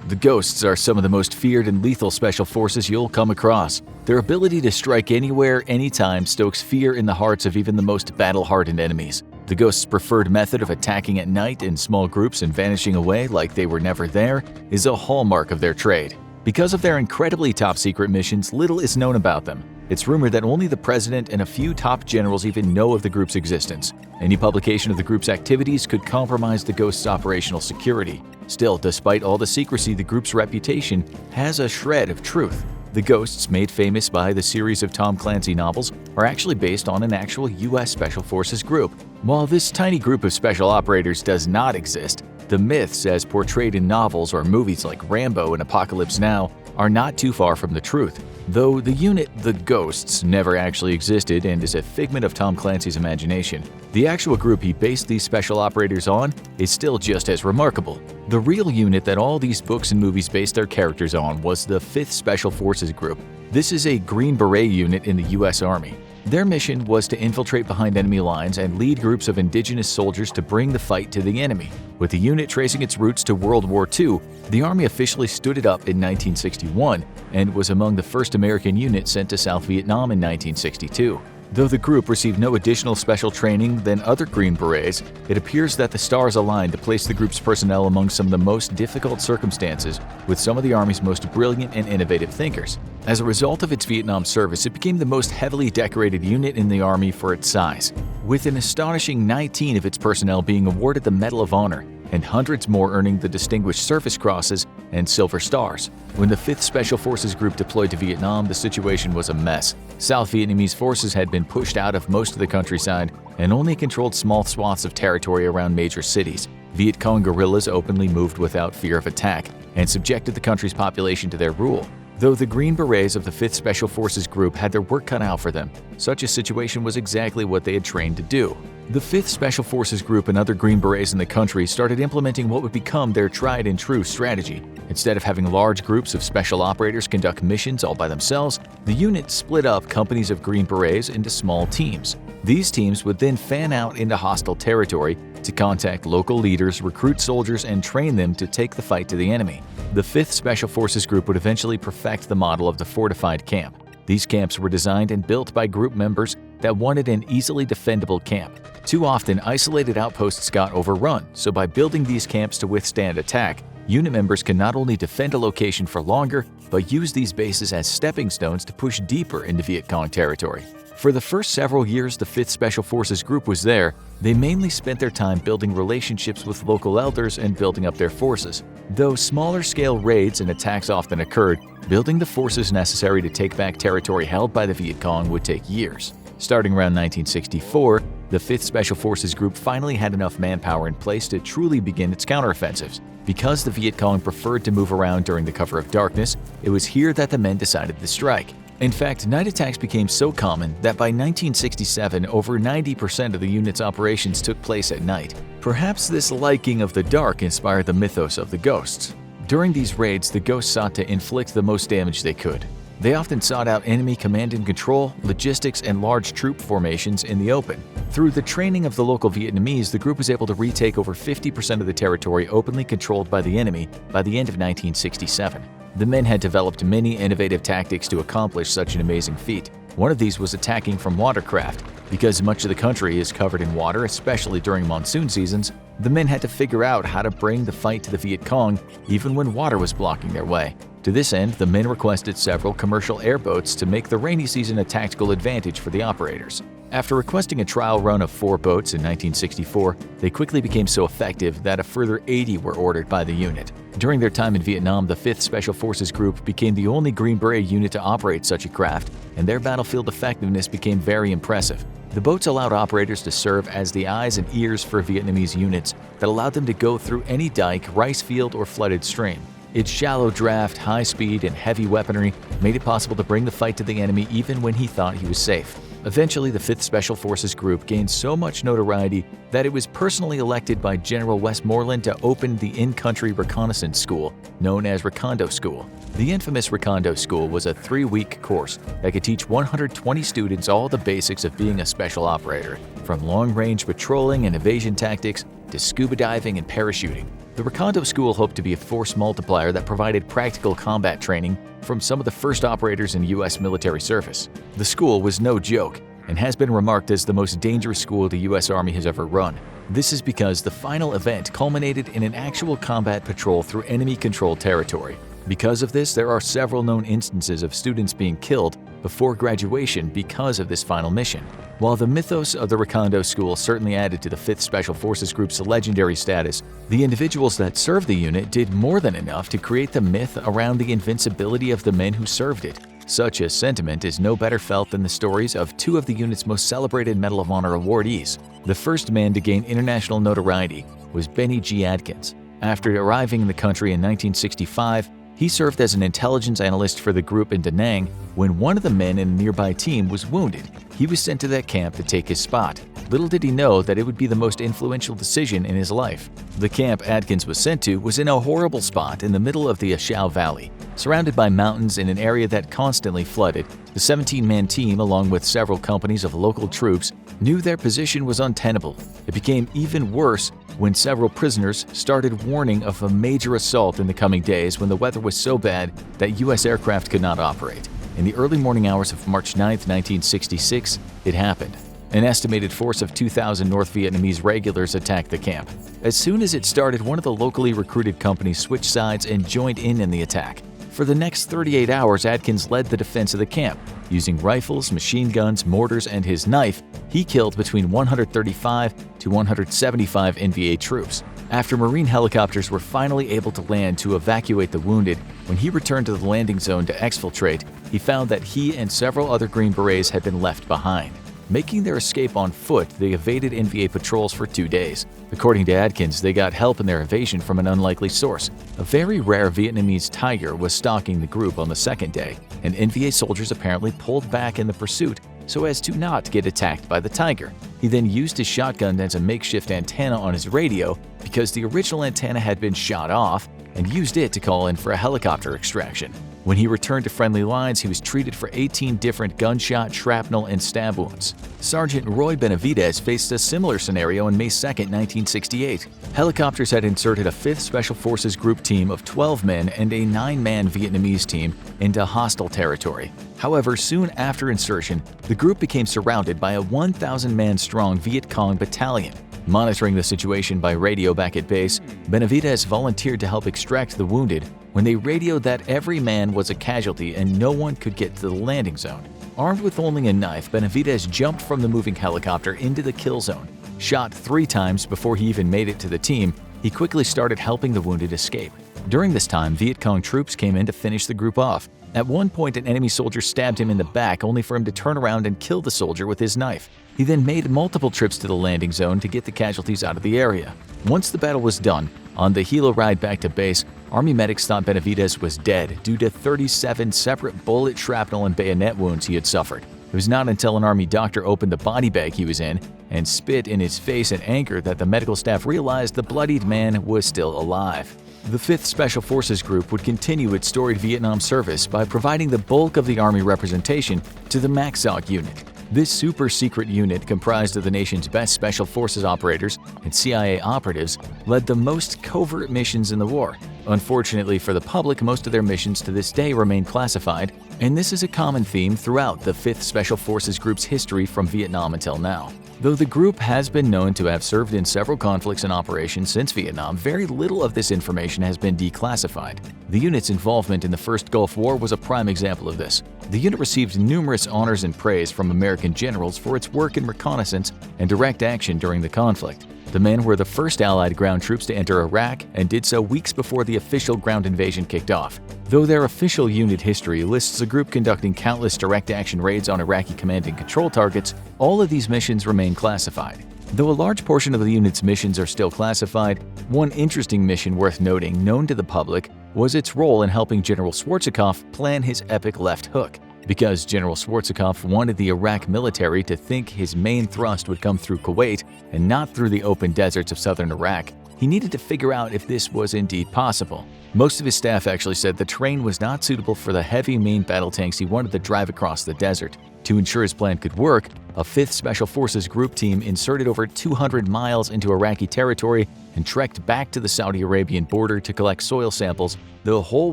The Ghosts are some of the most feared and lethal special forces you'll come across. Their ability to strike anywhere, anytime stokes fear in the hearts of even the most battle-hardened enemies. The Ghosts' preferred method of attacking at night in small groups and vanishing away like they were never there is a hallmark of their trade. Because of their incredibly top-secret missions, little is known about them. It's rumored that only the president and a few top generals even know of the group's existence. Any publication of the group's activities could compromise the Ghosts' operational security. Still, despite all the secrecy, the group's reputation has a shred of truth. The Ghosts, made famous by the series of Tom Clancy novels, are actually based on an actual U.S. Special Forces group. While this tiny group of special operators does not exist, the myths as portrayed in novels or movies like Rambo and Apocalypse Now are not too far from the truth. Though the unit, the Ghosts, never actually existed and is a figment of Tom Clancy's imagination, the actual group he based these special operators on is still just as remarkable. The real unit that all these books and movies based their characters on was the 5th Special Forces Group. This is a Green Beret unit in the U.S. Army. Their mission was to infiltrate behind enemy lines and lead groups of indigenous soldiers to bring the fight to the enemy. With the unit tracing its roots to World War II, the Army officially stood it up in 1961 and was among the first American units sent to South Vietnam in 1962. Though the group received no additional special training than other Green Berets, it appears that the stars aligned to place the group's personnel among some of the most difficult circumstances with some of the Army's most brilliant and innovative thinkers. As a result of its Vietnam service, it became the most heavily decorated unit in the Army for its size, with an astonishing 19 of its personnel being awarded the Medal of Honor and hundreds more earning the Distinguished Service Crosses and Silver Stars. When the 5th Special Forces Group deployed to Vietnam, the situation was a mess. South Vietnamese forces had been pushed out of most of the countryside and only controlled small swaths of territory around major cities. Viet Cong guerrillas openly moved without fear of attack and subjected the country's population to their rule. Though the Green Berets of the 5th Special Forces Group had their work cut out for them, such a situation was exactly what they had trained to do. The 5th Special Forces Group and other Green Berets in the country started implementing what would become their tried-and-true strategy. Instead of having large groups of special operators conduct missions all by themselves, the unit split up companies of Green Berets into small teams. These teams would then fan out into hostile territory to contact local leaders, recruit soldiers, and train them to take the fight to the enemy. The 5th Special Forces Group would eventually perfect the model of the fortified camp. These camps were designed and built by group members that wanted an easily defendable camp. Too often, isolated outposts got overrun, so by building these camps to withstand attack, unit members can not only defend a location for longer, but use these bases as stepping stones to push deeper into Viet Cong territory. For the first several years the 5th Special Forces Group was there, they mainly spent their time building relationships with local elders and building up their forces. Though smaller-scale raids and attacks often occurred, building the forces necessary to take back territory held by the Viet Cong would take years. Starting around 1964, the 5th Special Forces Group finally had enough manpower in place to truly begin its counteroffensives. Because the Viet Cong preferred to move around during the cover of darkness, it was here that the men decided to strike. In fact, night attacks became so common that by 1967, over 90% of the unit's operations took place at night. Perhaps this liking of the dark inspired the mythos of the Ghosts. During these raids, the Ghosts sought to inflict the most damage they could. They often sought out enemy command and control, logistics, and large troop formations in the open. Through the training of the local Vietnamese, the group was able to retake over 50% of the territory openly controlled by the enemy by the end of 1967. The men had developed many innovative tactics to accomplish such an amazing feat. One of these was attacking from watercraft. Because much of the country is covered in water, especially during monsoon seasons, the men had to figure out how to bring the fight to the Viet Cong even when water was blocking their way. To this end, the men requested several commercial airboats to make the rainy season a tactical advantage for the operators. After requesting a trial run of 4 boats in 1964, they quickly became so effective that a further 80 were ordered by the unit. During their time in Vietnam, the 5th Special Forces Group became the only Green Beret unit to operate such a craft, and their battlefield effectiveness became very impressive. The boats allowed operators to serve as the eyes and ears for Vietnamese units that allowed them to go through any dike, rice field, or flooded stream. Its shallow draft, high speed, and heavy weaponry made it possible to bring the fight to the enemy even when he thought he was safe. Eventually, the 5th Special Forces Group gained so much notoriety that it was personally elected by General Westmoreland to open the in-country reconnaissance school, known as Recondo School. The infamous Recondo School was a 3-week course that could teach 120 students all the basics of being a special operator, from long-range patrolling and evasion tactics to scuba diving and parachuting. The Recondo School hoped to be a force multiplier that provided practical combat training from some of the first operators in U.S. military service. The school was no joke and has been remarked as the most dangerous school the U.S. Army has ever run. This is because the final event culminated in an actual combat patrol through enemy-controlled territory. Because of this, there are several known instances of students being killed before graduation because of this final mission. While the mythos of the Recondo School certainly added to the 5th Special Forces Group's legendary status, the individuals that served the unit did more than enough to create the myth around the invincibility of the men who served it. Such a sentiment is no better felt than the stories of two of the unit's most celebrated Medal of Honor awardees. The first man to gain international notoriety was Benny G. Adkins. After arriving in the country in 1965, he served as an intelligence analyst for the group in Da Nang when one of the men in a nearby team was wounded. He was sent to that camp to take his spot. Little did he know that it would be the most influential decision in his life. The camp Adkins was sent to was in a horrible spot in the middle of the Ashau Valley. Surrounded by mountains in an area that constantly flooded, the 17-man team, along with several companies of local troops, knew their position was untenable. It became even worse when several prisoners started warning of a major assault in the coming days when the weather was so bad that U.S. aircraft could not operate. In the early morning hours of March 9, 1966, it happened. An estimated force of 2,000 North Vietnamese regulars attacked the camp. As soon as it started, one of the locally recruited companies switched sides and joined in the attack. For the next 38 hours, Adkins led the defense of the camp. Using rifles, machine guns, mortars, and his knife, he killed between 135 to 175 NVA troops. After Marine helicopters were finally able to land to evacuate the wounded, when he returned to the landing zone to exfiltrate, he found that he and several other Green Berets had been left behind. Making their escape on foot, they evaded NVA patrols for 2 days. According to Adkins, they got help in their evasion from an unlikely source. A very rare Vietnamese tiger was stalking the group on the second day, and NVA soldiers apparently pulled back in the pursuit so as to not get attacked by the tiger. He then used his shotgun as a makeshift antenna on his radio because the original antenna had been shot off, and used it to call in for a helicopter extraction. When he returned to friendly lines, he was treated for 18 different gunshot, shrapnel, and stab wounds. Sergeant Roy Benavidez faced a similar scenario on May 2, 1968. Helicopters had inserted a 5th Special Forces Group team of 12 men and a 9-man Vietnamese team into hostile territory. However, soon after insertion, the group became surrounded by a 1,000-man strong Viet Cong battalion. Monitoring the situation by radio back at base, Benavidez volunteered to help extract the wounded when they radioed that every man was a casualty and no one could get to the landing zone. Armed with only a knife, Benavidez jumped from the moving helicopter into the kill zone. Shot 3 times before he even made it to the team, he quickly started helping the wounded escape. During this time, Viet Cong troops came in to finish the group off. At one point, an enemy soldier stabbed him in the back only for him to turn around and kill the soldier with his knife. He then made multiple trips to the landing zone to get the casualties out of the area. Once the battle was done, on the helo ride back to base, Army medics thought Benavidez was dead due to 37 separate bullet, shrapnel, and bayonet wounds he had suffered. It was not until an Army doctor opened the body bag he was in and spit in his face in anger that the medical staff realized the bloodied man was still alive. The 5th Special Forces Group would continue its storied Vietnam service by providing the bulk of the Army representation to the MACSOC unit. This super-secret unit, comprised of the nation's best Special Forces operators and CIA operatives, led the most covert missions in the war. Unfortunately for the public, most of their missions to this day remain classified, and this is a common theme throughout the 5th Special Forces Group's history from Vietnam until now. Though the group has been known to have served in several conflicts and operations since Vietnam, very little of this information has been declassified. The unit's involvement in the First Gulf War was a prime example of this. The unit received numerous honors and praise from American generals for its work in reconnaissance and direct action during the conflict. The men were the first Allied ground troops to enter Iraq and did so weeks before the official ground invasion kicked off. Though their official unit history lists the group conducting countless direct action raids on Iraqi command and control targets, all of these missions remain classified. Though a large portion of the unit's missions are still classified, one interesting mission worth noting, known to the public, was its role in helping General Schwarzkopf plan his epic left hook. Because General Schwarzkopf wanted the Iraq military to think his main thrust would come through Kuwait and not through the open deserts of southern Iraq, he needed to figure out if this was indeed possible. Most of his staff actually said the terrain was not suitable for the heavy main battle tanks he wanted to drive across the desert. To ensure his plan could work, a 5th Special Forces group team inserted over 200 miles into Iraqi territory and trekked back to the Saudi Arabian border to collect soil samples the whole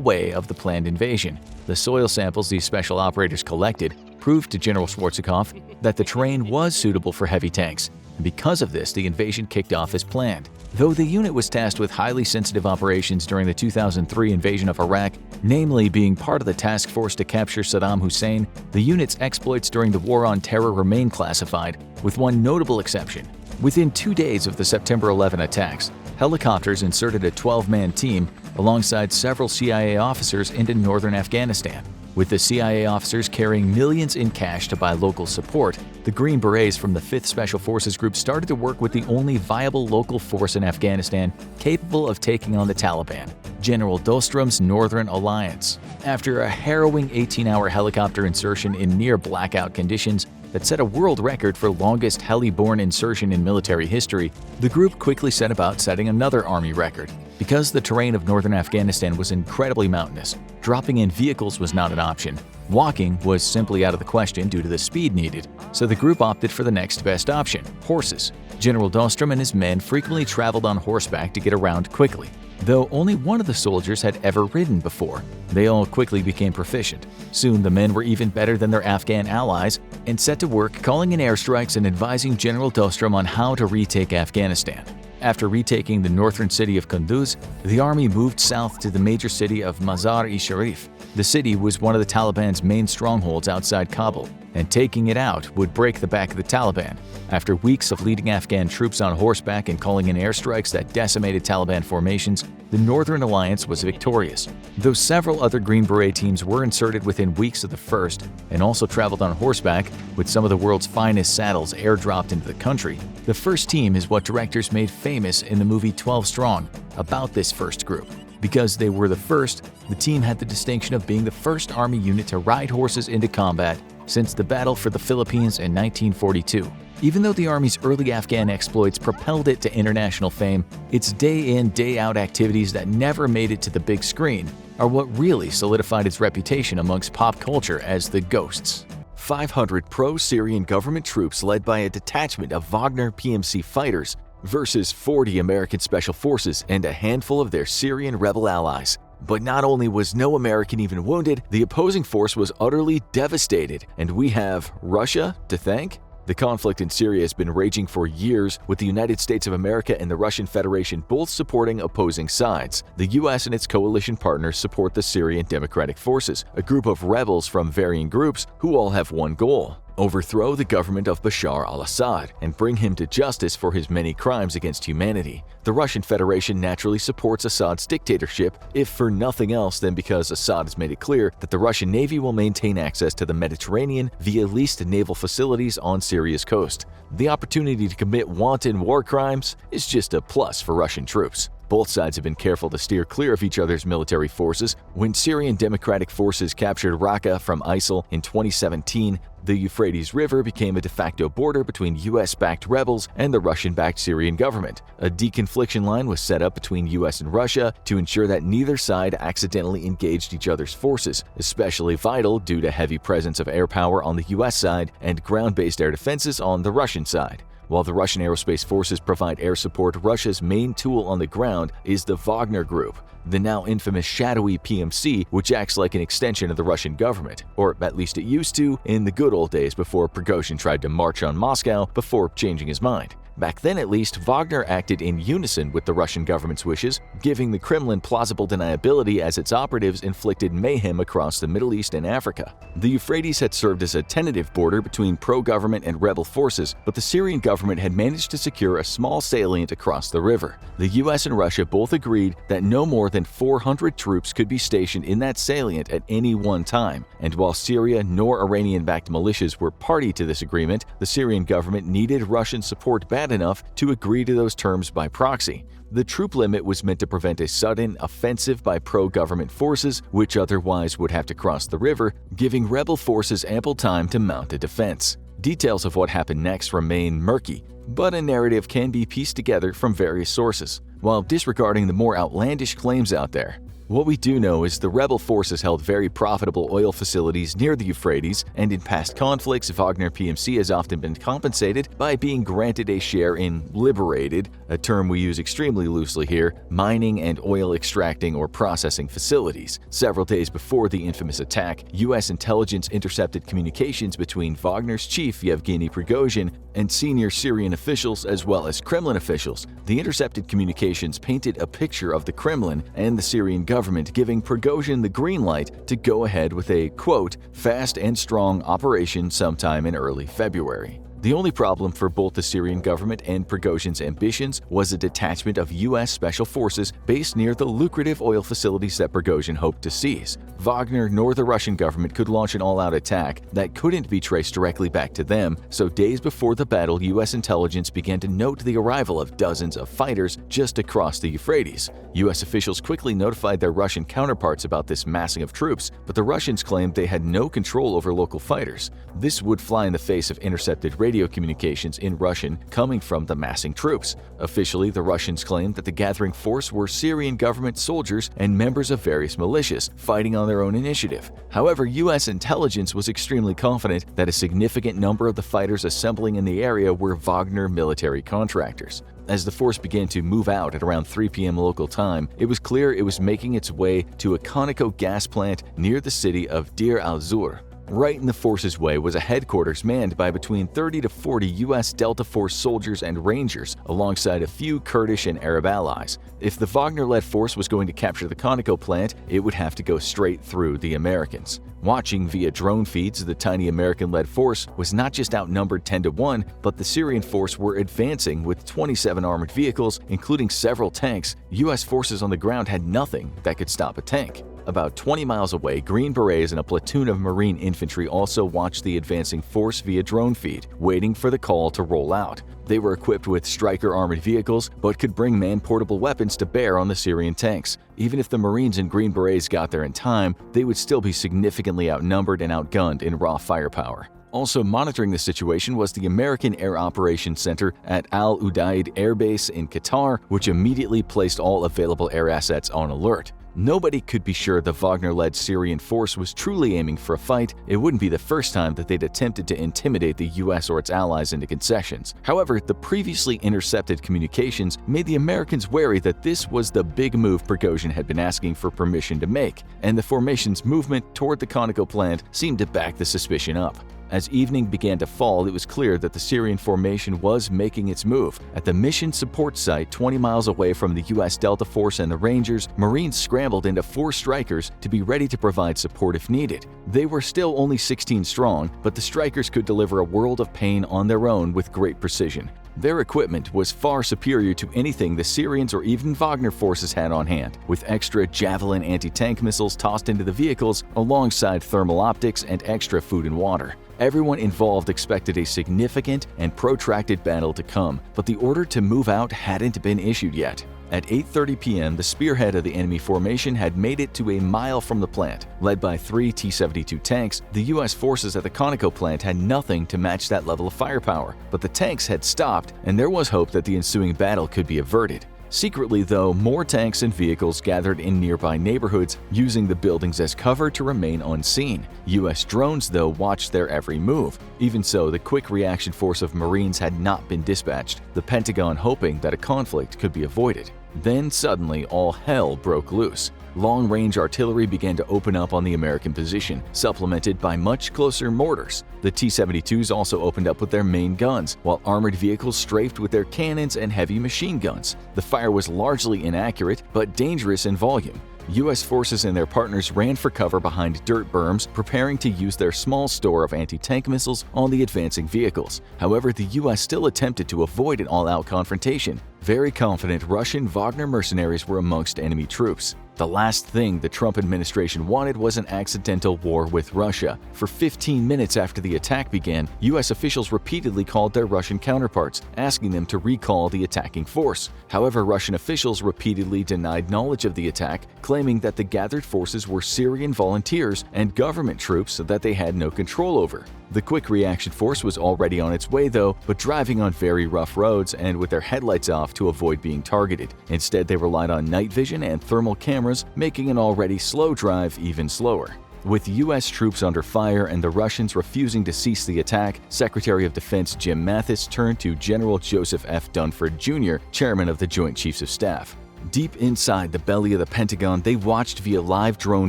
way of the planned invasion. The soil samples these special operators collected proved to General Schwarzkopf that the terrain was suitable for heavy tanks, and because of this, the invasion kicked off as planned. Though the unit was tasked with highly sensitive operations during the 2003 invasion of Iraq, namely being part of the task force to capture Saddam Hussein, the unit's exploits during the War on Terror remain classified, with one notable exception. Within 2 days of the September 11 attacks, helicopters inserted a 12-man team alongside several CIA officers into northern Afghanistan. With the CIA officers carrying millions in cash to buy local support, the Green Berets from the 5th Special Forces Group started to work with the only viable local force in Afghanistan capable of taking on the Taliban, General Doorstep's Northern Alliance. After a harrowing 18-hour helicopter insertion in near blackout conditions that set a world record for longest heli-borne insertion in military history, the group quickly set about setting another army record. Because the terrain of northern Afghanistan was incredibly mountainous, dropping in vehicles was not an option. Walking was simply out of the question due to the speed needed, so the group opted for the next best option, horses. General Doorstep and his men frequently traveled on horseback to get around quickly. Though only one of the soldiers had ever ridden before, they all quickly became proficient. Soon the men were even better than their Afghan allies and set to work calling in airstrikes and advising General Doorstep on how to retake Afghanistan. After retaking the northern city of Kunduz, the army moved south to the major city of Mazar-e-Sharif. The city was one of the Taliban's main strongholds outside Kabul, and taking it out would break the back of the Taliban. After weeks of leading Afghan troops on horseback and calling in airstrikes that decimated Taliban formations, the Northern Alliance was victorious. Though several other Green Beret teams were inserted within weeks of the first and also traveled on horseback, with some of the world's finest saddles airdropped into the country, the first team is what directors made famous in the movie 12 Strong about this first group. Because they were the first, the team had the distinction of being the first army unit to ride horses into combat since the Battle for the Philippines in 1942. Even though the Army's early Afghan exploits propelled it to international fame, its day-in, day-out activities that never made it to the big screen are what really solidified its reputation amongst pop culture as the Ghosts. 500 pro-Syrian government troops led by a detachment of Wagner PMC fighters versus 40 American Special Forces and a handful of their Syrian rebel allies. But not only was no American even wounded, the opposing force was utterly devastated, and we have Russia to thank? The conflict in Syria has been raging for years, with the United States of America and the Russian Federation both supporting opposing sides. The US and its coalition partners support the Syrian Democratic Forces, a group of rebels from varying groups who all have one goal: overthrow the government of Bashar al-Assad and bring him to justice for his many crimes against humanity. The Russian Federation naturally supports Assad's dictatorship, if for nothing else than because Assad has made it clear that the Russian Navy will maintain access to the Mediterranean via leased naval facilities on Syria's coast. The opportunity to commit wanton war crimes is just a plus for Russian troops. Both sides have been careful to steer clear of each other's military forces. When Syrian Democratic Forces captured Raqqa from ISIL in 2017, the Euphrates River became a de facto border between US-backed rebels and the Russian-backed Syrian government. A deconfliction line was set up between US and Russia to ensure that neither side accidentally engaged each other's forces, especially vital due to heavy presence of air power on the US side and ground-based air defenses on the Russian side. While the Russian aerospace forces provide air support, Russia's main tool on the ground is the Wagner Group, the now infamous shadowy PMC, which acts like an extension of the Russian government, or at least it used to in the good old days before Prigozhin tried to march on Moscow before changing his mind. Back then at least, Wagner acted in unison with the Russian government's wishes, giving the Kremlin plausible deniability as its operatives inflicted mayhem across the Middle East and Africa. The Euphrates had served as a tentative border between pro-government and rebel forces, but the Syrian government had managed to secure a small salient across the river. The US and Russia both agreed that no more than 400 troops could be stationed in that salient at any one time, and while Syria nor Iranian-backed militias were party to this agreement, the Syrian government needed Russian support bad enough to agree to those terms by proxy. The troop limit was meant to prevent a sudden offensive by pro-government forces, which otherwise would have to cross the river, giving rebel forces ample time to mount a defense. Details of what happened next remain murky, but a narrative can be pieced together from various sources. While disregarding the more outlandish claims out there, What we do know is the rebel forces held very profitable oil facilities near the Euphrates, and in past conflicts, Wagner PMC has often been compensated by being granted a share in liberated, a term we use extremely loosely here, mining and oil extracting or processing facilities. Several days before the infamous attack, U.S. intelligence intercepted communications between Wagner's chief Yevgeny Prigozhin and senior Syrian officials as well as Kremlin officials. The intercepted communications painted a picture of the Kremlin and the Syrian government giving Prigozhin the green light to go ahead with a, quote, fast and strong operation sometime in early February. The only problem for both the Syrian government and Prigozhin's ambitions was a detachment of U.S. special forces based near the lucrative oil facilities that Prigozhin hoped to seize. Wagner nor the Russian government could launch an all-out attack that couldn't be traced directly back to them, so days before the battle, U.S. intelligence began to note the arrival of dozens of fighters just across the Euphrates. U.S. officials quickly notified their Russian counterparts about this massing of troops, but the Russians claimed they had no control over local fighters. This would fly in the face of intercepted radio communications in Russian coming from the massing troops. Officially, the Russians claimed that the gathering force were Syrian government soldiers and members of various militias fighting on their own initiative. However, U.S. intelligence was extremely confident that a significant number of the fighters assembling in the area were Wagner military contractors. As the force began to move out at around 3 p.m. local time, it was clear it was making its way to a Conoco gas plant near the city of Deir al-Zur. Right in the force's way was a headquarters manned by between 30 to 40 U.S. Delta Force soldiers and rangers, alongside a few Kurdish and Arab allies. If the Wagner-led force was going to capture the Conoco plant, it would have to go straight through the Americans. Watching via drone feeds, the tiny American-led force was not just outnumbered 10-1, but the Syrian force were advancing with 27 armored vehicles, including several tanks. U.S. forces on the ground had nothing that could stop a tank. About 20 miles away, Green Berets and a platoon of Marine infantry also watched the advancing force via drone feed, waiting for the call to roll out. They were equipped with Stryker armored vehicles, but could bring man-portable weapons to bear on the Syrian tanks. Even if the Marines and Green Berets got there in time, they would still be significantly outnumbered and outgunned in raw firepower. Also monitoring the situation was the American Air Operations Center at Al Udeid Air Base in Qatar, which immediately placed all available air assets on alert. Nobody could be sure the Wagner-led Syrian force was truly aiming for a fight. It wouldn't be the first time that they'd attempted to intimidate the U.S. or its allies into concessions. However, the previously intercepted communications made the Americans wary that this was the big move Prigozhin had been asking for permission to make, and the formation's movement toward the Conoco plant seemed to back the suspicion up. As evening began to fall, it was clear that the Syrian formation was making its move. At the mission support site 20 miles away from the U.S. Delta Force and the Rangers, Marines scrambled into 4 Strykers to be ready to provide support if needed. They were still only 16 strong, but the Strykers could deliver a world of pain on their own with great precision. Their equipment was far superior to anything the Syrians or even Wagner forces had on hand, with extra Javelin anti-tank missiles tossed into the vehicles alongside thermal optics and extra food and water. Everyone involved expected a significant and protracted battle to come, but the order to move out hadn't been issued yet. At 8:30 p.m., the spearhead of the enemy formation had made it to a mile from the plant. Led by 3 T-72 tanks, the U.S. forces at the Conoco plant had nothing to match that level of firepower, but the tanks had stopped, and there was hope that the ensuing battle could be averted. Secretly, though, more tanks and vehicles gathered in nearby neighborhoods, using the buildings as cover to remain unseen. U.S. drones, though, watched their every move. Even so, the quick reaction force of Marines had not been dispatched, the Pentagon hoping that a conflict could be avoided. Then suddenly, all hell broke loose. Long-range artillery began to open up on the American position, supplemented by much closer mortars. The T-72s also opened up with their main guns, while armored vehicles strafed with their cannons and heavy machine guns. The fire was largely inaccurate, but dangerous in volume. U.S. forces and their partners ran for cover behind dirt berms, preparing to use their small store of anti-tank missiles on the advancing vehicles. However, the U.S. still attempted to avoid an all-out confrontation. Very confident Russian Wagner mercenaries were amongst enemy troops. The last thing the Trump administration wanted was an accidental war with Russia. For 15 minutes after the attack began, U.S. officials repeatedly called their Russian counterparts, asking them to recall the attacking force. However, Russian officials repeatedly denied knowledge of the attack, claiming that the gathered forces were Syrian volunteers and government troops that they had no control over. The quick reaction force was already on its way though, but driving on very rough roads and with their headlights off to avoid being targeted. Instead, they relied on night vision and thermal cameras, making an already slow drive even slower. With U.S. troops under fire and the Russians refusing to cease the attack, Secretary of Defense Jim Mathis turned to General Joseph F. Dunford Jr., chairman of the Joint Chiefs of Staff. Deep inside the belly of the Pentagon, they watched via live drone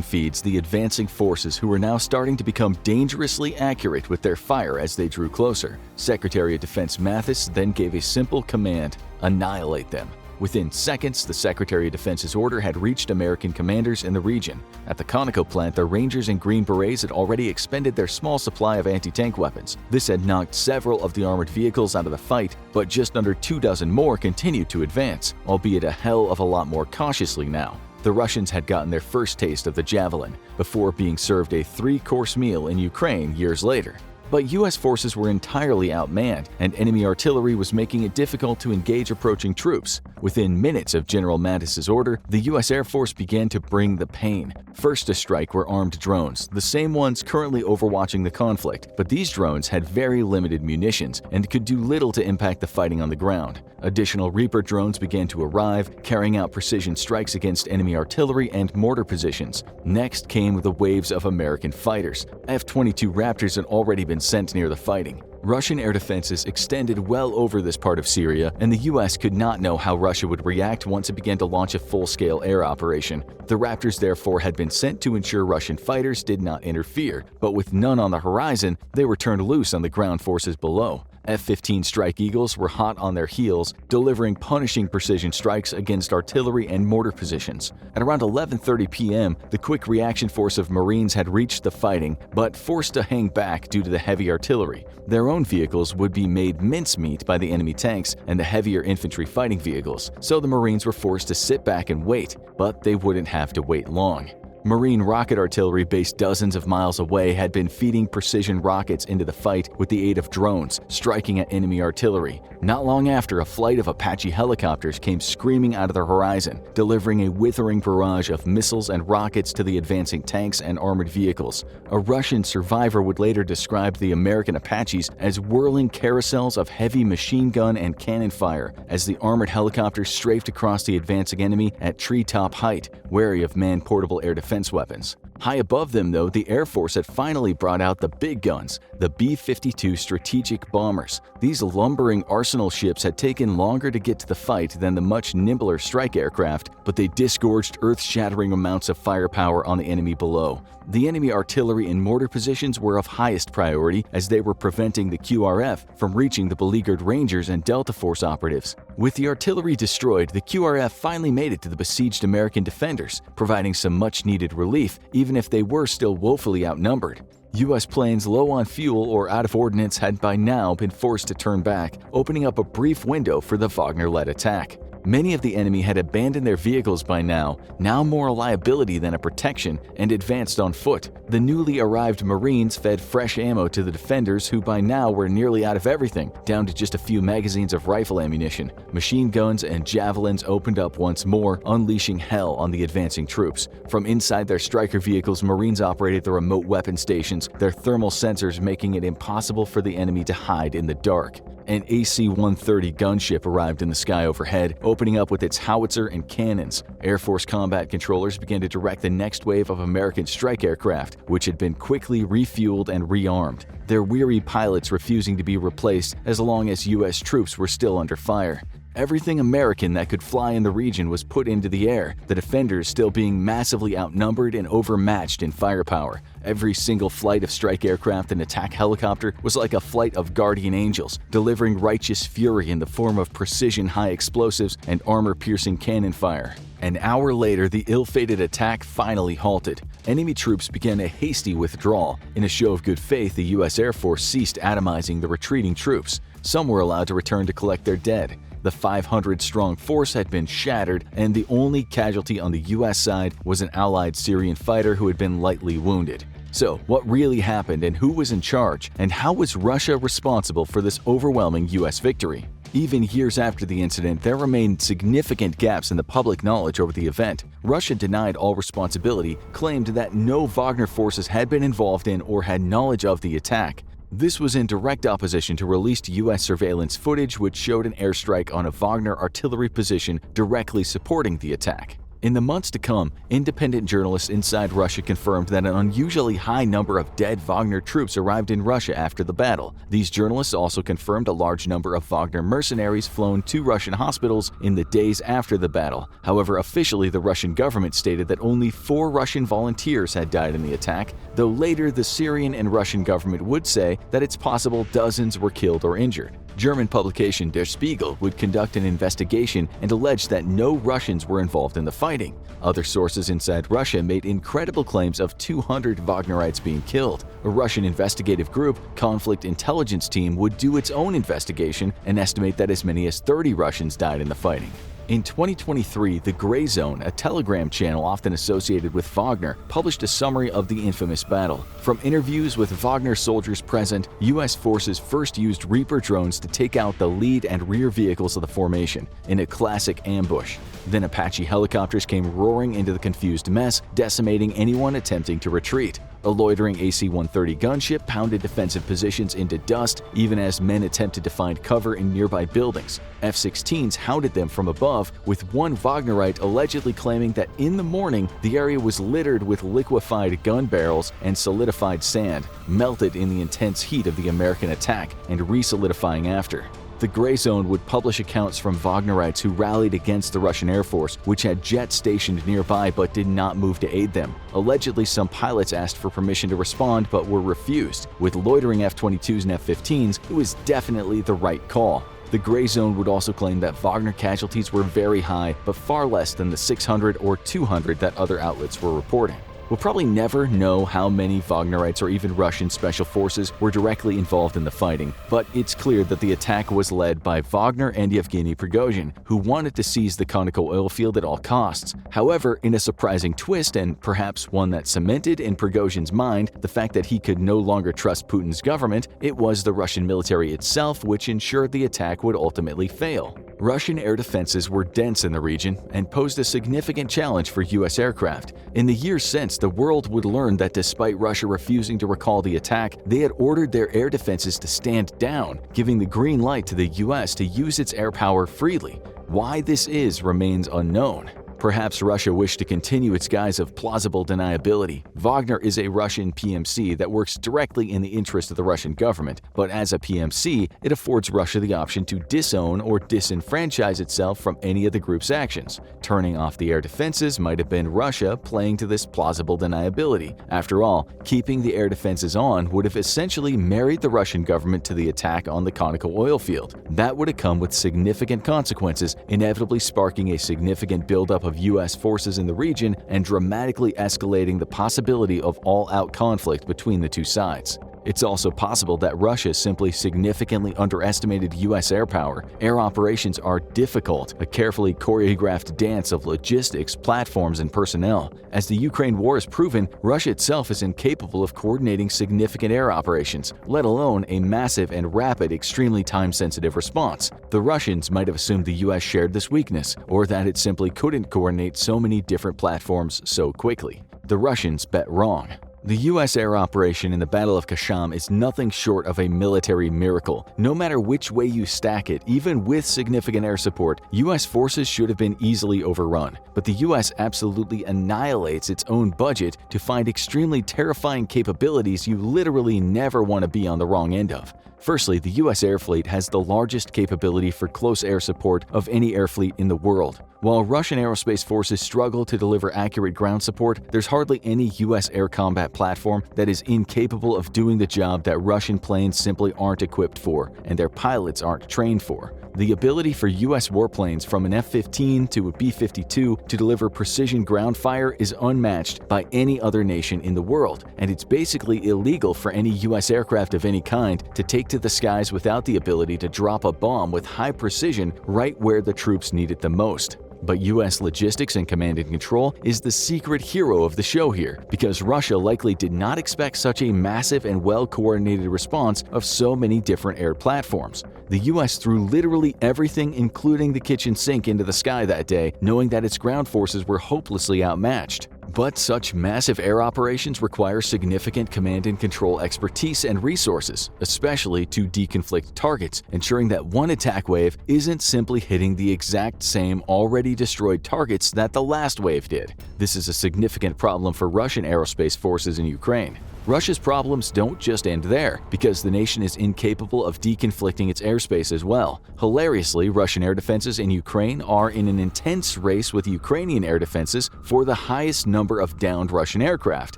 feeds the advancing forces who were now starting to become dangerously accurate with their fire as they drew closer. Secretary of Defense Mathis then gave a simple command: annihilate them. Within seconds, the Secretary of Defense's order had reached American commanders in the region. At the Conoco plant, the Rangers and Green Berets had already expended their small supply of anti-tank weapons. This had knocked several of the armored vehicles out of the fight, but just under 24 more continued to advance, albeit a hell of a lot more cautiously now. The Russians had gotten their first taste of the Javelin, before being served a 3-course meal in Ukraine years later. But U.S. forces were entirely outmanned, and enemy artillery was making it difficult to engage approaching troops. Within minutes of General Mattis's order, the U.S. Air Force began to bring the pain. First to strike were armed drones, the same ones currently overwatching the conflict, but these drones had very limited munitions and could do little to impact the fighting on the ground. Additional Reaper drones began to arrive, carrying out precision strikes against enemy artillery and mortar positions. Next came the waves of American fighters. F-22 Raptors had already been sent near the fighting. Russian air defenses extended well over this part of Syria, and the U.S. could not know how Russia would react once it began to launch a full-scale air operation. The Raptors therefore had been sent to ensure Russian fighters did not interfere, but with none on the horizon, they were turned loose on the ground forces below. F-15 Strike Eagles were hot on their heels, delivering punishing precision strikes against artillery and mortar positions. At around 11:30 p.m., the quick reaction force of Marines had reached the fighting, but forced to hang back due to the heavy artillery. Their own vehicles would be made mincemeat by the enemy tanks and the heavier infantry fighting vehicles, so the Marines were forced to sit back and wait, but they wouldn't have to wait long. Marine rocket artillery based dozens of miles away had been feeding precision rockets into the fight with the aid of drones, striking at enemy artillery. Not long after, a flight of Apache helicopters came screaming out of the horizon, delivering a withering barrage of missiles and rockets to the advancing tanks and armored vehicles. A Russian survivor would later describe the American Apaches as whirling carousels of heavy machine gun and cannon fire as the armored helicopters strafed across the advancing enemy at treetop height, wary of man-portable air defense weapons. High above them, though, the Air Force had finally brought out the big guns, the B-52 strategic bombers. These lumbering arsenal ships had taken longer to get to the fight than the much nimbler strike aircraft, but they disgorged earth-shattering amounts of firepower on the enemy below. The enemy artillery and mortar positions were of highest priority as they were preventing the QRF from reaching the beleaguered Rangers and Delta Force operatives. With the artillery destroyed, the QRF finally made it to the besieged American defenders, providing some much-needed relief, even if they were still woefully outnumbered. U.S. planes low on fuel or out of ordnance had by now been forced to turn back, opening up a brief window for the Wagner-led attack. Many of the enemy had abandoned their vehicles by now more a liability than a protection, and advanced on foot. The newly arrived Marines fed fresh ammo to the defenders who by now were nearly out of everything, down to just a few magazines of rifle ammunition. Machine guns and javelins opened up once more, unleashing hell on the advancing troops. From inside their striker vehicles, Marines operated the remote weapon stations, their thermal sensors making it impossible for the enemy to hide in the dark. An AC-130 gunship arrived in the sky overhead, opening up with its howitzer and cannons. Air Force combat controllers began to direct the next wave of American strike aircraft, which had been quickly refueled and rearmed, their weary pilots refusing to be replaced as long as U.S. troops were still under fire. Everything American that could fly in the region was put into the air, the defenders still being massively outnumbered and overmatched in firepower. Every single flight of strike aircraft and attack helicopter was like a flight of guardian angels, delivering righteous fury in the form of precision high explosives and armor-piercing cannon fire. An hour later, the ill-fated attack finally halted. Enemy troops began a hasty withdrawal. In a show of good faith, the U.S. Air Force ceased atomizing the retreating troops. Some were allowed to return to collect their dead. The 500-strong force had been shattered, and the only casualty on the U.S. side was an allied Syrian fighter who had been lightly wounded. So, what really happened and who was in charge, and how was Russia responsible for this overwhelming U.S. victory? Even years after the incident, there remained significant gaps in the public knowledge over the event. Russia denied all responsibility, claimed that no Wagner forces had been involved in or had knowledge of the attack. This was in direct opposition to released U.S. surveillance footage which showed an airstrike on a Wagner artillery position directly supporting the attack. In the months to come, independent journalists inside Russia confirmed that an unusually high number of dead Wagner troops arrived in Russia after the battle. These journalists also confirmed a large number of Wagner mercenaries flown to Russian hospitals in the days after the battle. However, officially the Russian government stated that only 4 Russian volunteers had died in the attack, though later the Syrian and Russian government would say that it's possible dozens were killed or injured. German publication Der Spiegel would conduct an investigation and allege that no Russians were involved in the fighting. Other sources inside Russia made incredible claims of 200 Wagnerites being killed. A Russian investigative group, Conflict Intelligence Team, would do its own investigation and estimate that as many as 30 Russians died in the fighting. In 2023, The Gray Zone, a Telegram channel often associated with Wagner, published a summary of the infamous battle. From interviews with Wagner soldiers present, U.S. forces first used Reaper drones to take out the lead and rear vehicles of the formation in a classic ambush. Then Apache helicopters came roaring into the confused mess, decimating anyone attempting to retreat. A loitering AC-130 gunship pounded defensive positions into dust even as men attempted to find cover in nearby buildings. F-16s hounded them from above, with one Wagnerite allegedly claiming that in the morning the area was littered with liquefied gun barrels and solidified sand, melted in the intense heat of the American attack and re-solidifying after. The Gray Zone would publish accounts from Wagnerites who rallied against the Russian Air Force, which had jets stationed nearby but did not move to aid them. Allegedly, some pilots asked for permission to respond but were refused. With loitering F-22s and F-15s, it was definitely the right call. The Gray Zone would also claim that Wagner casualties were very high, but far less than the 600 or 200 that other outlets were reporting. We'll probably never know how many Wagnerites or even Russian special forces were directly involved in the fighting, but it's clear that the attack was led by Wagner and Yevgeny Prigozhin, who wanted to seize the Conoco oil field at all costs. However, in a surprising twist, and perhaps one that cemented in Prigozhin's mind the fact that he could no longer trust Putin's government, it was the Russian military itself which ensured the attack would ultimately fail. Russian air defenses were dense in the region and posed a significant challenge for U.S. aircraft. In the years since, the world would learn that despite Russia refusing to recall the attack, they had ordered their air defenses to stand down, giving the green light to the U.S. to use its air power freely. Why this is remains unknown. Perhaps Russia wished to continue its guise of plausible deniability. Wagner is a Russian PMC that works directly in the interest of the Russian government, but as a PMC, it affords Russia the option to disown or disenfranchise itself from any of the group's actions. Turning off the air defenses might have been Russia playing to this plausible deniability. After all, keeping the air defenses on would have essentially married the Russian government to the attack on the Conoco oil field. That would have come with significant consequences, inevitably sparking a significant buildup of U.S. forces in the region and dramatically escalating the possibility of all-out conflict between the two sides. It's also possible that Russia simply significantly underestimated U.S. air power. Air operations are difficult, a carefully choreographed dance of logistics, platforms, and personnel. As the Ukraine war has proven, Russia itself is incapable of coordinating significant air operations, let alone a massive and rapid, extremely time-sensitive response. The Russians might have assumed the U.S. shared this weakness, or that it simply couldn't coordinate so many different platforms so quickly. The Russians bet wrong. The U.S. air operation in the Battle of Kasham is nothing short of a military miracle. No matter which way you stack it, even with significant air support, U.S. forces should have been easily overrun. But the U.S. absolutely annihilates its own budget to find extremely terrifying capabilities you literally never want to be on the wrong end of. Firstly, the U.S. air fleet has the largest capability for close air support of any air fleet in the world. While Russian aerospace forces struggle to deliver accurate ground support, there's hardly any U.S. air combat platform that is incapable of doing the job that Russian planes simply aren't equipped for, and their pilots aren't trained for. The ability for U.S. warplanes from an F-15 to a B-52 to deliver precision ground fire is unmatched by any other nation in the world, and it's basically illegal for any U.S. aircraft of any kind to take to the skies without the ability to drop a bomb with high precision right where the troops need it the most. But U.S. logistics and command and control is the secret hero of the show here, because Russia likely did not expect such a massive and well-coordinated response of so many different air platforms. The U.S. threw literally everything, including the kitchen sink, into the sky that day, knowing that its ground forces were hopelessly outmatched. But such massive air operations require significant command and control expertise and resources, especially to deconflict targets, ensuring that one attack wave isn't simply hitting the exact same already destroyed targets that the last wave did. This is a significant problem for Russian aerospace forces in Ukraine. Russia's problems don't just end there, because the nation is incapable of deconflicting its airspace as well. Hilariously, Russian air defenses in Ukraine are in an intense race with Ukrainian air defenses for the highest number of downed Russian aircraft.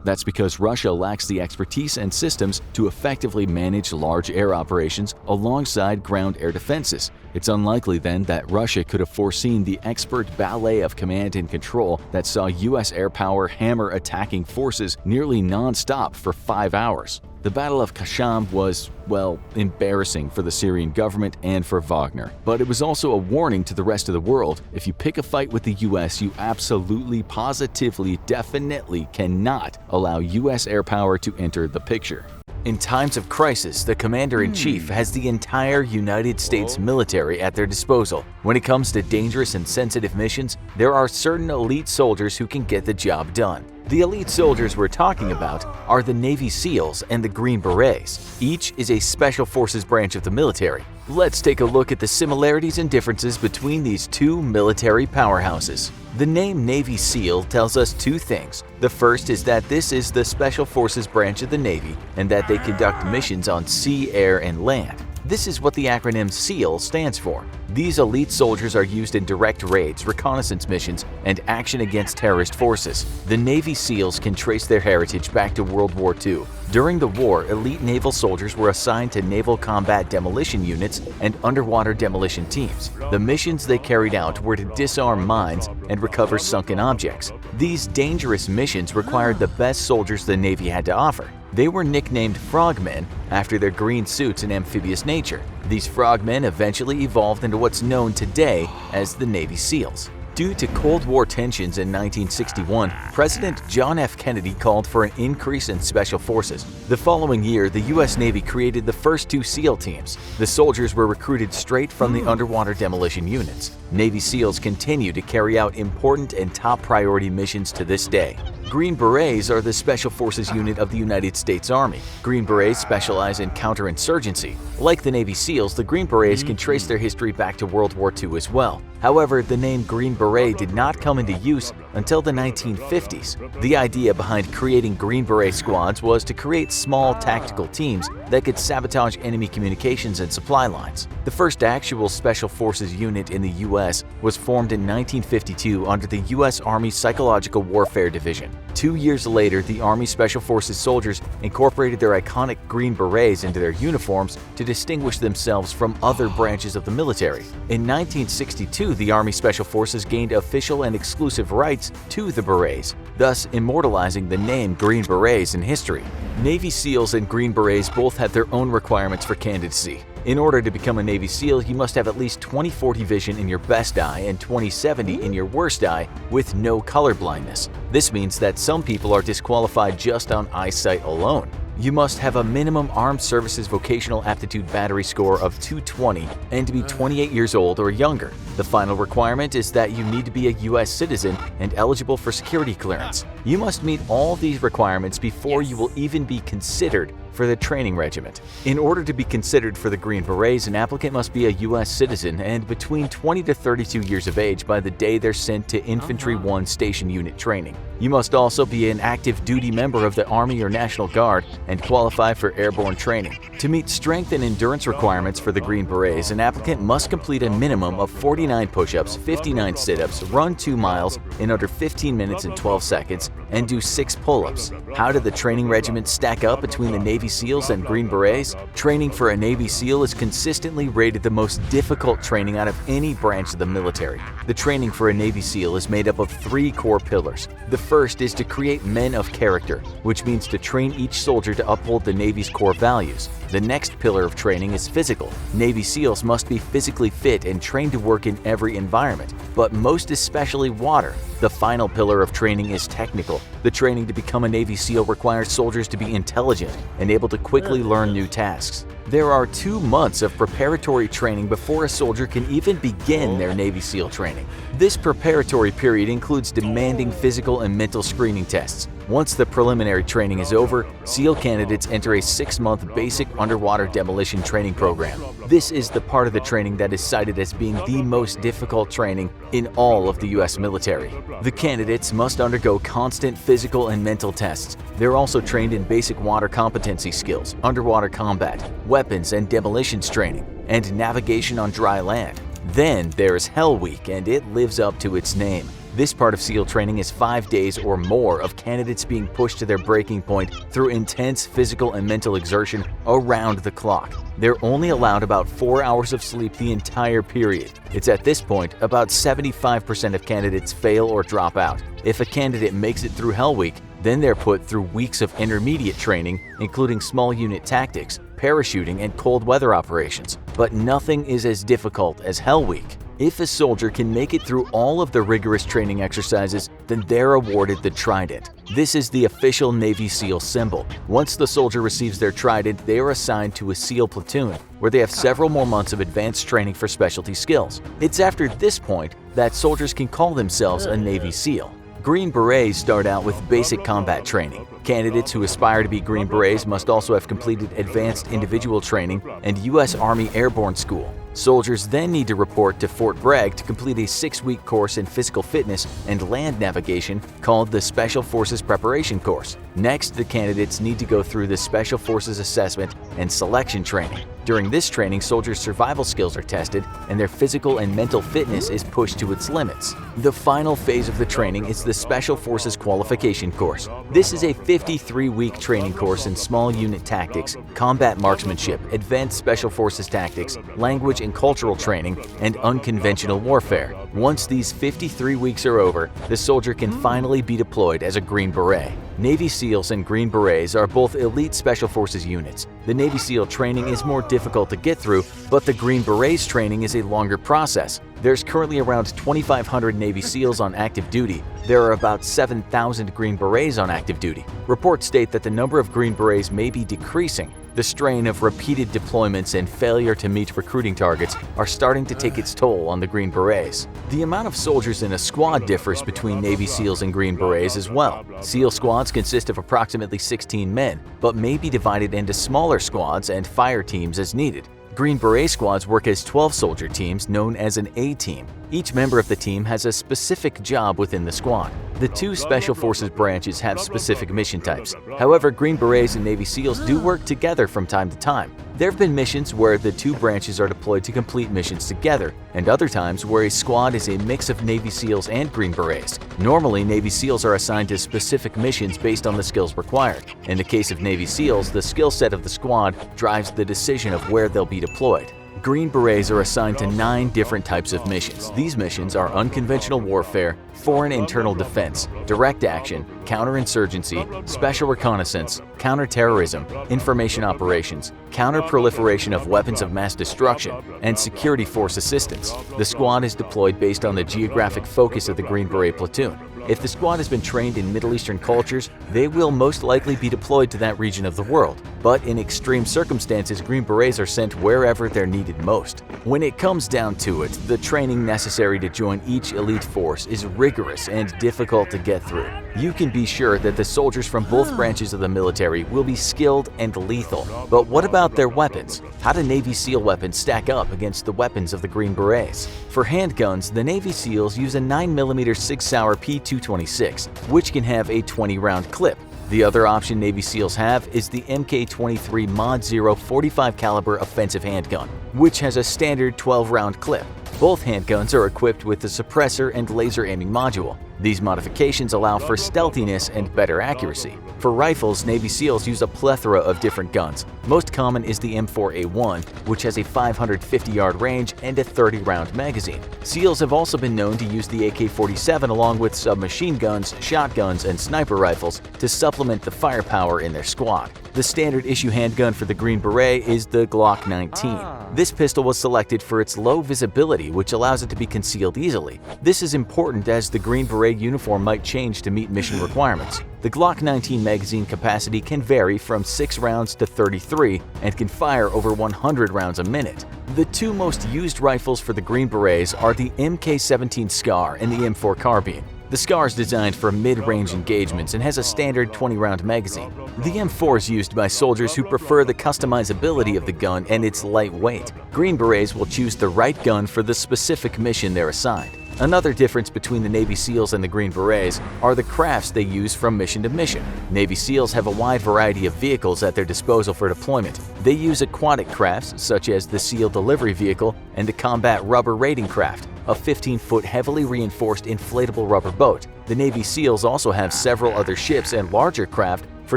That's because Russia lacks the expertise and systems to effectively manage large air operations alongside ground air defenses. It's unlikely then that Russia could have foreseen the expert ballet of command and control that saw U.S. air power hammer attacking forces nearly non-stop for 5 hours. The Battle of Kasham was, well, embarrassing for the Syrian government and for Wagner. But it was also a warning to the rest of the world. If you pick a fight with the US, you absolutely, positively, definitely cannot allow US air power to enter the picture. In times of crisis, the commander-in-chief has the entire United States military at their disposal. When it comes to dangerous and sensitive missions, there are certain elite soldiers who can get the job done. The elite soldiers we're talking about are the Navy SEALs and the Green Berets. Each is a special forces branch of the military. Let's take a look at the similarities and differences between these two military powerhouses. The name Navy SEAL tells us two things. The first is that this is the Special Forces branch of the Navy and that they conduct missions on sea, air, and land. This is what the acronym SEAL stands for. These elite soldiers are used in direct raids, reconnaissance missions, and action against terrorist forces. The Navy SEALs can trace their heritage back to World War II. During the war, elite naval soldiers were assigned to naval combat demolition units and underwater demolition teams. The missions they carried out were to disarm mines and recover sunken objects. These dangerous missions required the best soldiers the Navy had to offer. They were nicknamed frogmen after their green suits and amphibious nature. These frogmen eventually evolved into what's known today as the Navy SEALs. Due to Cold War tensions in 1961, President John F. Kennedy called for an increase in special forces. The following year, the U.S. Navy created the first two SEAL teams. The soldiers were recruited straight from the underwater demolition units. Navy SEALs continue to carry out important and top priority missions to this day. Green Berets are the Special Forces unit of the United States Army. Green Berets specialize in counterinsurgency. Like the Navy SEALs, the Green Berets can trace their history back to World War II as well. However, the name Green Beret did not come into use until the 1950s. The idea behind creating Green Beret squads was to create small tactical teams that could sabotage enemy communications and supply lines. The first actual Special Forces unit in the U.S. was formed in 1952 under the U.S. Army Psychological Warfare Division. 2 years later, the Army Special Forces soldiers incorporated their iconic Green Berets into their uniforms to distinguish themselves from other branches of the military. In 1962, the Army Special Forces gained official and exclusive rights to the Berets, thus immortalizing the name Green Berets in history. Navy SEALs and Green Berets both have their own requirements for candidacy. In order to become a Navy SEAL, you must have at least 20/40 vision in your best eye and 20/70 in your worst eye with no color blindness. This means that some people are disqualified just on eyesight alone. You must have a minimum Armed Services Vocational Aptitude Battery score of 220 and to be 28 years old or younger. The final requirement is that you need to be a U.S. citizen and eligible for security clearance. You must meet all these requirements before you will even be considered for the training regiment. In order to be considered for the Green Berets, an applicant must be a U.S. citizen and between 20 to 32 years of age by the day they're sent to Infantry 1 Station Unit training. You must also be an active duty member of the Army or National Guard and qualify for airborne training. To meet strength and endurance requirements for the Green Berets, an applicant must complete a minimum of 49 push-ups, 59 sit-ups, run 2 miles in under 15 minutes and 12 seconds, and do 6 pull-ups. How did the training regiment stack up between the Navy SEALs and Green Berets? Training for a Navy SEAL is consistently rated the most difficult training out of any branch of the military. The training for a Navy SEAL is made up of 3 core pillars. The first is to create men of character, which means to train each soldier to uphold the Navy's core values. The next pillar of training is physical. Navy SEALs must be physically fit and trained to work in every environment, but most especially water. The final pillar of training is technical. The training to become a Navy SEAL requires soldiers to be intelligent and able to quickly learn new tasks. There are 2 months of preparatory training before a soldier can even begin their Navy SEAL training. This preparatory period includes demanding physical and mental screening tests. Once the preliminary training is over, SEAL candidates enter a 6-month basic underwater demolition training program. This is the part of the training that is cited as being the most difficult training in all of the U.S. military. The candidates must undergo constant physical and mental tests. They're also trained in basic water competency skills, underwater combat, weapons and demolitions training, and navigation on dry land. Then there's Hell Week, and it lives up to its name. This part of SEAL training is 5 days or more of candidates being pushed to their breaking point through intense physical and mental exertion around the clock. They're only allowed about 4 hours of sleep the entire period. It's at this point about 75% of candidates fail or drop out. If a candidate makes it through Hell Week, then they're put through weeks of intermediate training, including small unit tactics, parachuting, and cold weather operations. But nothing is as difficult as Hell Week. If a soldier can make it through all of the rigorous training exercises, then they're awarded the Trident. This is the official Navy SEAL symbol. Once the soldier receives their Trident, they are assigned to a SEAL platoon, where they have several more months of advanced training for specialty skills. It's after this point that soldiers can call themselves a Navy SEAL. Green Berets start out with basic combat training. Candidates who aspire to be Green Berets must also have completed advanced individual training and U.S. Army Airborne School. Soldiers then need to report to Fort Bragg to complete a 6-week course in physical fitness and land navigation called the Special Forces Preparation Course. Next, the candidates need to go through the Special Forces Assessment and Selection Training. During this training, soldiers' survival skills are tested and their physical and mental fitness is pushed to its limits. The final phase of the training is the Special Forces Qualification Course. This is a 53-week training course in small unit tactics, combat marksmanship, advanced special forces tactics, language and cultural training, and unconventional warfare. Once these 53 weeks are over, the soldier can finally be deployed as a Green Beret. Navy SEALs and Green Berets are both elite Special Forces units. The Navy SEAL training is more difficult to get through, but the Green Berets training is a longer process. There's currently around 2,500 Navy SEALs on active duty. There are about 7,000 Green Berets on active duty. Reports state that the number of Green Berets may be decreasing. The strain of repeated deployments and failure to meet recruiting targets are starting to take its toll on the Green Berets. The amount of soldiers in a squad differs between Navy SEALs and Green Berets as well. SEAL squads consist of approximately 16 men, but may be divided into smaller squads and fire teams as needed. Green Beret squads work as 12-soldier teams known as an A-team. Each member of the team has a specific job within the squad. The 2 Special Forces branches have specific mission types. However, Green Berets and Navy SEALs do work together from time to time. There have been missions where the 2 branches are deployed to complete missions together, and other times where a squad is a mix of Navy SEALs and Green Berets. Normally, Navy SEALs are assigned to specific missions based on the skills required. In the case of Navy SEALs, the skill set of the squad drives the decision of where they'll be deployed. Green Berets are assigned to 9 different types of missions. These missions are unconventional warfare, foreign internal defense, direct action, counterinsurgency, special reconnaissance, counterterrorism, information operations, counter-proliferation of weapons of mass destruction, and security force assistance. The squad is deployed based on the geographic focus of the Green Beret platoon. If the squad has been trained in Middle Eastern cultures, they will most likely be deployed to that region of the world. But in extreme circumstances, Green Berets are sent wherever they're needed most. When it comes down to it, the training necessary to join each elite force is rigorous and difficult to get through. You can be sure that the soldiers from both branches of the military will be skilled and lethal. But what about their weapons? How do Navy SEAL weapons stack up against the weapons of the Green Berets? For handguns, the Navy SEALs use a 9mm Sig Sauer P226, which can have a 20-round clip. The other option Navy SEALs have is the Mk23 Mod 0 45 caliber offensive handgun, which has a standard 12-round clip. Both handguns are equipped with a suppressor and laser aiming module. These modifications allow for stealthiness and better accuracy. For rifles, Navy SEALs use a plethora of different guns. Most common is the M4A1, which has a 550-yard range and a 30-round magazine. SEALs have also been known to use the AK-47 along with submachine guns, shotguns, and sniper rifles to supplement the firepower in their squad. The standard issue handgun for the Green Beret is the Glock 19. This pistol was selected for its low visibility, which allows it to be concealed easily. This is important as the Green Beret Beret uniform might change to meet mission requirements. The Glock 19 magazine capacity can vary from 6 rounds to 33 and can fire over 100 rounds a minute. The two most used rifles for the Green Berets are the MK17 Scar and the M4 Carbine. The Scar is designed for mid-range engagements and has a standard 20-round magazine. The M4 is used by soldiers who prefer the customizability of the gun and its light weight. Green Berets will choose the right gun for the specific mission they're assigned. Another difference between the Navy SEALs and the Green Berets are the crafts they use from mission to mission. Navy SEALs have a wide variety of vehicles at their disposal for deployment. They use aquatic crafts such as the SEAL Delivery Vehicle and the Combat Rubber Raiding Craft, a 15-foot heavily reinforced inflatable rubber boat. The Navy SEALs also have several other ships and larger craft for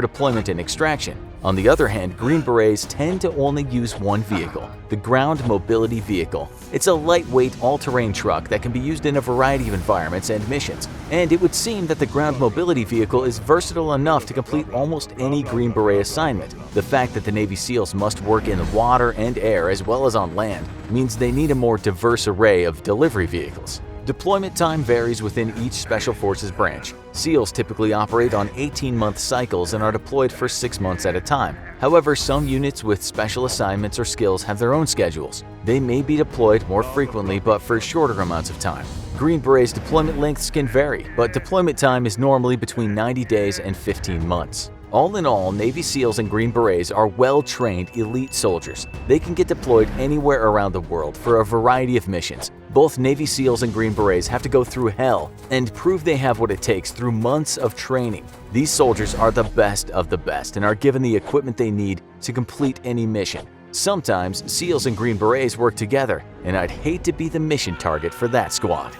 deployment and extraction. On the other hand, Green Berets tend to only use one vehicle, the Ground Mobility Vehicle. It's a lightweight, all-terrain truck that can be used in a variety of environments and missions. And it would seem that the Ground Mobility Vehicle is versatile enough to complete almost any Green Beret assignment. The fact that the Navy SEALs must work in the water and air as well as on land means they need a more diverse array of delivery vehicles. Deployment time varies within each Special Forces branch. SEALs typically operate on 18-month cycles and are deployed for 6 months at a time. However, some units with special assignments or skills have their own schedules. They may be deployed more frequently but for shorter amounts of time. Green Berets' deployment lengths can vary, but deployment time is normally between 90 days and 15 months. All in all, Navy SEALs and Green Berets are well-trained elite soldiers. They can get deployed anywhere around the world for a variety of missions. Both Navy SEALs and Green Berets have to go through hell and prove they have what it takes through months of training. These soldiers are the best of the best and are given the equipment they need to complete any mission. Sometimes SEALs and Green Berets work together, and I'd hate to be the mission target for that squad.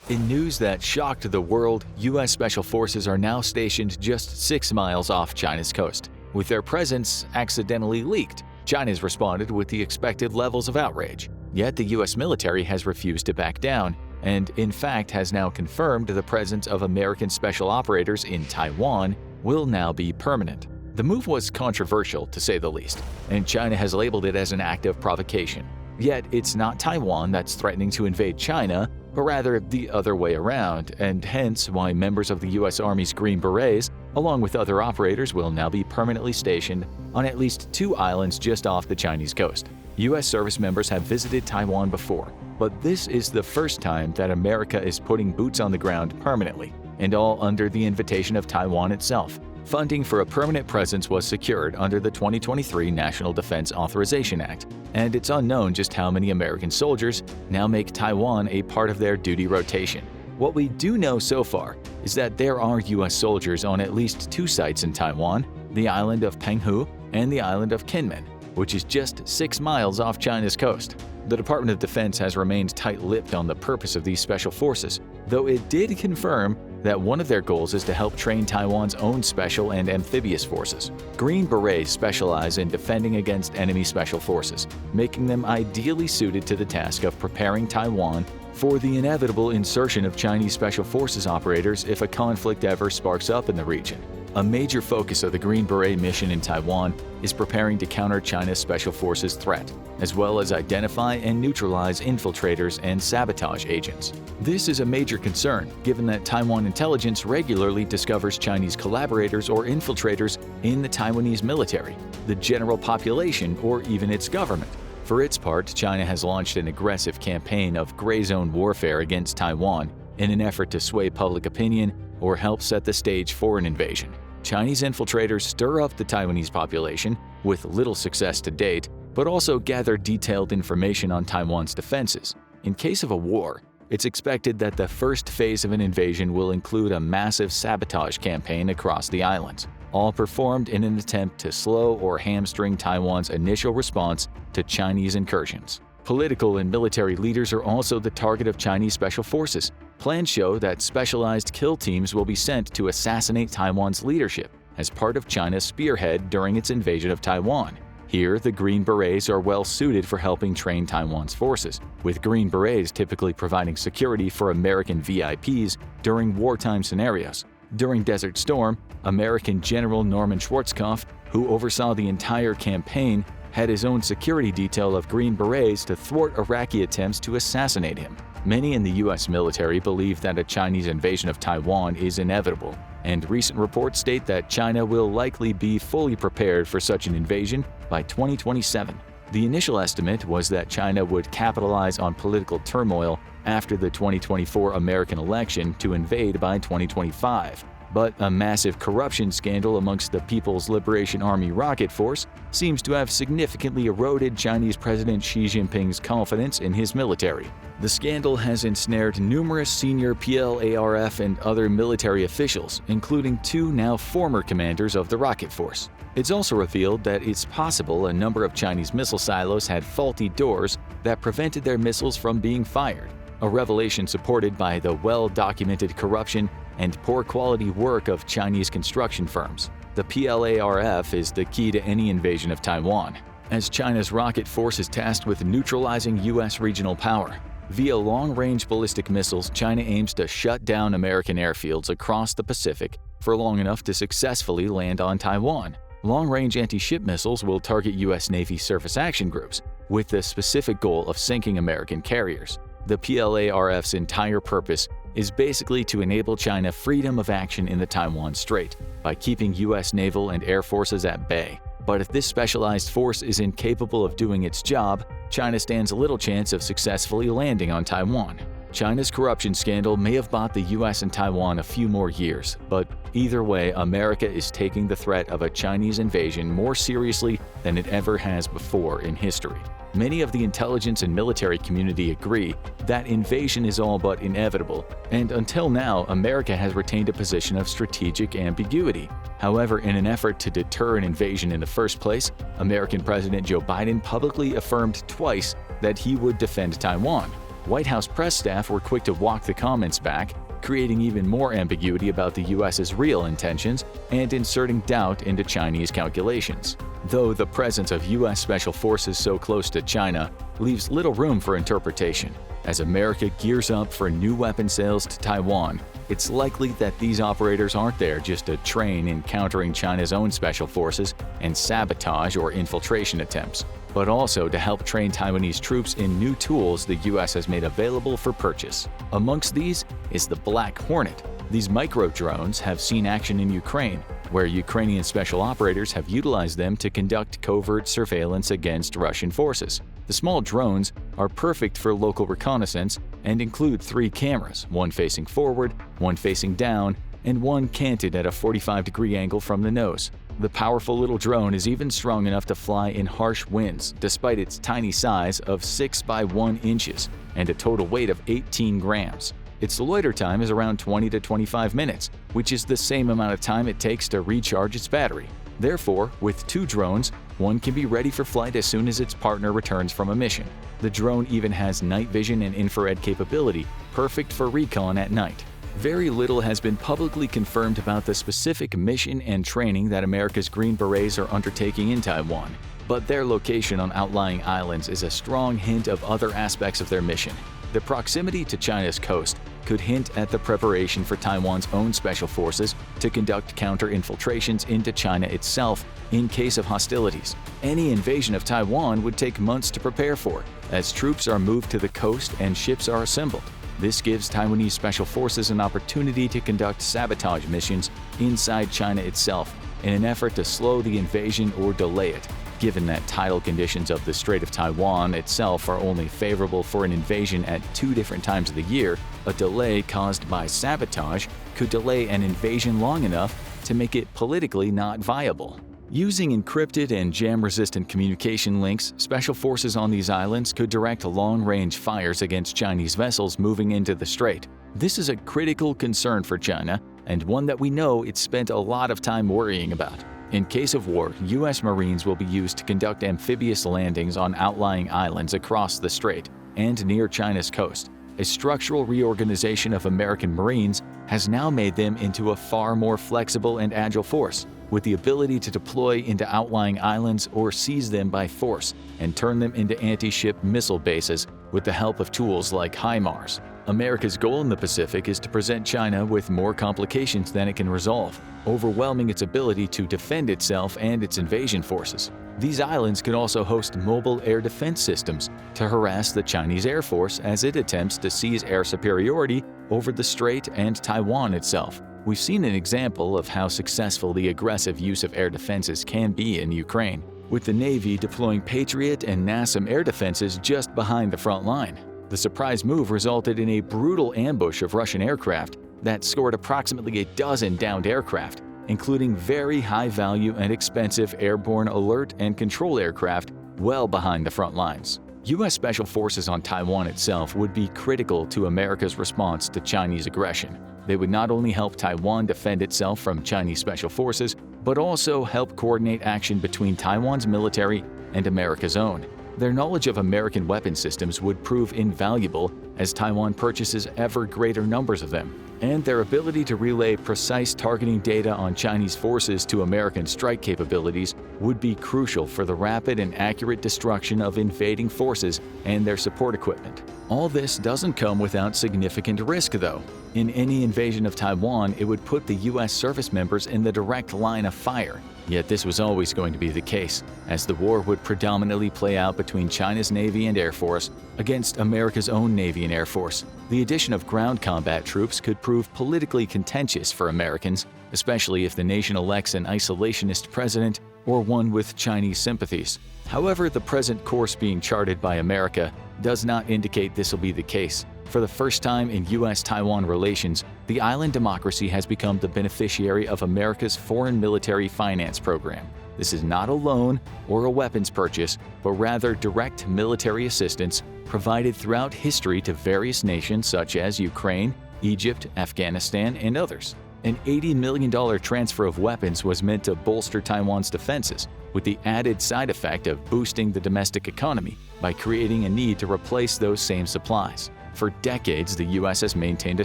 In news that shocked the world, U.S. Special Forces are now stationed just 6 miles off China's coast. With their presence accidentally leaked, China's responded with the expected levels of outrage. Yet the U.S. military has refused to back down, and in fact has now confirmed the presence of American special operators in Taiwan will now be permanent. The move was controversial, to say the least, and China has labeled it as an act of provocation. Yet it's not Taiwan that's threatening to invade China, but rather the other way around, and hence why members of the U.S. Army's Green Berets, along with other operators, will now be permanently stationed on at least 2 islands just off the Chinese coast. U.S. service members have visited Taiwan before, but this is the first time that America is putting boots on the ground permanently, and all under the invitation of Taiwan itself. Funding for a permanent presence was secured under the 2023 National Defense Authorization Act, and it's unknown just how many American soldiers now make Taiwan a part of their duty rotation. What we do know so far is that there are U.S. soldiers on at least 2 sites in Taiwan, the island of Penghu and the island of Kinmen, which is just 6 miles off China's coast. The Department of Defense has remained tight-lipped on the purpose of these special forces, though it did confirm that one of their goals is to help train Taiwan's own special and amphibious forces. Green Berets specialize in defending against enemy special forces, making them ideally suited to the task of preparing Taiwan for the inevitable insertion of Chinese special forces operators if a conflict ever sparks up in the region. A major focus of the Green Beret mission in Taiwan is preparing to counter China's special forces threat, as well as identify and neutralize infiltrators and sabotage agents. This is a major concern, given that Taiwan intelligence regularly discovers Chinese collaborators or infiltrators in the Taiwanese military, the general population, or even its government. For its part, China has launched an aggressive campaign of gray zone warfare against Taiwan in an effort to sway public opinion or help set the stage for an invasion. Chinese infiltrators stir up the Taiwanese population, with little success to date, but also gather detailed information on Taiwan's defenses. In case of a war, it's expected that the first phase of an invasion will include a massive sabotage campaign across the islands, all performed in an attempt to slow or hamstring Taiwan's initial response to Chinese incursions. Political and military leaders are also the target of Chinese special forces. Plans show that specialized kill teams will be sent to assassinate Taiwan's leadership as part of China's spearhead during its invasion of Taiwan. Here, the Green Berets are well suited for helping train Taiwan's forces, with Green Berets typically providing security for American VIPs during wartime scenarios. During Desert Storm, American General Norman Schwarzkopf, who oversaw the entire campaign, had his own security detail of Green Berets to thwart Iraqi attempts to assassinate him. Many in the US military believe that a Chinese invasion of Taiwan is inevitable, and recent reports state that China will likely be fully prepared for such an invasion by 2027. The initial estimate was that China would capitalize on political turmoil after the 2024 American election to invade by 2025. But a massive corruption scandal amongst the People's Liberation Army rocket force seems to have significantly eroded Chinese President Xi Jinping's confidence in his military. The scandal has ensnared numerous senior PLARF and other military officials, including 2 now former commanders of the rocket force. It's also revealed that it's possible a number of Chinese missile silos had faulty doors that prevented their missiles from being fired, a revelation supported by the well-documented corruption and poor quality work of Chinese construction firms. The PLARF is the key to any invasion of Taiwan, as China's rocket force is tasked with neutralizing U.S. regional power. Via long-range ballistic missiles, China aims to shut down American airfields across the Pacific for long enough to successfully land on Taiwan. Long-range anti-ship missiles will target U.S. Navy surface action groups, with the specific goal of sinking American carriers. The PLARF's entire purpose is basically to enable China freedom of action in the Taiwan Strait by keeping U.S. naval and air forces at bay. But if this specialized force is incapable of doing its job, China stands little chance of successfully landing on Taiwan. China's corruption scandal may have bought the U.S. and Taiwan a few more years, but either way, America is taking the threat of a Chinese invasion more seriously than it ever has before in history. Many of the intelligence and military community agree that invasion is all but inevitable, and until now, America has retained a position of strategic ambiguity. However, in an effort to deter an invasion in the first place, American President Joe Biden publicly affirmed twice that he would defend Taiwan. White House press staff were quick to walk the comments back, creating even more ambiguity about the U.S.'s real intentions and inserting doubt into Chinese calculations. Though the presence of U.S. Special Forces so close to China leaves little room for interpretation. As America gears up for new weapon sales to Taiwan, it's likely that these operators aren't there just to train in countering China's own special forces and sabotage or infiltration attempts, but also to help train Taiwanese troops in new tools the U.S. has made available for purchase. Amongst these is the Black Hornet. These micro-drones have seen action in Ukraine, where Ukrainian special operators have utilized them to conduct covert surveillance against Russian forces. The small drones are perfect for local reconnaissance and include 3 cameras, one facing forward, one facing down, and one canted at a 45-degree angle from the nose. The powerful little drone is even strong enough to fly in harsh winds, despite its tiny size of 6 by 1 inches and a total weight of 18 grams. Its loiter time is around 20 to 25 minutes, which is the same amount of time it takes to recharge its battery. Therefore, with 2 drones, one can be ready for flight as soon as its partner returns from a mission. The drone even has night vision and infrared capability, perfect for recon at night. Very little has been publicly confirmed about the specific mission and training that America's Green Berets are undertaking in Taiwan, but their location on outlying islands is a strong hint of other aspects of their mission. The proximity to China's coast could hint at the preparation for Taiwan's own special forces to conduct counter-infiltrations into China itself in case of hostilities. Any invasion of Taiwan would take months to prepare for, as troops are moved to the coast and ships are assembled. This gives Taiwanese special forces an opportunity to conduct sabotage missions inside China itself in an effort to slow the invasion or delay it. Given that tidal conditions of the Strait of Taiwan itself are only favorable for an invasion at 2 different times of the year, a delay caused by sabotage could delay an invasion long enough to make it politically not viable. Using encrypted and jam-resistant communication links, special forces on these islands could direct long-range fires against Chinese vessels moving into the strait. This is a critical concern for China, and one that we know it's spent a lot of time worrying about. In case of war, U.S. Marines will be used to conduct amphibious landings on outlying islands across the strait and near China's coast. A structural reorganization of American Marines has now made them into a far more flexible and agile force, with the ability to deploy into outlying islands or seize them by force and turn them into anti-ship missile bases with the help of tools like HIMARS. America's goal in the Pacific is to present China with more complications than it can resolve, overwhelming its ability to defend itself and its invasion forces. These islands could also host mobile air defense systems to harass the Chinese Air Force as it attempts to seize air superiority over the strait and Taiwan itself. We've seen an example of how successful the aggressive use of air defenses can be in Ukraine, with the Navy deploying Patriot and NASAM air defenses just behind the front line. The surprise move resulted in a brutal ambush of Russian aircraft that scored approximately a dozen downed aircraft, including very high-value and expensive airborne alert and control aircraft well behind the front lines. U.S. Special Forces on Taiwan itself would be critical to America's response to Chinese aggression. They would not only help Taiwan defend itself from Chinese Special Forces, but also help coordinate action between Taiwan's military and America's own. Their knowledge of American weapon systems would prove invaluable as Taiwan purchases ever greater numbers of them, and their ability to relay precise targeting data on Chinese forces to American strike capabilities would be crucial for the rapid and accurate destruction of invading forces and their support equipment. All this doesn't come without significant risk, though. In any invasion of Taiwan, it would put the U.S. service members in the direct line of fire. Yet this was always going to be the case, as the war would predominantly play out between China's Navy and Air Force against America's own Navy and Air Force. The addition of ground combat troops could prove politically contentious for Americans, especially if the nation elects an isolationist president or one with Chinese sympathies. However, the present course being charted by America does not indicate this will be the case. For the first time in U.S.-Taiwan relations, the island democracy has become the beneficiary of America's foreign military finance program. This is not a loan or a weapons purchase, but rather direct military assistance provided throughout history to various nations such as Ukraine, Egypt, Afghanistan, and others. An $80 million transfer of weapons was meant to bolster Taiwan's defenses, with the added side effect of boosting the domestic economy by creating a need to replace those same supplies. For decades, the U.S. has maintained a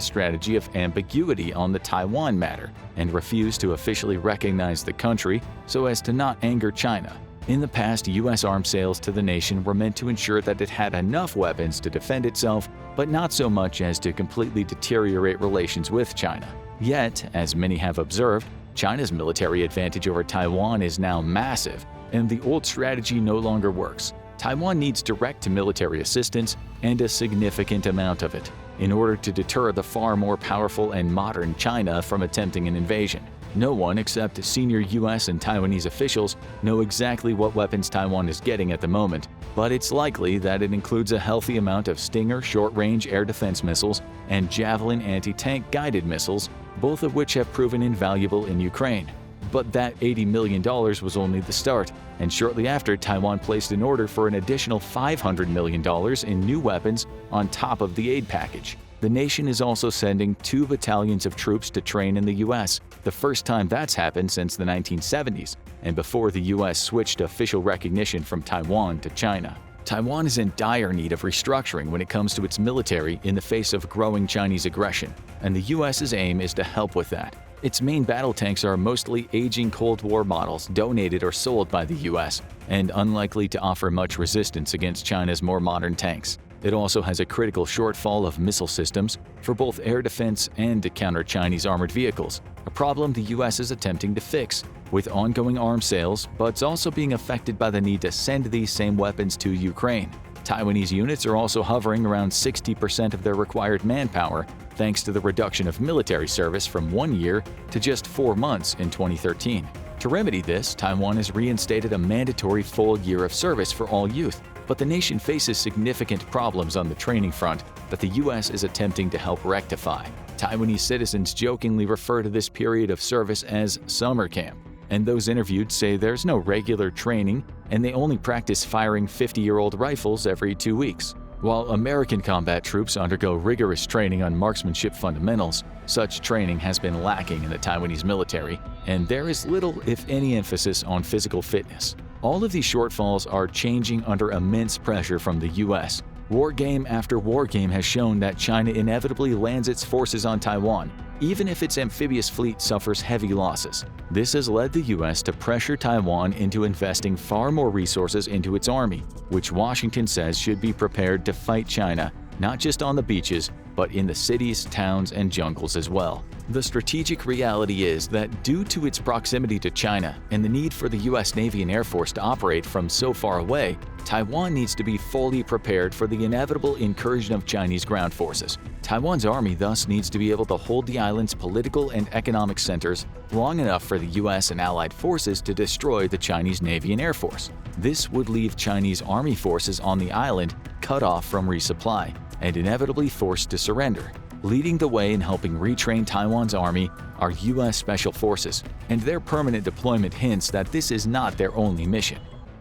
strategy of ambiguity on the Taiwan matter and refused to officially recognize the country so as to not anger China. In the past, U.S. arms sales to the nation were meant to ensure that it had enough weapons to defend itself, but not so much as to completely deteriorate relations with China. Yet, as many have observed, China's military advantage over Taiwan is now massive, and the old strategy no longer works. Taiwan needs direct military assistance, and a significant amount of it, in order to deter the far more powerful and modern China from attempting an invasion. No one except senior U.S. and Taiwanese officials know exactly what weapons Taiwan is getting at the moment, but it's likely that it includes a healthy amount of Stinger short-range air defense missiles and Javelin anti-tank guided missiles, both of which have proven invaluable in Ukraine. But that $80 million was only the start, and shortly after, Taiwan placed an order for an additional $500 million in new weapons on top of the aid package. The nation is also sending 2 battalions of troops to train in the U.S., the first time that's happened since the 1970s, and before the U.S. switched official recognition from Taiwan to China. Taiwan is in dire need of restructuring when it comes to its military in the face of growing Chinese aggression, and the U.S.'s aim is to help with that. Its main battle tanks are mostly aging Cold War models donated or sold by the U.S. and unlikely to offer much resistance against China's more modern tanks. It also has a critical shortfall of missile systems for both air defense and to counter Chinese armored vehicles, a problem the U.S. is attempting to fix with ongoing arms sales, but it's also being affected by the need to send these same weapons to Ukraine. Taiwanese units are also hovering around 60% of their required manpower, thanks to the reduction of military service from 1 year to just 4 months in 2013. To remedy this, Taiwan has reinstated a mandatory full year of service for all youth, but the nation faces significant problems on the training front that the U.S. is attempting to help rectify. Taiwanese citizens jokingly refer to this period of service as summer camp, and those interviewed say there's no regular training and they only practice firing 50-year-old rifles every 2 weeks. While American combat troops undergo rigorous training on marksmanship fundamentals, such training has been lacking in the Taiwanese military, and there is little, if any, emphasis on physical fitness. All of these shortfalls are changing under immense pressure from the U.S. War game after war game has shown that China inevitably lands its forces on Taiwan, even if its amphibious fleet suffers heavy losses. This has led the U.S. to pressure Taiwan into investing far more resources into its army, which Washington says should be prepared to fight China not just on the beaches, but in the cities, towns, and jungles as well. The strategic reality is that due to its proximity to China and the need for the US Navy and Air Force to operate from so far away, Taiwan needs to be fully prepared for the inevitable incursion of Chinese ground forces. Taiwan's army thus needs to be able to hold the island's political and economic centers long enough for the US and allied forces to destroy the Chinese Navy and Air Force. This would leave Chinese army forces on the island cut off from resupply and inevitably forced to surrender. Leading the way in helping retrain Taiwan's army are US Special Forces, and their permanent deployment hints that this is not their only mission.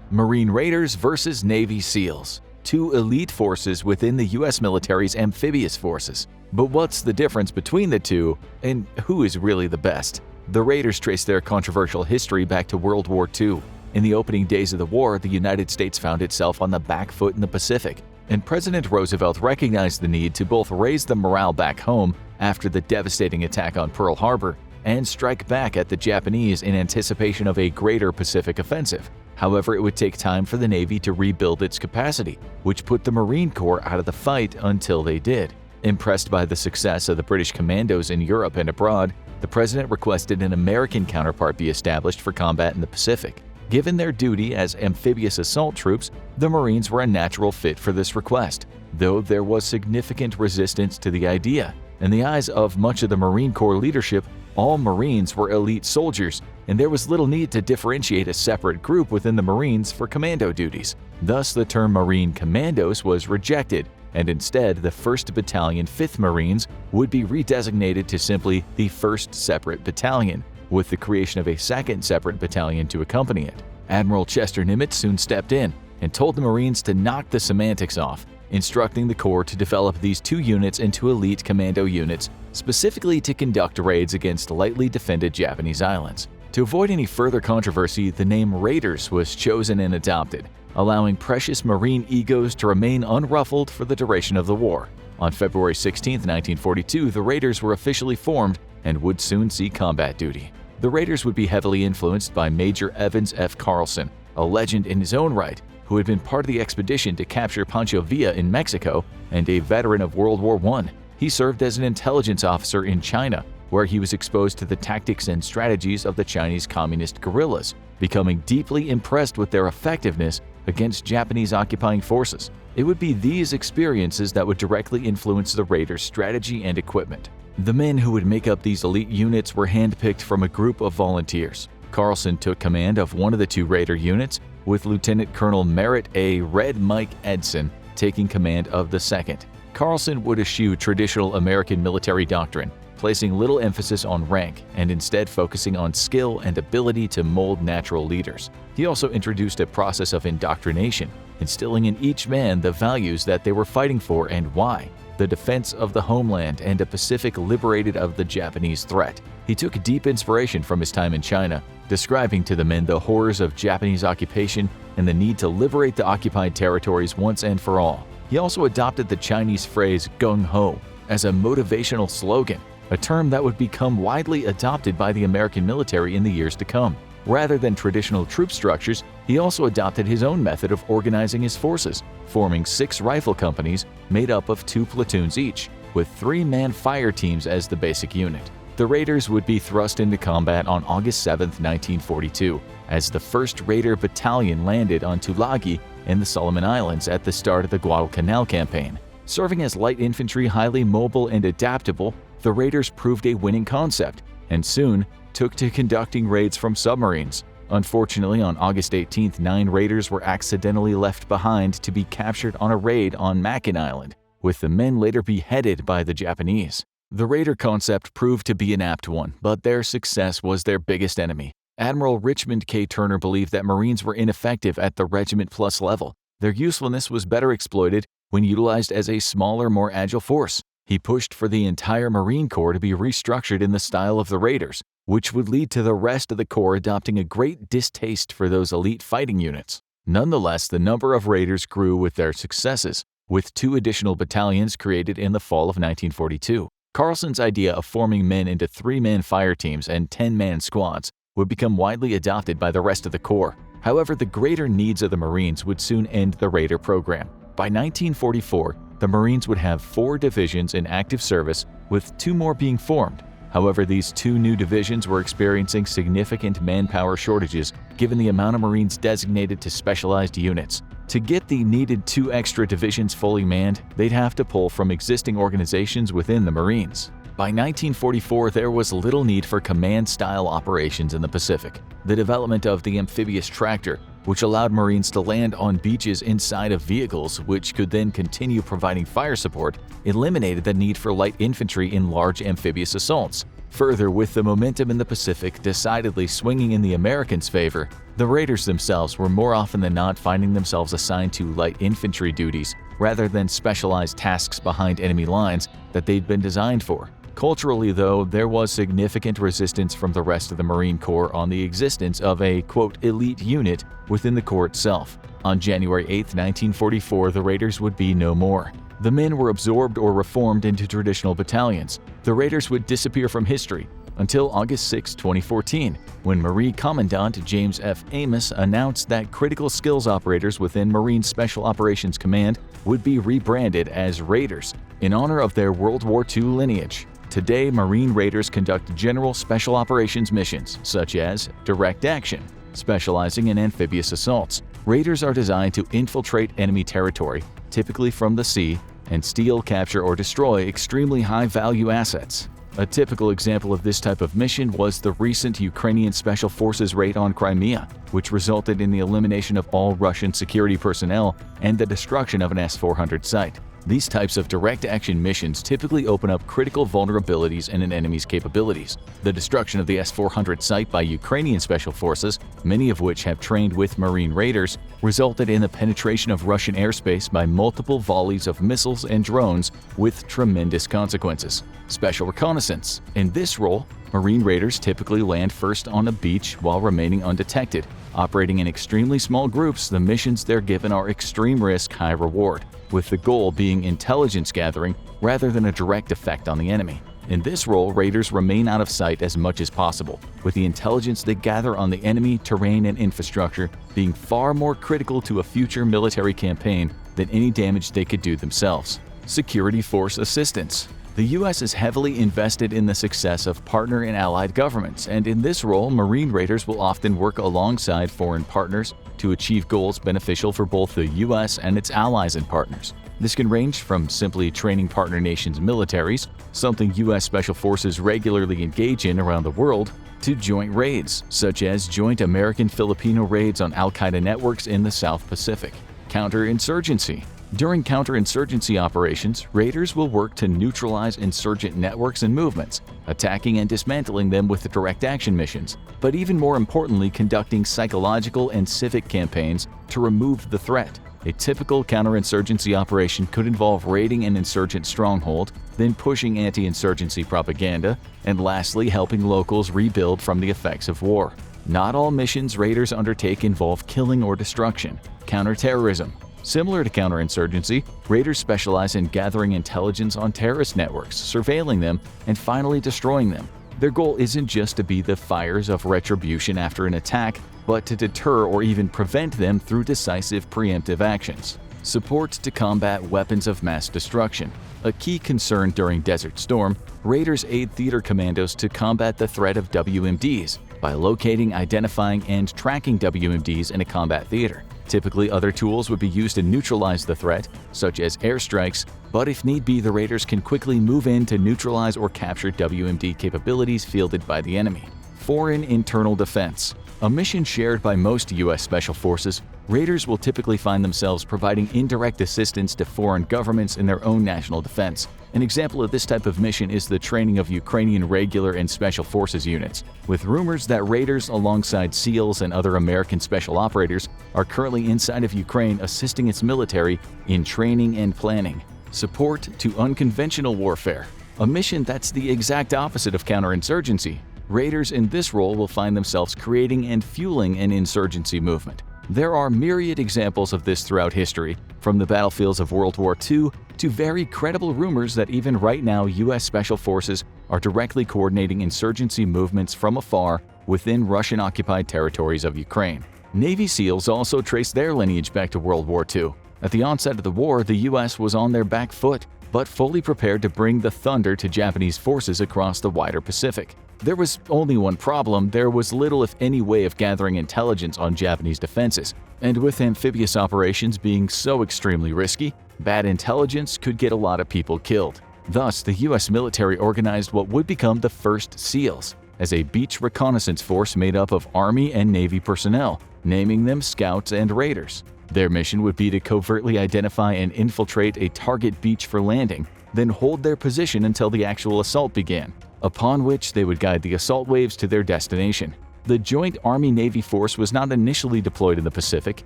Marine Raiders versus Navy SEALs, two elite forces within the US military's amphibious forces. But what's the difference between the two, and who is really the best? The Raiders trace their controversial history back to World War II. In the opening days of the war, the United States found itself on the back foot in the Pacific, and President Roosevelt recognized the need to both raise the morale back home after the devastating attack on Pearl Harbor and strike back at the Japanese in anticipation of a greater Pacific offensive. However, it would take time for the Navy to rebuild its capacity, which put the Marine Corps out of the fight until they did. Impressed by the success of the British commandos in Europe and abroad, the President requested an American counterpart be established for combat in the Pacific. Given their duty as amphibious assault troops, the Marines were a natural fit for this request, though there was significant resistance to the idea. In the eyes of much of the Marine Corps leadership, all Marines were elite soldiers, and there was little need to differentiate a separate group within the Marines for commando duties. Thus, the term Marine Commandos was rejected, and instead the 1st Battalion 5th Marines would be redesignated to simply the 1st Separate Battalion, with the creation of a 2nd Separate Battalion to accompany it. Admiral Chester Nimitz soon stepped in and told the Marines to knock the semantics off, instructing the Corps to develop these two units into elite commando units, specifically to conduct raids against lightly defended Japanese islands. To avoid any further controversy, the name Raiders was chosen and adopted, allowing precious Marine egos to remain unruffled for the duration of the war. On February 16, 1942, the Raiders were officially formed and would soon see combat duty. The Raiders would be heavily influenced by Major Evans F. Carlson, a legend in his own right, who had been part of the expedition to capture Pancho Villa in Mexico and a veteran of World War I. He served as an intelligence officer in China, where he was exposed to the tactics and strategies of the Chinese Communist guerrillas, becoming deeply impressed with their effectiveness against Japanese occupying forces. It would be these experiences that would directly influence the Raiders' strategy and equipment. The men who would make up these elite units were handpicked from a group of volunteers. Carlson took command of one of the two Raider units, with Lieutenant Colonel Merritt A. Red Mike Edson taking command of the second. Carlson would eschew traditional American military doctrine, placing little emphasis on rank and instead focusing on skill and ability to mold natural leaders. He also introduced a process of indoctrination, instilling in each man the values that they were fighting for and why: the defense of the homeland and a Pacific liberated of the Japanese threat. He took deep inspiration from his time in China, describing to the men the horrors of Japanese occupation and the need to liberate the occupied territories once and for all. He also adopted the Chinese phrase gung ho as a motivational slogan, a term that would become widely adopted by the American military in the years to come. Rather than traditional troop structures, he also adopted his own method of organizing his forces, forming 6 rifle companies made up of 2 platoons each, with 3-man fire teams as the basic unit. The Raiders would be thrust into combat on August 7, 1942, as the 1st Raider Battalion landed on Tulagi in the Solomon Islands at the start of the Guadalcanal campaign. Serving as light infantry, highly mobile and adaptable, the Raiders proved a winning concept, and soon took to conducting raids from submarines. Unfortunately, on August 18th, 9 Raiders were accidentally left behind to be captured on a raid on Makin Island, with the men later beheaded by the Japanese. The Raider concept proved to be an apt one, but their success was their biggest enemy. Admiral Richmond K. Turner believed that Marines were ineffective at the Regiment Plus level. Their usefulness was better exploited when utilized as a smaller, more agile force. He pushed for the entire Marine Corps to be restructured in the style of the Raiders, which would lead to the rest of the Corps adopting a great distaste for those elite fighting units. Nonetheless, the number of Raiders grew with their successes, with 2 additional battalions created in the fall of 1942. Carlson's idea of forming men into 3-man fire teams and 10-man squads would become widely adopted by the rest of the Corps. However, the greater needs of the Marines would soon end the Raider program. By 1944, the Marines would have 4 divisions in active service, with 2 more being formed. However, these 2 new divisions were experiencing significant manpower shortages given the amount of Marines designated to specialized units. To get the needed 2 extra divisions fully manned, they'd have to pull from existing organizations within the Marines. By 1944, there was little need for command-style operations in the Pacific. The development of the amphibious tractor, which allowed Marines to land on beaches inside of vehicles, which could then continue providing fire support, eliminated the need for light infantry in large amphibious assaults. Further, with the momentum in the Pacific decidedly swinging in the Americans' favor, the raiders themselves were more often than not finding themselves assigned to light infantry duties rather than specialized tasks behind enemy lines that they'd been designed for. Culturally, though, there was significant resistance from the rest of the Marine Corps on the existence of a, quote, elite unit within the Corps itself. On January 8, 1944, the Raiders would be no more. The men were absorbed or reformed into traditional battalions. The Raiders would disappear from history until August 6, 2014, when Marine Commandant James F. Amos announced that critical skills operators within Marine Special Operations Command would be rebranded as Raiders in honor of their World War II lineage. Today, Marine Raiders conduct general special operations missions, such as direct action, specializing in amphibious assaults. Raiders are designed to infiltrate enemy territory, typically from the sea, and steal, capture, or destroy extremely high-value assets. A typical example of this type of mission was the recent Ukrainian Special Forces raid on Crimea, which resulted in the elimination of all Russian security personnel and the destruction of an S-400 site. These types of direct-action missions typically open up critical vulnerabilities in an enemy's capabilities. The destruction of the S-400 site by Ukrainian Special Forces, many of which have trained with Marine Raiders, resulted in the penetration of Russian airspace by multiple volleys of missiles and drones with tremendous consequences. Special reconnaissance. In this role, Marine Raiders typically land first on a beach while remaining undetected. Operating in extremely small groups, the missions they're given are extreme risk, high reward, with the goal being intelligence gathering rather than a direct effect on the enemy. In this role, Raiders remain out of sight as much as possible, with the intelligence they gather on the enemy, terrain, and infrastructure being far more critical to a future military campaign than any damage they could do themselves. Security Force Assistance. The U.S. is heavily invested in the success of partner and allied governments, and in this role, Marine Raiders will often work alongside foreign partners to achieve goals beneficial for both the U.S. and its allies and partners. This can range from simply training partner nations' militaries, something U.S. Special Forces regularly engage in around the world, to joint raids, such as joint American-Filipino raids on al-Qaeda networks in the South Pacific. Counterinsurgency. During counterinsurgency operations, Raiders will work to neutralize insurgent networks and movements, attacking and dismantling them with direct action missions, but even more importantly, conducting psychological and civic campaigns to remove the threat. A typical counterinsurgency operation could involve raiding an insurgent stronghold, then pushing anti-insurgency propaganda, and lastly helping locals rebuild from the effects of war. Not all missions Raiders undertake involve killing or destruction. Counterterrorism. Similar to counterinsurgency, Raiders specialize in gathering intelligence on terrorist networks, surveilling them, and finally destroying them. Their goal isn't just to be the fires of retribution after an attack, but to deter or even prevent them through decisive preemptive actions. Support to combat weapons of mass destruction. A key concern during Desert Storm, Raiders aid theater commandos to combat the threat of WMDs by locating, identifying, and tracking WMDs in a combat theater. Typically, other tools would be used to neutralize the threat, such as airstrikes, but if need be, the Raiders can quickly move in to neutralize or capture WMD capabilities fielded by the enemy. Foreign Internal Defense. A mission shared by most U.S. Special Forces, Raiders will typically find themselves providing indirect assistance to foreign governments in their own national defense. An example of this type of mission is the training of Ukrainian regular and Special Forces units, with rumors that Raiders alongside SEALs and other American special operators are currently inside of Ukraine assisting its military in training and planning. Support to unconventional warfare. A mission that's the exact opposite of counterinsurgency. Raiders in this role will find themselves creating and fueling an insurgency movement. There are myriad examples of this throughout history, from the battlefields of World War II to very credible rumors that even right now U.S. Special Forces are directly coordinating insurgency movements from afar within Russian-occupied territories of Ukraine. Navy SEALs also trace their lineage back to World War II. At the onset of the war, the US was on their back foot, but fully prepared to bring the thunder to Japanese forces across the wider Pacific. There was only one problem: there was little if any way of gathering intelligence on Japanese defenses, and with amphibious operations being so extremely risky, bad intelligence could get a lot of people killed. Thus, the US military organized what would become the first SEALs, as a beach reconnaissance force made up of Army and Navy personnel, naming them Scouts and Raiders. Their mission would be to covertly identify and infiltrate a target beach for landing, then hold their position until the actual assault began, upon which they would guide the assault waves to their destination. The Joint Army-Navy force was not initially deployed in the Pacific.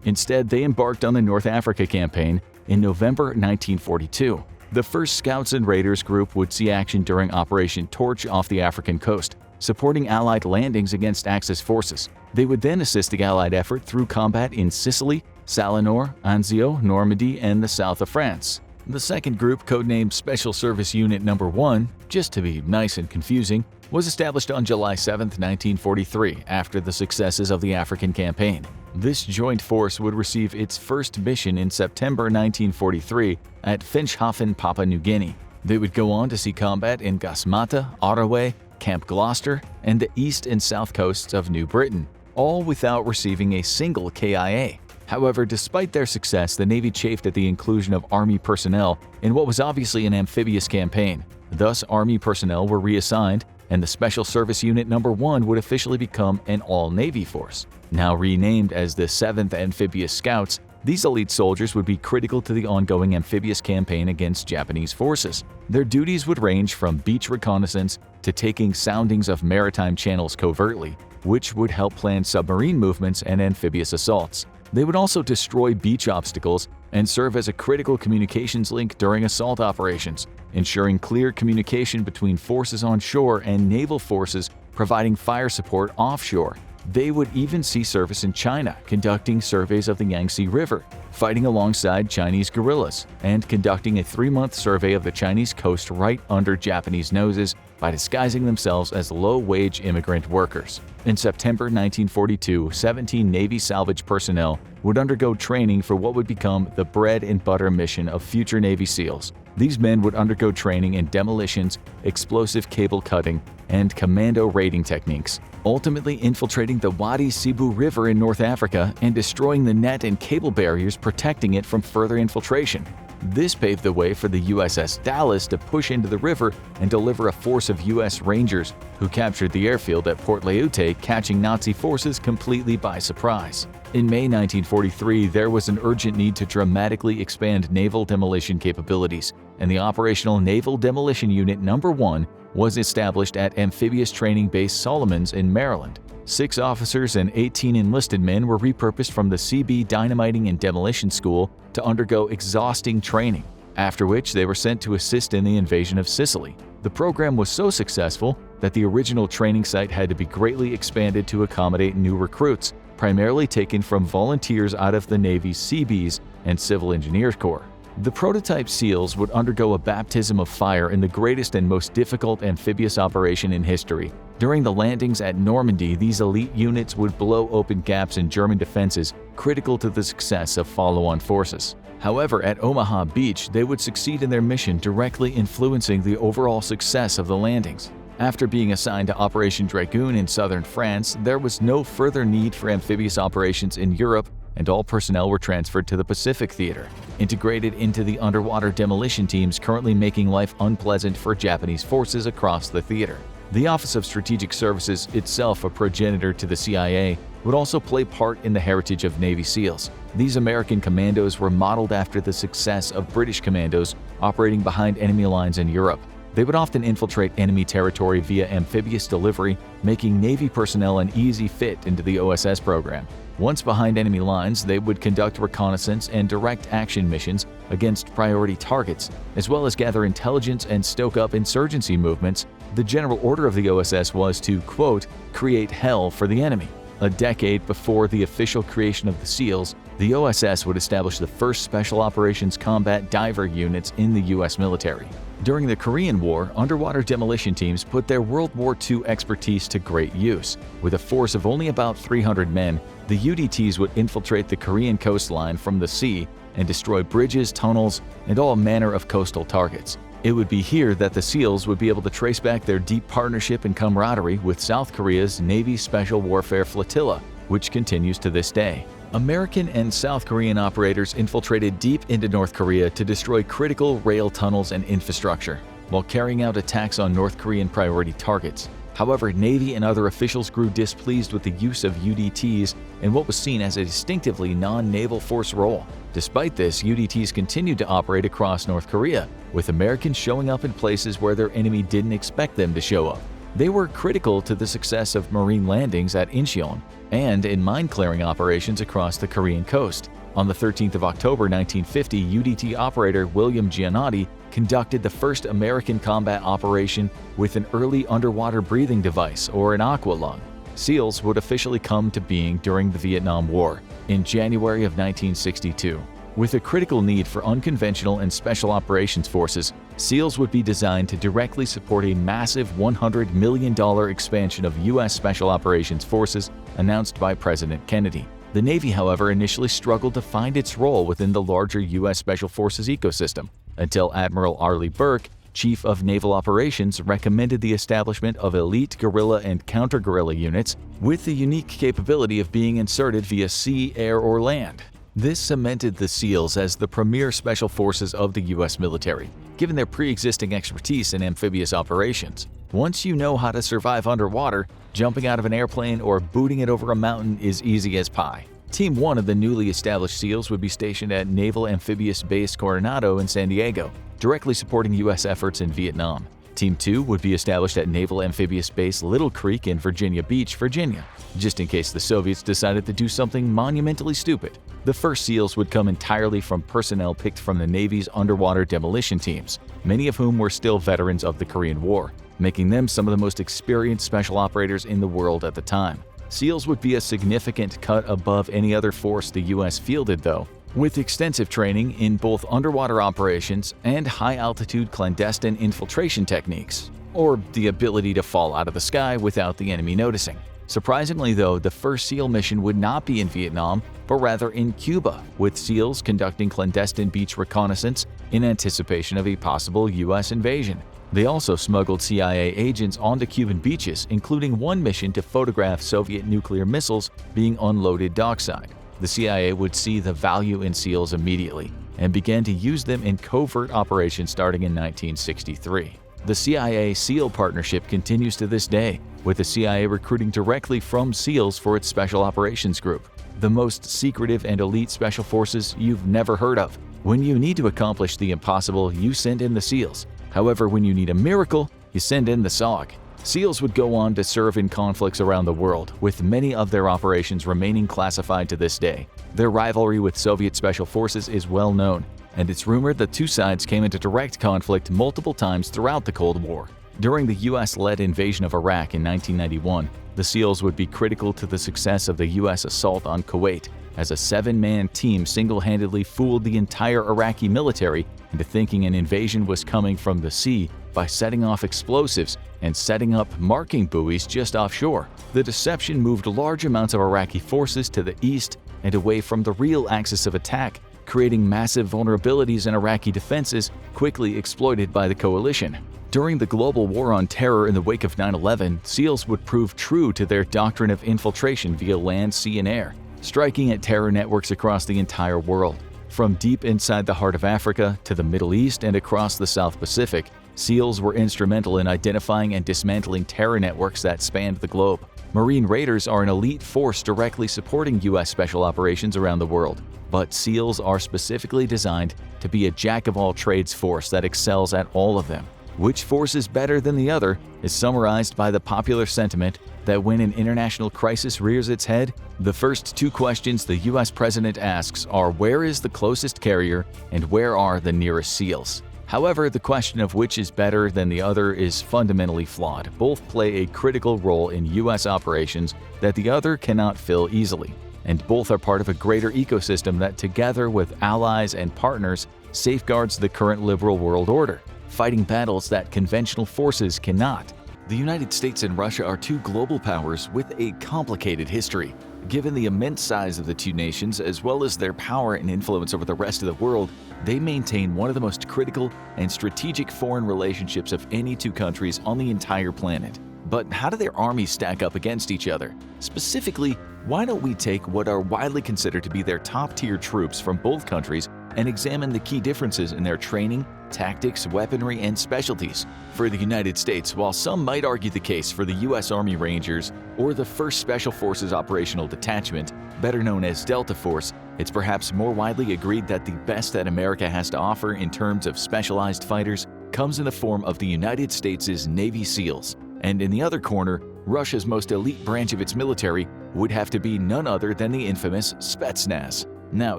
Instead, they embarked on the North Africa campaign in November 1942. The first Scouts and Raiders group would see action during Operation Torch off the African coast, supporting Allied landings against Axis forces. They would then assist the Allied effort through combat in Sicily, Salonor, Anzio, Normandy, and the south of France. The second group, codenamed Special Service Unit No. 1, just to be nice and confusing, was established on July 7, 1943, after the successes of the African campaign. This joint force would receive its first mission in September 1943 at Finschhafen, Papua New Guinea. They would go on to see combat in Gasmata, Otterway, Camp Gloucester, and the east and south coasts of New Britain, all without receiving a single KIA. However, despite their success, the Navy chafed at the inclusion of Army personnel in what was obviously an amphibious campaign. Thus, Army personnel were reassigned, and the Special Service Unit No. 1 would officially become an all-Navy force. Now renamed as the 7th Amphibious Scouts, these elite soldiers would be critical to the ongoing amphibious campaign against Japanese forces. Their duties would range from beach reconnaissance to taking soundings of maritime channels covertly, which would help plan submarine movements and amphibious assaults. They would also destroy beach obstacles and serve as a critical communications link during assault operations, ensuring clear communication between forces on shore and naval forces providing fire support offshore. They would even see service in China, conducting surveys of the Yangtze River, fighting alongside Chinese guerrillas, and conducting a 3-month survey of the Chinese coast right under Japanese noses by disguising themselves as low-wage immigrant workers. In September 1942, 17 Navy salvage personnel would undergo training for what would become the bread and butter mission of future Navy SEALs. These men would undergo training in demolitions, explosive cable cutting, and commando raiding techniques, ultimately infiltrating the Wadi Sibu River in North Africa and destroying the net and cable barriers protecting it from further infiltration. This paved the way for the USS Dallas to push into the river and deliver a force of US Rangers who captured the airfield at Port Leyte, catching Nazi forces completely by surprise. In May 1943, there was an urgent need to dramatically expand naval demolition capabilities, and the Operational Naval Demolition Unit No. 1 was established at Amphibious Training Base Solomons in Maryland. 6 officers and 18 enlisted men were repurposed from the CB Dynamiting and Demolition School to undergo exhausting training, after which they were sent to assist in the invasion of Sicily. The program was so successful that the original training site had to be greatly expanded to accommodate new recruits, primarily taken from volunteers out of the Navy's Seabees and Civil Engineers Corps. The prototype SEALs would undergo a baptism of fire in the greatest and most difficult amphibious operation in history. During the landings at Normandy, these elite units would blow open gaps in German defenses, critical to the success of follow-on forces. However, at Omaha Beach, they would succeed in their mission, directly influencing the overall success of the landings. After being assigned to Operation Dragoon in southern France, there was no further need for amphibious operations in Europe, and all personnel were transferred to the Pacific Theater, integrated into the underwater demolition teams currently making life unpleasant for Japanese forces across the theater. The Office of Strategic Services, itself a progenitor to the CIA, would also play part in the heritage of Navy SEALs. These American commandos were modeled after the success of British commandos operating behind enemy lines in Europe. They would often infiltrate enemy territory via amphibious delivery, making Navy personnel an easy fit into the OSS program. Once behind enemy lines, they would conduct reconnaissance and direct action missions against priority targets, as well as gather intelligence and stoke up insurgency movements. The general order of the OSS was to, quote, create hell for the enemy. A decade before the official creation of the SEALs, the OSS would establish the first Special Operations Combat Diver units in the U.S. military. During the Korean War, underwater demolition teams put their World War II expertise to great use. With a force of only about 300 men, the UDTs would infiltrate the Korean coastline from the sea, and destroy bridges, tunnels, and all manner of coastal targets. It would be here that the SEALs would be able to trace back their deep partnership and camaraderie with South Korea's Navy Special Warfare Flotilla, which continues to this day. American and South Korean operators infiltrated deep into North Korea to destroy critical rail tunnels and infrastructure, while carrying out attacks on North Korean priority targets. However, Navy and other officials grew displeased with the use of UDTs in what was seen as a distinctively non-naval force role. Despite this, UDTs continued to operate across North Korea, with Americans showing up in places where their enemy didn't expect them to show up. They were critical to the success of Marine landings at Incheon and in mine-clearing operations across the Korean coast. On the 13th of October 1950, UDT operator William Giannotti conducted the first American combat operation with an early underwater breathing device, or an aqua lung. SEALs would officially come to being during the Vietnam War in January of 1962. With a critical need for unconventional and special operations forces, SEALs would be designed to directly support a massive $100 million expansion of U.S. Special Operations Forces announced by President Kennedy. The Navy, however, initially struggled to find its role within the larger U.S. Special Forces ecosystem, until Admiral Arleigh Burke, Chief of Naval Operations, recommended the establishment of elite guerrilla and counter-guerrilla units with the unique capability of being inserted via sea, air, or land. This cemented the SEALs as the premier special forces of the U.S. military, given their pre-existing expertise in amphibious operations. Once you know how to survive underwater, jumping out of an airplane or booting it over a mountain is easy as pie. Team 1 of the newly established SEALs would be stationed at Naval Amphibious Base Coronado in San Diego, directly supporting U.S. efforts in Vietnam. Team 2 would be established at Naval Amphibious Base Little Creek in Virginia Beach, Virginia, just in case the Soviets decided to do something monumentally stupid. The first SEALs would come entirely from personnel picked from the Navy's underwater demolition teams, many of whom were still veterans of the Korean War, making them some of the most experienced special operators in the world at the time. SEALs would be a significant cut above any other force the U.S. fielded, though, with extensive training in both underwater operations and high-altitude clandestine infiltration techniques, or the ability to fall out of the sky without the enemy noticing. Surprisingly, though, the first SEAL mission would not be in Vietnam, but rather in Cuba, with SEALs conducting clandestine beach reconnaissance in anticipation of a possible U.S. invasion. They also smuggled CIA agents onto Cuban beaches, including one mission to photograph Soviet nuclear missiles being unloaded dockside. The CIA would see the value in SEALs immediately and began to use them in covert operations starting in 1963. The CIA-SEAL partnership continues to this day, with the CIA recruiting directly from SEALs for its Special Operations Group, the most secretive and elite special forces you've never heard of. When you need to accomplish the impossible, you send in the SEALs. However, when you need a miracle, you send in the SOG. SEALs would go on to serve in conflicts around the world, with many of their operations remaining classified to this day. Their rivalry with Soviet Special Forces is well known, and it's rumored that two sides came into direct conflict multiple times throughout the Cold War. During the U.S.-led invasion of Iraq in 1991, the SEALs would be critical to the success of the U.S. assault on Kuwait, as a 7-man team single-handedly fooled the entire Iraqi military into thinking an invasion was coming from the sea by setting off explosives and setting up marking buoys just offshore. The deception moved large amounts of Iraqi forces to the east and away from the real axis of attack, creating massive vulnerabilities in Iraqi defenses quickly exploited by the coalition. During the global war on terror in the wake of 9/11, SEALs would prove true to their doctrine of infiltration via land, sea, and air, striking at terror networks across the entire world. From deep inside the heart of Africa to the Middle East and across the South Pacific, SEALs were instrumental in identifying and dismantling terror networks that spanned the globe. Marine Raiders are an elite force directly supporting U.S. special operations around the world, but SEALs are specifically designed to be a jack-of-all-trades force that excels at all of them. Which force is better than the other is summarized by the popular sentiment that when an international crisis rears its head, the first two questions the U.S. president asks are where is the closest carrier and where are the nearest SEALs. However, the question of which is better than the other is fundamentally flawed. Both play a critical role in U.S. operations that the other cannot fill easily, and both are part of a greater ecosystem that, together with allies and partners, safeguards the current liberal world order, fighting battles that conventional forces cannot. The United States and Russia are two global powers with a complicated history, Given the immense size of the two nations, as well as their power and influence over the rest of the world, they maintain one of the most critical and strategic foreign relationships of any two countries on the entire planet. But how do their armies stack up against each other? Specifically, why don't we take what are widely considered to be their top-tier troops from both countries and examine the key differences in their training, tactics, weaponry, and specialties? For the United States, while some might argue the case for the U.S. Army Rangers or the 1st Special Forces Operational Detachment, better known as Delta Force, it's perhaps more widely agreed that the best that America has to offer in terms of specialized fighters comes in the form of the United States' Navy SEALs. And in the other corner, Russia's most elite branch of its military would have to be none other than the infamous Spetsnaz. Now,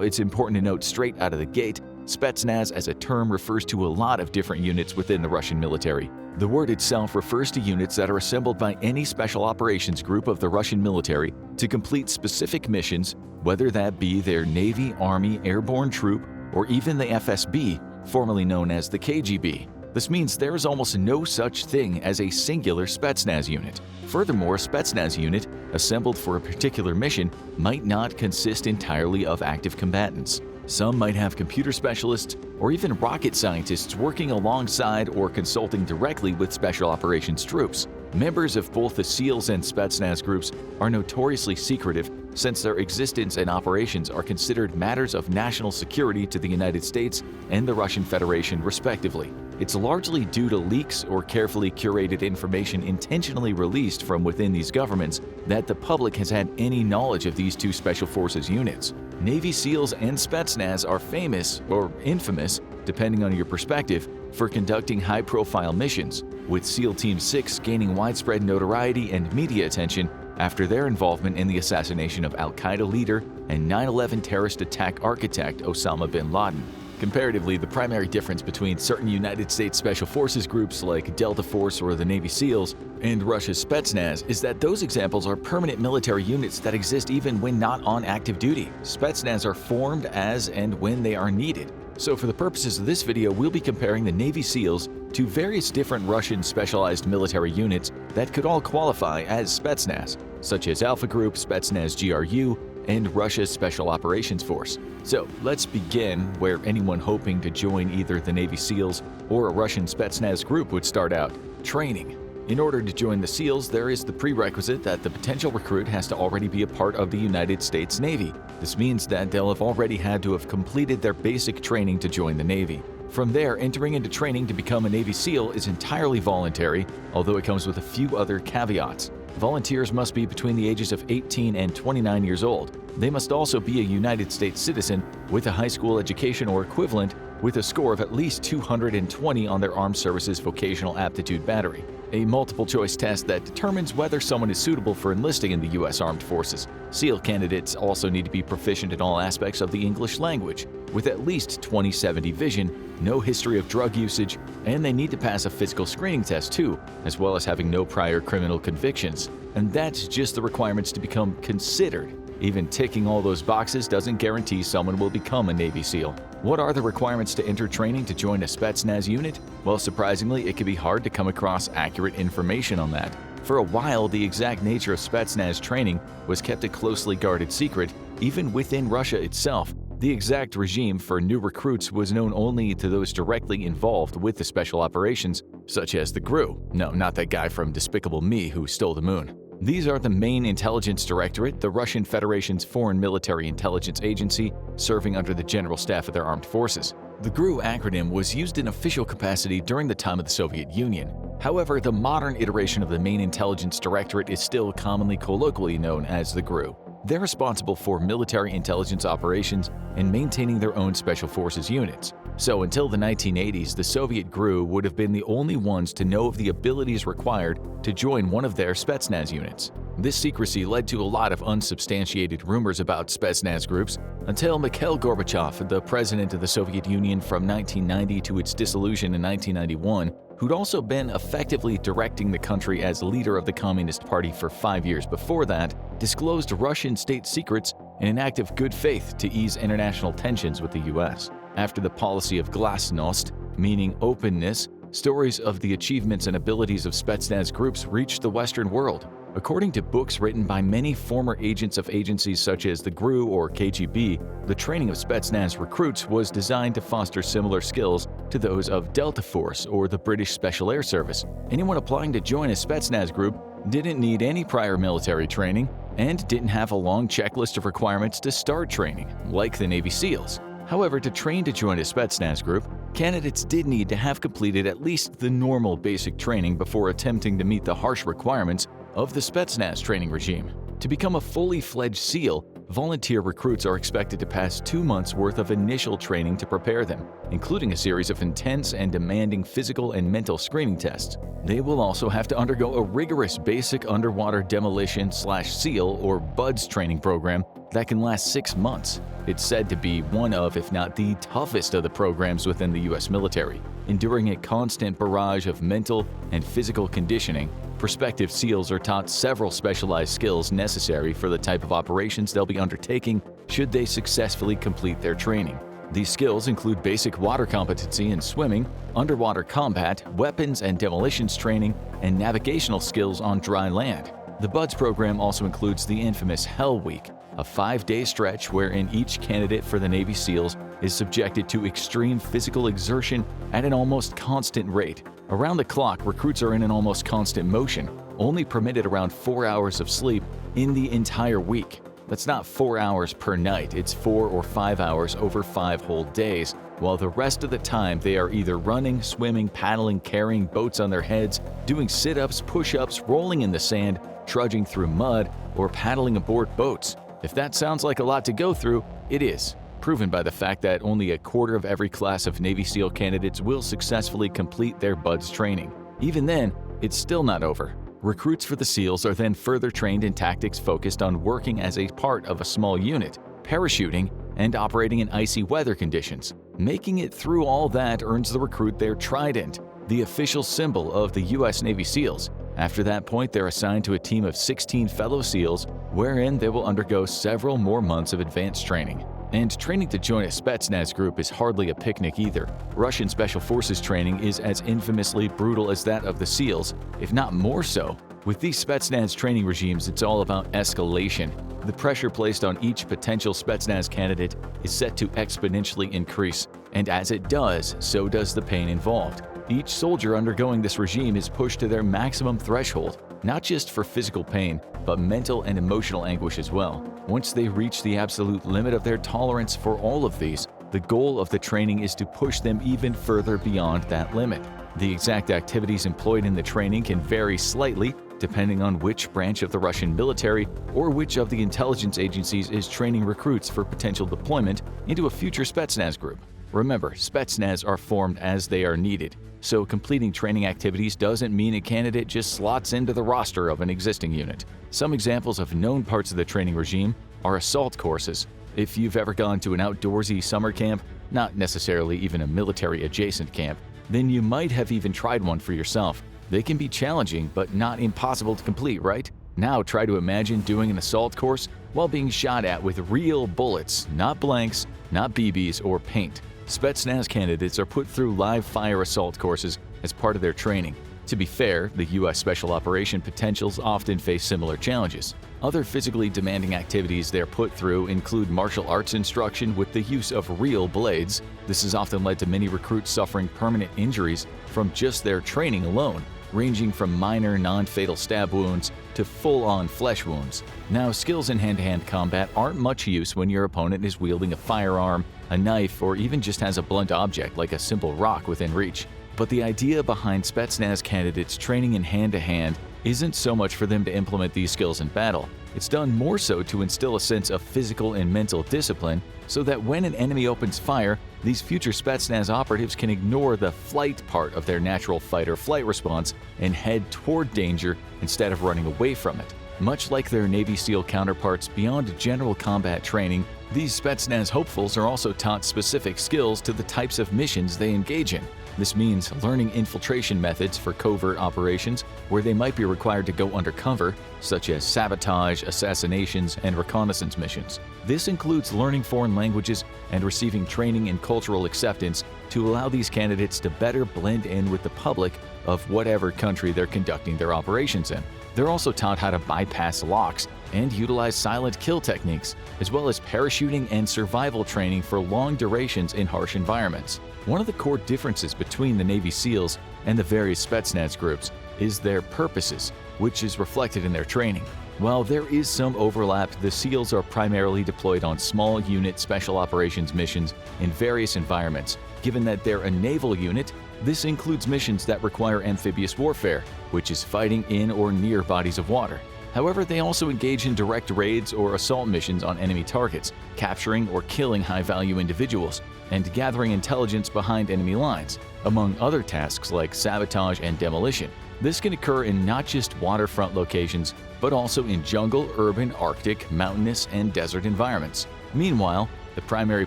it's important to note straight out of the gate, Spetsnaz as a term refers to a lot of different units within the Russian military. The word itself refers to units that are assembled by any special operations group of the Russian military to complete specific missions, whether that be their Navy, Army, Airborne Troop, or even the FSB, formerly known as the KGB. This means there is almost no such thing as a singular Spetsnaz unit. Furthermore, a Spetsnaz unit, assembled for a particular mission, might not consist entirely of active combatants. Some might have computer specialists or even rocket scientists working alongside or consulting directly with special operations troops. Members of both the SEALs and Spetsnaz groups are notoriously secretive, since their existence and operations are considered matters of national security to the United States and the Russian Federation, respectively. It's largely due to leaks or carefully curated information intentionally released from within these governments that the public has had any knowledge of these two special forces units. Navy SEALs and Spetsnaz are famous, or infamous, depending on your perspective, for conducting high-profile missions, with SEAL Team 6 gaining widespread notoriety and media attention after their involvement in the assassination of al-Qaeda leader and 9/11 terrorist attack architect Osama bin Laden. Comparatively, the primary difference between certain United States Special Forces groups like Delta Force or the Navy SEALs and Russia's Spetsnaz is that those examples are permanent military units that exist even when not on active duty. Spetsnaz are formed as and when they are needed. So for the purposes of this video, we'll be comparing the Navy SEALs to various different Russian specialized military units that could all qualify as Spetsnaz, such as Alpha Group, Spetsnaz GRU, and Russia's Special Operations Force. So let's begin where anyone hoping to join either the Navy SEALs or a Russian Spetsnaz group would start out: training. In order to join the SEALs, there is the prerequisite that the potential recruit has to already be a part of the United States Navy. This means that they'll have already had to have completed their basic training to join the Navy. From there, entering into training to become a Navy SEAL is entirely voluntary, although it comes with a few other caveats. Volunteers must be between the ages of 18 and 29 years old. They must also be a United States citizen with a high school education or equivalent, with a score of at least 220 on their Armed Services Vocational Aptitude Battery, a multiple-choice test that determines whether someone is suitable for enlisting in the U.S. Armed Forces. SEAL candidates also need to be proficient in all aspects of the English language, with at least 20/70 vision, no history of drug usage, and they need to pass a physical screening test too, as well as having no prior criminal convictions. And that's just the requirements to become considered. Even ticking all those boxes doesn't guarantee someone will become a Navy SEAL. What are the requirements to enter training to join a Spetsnaz unit? Well, surprisingly, it can be hard to come across accurate information on that. For a while, the exact nature of Spetsnaz training was kept a closely guarded secret, even within Russia itself. The exact regime for new recruits was known only to those directly involved with the special operations, such as the GRU. No, not that guy from Despicable Me who stole the moon. These are the main intelligence directorate, the Russian Federation's foreign military intelligence agency, serving under the general staff of their armed forces. The GRU acronym was used in official capacity during the time of the Soviet Union. However, the modern iteration of the main intelligence directorate is still commonly colloquially known as the GRU. They're responsible for military intelligence operations and maintaining their own special forces units. So until the 1980s, the Soviet GRU would have been the only ones to know of the abilities required to join one of their Spetsnaz units. This secrecy led to a lot of unsubstantiated rumors about Spetsnaz groups until Mikhail Gorbachev, the president of the Soviet Union from 1990 to its dissolution in 1991, who'd also been effectively directing the country as leader of the Communist Party for 5 years before that, disclosed Russian state secrets in an act of good faith to ease international tensions with the US. After the policy of glasnost, meaning openness, stories of the achievements and abilities of Spetsnaz groups reached the Western world. According to books written by many former agents of agencies such as the GRU or KGB, the training of Spetsnaz recruits was designed to foster similar skills to those of Delta Force or the British Special Air Service. Anyone applying to join a Spetsnaz group didn't need any prior military training and didn't have a long checklist of requirements to start training, like the Navy SEALs. However, to train to join a Spetsnaz group, candidates did need to have completed at least the normal basic training before attempting to meet the harsh requirements of the Spetsnaz training regime. To become a fully fledged SEAL, volunteer recruits are expected to pass 2 months' worth of initial training to prepare them, including a series of intense and demanding physical and mental screening tests. They will also have to undergo a rigorous basic underwater demolition/SEAL or BUDS training program that can last 6 months. It's said to be one of, if not the toughest of the programs within the U.S. military, enduring a constant barrage of mental and physical conditioning. Prospective SEALs are taught several specialized skills necessary for the type of operations they'll be undertaking should they successfully complete their training. These skills include basic water competency in swimming, underwater combat, weapons and demolitions training, and navigational skills on dry land. The BUDS program also includes the infamous Hell Week, a 5-day stretch wherein each candidate for the Navy SEALs is subjected to extreme physical exertion at an almost constant rate. Around the clock, recruits are in an almost constant motion, only permitted around 4 hours of sleep in the entire week. That's not 4 hours per night, it's 4 or 5 hours over 5 whole days, while the rest of the time they are either running, swimming, paddling, carrying boats on their heads, doing sit-ups, push-ups, rolling in the sand, trudging through mud, or paddling aboard boats. If that sounds like a lot to go through, it is, proven by the fact that only a quarter of every class of Navy SEAL candidates will successfully complete their BUDS training. Even then, it's still not over. Recruits for the SEALs are then further trained in tactics focused on working as a part of a small unit, parachuting, and operating in icy weather conditions. Making it through all that earns the recruit their trident, the official symbol of the U.S. Navy SEALs. After that point, they're assigned to a team of 16 fellow SEALs, wherein they will undergo several more months of advanced training. And training to join a Spetsnaz group is hardly a picnic either. Russian Special Forces training is as infamously brutal as that of the SEALs, if not more so. With these Spetsnaz training regimes, it's all about escalation. The pressure placed on each potential Spetsnaz candidate is set to exponentially increase, and as it does, so does the pain involved. Each soldier undergoing this regime is pushed to their maximum threshold, not just for physical pain, but mental and emotional anguish as well. Once they reach the absolute limit of their tolerance for all of these, the goal of the training is to push them even further beyond that limit. The exact activities employed in the training can vary slightly, depending on which branch of the Russian military or which of the intelligence agencies is training recruits for potential deployment into a future Spetsnaz group. Remember, Spetsnaz are formed as they are needed, so completing training activities doesn't mean a candidate just slots into the roster of an existing unit. Some examples of known parts of the training regime are assault courses. If you've ever gone to an outdoorsy summer camp, not necessarily even a military-adjacent camp, then you might have even tried one for yourself. They can be challenging, but not impossible to complete, right? Now try to imagine doing an assault course while being shot at with real bullets, not blanks, not BBs or paint. Spetsnaz candidates are put through live-fire assault courses as part of their training. To be fair, the U.S. Special Operation potentials often face similar challenges. Other physically demanding activities they're put through include martial arts instruction with the use of real blades. This has often led to many recruits suffering permanent injuries from just their training alone, ranging from minor non-fatal stab wounds to full-on flesh wounds. Now, skills in hand-to-hand combat aren't much use when your opponent is wielding a firearm, a knife, or even just has a blunt object like a simple rock within reach. But the idea behind Spetsnaz candidates training in hand-to-hand isn't so much for them to implement these skills in battle. It's done more so to instill a sense of physical and mental discipline so that when an enemy opens fire, these future Spetsnaz operatives can ignore the flight part of their natural fight-or-flight response and head toward danger instead of running away from it. Much like their Navy SEAL counterparts beyond general combat training, these Spetsnaz hopefuls are also taught specific skills to the types of missions they engage in. This means learning infiltration methods for covert operations where they might be required to go undercover, such as sabotage, assassinations, and reconnaissance missions. This includes learning foreign languages and receiving training in cultural acceptance to allow these candidates to better blend in with the public of whatever country they're conducting their operations in. They're also taught how to bypass locks and utilize silent kill techniques, as well as parachuting and survival training for long durations in harsh environments. One of the core differences between the Navy SEALs and the various Spetsnaz groups is their purposes, which is reflected in their training. While there is some overlap, the SEALs are primarily deployed on small unit special operations missions in various environments. Given that they're a naval unit, this includes missions that require amphibious warfare, which is fighting in or near bodies of water. However, they also engage in direct raids or assault missions on enemy targets, capturing or killing high-value individuals, and gathering intelligence behind enemy lines, among other tasks like sabotage and demolition. This can occur in not just waterfront locations, but also in jungle, urban, Arctic, mountainous, and desert environments. Meanwhile, the primary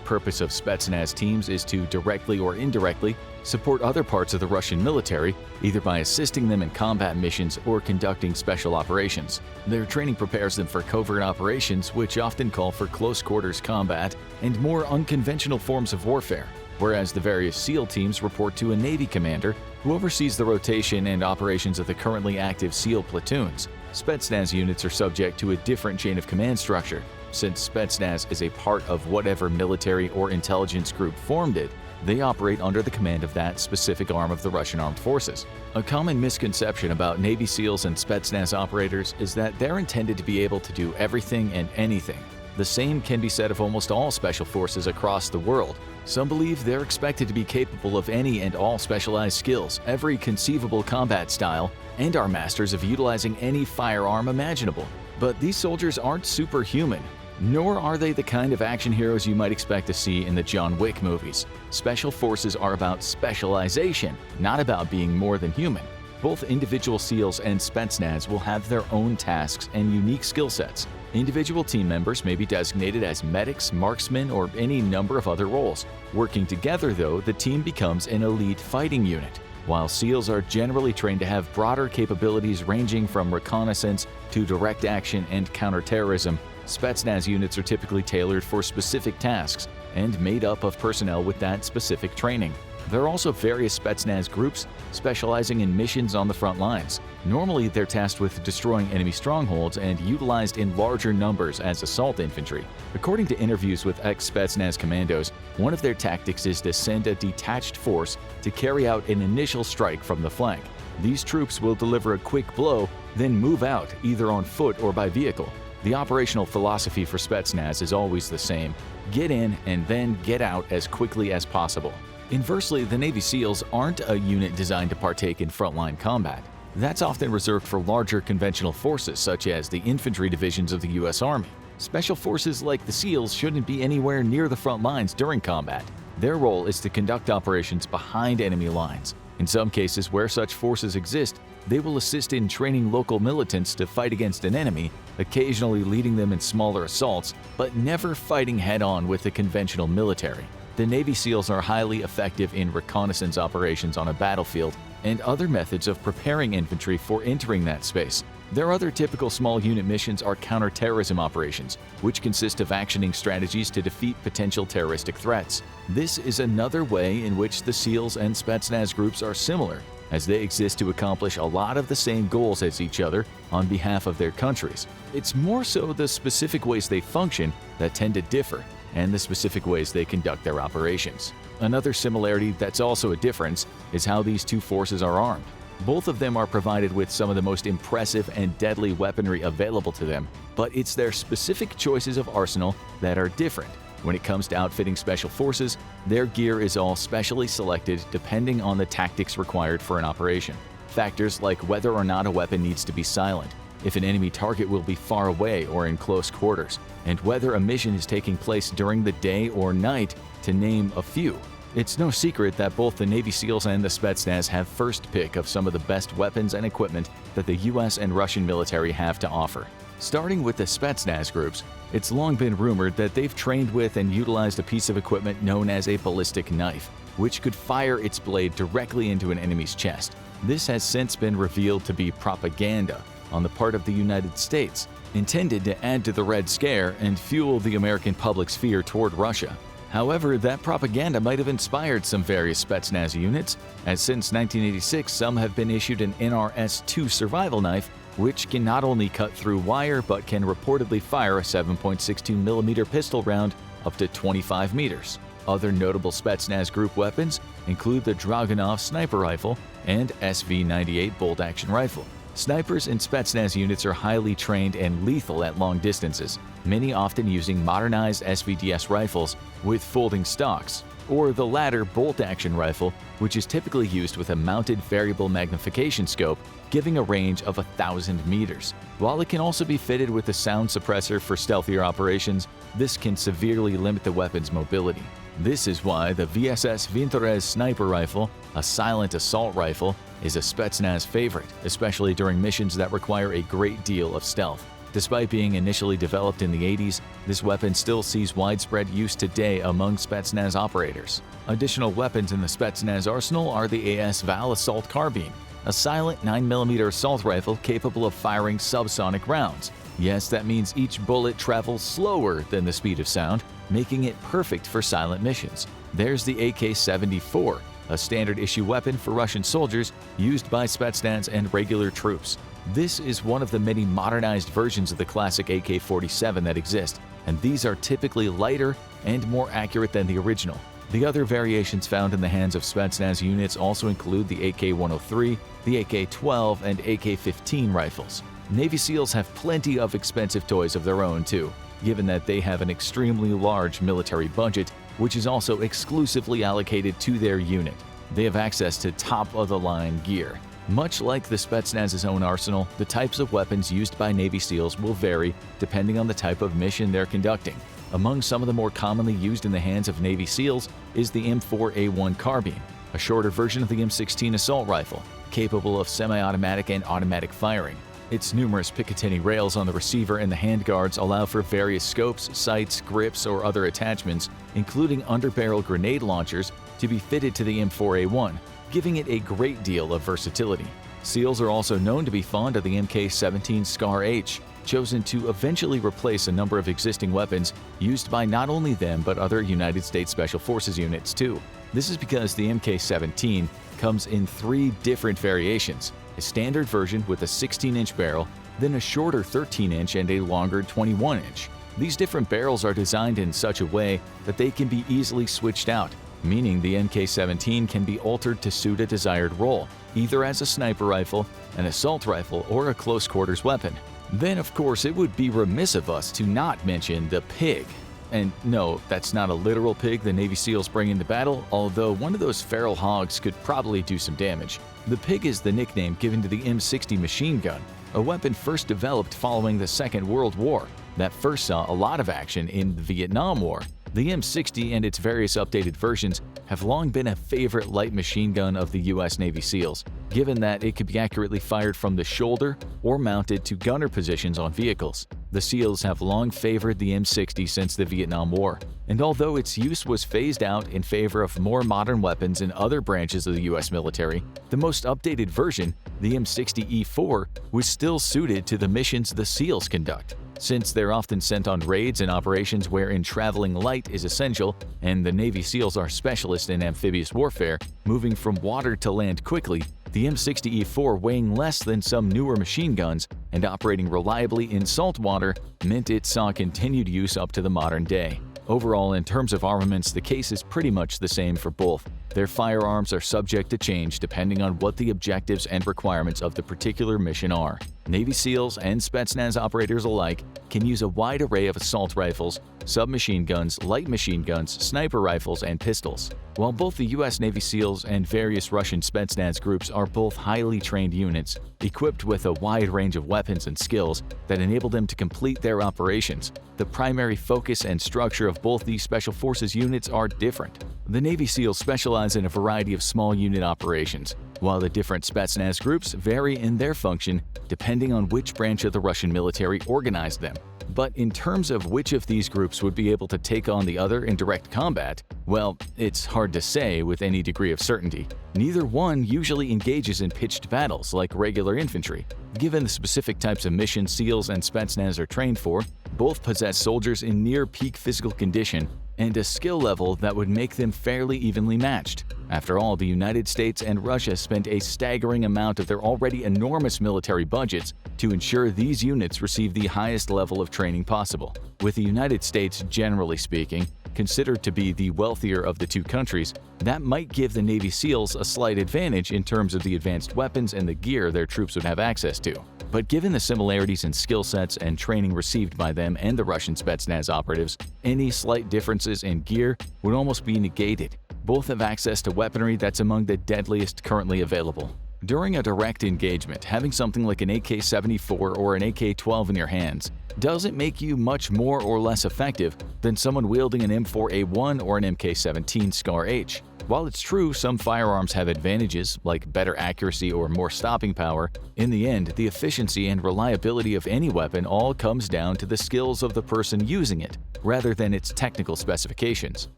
purpose of Spetsnaz teams is to directly or indirectly support other parts of the Russian military, either by assisting them in combat missions or conducting special operations. Their training prepares them for covert operations, which often call for close-quarters combat and more unconventional forms of warfare, whereas the various SEAL teams report to a Navy commander who oversees the rotation and operations of the currently active SEAL platoons. Spetsnaz units are subject to a different chain of command structure. Since Spetsnaz is a part of whatever military or intelligence group formed it, they operate under the command of that specific arm of the Russian armed forces. A common misconception about Navy SEALs and Spetsnaz operators is that they're intended to be able to do everything and anything. The same can be said of almost all special forces across the world. Some believe they're expected to be capable of any and all specialized skills, every conceivable combat style, and are masters of utilizing any firearm imaginable. But these soldiers aren't superhuman, nor are they the kind of action heroes you might expect to see in the John Wick movies. Special forces are about specialization, not about being more than human. Both individual SEALs and Spetsnaz will have their own tasks and unique skill sets. Individual team members may be designated as medics, marksmen, or any number of other roles. Working together, though, the team becomes an elite fighting unit. While SEALs are generally trained to have broader capabilities ranging from reconnaissance to direct action and counterterrorism, Spetsnaz units are typically tailored for specific tasks and made up of personnel with that specific training. There are also various Spetsnaz groups specializing in missions on the front lines. Normally, they're tasked with destroying enemy strongholds and utilized in larger numbers as assault infantry. According to interviews with ex-Spetsnaz commandos, one of their tactics is to send a detached force to carry out an initial strike from the flank. These troops will deliver a quick blow, then move out, either on foot or by vehicle. The operational philosophy for Spetsnaz is always the same: get in and then get out as quickly as possible. Inversely, the Navy SEALs aren't a unit designed to partake in frontline combat. That's often reserved for larger conventional forces such as the infantry divisions of the U.S. Army. Special forces like the SEALs shouldn't be anywhere near the front lines during combat. Their role is to conduct operations behind enemy lines. In some cases where such forces exist, they will assist in training local militants to fight against an enemy, occasionally leading them in smaller assaults, but never fighting head-on with the conventional military. The Navy SEALs are highly effective in reconnaissance operations on a battlefield and other methods of preparing infantry for entering that space. Their other typical small unit missions are counterterrorism operations, which consist of actioning strategies to defeat potential terroristic threats. This is another way in which the SEALs and Spetsnaz groups are similar, as they exist to accomplish a lot of the same goals as each other on behalf of their countries. It's more so the specific ways they function that tend to differ, and the specific ways they conduct their operations. Another similarity that's also a difference is how these two forces are armed. Both of them are provided with some of the most impressive and deadly weaponry available to them, but it's their specific choices of arsenal that are different. When it comes to outfitting special forces, their gear is all specially selected depending on the tactics required for an operation. Factors like whether or not a weapon needs to be silent, if an enemy target will be far away or in close quarters, and whether a mission is taking place during the day or night, to name a few. It's no secret that both the Navy SEALs and the Spetsnaz have first pick of some of the best weapons and equipment that the US and Russian military have to offer. Starting with the Spetsnaz groups, it's long been rumored that they've trained with and utilized a piece of equipment known as a ballistic knife, which could fire its blade directly into an enemy's chest. This has since been revealed to be propaganda on the part of the United States, intended to add to the Red Scare and fuel the American public's fear toward Russia. However, that propaganda might have inspired some various Spetsnaz units, as since 1986 some have been issued an NRS-2 survival knife which can not only cut through wire but can reportedly fire a 7.62mm pistol round up to 25 meters. Other notable Spetsnaz group weapons include the Dragunov sniper rifle and SV-98 bolt-action rifle. Snipers in Spetsnaz units are highly trained and lethal at long distances, many often using modernized SVDS rifles with folding stocks, or the latter bolt-action rifle, which is typically used with a mounted variable magnification scope, giving a range of 1,000 meters. While it can also be fitted with a sound suppressor for stealthier operations, this can severely limit the weapon's mobility. This is why the VSS Vintorez sniper rifle, a silent assault rifle, is a Spetsnaz favorite, especially during missions that require a great deal of stealth. Despite being initially developed in the 80s, this weapon still sees widespread use today among Spetsnaz operators. Additional weapons in the Spetsnaz arsenal are the AS-Val assault carbine, a silent 9mm assault rifle capable of firing subsonic rounds. Yes, that means each bullet travels slower than the speed of sound, making it perfect for silent missions. There's the AK-74, a standard-issue weapon for Russian soldiers used by Spetsnaz and regular troops. This is one of the many modernized versions of the classic AK-47 that exist, and these are typically lighter and more accurate than the original. The other variations found in the hands of Spetsnaz units also include the AK-103, the AK-12, and AK-15 rifles. Navy SEALs have plenty of expensive toys of their own too, given that they have an extremely large military budget, which is also exclusively allocated to their unit. They have access to top-of-the-line gear. Much like the Spetsnaz's own arsenal, the types of weapons used by Navy SEALs will vary depending on the type of mission they're conducting. Among some of the more commonly used in the hands of Navy SEALs is the M4A1 carbine, a shorter version of the M16 assault rifle, capable of semi-automatic and automatic firing. Its numerous Picatinny rails on the receiver and the handguards allow for various scopes, sights, grips, or other attachments, including underbarrel grenade launchers, to be fitted to the M4A1, giving it a great deal of versatility. SEALs are also known to be fond of the MK-17 SCAR-H, chosen to eventually replace a number of existing weapons used by not only them but other United States Special Forces units too. This is because the MK-17 comes in 3 different variations: a standard version with a 16-inch barrel, then a shorter 13-inch and a longer 21-inch. These different barrels are designed in such a way that they can be easily switched out, meaning the MK-17 can be altered to suit a desired role, either as a sniper rifle, an assault rifle, or a close-quarters weapon. Then, of course, it would be remiss of us to not mention the pig. And no, that's not a literal pig the Navy SEALs bring into battle, although one of those feral hogs could probably do some damage. The pig is the nickname given to the M60 machine gun, a weapon first developed following the Second World War that first saw a lot of action in the Vietnam War. The M60 and its various updated versions have long been a favorite light machine gun of the U.S. Navy SEALs, given that it could be accurately fired from the shoulder or mounted to gunner positions on vehicles. The SEALs have long favored the M60 since the Vietnam War, and although its use was phased out in favor of more modern weapons in other branches of the U.S. military, the most updated version, the M60E4, was still suited to the missions the SEALs conduct. Since they're often sent on raids and operations wherein traveling light is essential, and the Navy SEALs are specialists in amphibious warfare, moving from water to land quickly, the M60E4 weighing less than some newer machine guns and operating reliably in salt water meant it saw continued use up to the modern day. Overall, in terms of armaments, the case is pretty much the same for both. Their firearms are subject to change depending on what the objectives and requirements of the particular mission are. Navy SEALs and Spetsnaz operators alike can use a wide array of assault rifles, submachine guns, light machine guns, sniper rifles, and pistols. While both the U.S. Navy SEALs and various Russian Spetsnaz groups are both highly trained units, equipped with a wide range of weapons and skills that enable them to complete their operations, the primary focus and structure of both these Special Forces units are different. The Navy SEALs specialize in a variety of small unit operations, while the different Spetsnaz groups vary in their function depending on which branch of the Russian military organized them. But in terms of which of these groups would be able to take on the other in direct combat, well, it's hard to say with any degree of certainty. Neither one usually engages in pitched battles like regular infantry. Given the specific types of missions SEALs and Spetsnaz are trained for, both possess soldiers in near-peak physical condition and a skill level that would make them fairly evenly matched. After all, the United States and Russia spent a staggering amount of their already enormous military budgets to ensure these units receive the highest level of training possible. With the United States, generally speaking, considered to be the wealthier of the two countries, that might give the Navy SEALs a slight advantage in terms of the advanced weapons and the gear their troops would have access to. But given the similarities in skill sets and training received by them and the Russian Spetsnaz operatives, any slight differences in gear would almost be negated. Both have access to weaponry that's among the deadliest currently available. During a direct engagement, having something like an AK-74 or an AK-12 in your hands doesn't make you much more or less effective than someone wielding an M4A1 or an MK-17 SCAR-H. While it's true some firearms have advantages, like better accuracy or more stopping power, in the end, the efficiency and reliability of any weapon all comes down to the skills of the person using it, rather than its technical specifications.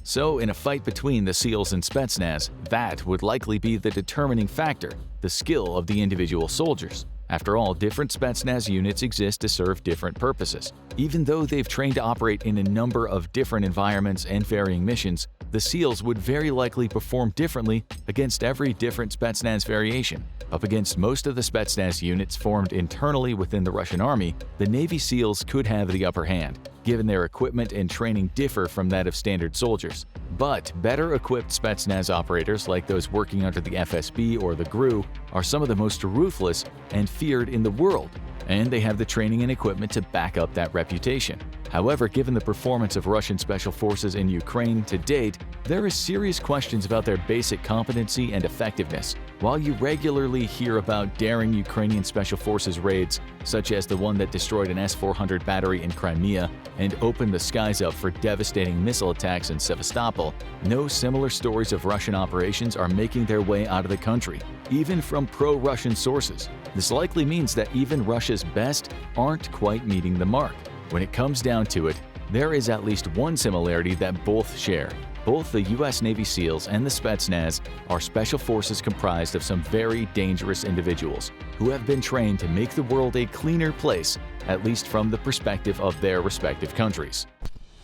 So, in a fight between the SEALs and Spetsnaz, that would likely be the determining factor, the skill of the individual soldiers. After all, different Spetsnaz units exist to serve different purposes. Even though they've trained to operate in a number of different environments and varying missions, the SEALs would very likely perform differently against every different Spetsnaz variation. Up against most of the Spetsnaz units formed internally within the Russian army, the Navy SEALs could have the upper hand, given their equipment and training differ from that of standard soldiers. But better equipped Spetsnaz operators like those working under the FSB or the GRU are some of the most ruthless and feared in the world, and they have the training and equipment to back up that reputation. However, given the performance of Russian special forces in Ukraine to date, there is serious questions about their basic competency and effectiveness. While you regularly hear about daring Ukrainian special forces raids, such as the one that destroyed an S-400 battery in Crimea and opened the skies up for devastating missile attacks in Sevastopol, no similar stories of Russian operations are making their way out of the country, even from pro-Russian sources. This likely means that even Russia's best aren't quite meeting the mark. When it comes down to it, there is at least one similarity that both share. Both the U.S. Navy SEALs and the Spetsnaz are special forces comprised of some very dangerous individuals who have been trained to make the world a cleaner place, at least from the perspective of their respective countries.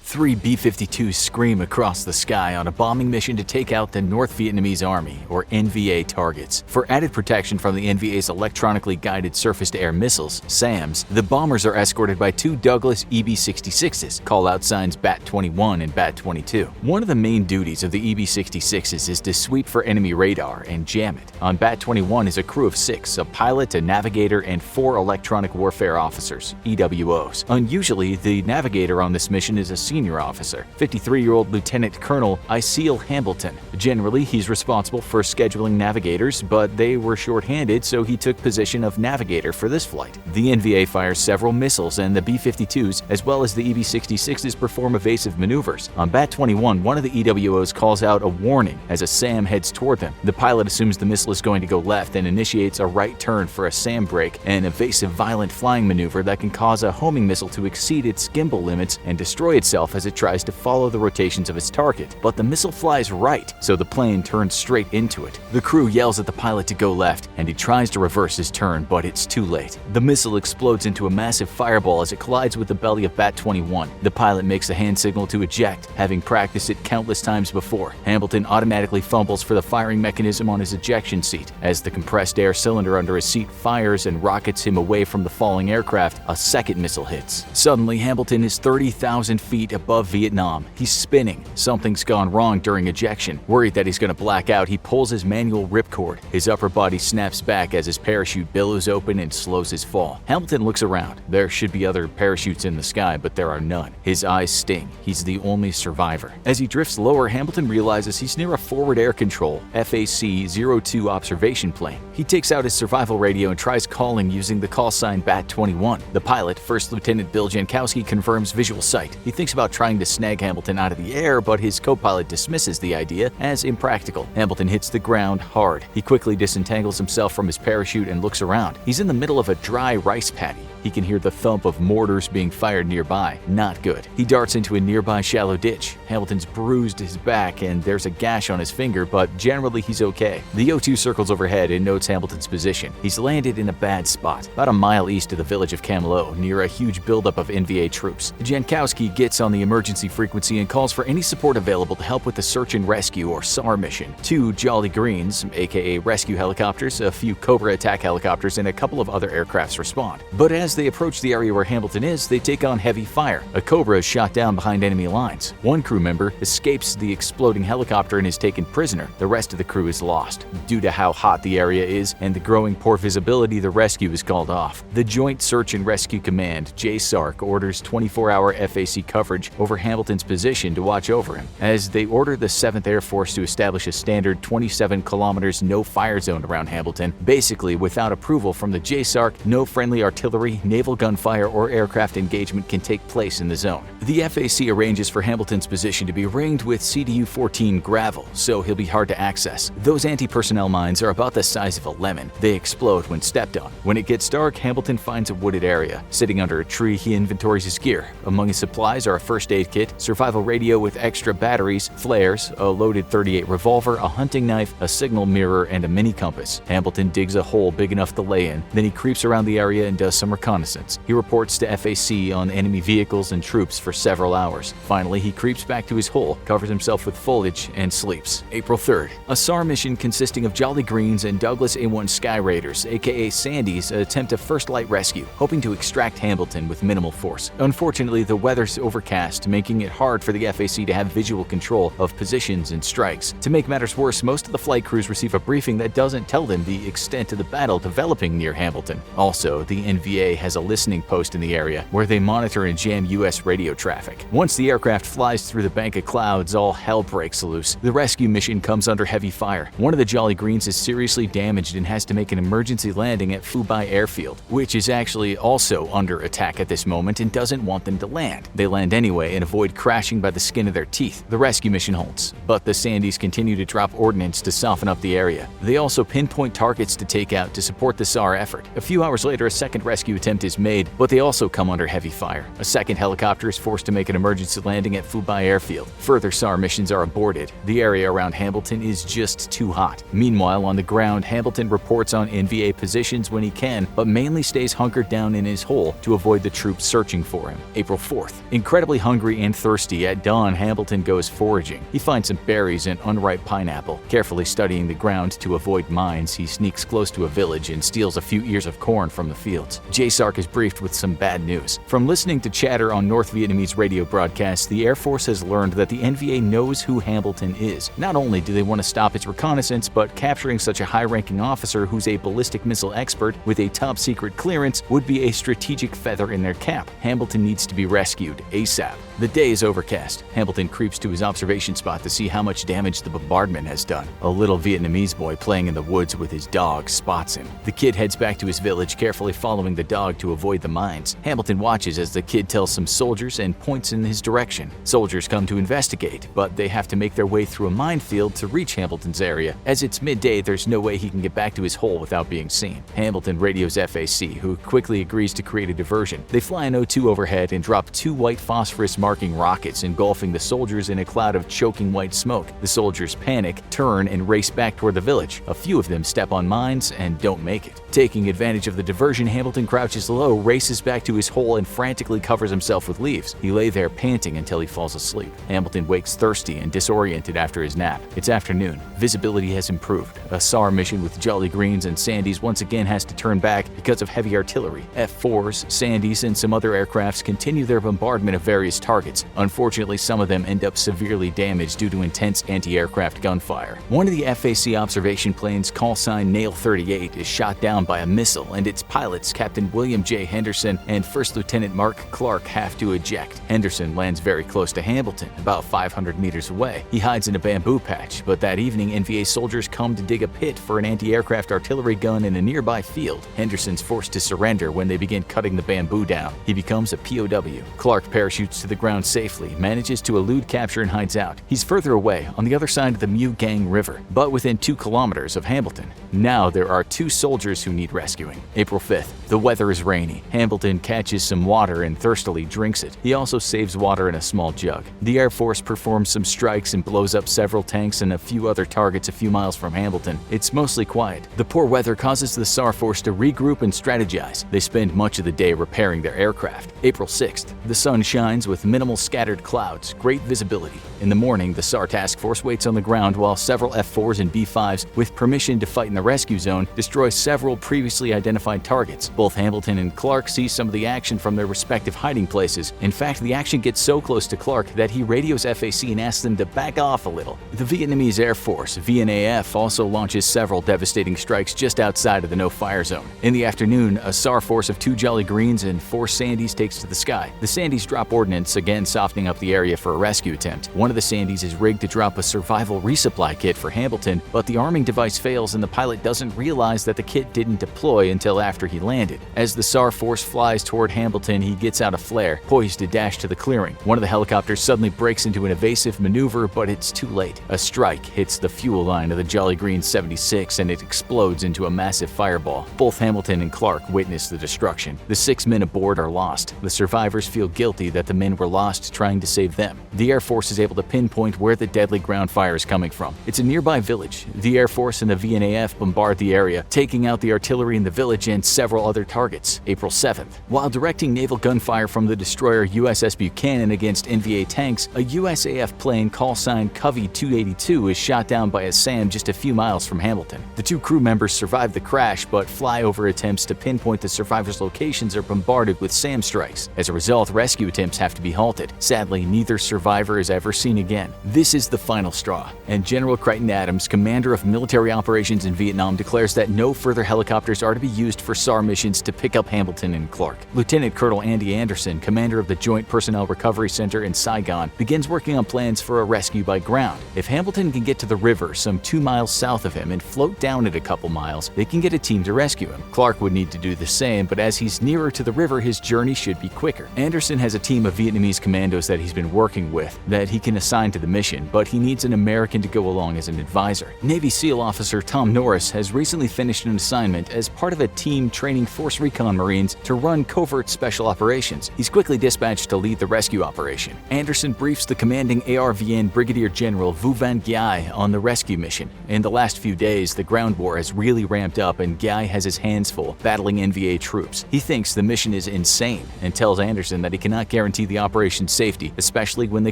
3 B-52s scream across the sky on a bombing mission to take out the North Vietnamese Army, or NVA, targets. For added protection from the NVA's electronically guided surface-to-air missiles, SAMs, the bombers are escorted by 2 Douglas EB-66s, call-out signs Bat-21 and Bat-22. One of the main duties of the EB-66s is to sweep for enemy radar and jam it. On Bat-21 is a crew of 6, a pilot, a navigator, and 4 electronic warfare officers, EWOs. Unusually, the navigator on this mission is a senior officer, 53-year-old Lieutenant Colonel Iseal Hambleton. Generally, he's responsible for scheduling navigators, but they were short-handed, so he took position of navigator for this flight. The NVA fires several missiles, and the B-52s, as well as the EB-66s, perform evasive maneuvers. On Bat-21, one of the EWOs calls out a warning as a SAM heads toward them. The pilot assumes the missile is going to go left and initiates a right turn for a SAM break, an evasive violent flying maneuver that can cause a homing missile to exceed its gimbal limits and destroy itself as it tries to follow the rotations of its target. But the missile flies right, so the plane turns straight into it. The crew yells at the pilot to go left, and he tries to reverse his turn, but it's too late. The missile explodes into a massive fireball as it collides with the belly of Bat-21. The pilot makes a hand signal to eject, having practiced it countless times before. Hambleton automatically fumbles for the firing mechanism on his ejection seat. As the compressed air cylinder under his seat fires and rockets him away from the falling aircraft, a second missile hits. Suddenly, Hambleton is 30,000 feet above Vietnam. He's spinning. Something's gone wrong during ejection. Worried that he's going to black out, he pulls his manual ripcord. His upper body snaps back as his parachute billows open and slows his fall. Hamilton looks around. There should be other parachutes in the sky, but there are none. His eyes sting. He's the only survivor. As he drifts lower, Hamilton realizes he's near a forward air control FAC-02 observation plane. He takes out his survival radio and tries calling using the call sign Bat-21. The pilot, First Lieutenant Bill Jankowski, confirms visual sight. He thinks about trying to snag Hamilton out of the air, but his co-pilot dismisses the idea as impractical. Hamilton hits the ground hard. He quickly disentangles himself from his parachute and looks around. He's in the middle of a dry rice paddy. He can hear the thump of mortars being fired nearby. Not good. He darts into a nearby shallow ditch. Hamilton's bruised his back and there's a gash on his finger, but generally he's okay. The O2 circles overhead and notes Hamilton's position. He's landed in a bad spot, about a mile east of the village of Camelot, near a huge buildup of NVA troops. Jankowski gets on the emergency frequency and calls for any support available to help with the search and rescue or SAR mission. 2 Jolly Greens, aka rescue helicopters, a few Cobra attack helicopters, and a couple of other aircrafts respond. But as they approach the area where Hamilton is, they take on heavy fire. A Cobra is shot down behind enemy lines. One crew member escapes the exploding helicopter and is taken prisoner. The rest of the crew is lost. Due to how hot the area is and the growing poor visibility, the rescue is called off. The Joint Search and Rescue Command, JSARC, orders 24-hour FAC coverage over Hamilton's position to watch over him, as they order the 7th Air Force to establish a standard 27 kilometers no-fire zone around Hamilton. Basically, without approval from the JSARC, no friendly artillery, naval gunfire, or aircraft engagement can take place in the zone. The FAC arranges for Hamilton's position to be ringed with CDU-14 gravel, so he'll be hard to access. Those anti-personnel mines are about the size of a lemon. They explode when stepped on. When it gets dark, Hamilton finds a wooded area. Sitting under a tree, he inventories his gear. Among his supplies are a first aid kit, survival radio with extra batteries, flares, a loaded .38 revolver, a hunting knife, a signal mirror, and a mini compass. Hamilton digs a hole big enough to lay in. Then he creeps around the area and does some reconnaissance. He reports to FAC on enemy vehicles and troops for several hours. Finally, he creeps back to his hole, covers himself with foliage, and sleeps. April 3rd. A SAR mission consisting of Jolly Greens and Douglas A-1 Sky Raiders, aka Sandys, attempt a first light rescue, hoping to extract Hamilton with minimal force. Unfortunately, the weather's overcast, making it hard for the FAC to have visual control of positions and strikes. To make matters worse, most of the flight crews receive a briefing that doesn't tell them the extent of the battle developing near Hamilton. Also, the NVA has a listening post in the area where they monitor and jam US radio traffic. Once the aircraft flies through the bank of clouds, all hell breaks loose. The rescue mission comes under heavy fire. One of the Jolly Greens is seriously damaged and has to make an emergency landing at Fubai Airfield, which is actually also under attack at this moment and doesn't want them to land. They land anyway and avoid crashing by the skin of their teeth. The rescue mission halts, but the Sandys continue to drop ordnance to soften up the area. They also pinpoint targets to take out to support the SAR effort. A few hours later, a second rescue attempt is made, but they also come under heavy fire. A second helicopter is forced to make an emergency landing at Fubai Airfield. Further SAR missions are aborted. The area around Hamilton is just too hot. Meanwhile, on the ground, Hamilton reports on NVA positions when he can, but mainly stays hunkered down in his hole to avoid the troops searching for him. April 4th. Incredibly hungry and thirsty, at dawn, Hamilton goes foraging. He finds some berries and unripe pineapple. Carefully studying the ground to avoid mines, he sneaks close to a village and steals a few ears of corn from the fields. JSARC is briefed with some bad news. From listening to chatter on North Vietnamese radio broadcasts, the Air Force has learned that the NVA knows who Hamilton is. Not only do they want to stop its reconnaissance, but capturing such a high-ranking officer who's a ballistic missile expert with a top-secret clearance would be a strategic feather in their cap. Hamilton needs to be rescued ASAP. The day is overcast. Hamilton creeps to his observation spot to see how much damage the bombardment has done. A little Vietnamese boy playing in the woods with his dog spots him. The kid heads back to his village, carefully following the dog to avoid the mines. Hamilton watches as the kid tells some soldiers and points in his direction. Soldiers come to investigate, but they have to make their way through a minefield to reach Hamilton's area. As it's midday, there's no way he can get back to his hole without being seen. Hamilton radios FAC, who quickly agrees to create a diversion. They fly an O2 overhead and drop 2 white phosphorus-marking rockets, engulfing the soldiers in a cloud of choking white smoke. The soldiers panic, turn, and race back toward the village. A few of them step on mines and don't make it. Taking advantage of the diversion, Hamilton crouches low, races back to his hole, and frantically covers himself with leaves. He lay there panting until he falls asleep. Hamilton wakes thirsty and disoriented after his nap. It's afternoon. Visibility has improved. A SAR mission with Jolly Greens and Sandys once again has to turn back because of heavy artillery. F-4s, Sandys, and some other aircrafts continue their bombardment of various targets. Unfortunately, some of them end up severely damaged due to intense anti-aircraft gunfire. One of the FAC observation planes, call sign Nail 38, is shot down by a missile, and its pilots, Captain William J. Henderson and First Lieutenant Mark Clark, have to eject. Henderson lands very close to Hamilton, about 500 meters away. He hides in a bamboo patch, but that evening, NVA soldiers come to dig a pit for an anti-aircraft artillery gun in a nearby field. Henderson's forced to surrender when they begin cutting the bamboo down. He becomes a POW. Clark parachutes to the ground safely, manages to elude capture, and hides out. He's further away, on the other side of the Mew Gang River, but within 2 kilometers of Hamilton. Now there are 2 soldiers who need rescuing. April 5th. The weather weather is rainy. Hambleton catches some water and thirstily drinks it. He also saves water in a small jug. The Air Force performs some strikes and blows up several tanks and a few other targets a few miles from Hambleton. It's mostly quiet. The poor weather causes the SAR force to regroup and strategize. They spend much of the day repairing their aircraft. April 6th. The sun shines with minimal scattered clouds, great visibility. In the morning, the SAR task force waits on the ground while several F-4s and B-5s, with permission to fight in the rescue zone, destroy several previously identified targets. Both Hambleton and Clark see some of the action from their respective hiding places. In fact, the action gets so close to Clark that he radios FAC and asks them to back off a little. The Vietnamese Air Force, VNAF, also launches several devastating strikes just outside of the no-fire zone. In the afternoon, a SAR force of 2 Jolly Greens and 4 Sandys takes to the sky. The Sandys drop ordnance, again softening up the area for a rescue attempt. One of the Sandys is rigged to drop a survival resupply kit for Hambleton, but the arming device fails and the pilot doesn't realize that the kit didn't deploy until after he landed. As the SAR force flies toward Hambleton, he gets out a flare, poised to dash to the clearing. One of the helicopters suddenly breaks into an evasive maneuver, but it's too late. A strike hits the fuel line of the Jolly Green 76 and it explodes into a massive fireball. Both Hambleton and Clark witness the destruction. The 6 men aboard are lost. The survivors feel guilty that the men were lost trying to save them. The Air Force is able to pinpoint where the deadly ground fire is coming from. It's a nearby village. The Air Force and the VNAF bombard the area, taking out the artillery in the village and several other targets. April 7th. While directing naval gunfire from the destroyer USS Buchanan against NVA tanks, a USAF plane call sign Covey 282 is shot down by a SAM just a few miles from Hambleton. The 2 crew members survive the crash, but flyover attempts to pinpoint the survivors' locations are bombarded with SAM strikes. As a result, rescue attempts have to be halted. Sadly, neither survivor is ever seen again. This is the final straw, and General Crichton Adams, commander of military operations in Vietnam, declares that no further helicopters are to be used for SAR missions to pick up Hambleton and Clark. Lieutenant Colonel Andy Anderson, commander of the Joint Personnel Recovery Center in Saigon, begins working on plans for a rescue by ground. If Hambleton can get to the river some 2 miles south of him and float down it a couple miles, they can get a team to rescue him. Clark would need to do the same, but as he's nearer to the river, his journey should be quicker. Anderson has a team of Vietnamese commandos that he's been working with that he can assign to the mission, but he needs an American to go along as an advisor. Navy SEAL officer Tom Norris has recently finished an assignment as part of a team training Force Recon Marines to run covert special operations. He's quickly dispatched to lead the rescue operation. Anderson briefs the commanding ARVN Brigadier General Vu Van Giai on the rescue mission. In the last few days, the ground war has really ramped up and Giai has his hands full battling NVA troops. He thinks the mission is insane and tells Anderson that he cannot guarantee the operation's safety, especially when they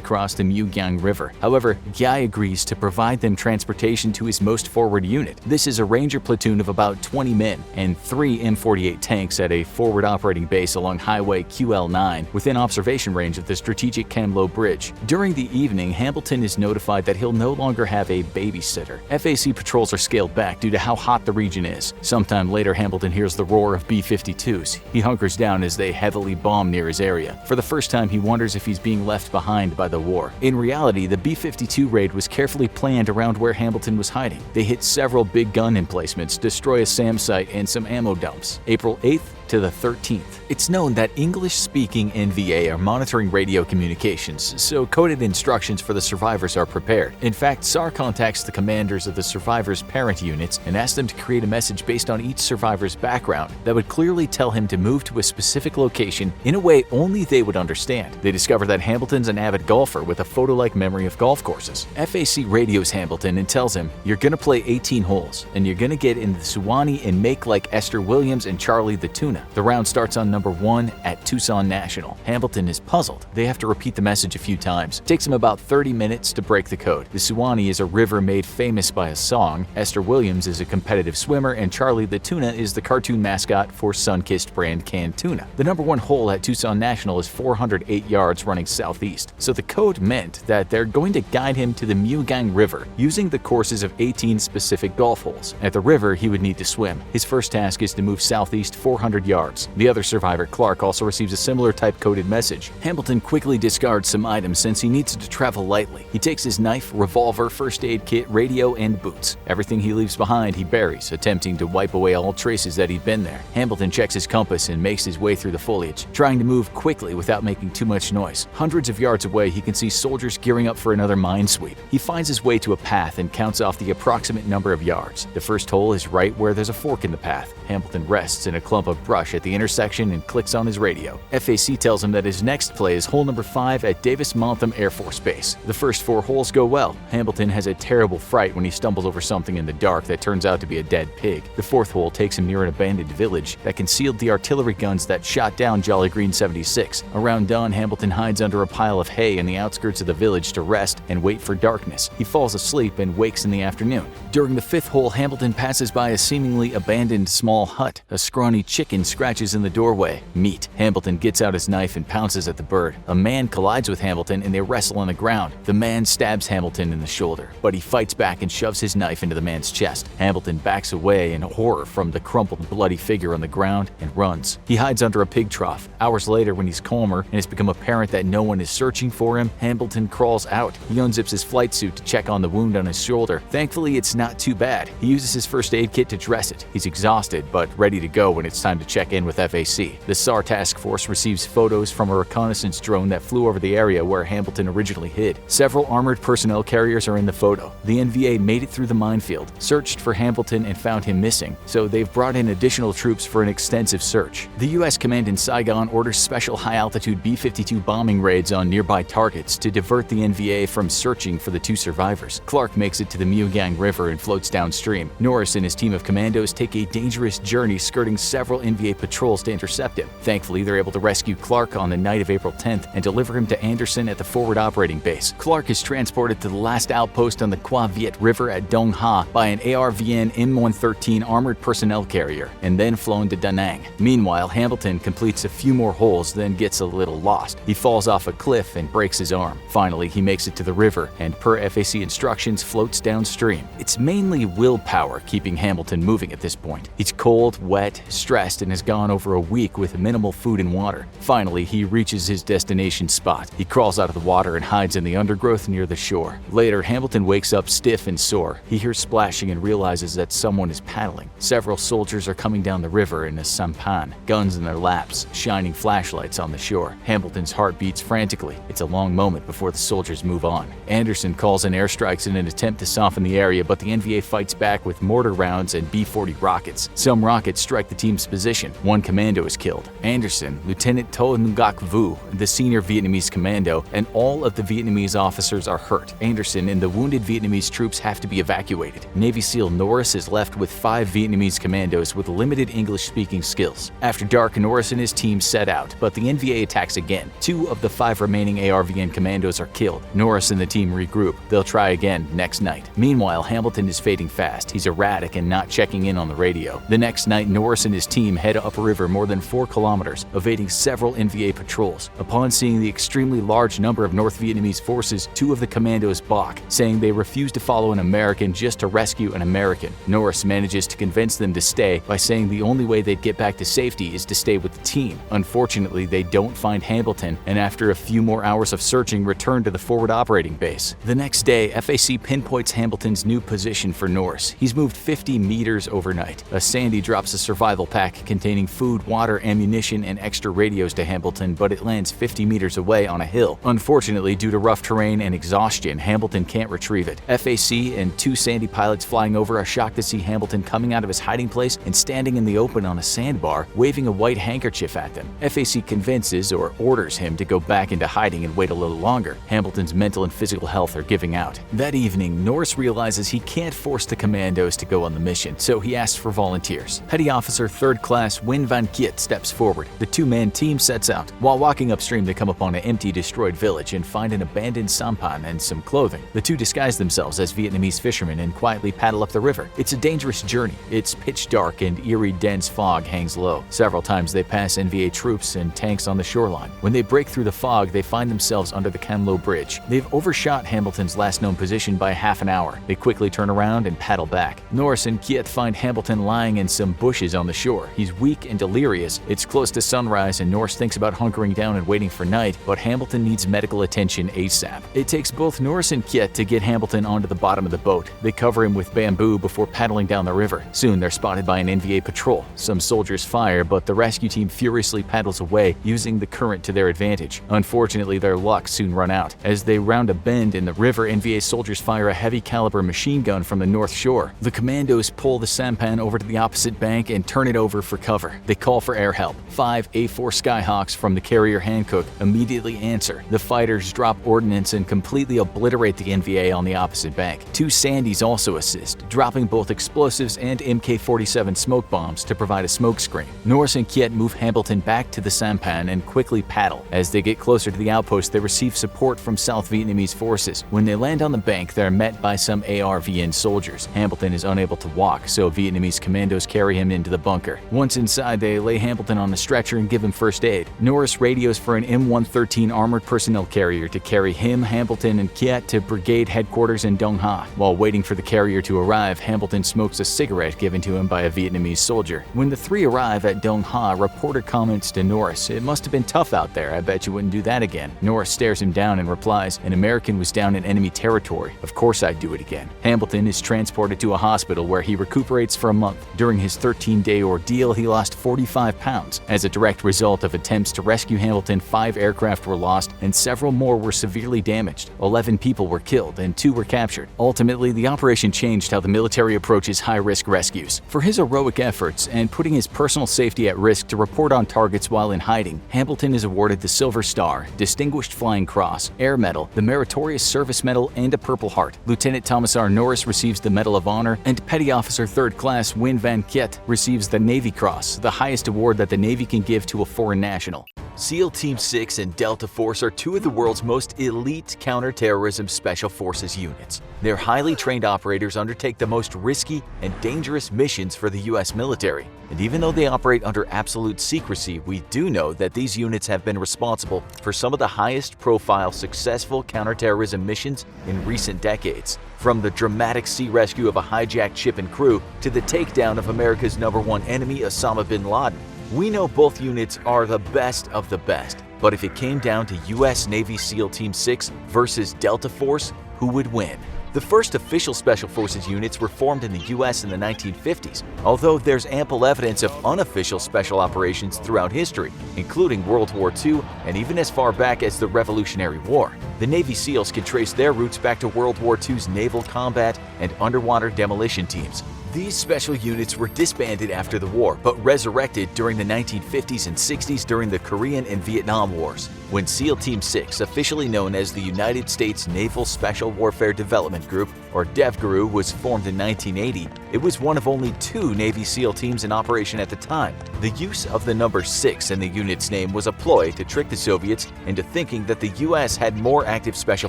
cross the Mugyang River. However, Giai agrees to provide them transportation to his most forward unit. This is a Ranger platoon of about 20 men and 3 M48 tanks at a forward operating base along Highway QL9 within observation range of the strategic Kamlo Bridge. During the evening, Hambleton is notified that he'll no longer have a babysitter. FAC patrols are scaled back due to how hot the region is. Sometime later, Hambleton hears the roar of B-52s. He hunkers down as they heavily bomb near his area. For the first time, he wonders if he's being left behind by the war. In reality, the B-52 raid was carefully planned around where Hambleton was hiding. They hit several big gun emplacements, destroy a SAM site, and some ammo dumps. April 8th to the 13th. It's known that English-speaking NVA are monitoring radio communications, so coded instructions for the survivors are prepared. In fact, SAR contacts the commanders of the survivors' parent units and asks them to create a message based on each survivor's background that would clearly tell him to move to a specific location in a way only they would understand. They discover that Hambleton's an avid golfer with a photo-like memory of golf courses. FAC radios Hambleton and tells him, "You're gonna play 18 holes, and you're gonna get in the Suwannee and make like Esther Williams and Charlie the Tuna." The round starts on number 1 at Tucson National. Hambleton is puzzled. They have to repeat the message a few times. It takes him about 30 minutes to break the code. The Suwannee is a river made famous by a song, Esther Williams is a competitive swimmer, and Charlie the Tuna is the cartoon mascot for Sunkist brand canned tuna. The number 1 hole at Tucson National is 408 yards running southeast, so the code meant that they're going to guide him to the Mugyang River using the courses of 18 specific golf holes. At the river, he would need to swim. His first task is to move southeast 400 yards. The other survivor, Clark, also receives a similar type-coded message. Hambleton quickly discards some items since he needs to travel lightly. He takes his knife, revolver, first aid kit, radio, and boots. Everything he leaves behind he buries, attempting to wipe away all traces that he'd been there. Hambleton checks his compass and makes his way through the foliage, trying to move quickly without making too much noise. Hundreds of yards away, he can see soldiers gearing up for another minesweep. He finds his way to a path and counts off the approximate number of yards. The first hole is right where there's a fork in the path. Hambleton rests in a clump of brush rush at the intersection and clicks on his radio. FAC tells him that his next play is hole number 5 at Davis-Monthan Air Force Base. The first 4 holes go well. Hamilton has a terrible fright when he stumbles over something in the dark that turns out to be a dead pig. The 4th hole takes him near an abandoned village that concealed the artillery guns that shot down Jolly Green 76. Around dawn, Hamilton hides under a pile of hay in the outskirts of the village to rest and wait for darkness. He falls asleep and wakes in the afternoon. During the 5th hole, Hamilton passes by a seemingly abandoned small hut. A scrawny chicken scratches in the doorway. Meat. Hamilton gets out his knife and pounces at the bird. A man collides with Hamilton and they wrestle on the ground. The man stabs Hamilton in the shoulder, but he fights back and shoves his knife into the man's chest. Hamilton backs away in horror from the crumpled, bloody figure on the ground and runs. He hides under a pig trough. Hours later, when he's calmer and it's become apparent that no one is searching for him, Hamilton crawls out. He unzips his flight suit to check on the wound on his shoulder. Thankfully, it's not too bad. He uses his first aid kit to dress it. He's exhausted, but ready to go when it's time to check in with FAC. The SAR task force receives photos from a reconnaissance drone that flew over the area where Hamilton originally hid. Several armored personnel carriers are in the photo. The NVA made it through the minefield, searched for Hamilton and found him missing, so they've brought in additional troops for an extensive search. The U.S. command in Saigon orders special high-altitude B-52 bombing raids on nearby targets to divert the NVA from searching for the 2 survivors. Clark makes it to the Mugang River and floats downstream. Norris and his team of commandos take a dangerous journey skirting several NVA patrols to intercept him. Thankfully, they're able to rescue Clark on the night of April 10th and deliver him to Anderson at the forward operating base. Clark is transported to the last outpost on the Qua Viet River at Dong Ha by an ARVN M113 armored personnel carrier and then flown to Da Nang. Meanwhile, Hamilton completes a few more holes, then gets a little lost. He falls off a cliff and breaks his arm. Finally, he makes it to the river and, per FAC instructions, floats downstream. It's mainly willpower keeping Hamilton moving at this point. He's cold, wet, stressed, and has gone over a week with minimal food and water. Finally, he reaches his destination spot. He crawls out of the water and hides in the undergrowth near the shore. Later, Hamilton wakes up stiff and sore. He hears splashing and realizes that someone is paddling. Several soldiers are coming down the river in a sampan, guns in their laps, shining flashlights on the shore. Hamilton's heart beats frantically. It's a long moment before the soldiers move on. Anderson calls in airstrikes in an attempt to soften the area, but the NVA fights back with mortar rounds and B-40 rockets. Some rockets strike the team's position. One commando is killed. Anderson, Lieutenant To Nguc Vu, the senior Vietnamese commando, and all of the Vietnamese officers are hurt. Anderson and the wounded Vietnamese troops have to be evacuated. Navy SEAL Norris is left with 5 Vietnamese commandos with limited English-speaking skills. After dark, Norris and his team set out, but the NVA attacks again. 2 of the 5 remaining ARVN commandos are killed. Norris and the team regroup. They'll try again next night. Meanwhile, Hamilton is fading fast. He's erratic and not checking in on the radio. The next night, Norris and his team head upriver more than 4 kilometers, evading several NVA patrols. Upon seeing the extremely large number of North Vietnamese forces, 2 of the commandos balk, saying they refuse to follow an American just to rescue an American. Norris manages to convince them to stay by saying the only way they'd get back to safety is to stay with the team. Unfortunately, they don't find Hamilton, and after a few more hours of searching, return to the forward operating base. The next day, FAC pinpoints Hamilton's new position for Norris. He's moved 50 meters overnight. A Sandy drops a survival pack containing food, water, ammunition, and extra radios to Hamilton, but it lands 50 meters away on a hill. Unfortunately, due to rough terrain and exhaustion, Hamilton can't retrieve it. FAC and 2 Sandy pilots flying over are shocked to see Hamilton coming out of his hiding place and standing in the open on a sandbar, waving a white handkerchief at them. FAC convinces or orders him to go back into hiding and wait a little longer. Hamilton's mental and physical health are giving out. That evening, Norris realizes he can't force the commandos to go on the mission, so he asks for volunteers. Petty Officer 3rd Class Nguyen Van Kiet steps forward. The 2-man team sets out. While walking upstream, they come upon an empty, destroyed village and find an abandoned sampan and some clothing. The 2 disguise themselves as Vietnamese fishermen and quietly paddle up the river. It's a dangerous journey. It's pitch dark and eerie, dense fog hangs low. Several times they pass NVA troops and tanks on the shoreline. When they break through the fog, they find themselves under the Cam Lo Bridge. They've overshot Hamilton's last known position by half an hour. They quickly turn around and paddle back. Norris and Kiet find Hamilton lying in some bushes on the shore. He's weak and delirious. It's close to sunrise and Norris thinks about hunkering down and waiting for night, but Hamilton needs medical attention ASAP. It takes both Norris and Kiet to get Hamilton onto the bottom of the boat. They cover him with bamboo before paddling down the river. Soon they're spotted by an NVA patrol. Some soldiers fire, but the rescue team furiously paddles away, using the current to their advantage. Unfortunately, their luck soon run out. As they round a bend in the river, NVA soldiers fire a heavy caliber machine gun from the north shore. The commandos pull the sampan over to the opposite bank and turn it over for cover. They call for air help. 5 A-4 Skyhawks from the carrier Hankook immediately answer. The fighters drop ordnance and completely obliterate the NVA on the opposite bank. 2 Sandys also assist, dropping both explosives and Mk-47 smoke bombs to provide a smoke screen. Norris and Kiet move Hambleton back to the sampan and quickly paddle. As they get closer to the outpost, they receive support from South Vietnamese forces. When they land on the bank, they're met by some ARVN soldiers. Hambleton is unable to walk, so Vietnamese commandos carry him into the bunker. Once inside, they lay Hambleton on a stretcher and give him first aid. Norris radios for an M113 armored personnel carrier to carry him, Hambleton, and Kiet to brigade headquarters in Dong Ha. While waiting for the carrier to arrive, Hambleton smokes a cigarette given to him by a Vietnamese soldier. When the three arrive at Dong Ha, a reporter comments to Norris, "It must have been tough out there. I bet you wouldn't do that again." Norris stares him down and replies, "An American was down in enemy territory. Of course I'd do it again." Hambleton is transported to a hospital where he recuperates for a month. During his 13-day ordeal, he lost 45 pounds. As a direct result of attempts to rescue Hambleton, 5 aircraft were lost and several more were severely damaged. 11 people were killed and 2 were captured. Ultimately, the operation changed how the military approaches high-risk rescues. For his heroic efforts and putting his personal safety at risk to report on targets while in hiding, Hambleton is awarded the Silver Star, Distinguished Flying Cross, Air Medal, the Meritorious Service Medal, and a Purple Heart. Lieutenant Thomas R. Norris receives the Medal of Honor, and Petty Officer 3rd Class Win Van Kiet receives the Navy Cross, the highest award that the Navy can give to a foreign national. SEAL Team 6 and Delta Force are 2 of the world's most elite counterterrorism special forces units. Their highly trained operators undertake the most risky and dangerous missions for the U.S. military. And even though they operate under absolute secrecy, we do know that these units have been responsible for some of the highest profile successful counterterrorism missions in recent decades. From the dramatic sea rescue of a hijacked ship and crew to the takedown of America's #1 enemy, Osama bin Laden. We know both units are the best of the best, but if it came down to U.S. Navy SEAL Team 6 versus Delta Force, who would win? The first official Special Forces units were formed in the U.S. in the 1950s, although there's ample evidence of unofficial special operations throughout history, including World War II and even as far back as the Revolutionary War. The Navy SEALs can trace their roots back to World War II's naval combat and underwater demolition teams. These special units were disbanded after the war, but resurrected during the 1950s and 60s during the Korean and Vietnam Wars. When SEAL Team 6, officially known as the United States Naval Special Warfare Development Group, or DEVGRU, was formed in 1980, it was one of only 2 Navy SEAL teams in operation at the time. The use of the number 6 in the unit's name was a ploy to trick the Soviets into thinking that the U.S. had more active Special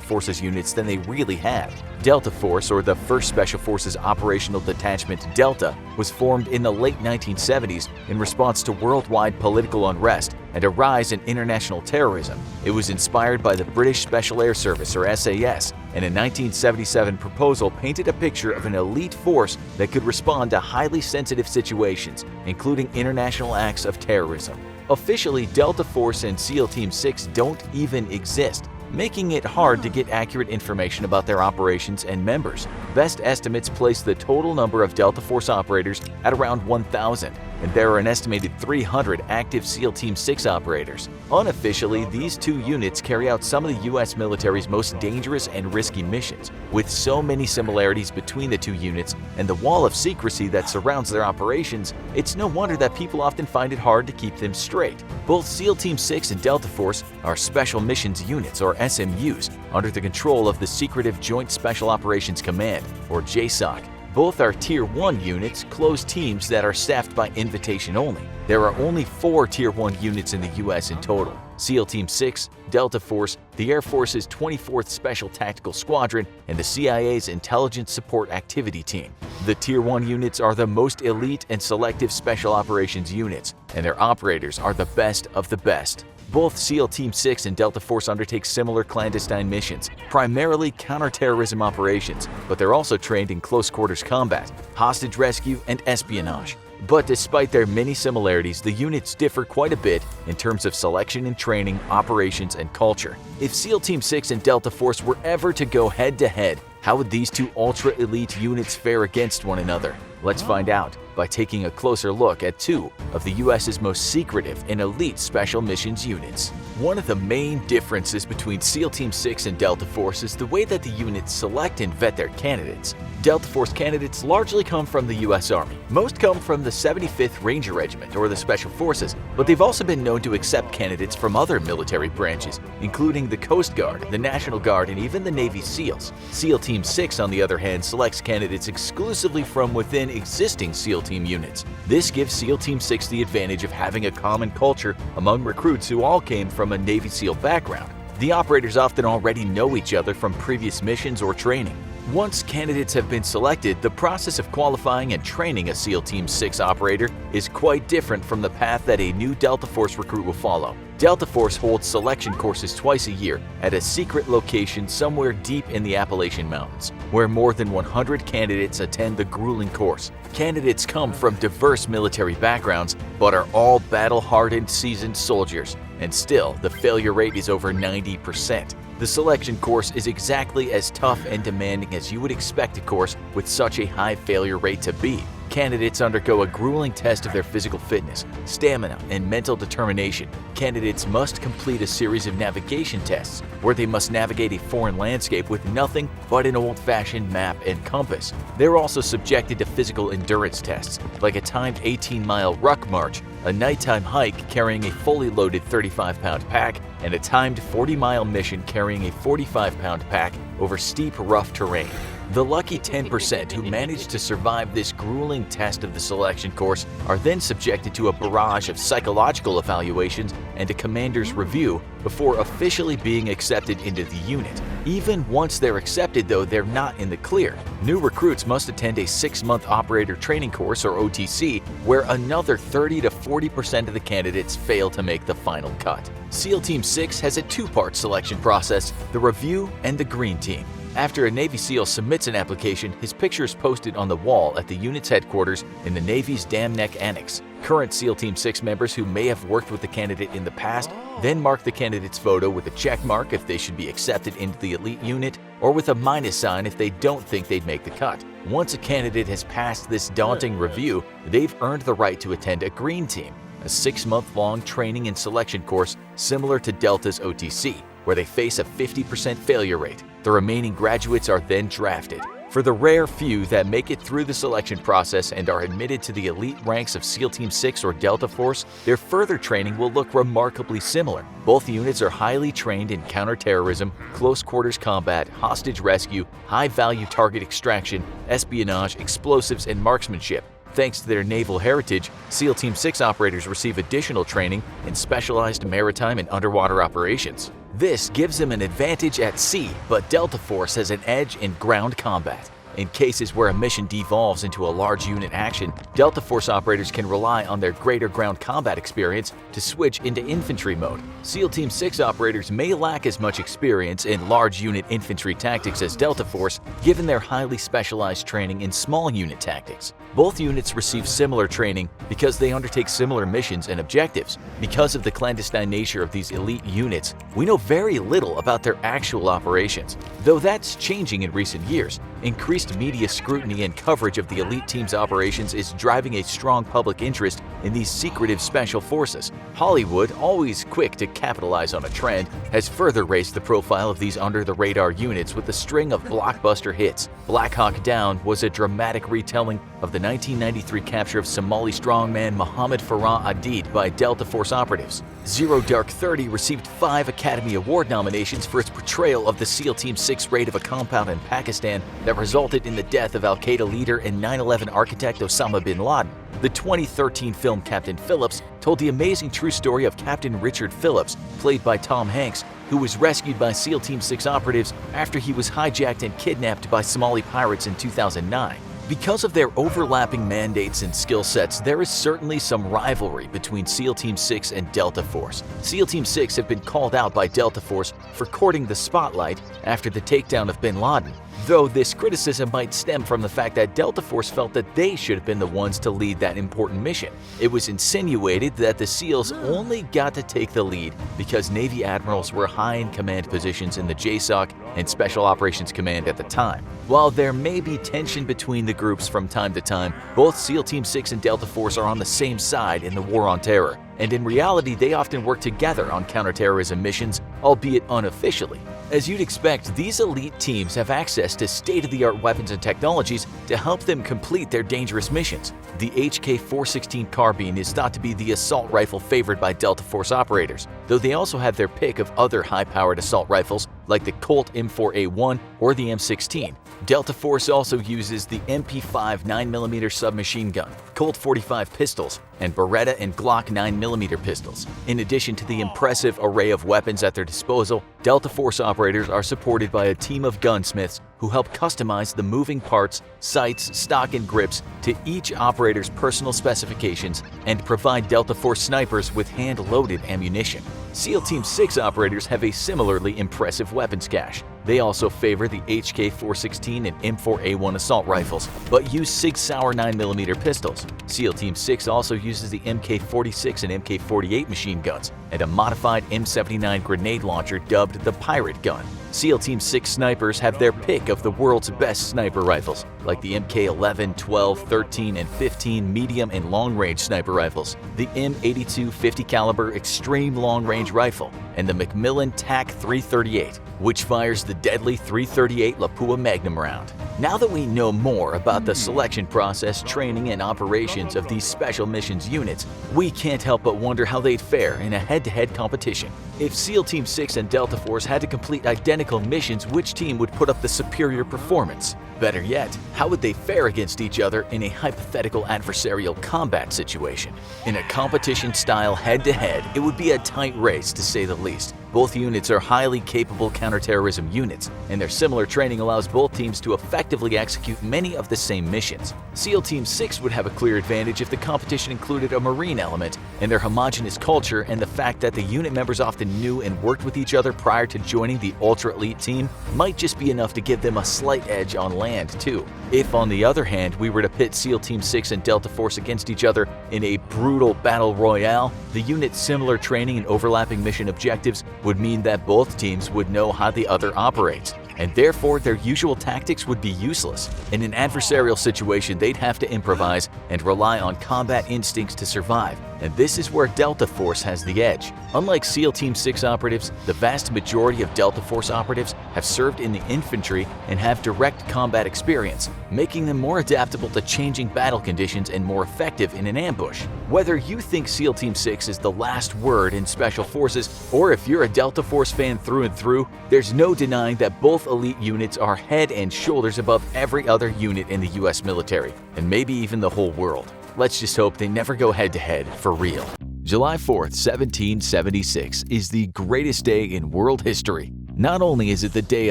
Forces units than they really had. Delta Force, or the 1st Special Forces Operational Detachment Delta, was formed in the late 1970s in response to worldwide political unrest and a rise in international terrorism. It was inspired by the British Special Air Service, or SAS, and a 1977 proposal painted a picture of an elite force that could respond to highly sensitive situations, including international acts of terrorism. Officially, Delta Force and SEAL Team 6 don't even exist, making it hard to get accurate information about their operations and members. Best estimates place the total number of Delta Force operators at around 1,000, and there are an estimated 300 active SEAL Team 6 operators. Unofficially, these 2 units carry out some of the U.S. military's most dangerous and risky missions. With so many similarities between the 2 units and the wall of secrecy that surrounds their operations, it's no wonder that people often find it hard to keep them straight. Both SEAL Team 6 and Delta Force are Special Missions Units, or SMUs, under the control of the Secretive Joint Special Operations Command, or JSOC. Both are Tier 1 units, closed teams that are staffed by invitation only. There are only 4 Tier 1 units in the U.S. in total: SEAL Team 6, Delta Force, the Air Force's 24th Special Tactical Squadron, and the CIA's Intelligence Support Activity Team. The Tier 1 units are the most elite and selective special operations units, and their operators are the best of the best. Both SEAL Team 6 and Delta Force undertake similar clandestine missions, primarily counterterrorism operations, but they're also trained in close-quarters combat, hostage rescue, and espionage. But despite their many similarities, the units differ quite a bit in terms of selection and training, operations, and culture. If SEAL Team 6 and Delta Force were ever to go head-to-head, how would these 2 ultra-elite units fare against one another? Let's find out. by taking a closer look at two of the US's most secretive and elite special missions units. One of the main differences between SEAL Team 6 and Delta Force is the way that the units select and vet their candidates. Delta Force candidates largely come from the US Army. Most come from the 75th Ranger Regiment or the Special Forces, but they've also been known to accept candidates from other military branches, including the Coast Guard, the National Guard, and even the Navy SEALs. SEAL Team 6, on the other hand, selects candidates exclusively from within existing SEAL Team units. This gives SEAL Team 6 the advantage of having a common culture among recruits who all came from a Navy SEAL background. The operators often already know each other from previous missions or training. Once candidates have been selected, the process of qualifying and training a SEAL Team 6 operator is quite different from the path that a new Delta Force recruit will follow. Delta Force holds selection courses twice a year at a secret location somewhere deep in the Appalachian Mountains, where more than 100 candidates attend the grueling course. Candidates come from diverse military backgrounds, but are all battle-hardened, seasoned soldiers, and still, the failure rate is over 90%. The selection course is exactly as tough and demanding as you would expect a course with such a high failure rate to be. Candidates undergo a grueling test of their physical fitness, stamina, and mental determination. Candidates must complete a series of navigation tests where they must navigate a foreign landscape with nothing but an old-fashioned map and compass. They're also subjected to physical endurance tests, like a timed 18-mile ruck march, a nighttime hike carrying a fully loaded 35-pound pack, and a timed 40-mile mission carrying a 45-pound pack over steep, rough terrain. The lucky 10% who manage to survive this grueling test of the selection course are then subjected to a barrage of psychological evaluations and a commander's review before officially being accepted into the unit. Even once they're accepted, though, they're not in the clear. New recruits must attend a 6-month operator training course, or OTC, where another 30 to 40% of the candidates fail to make the final cut. SEAL Team 6 has a two-part selection process: the review and the green team. After a Navy SEAL submits an application, his picture is posted on the wall at the unit's headquarters in the Navy's Dam Neck Annex. Current SEAL Team 6 members who may have worked with the candidate in the past then mark the candidate's photo with a check mark if they should be accepted into the elite unit, or with a minus sign if they don't think they'd make the cut. Once a candidate has passed this daunting review, they've earned the right to attend a green team, a 6-month-long training and selection course similar to Delta's OTC, where they face a 50% failure rate. The remaining graduates are then drafted. For the rare few that make it through the selection process and are admitted to the elite ranks of SEAL Team 6 or Delta Force, their further training will look remarkably similar. Both units are highly trained in counterterrorism, close-quarters combat, hostage rescue, high-value target extraction, espionage, explosives, and marksmanship. Thanks to their naval heritage, SEAL Team 6 operators receive additional training in specialized maritime and underwater operations. This gives them an advantage at sea, but Delta Force has an edge in ground combat. In cases where a mission devolves into a large unit action, Delta Force operators can rely on their greater ground combat experience to switch into infantry mode. SEAL Team 6 operators may lack as much experience in large unit infantry tactics as Delta Force, given their highly specialized training in small unit tactics. Both units receive similar training because they undertake similar missions and objectives. Because of the clandestine nature of these elite units, we know very little about their actual operations, though that's changing in recent years. Increased media scrutiny and coverage of the elite team's operations is driving a strong public interest in these secretive special forces. Hollywood, always quick to capitalize on a trend, has further raised the profile of these under-the-radar units with a string of blockbuster hits. Black Hawk Down was a dramatic retelling of the 1993 capture of Somali strongman Mohammed Farah Adid by Delta Force operatives. Zero Dark 30 received 5 Academy Award nominations for its portrayal of the SEAL Team 6 raid of a compound in Pakistan that resulted in the death of Al-Qaeda leader and 9/11 architect Osama bin Laden. The 2013 film Captain Phillips told the amazing true story of Captain Richard Phillips, played by Tom Hanks, who was rescued by SEAL Team 6 operatives after he was hijacked and kidnapped by Somali pirates in 2009. Because of their overlapping mandates and skill sets, there is certainly some rivalry between SEAL Team 6 and Delta Force. SEAL Team 6 have been called out by Delta Force for courting the spotlight after the takedown of bin Laden. though this criticism might stem from the fact that Delta Force felt that they should have been the ones to lead that important mission. It was insinuated that the SEALs only got to take the lead because Navy admirals were high in command positions in the JSOC and Special Operations Command at the time. While there may be tension between the groups from time to time, both SEAL Team 6 and Delta Force are on the same side in the War on Terror, and in reality they often work together on counterterrorism missions, albeit unofficially. As you'd expect, these elite teams have access to state-of-the-art weapons and technologies to help them complete their dangerous missions. The HK-416 carbine is thought to be the assault rifle favored by Delta Force operators, though they also have their pick of other high-powered assault rifles like the Colt M4A1 or the M16. Delta Force also uses the MP5 9mm submachine gun, Colt 45 pistols, and Beretta and Glock 9mm pistols. In addition to the impressive array of weapons at their disposal, Delta Force operators are supported by a team of gunsmiths who help customize the moving parts, sights, stock, and grips to each operator's personal specifications and provide Delta Force snipers with hand-loaded ammunition. SEAL Team 6 operators have a similarly impressive weapons cache. They also favor the HK-416 and M4A1 assault rifles, but use Sig Sauer 9mm pistols. SEAL Team 6 also uses the MK-46 and MK-48 machine guns and a modified M79 grenade launcher dubbed the Pirate Gun. SEAL Team 6 snipers have their pick of the world's best sniper rifles, like the MK-11, 12, 13, and 15 medium and long-range sniper rifles, the M82 50 caliber extreme long-range rifle, and the Macmillan TAC-338, which fires the deadly 338 Lapua Magnum round. Now that we know more about the selection process, training, and operations of these special missions units, we can't help but wonder how they'd fare in a head-to-head competition. If SEAL Team 6 and Delta Force had to complete identical missions, which team would put up the superior performance? Better yet, how would they fare against each other in a hypothetical adversarial combat situation? In a competition-style head-to-head, it would be a tight race to say the least. Both units are highly capable counterterrorism units, and their similar training allows both teams to effectively execute many of the same missions. SEAL Team 6 would have a clear advantage if the competition included a Marine element, and their homogeneous culture and the fact that the unit members often knew and worked with each other prior to joining the ultra-elite team might just be enough to give them a slight edge on land too. If, on the other hand, we were to pit SEAL Team 6 and Delta Force against each other in a brutal battle royale, the unit's similar training and overlapping mission objectives would mean that both teams would know how the other operates, and therefore their usual tactics would be useless. In an adversarial situation, they'd have to improvise and rely on combat instincts to survive, and this is where Delta Force has the edge. Unlike SEAL Team 6 operatives, the vast majority of Delta Force operatives have served in the infantry and have direct combat experience, making them more adaptable to changing battle conditions and more effective in an ambush. Whether you think SEAL Team 6 is the last word in Special Forces, or if you're a Delta Force fan through and through, there's no denying that both elite units are head and shoulders above every other unit in the US military, and maybe even the whole world. Let's just hope they never go head-to-head for real. July 4th, 1776 is the greatest day in world history. Not only is it the day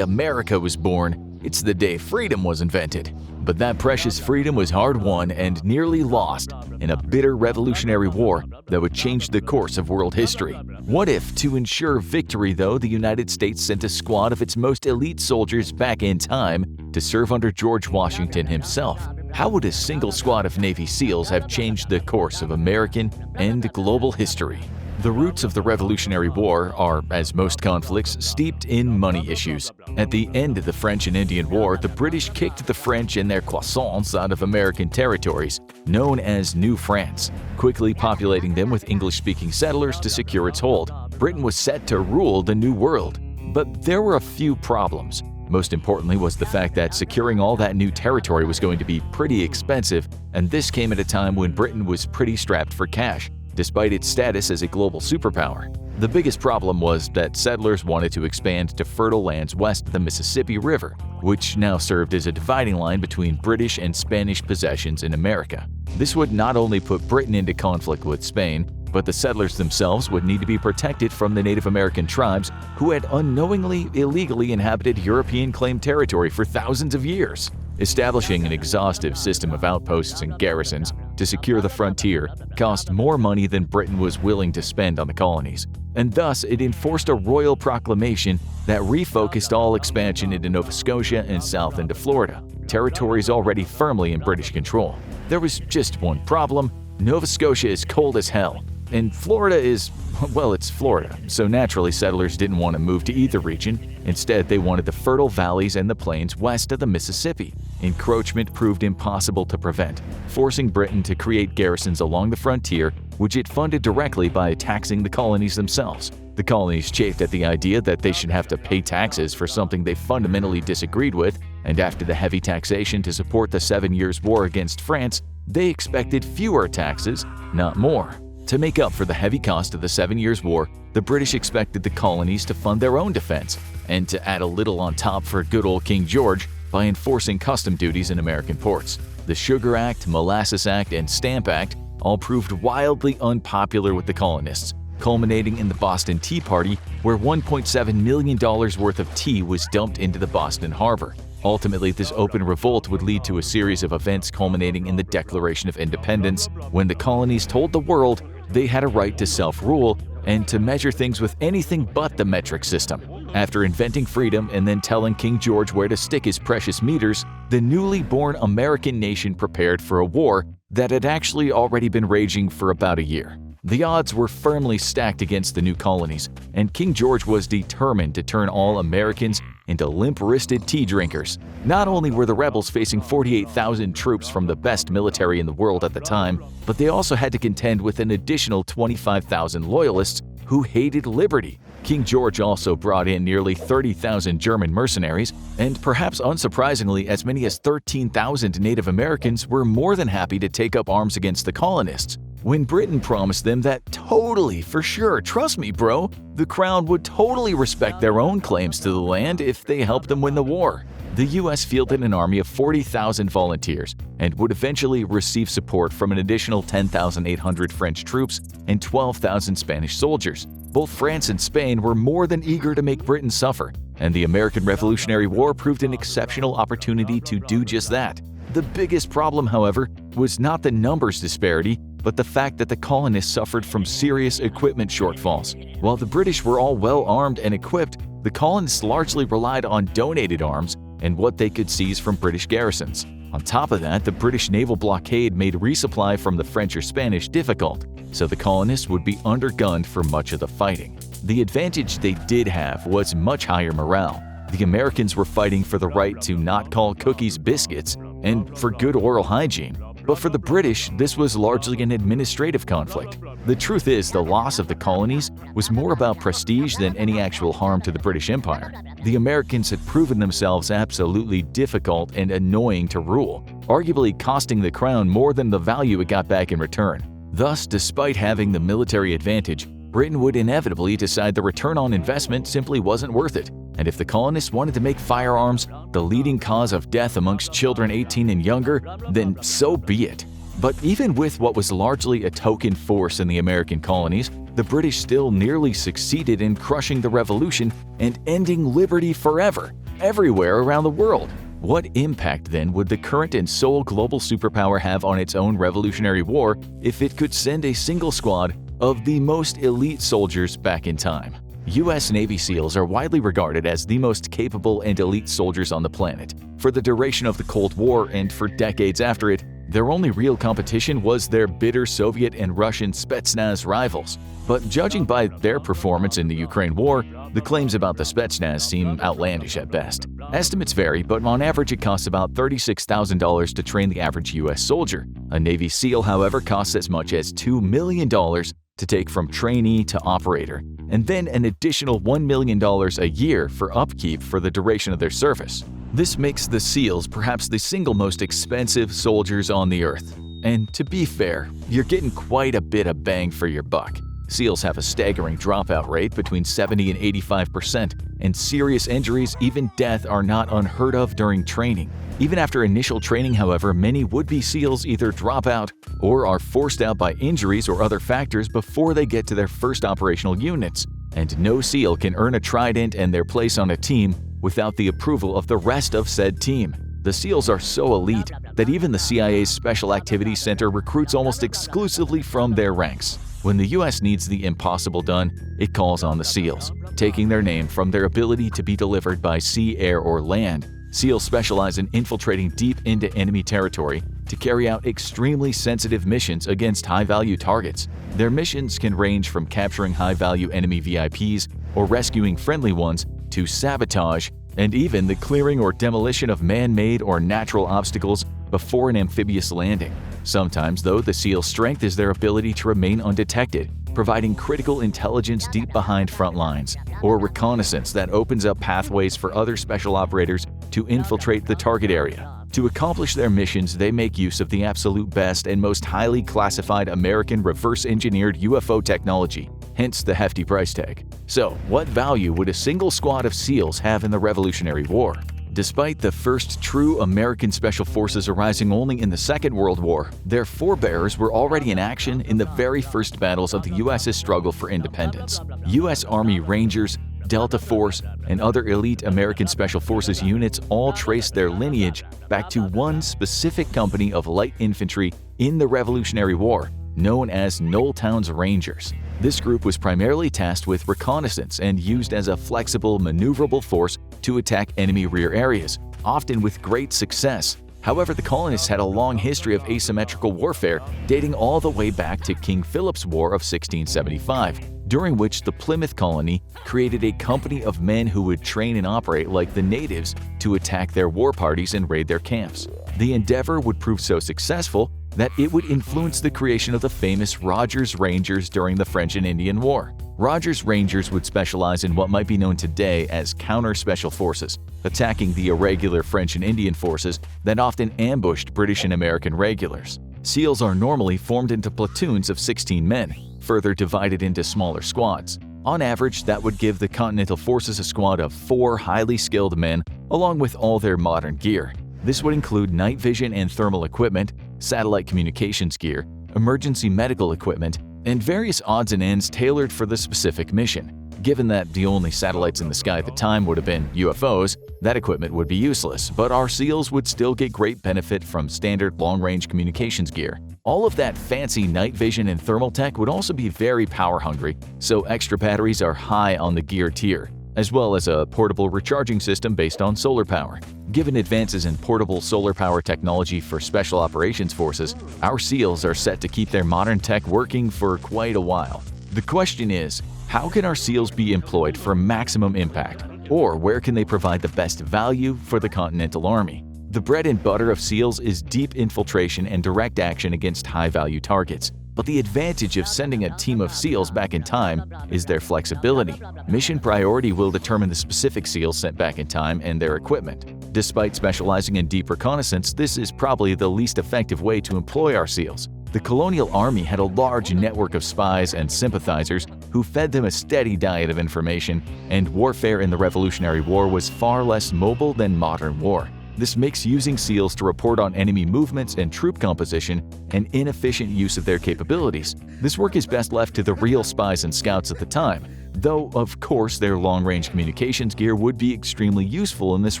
America was born, it's the day freedom was invented. But that precious freedom was hard-won and nearly lost in a bitter revolutionary war that would change the course of world history. What if, to ensure victory though, the United States sent a squad of its most elite soldiers back in time to serve under George Washington himself? How would a single squad of Navy SEALs have changed the course of American and global history? The roots of the Revolutionary War are, as most conflicts, steeped in money issues. At the end of the French and Indian War, the British kicked the French and their croissants out of American territories, known as New France, quickly populating them with English-speaking settlers to secure its hold. Britain was set to rule the New World. But there were a few problems. Most importantly was the fact that securing all that new territory was going to be pretty expensive, and this came at a time when Britain was pretty strapped for cash, despite its status as a global superpower. The biggest problem was that settlers wanted to expand to fertile lands west of the Mississippi River, which now served as a dividing line between British and Spanish possessions in America. This would not only put Britain into conflict with Spain, but the settlers themselves would need to be protected from the Native American tribes who had unknowingly, illegally inhabited European-claimed territory for thousands of years. Establishing an exhaustive system of outposts and garrisons to secure the frontier cost more money than Britain was willing to spend on the colonies. and thus it enforced a royal proclamation that refocused all expansion into Nova Scotia and south into Florida, territories already firmly in British control. There was just one problem: Nova Scotia is cold as hell, and Florida is, well, it's Florida, so naturally settlers didn't want to move to either region. Instead, they wanted the fertile valleys and the plains west of the Mississippi. Encroachment proved impossible to prevent, forcing Britain to create garrisons along the frontier, which it funded directly by taxing the colonies themselves. The colonies chafed at the idea that they should have to pay taxes for something they fundamentally disagreed with, and after the heavy taxation to support the 7 Years' War against France, they expected fewer taxes, not more. To make up for the heavy cost of the 7 Years' War, the British expected the colonies to fund their own defense, and to add a little on top for good old King George by enforcing custom duties in American ports. The Sugar Act, Molasses Act, and Stamp Act all proved wildly unpopular with the colonists, culminating in the Boston Tea Party, where $1.7 million worth of tea was dumped into the Boston Harbor. Ultimately, this open revolt would lead to a series of events culminating in the Declaration of Independence, when the colonies told the world they had a right to self-rule and to measure things with anything but the metric system. After inventing freedom and then telling King George where to stick his precious meters, the newly born American nation prepared for a war that had actually already been raging for about a year. The odds were firmly stacked against the new colonies, and King George was determined to turn all Americans into limp-wristed tea drinkers. Not only were the rebels facing 48,000 troops from the best military in the world at the time, but they also had to contend with an additional 25,000 loyalists who hated liberty. King George also brought in nearly 30,000 German mercenaries, and perhaps unsurprisingly, as many as 13,000 Native Americans were more than happy to take up arms against the colonists. When Britain promised them that totally, for sure, trust me bro, the Crown would totally respect their own claims to the land if they helped them win the war. The US fielded an army of 40,000 volunteers and would eventually receive support from an additional 10,800 French troops and 12,000 Spanish soldiers. Both France and Spain were more than eager to make Britain suffer, and the American Revolutionary War proved an exceptional opportunity to do just that. The biggest problem, however, was not the numbers disparity, but the fact that the colonists suffered from serious equipment shortfalls. While the British were all well armed and equipped, the colonists largely relied on donated arms and what they could seize from British garrisons. On top of that, the British naval blockade made resupply from the French or Spanish difficult, so the colonists would be undergunned for much of the fighting. The advantage they did have was much higher morale. The Americans were fighting for the right to not call cookies biscuits and for good oral hygiene. But for the British, this was largely an administrative conflict. The truth is, the loss of the colonies was more about prestige than any actual harm to the British Empire. The Americans had proven themselves absolutely difficult and annoying to rule, arguably costing the Crown more than the value it got back in return. Thus, despite having the military advantage, Britain would inevitably decide the return on investment simply wasn't worth it. And if the colonists wanted to make firearms the leading cause of death amongst children 18 and younger, then so be it. But even with what was largely a token force in the American colonies, the British still nearly succeeded in crushing the revolution and ending liberty forever, everywhere around the world. What impact then would the current and sole global superpower have on its own Revolutionary War if it could send a single squad of the most elite soldiers back in time? U.S. Navy SEALs are widely regarded as the most capable and elite soldiers on the planet. For the duration of the Cold War and for decades after it, their only real competition was their bitter Soviet and Russian Spetsnaz rivals. But judging by their performance in the Ukraine war, the claims about the Spetsnaz seem outlandish at best. Estimates vary, but on average it costs about $36,000 to train the average U.S. soldier. A Navy SEAL, however, costs as much as $2 million to take from trainee to operator, and then an additional $1 million a year for upkeep for the duration of their service. This makes the SEALs perhaps the single most expensive soldiers on the earth. And to be fair, you're getting quite a bit of bang for your buck. SEALs have a staggering dropout rate between 70 and 85%, and serious injuries, even death, are not unheard of during training. Even after initial training, however, many would-be SEALs either drop out or are forced out by injuries or other factors before they get to their first operational units. And no SEAL can earn a trident and their place on a team without the approval of the rest of said team. The SEALs are so elite that even the CIA's Special Activities Center recruits almost exclusively from their ranks. When the US needs the impossible done, it calls on the SEALs. Taking their name from their ability to be delivered by sea, air, or land, SEALs specialize in infiltrating deep into enemy territory to carry out extremely sensitive missions against high-value targets. Their missions can range from capturing high-value enemy VIPs or rescuing friendly ones to sabotage and even the clearing or demolition of man-made or natural obstacles before an amphibious landing. Sometimes, though, the SEAL's strength is their ability to remain undetected, providing critical intelligence deep behind front lines, or reconnaissance that opens up pathways for other special operators to infiltrate the target area. To accomplish their missions, they make use of the absolute best and most highly classified American reverse-engineered UFO technology, hence the hefty price tag. So, what value would a single squad of SEALs have in the Revolutionary War? Despite the first true American Special Forces arising only in the Second World War, their forebears were already in action in the very first battles of the U.S.'s struggle for independence. U.S. Army Rangers, Delta Force, and other elite American Special Forces units all trace their lineage back to one specific company of light infantry in the Revolutionary War, known as Knolltown's Rangers. This group was primarily tasked with reconnaissance and used as a flexible, maneuverable force to attack enemy rear areas, often with great success. However, the colonists had a long history of asymmetrical warfare dating all the way back to King Philip's War of 1675, during which the Plymouth colony created a company of men who would train and operate like the natives to attack their war parties and raid their camps. The endeavor would prove so successful that it would influence the creation of the famous Rogers Rangers during the French and Indian War. Rogers Rangers would specialize in what might be known today as counter-special forces, attacking the irregular French and Indian forces that often ambushed British and American regulars. SEALs are normally formed into platoons of 16 men, further divided into smaller squads. On average, that would give the Continental Forces a squad of 4 highly skilled men along with all their modern gear. This would include night vision and thermal equipment, satellite communications gear, emergency medical equipment, and various odds and ends tailored for the specific mission. Given that the only satellites in the sky at the time would have been UFOs, that equipment would be useless, but our SEALs would still get great benefit from standard long-range communications gear. All of that fancy night vision and thermal tech would also be very power-hungry, so extra batteries are high on the gear tier, as well as a portable recharging system based on solar power. Given advances in portable solar power technology for special operations forces, our SEALs are set to keep their modern tech working for quite a while. The question is, how can our SEALs be employed for maximum impact? Or where can they provide the best value for the Continental Army? The bread and butter of SEALs is deep infiltration and direct action against high-value targets. But the advantage of sending a team of SEALs back in time is their flexibility. Mission priority will determine the specific SEALs sent back in time and their equipment. Despite specializing in deep reconnaissance, this is probably the least effective way to employ our SEALs. The colonial army had a large network of spies and sympathizers who fed them a steady diet of information, and warfare in the Revolutionary War was far less mobile than modern war. This makes using SEALs to report on enemy movements and troop composition an inefficient use of their capabilities. This work is best left to the real spies and scouts at the time, though of course their long-range communications gear would be extremely useful in this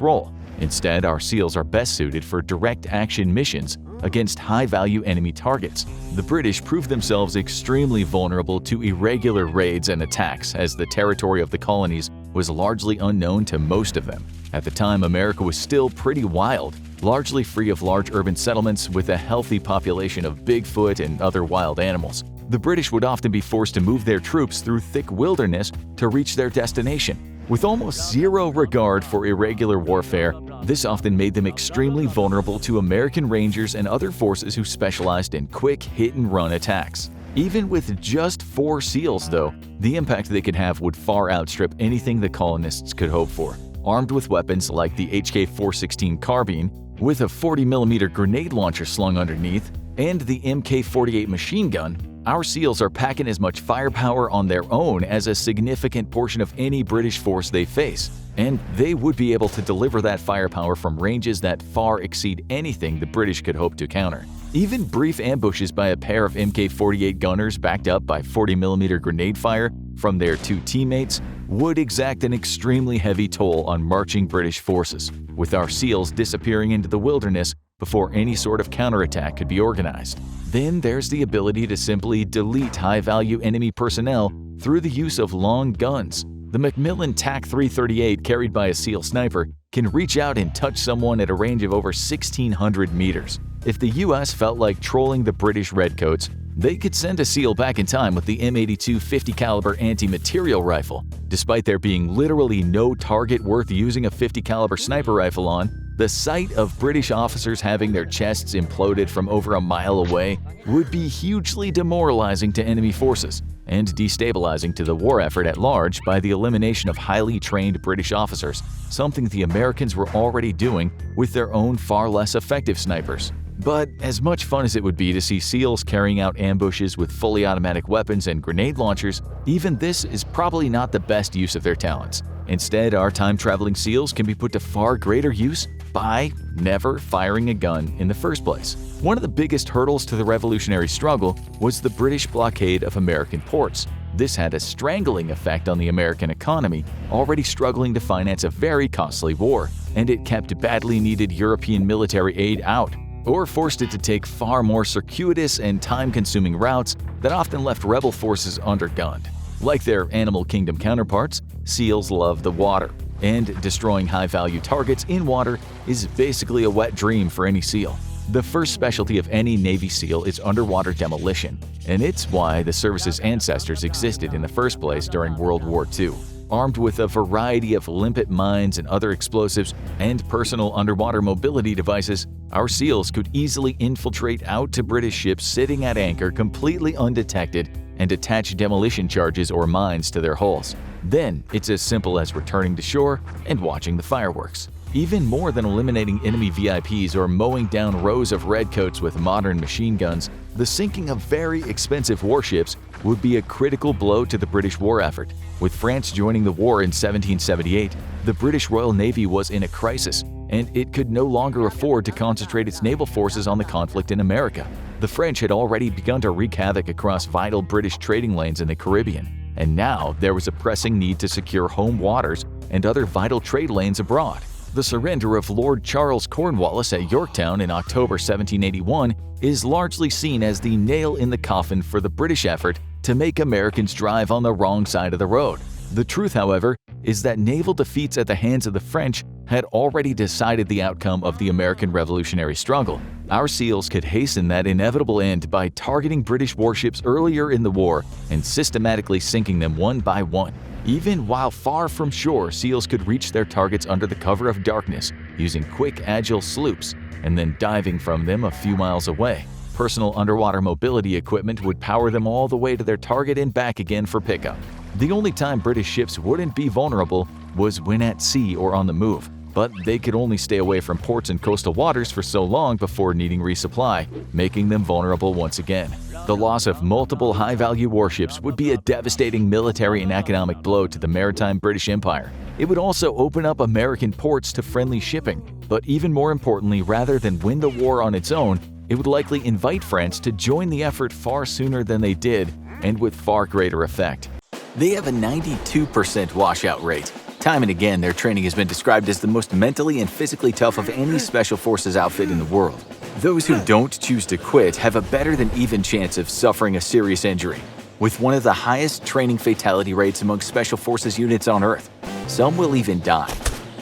role. Instead, our SEALs are best suited for direct action missions against high-value enemy targets. The British proved themselves extremely vulnerable to irregular raids and attacks, as the territory of the colonies was largely unknown to most of them. At the time, America was still pretty wild, largely free of large urban settlements with a healthy population of Bigfoot and other wild animals. The British would often be forced to move their troops through thick wilderness to reach their destination. With almost zero regard for irregular warfare, this often made them extremely vulnerable to American Rangers and other forces who specialized in quick hit-and-run attacks. Even with just 4 SEALs, though, the impact they could have would far outstrip anything the colonists could hope for. Armed with weapons like the HK-416 carbine, with a 40mm grenade launcher slung underneath, and the MK-48 machine gun, our SEALs are packing as much firepower on their own as a significant portion of any British force they face, and they would be able to deliver that firepower from ranges that far exceed anything the British could hope to counter. Even brief ambushes by a pair of MK-48 gunners backed up by 40mm grenade fire from their 2 teammates would exact an extremely heavy toll on marching British forces. With our SEALs disappearing into the wilderness, before any sort of counterattack could be organized. Then there's the ability to simply delete high-value enemy personnel through the use of long guns. The Macmillan TAC-338 carried by a SEAL sniper can reach out and touch someone at a range of over 1,600 meters. If the US felt like trolling the British Redcoats, they could send a SEAL back in time with the M82 50 caliber anti-material rifle. Despite there being literally no target worth using a 50 caliber sniper rifle on, the sight of British officers having their chests imploded from over a mile away would be hugely demoralizing to enemy forces and destabilizing to the war effort at large by the elimination of highly trained British officers, something the Americans were already doing with their own far less effective snipers. But as much fun as it would be to see SEALs carrying out ambushes with fully automatic weapons and grenade launchers, even this is probably not the best use of their talents. Instead, our time-traveling SEALs can be put to far greater use by never firing a gun in the first place. One of the biggest hurdles to the revolutionary struggle was the British blockade of American ports. This had a strangling effect on the American economy, already struggling to finance a very costly war, and it kept badly needed European military aid out, or forced it to take far more circuitous and time-consuming routes that often left rebel forces undergunned. Like their animal kingdom counterparts, SEALs love the water, and destroying high-value targets in water is basically a wet dream for any SEAL. The first specialty of any Navy SEAL is underwater demolition, and it's why the service's ancestors existed in the first place during World War II. Armed with a variety of limpet mines and other explosives and personal underwater mobility devices, our SEALs could easily infiltrate out to British ships sitting at anchor completely undetected and attach demolition charges or mines to their hulls. Then it's as simple as returning to shore and watching the fireworks. Even more than eliminating enemy VIPs or mowing down rows of redcoats with modern machine guns, the sinking of very expensive warships would be a critical blow to the British war effort. With France joining the war in 1778, the British Royal Navy was in a crisis, and it could no longer afford to concentrate its naval forces on the conflict in America. The French had already begun to wreak havoc across vital British trading lanes in the Caribbean, and now there was a pressing need to secure home waters and other vital trade lanes abroad. The surrender of Lord Charles Cornwallis at Yorktown in October 1781 is largely seen as the nail in the coffin for the British effort to make Americans drive on the wrong side of the road. The truth, however, is that naval defeats at the hands of the French had already decided the outcome of the American Revolutionary struggle. Our SEALs could hasten that inevitable end by targeting British warships earlier in the war and systematically sinking them one by one. Even while far from shore, SEALs could reach their targets under the cover of darkness, using quick, agile sloops, and then diving from them a few miles away. Personal underwater mobility equipment would power them all the way to their target and back again for pickup. The only time British ships wouldn't be vulnerable was when at sea or on the move, but they could only stay away from ports and coastal waters for so long before needing resupply, making them vulnerable once again. The loss of multiple high-value warships would be a devastating military and economic blow to the maritime British Empire. It would also open up American ports to friendly shipping, but even more importantly, rather than win the war on its own, it would likely invite France to join the effort far sooner than they did, and with far greater effect. They have a 92% washout rate. Time and again, their training has been described as the most mentally and physically tough of any special forces outfit in the world. Those who don't choose to quit have a better than even chance of suffering a serious injury, with one of the highest training fatality rates among special forces units on Earth. Some will even die.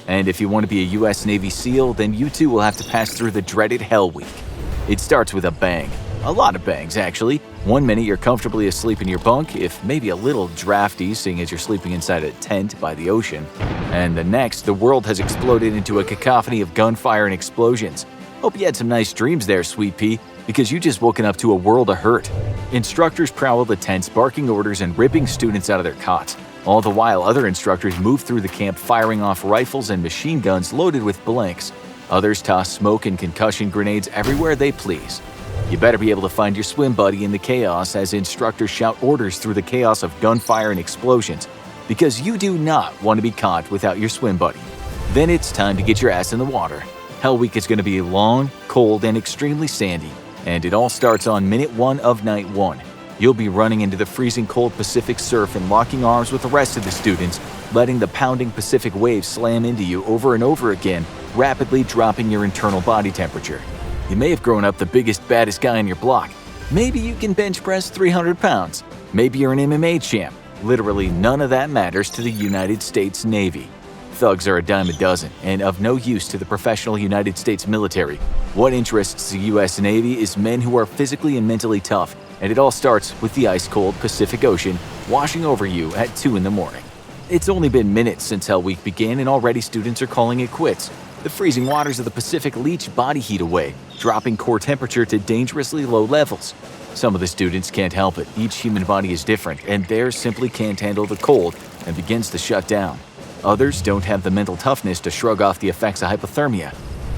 And if you want to be a US Navy SEAL, then you too will have to pass through the dreaded Hell Week. It starts with a bang. A lot of bangs, actually. One minute you're comfortably asleep in your bunk, if maybe a little drafty seeing as you're sleeping inside a tent by the ocean. And the next, the world has exploded into a cacophony of gunfire and explosions. Hope you had some nice dreams there, Sweet Pea, because you just woken up to a world of hurt. Instructors prowl the tents, barking orders and ripping students out of their cots. All the while, other instructors move through the camp firing off rifles and machine guns loaded with blanks. Others toss smoke and concussion grenades everywhere they please. You better be able to find your swim buddy in the chaos as instructors shout orders through the chaos of gunfire and explosions, because you do not want to be caught without your swim buddy. Then it's time to get your ass in the water. Hell Week is going to be long, cold, and extremely sandy, and it all starts on minute 1 of night 1. You'll be running into the freezing cold Pacific surf and locking arms with the rest of the students, letting the pounding Pacific waves slam into you over and over again, rapidly dropping your internal body temperature. You may have grown up the biggest, baddest guy on your block. Maybe you can bench press 300 pounds. Maybe you're an MMA champ. Literally none of that matters to the United States Navy. Thugs are a dime a dozen and of no use to the professional United States military. What interests the U.S. Navy is men who are physically and mentally tough, and it all starts with the ice-cold Pacific Ocean washing over you at 2 in the morning. It's only been minutes since Hell Week began, and already students are calling it quits. The freezing waters of the Pacific leach body heat away, dropping core temperature to dangerously low levels. Some of the students can't help it. Each human body is different, and theirs simply can't handle the cold and begins to shut down. Others don't have the mental toughness to shrug off the effects of hypothermia.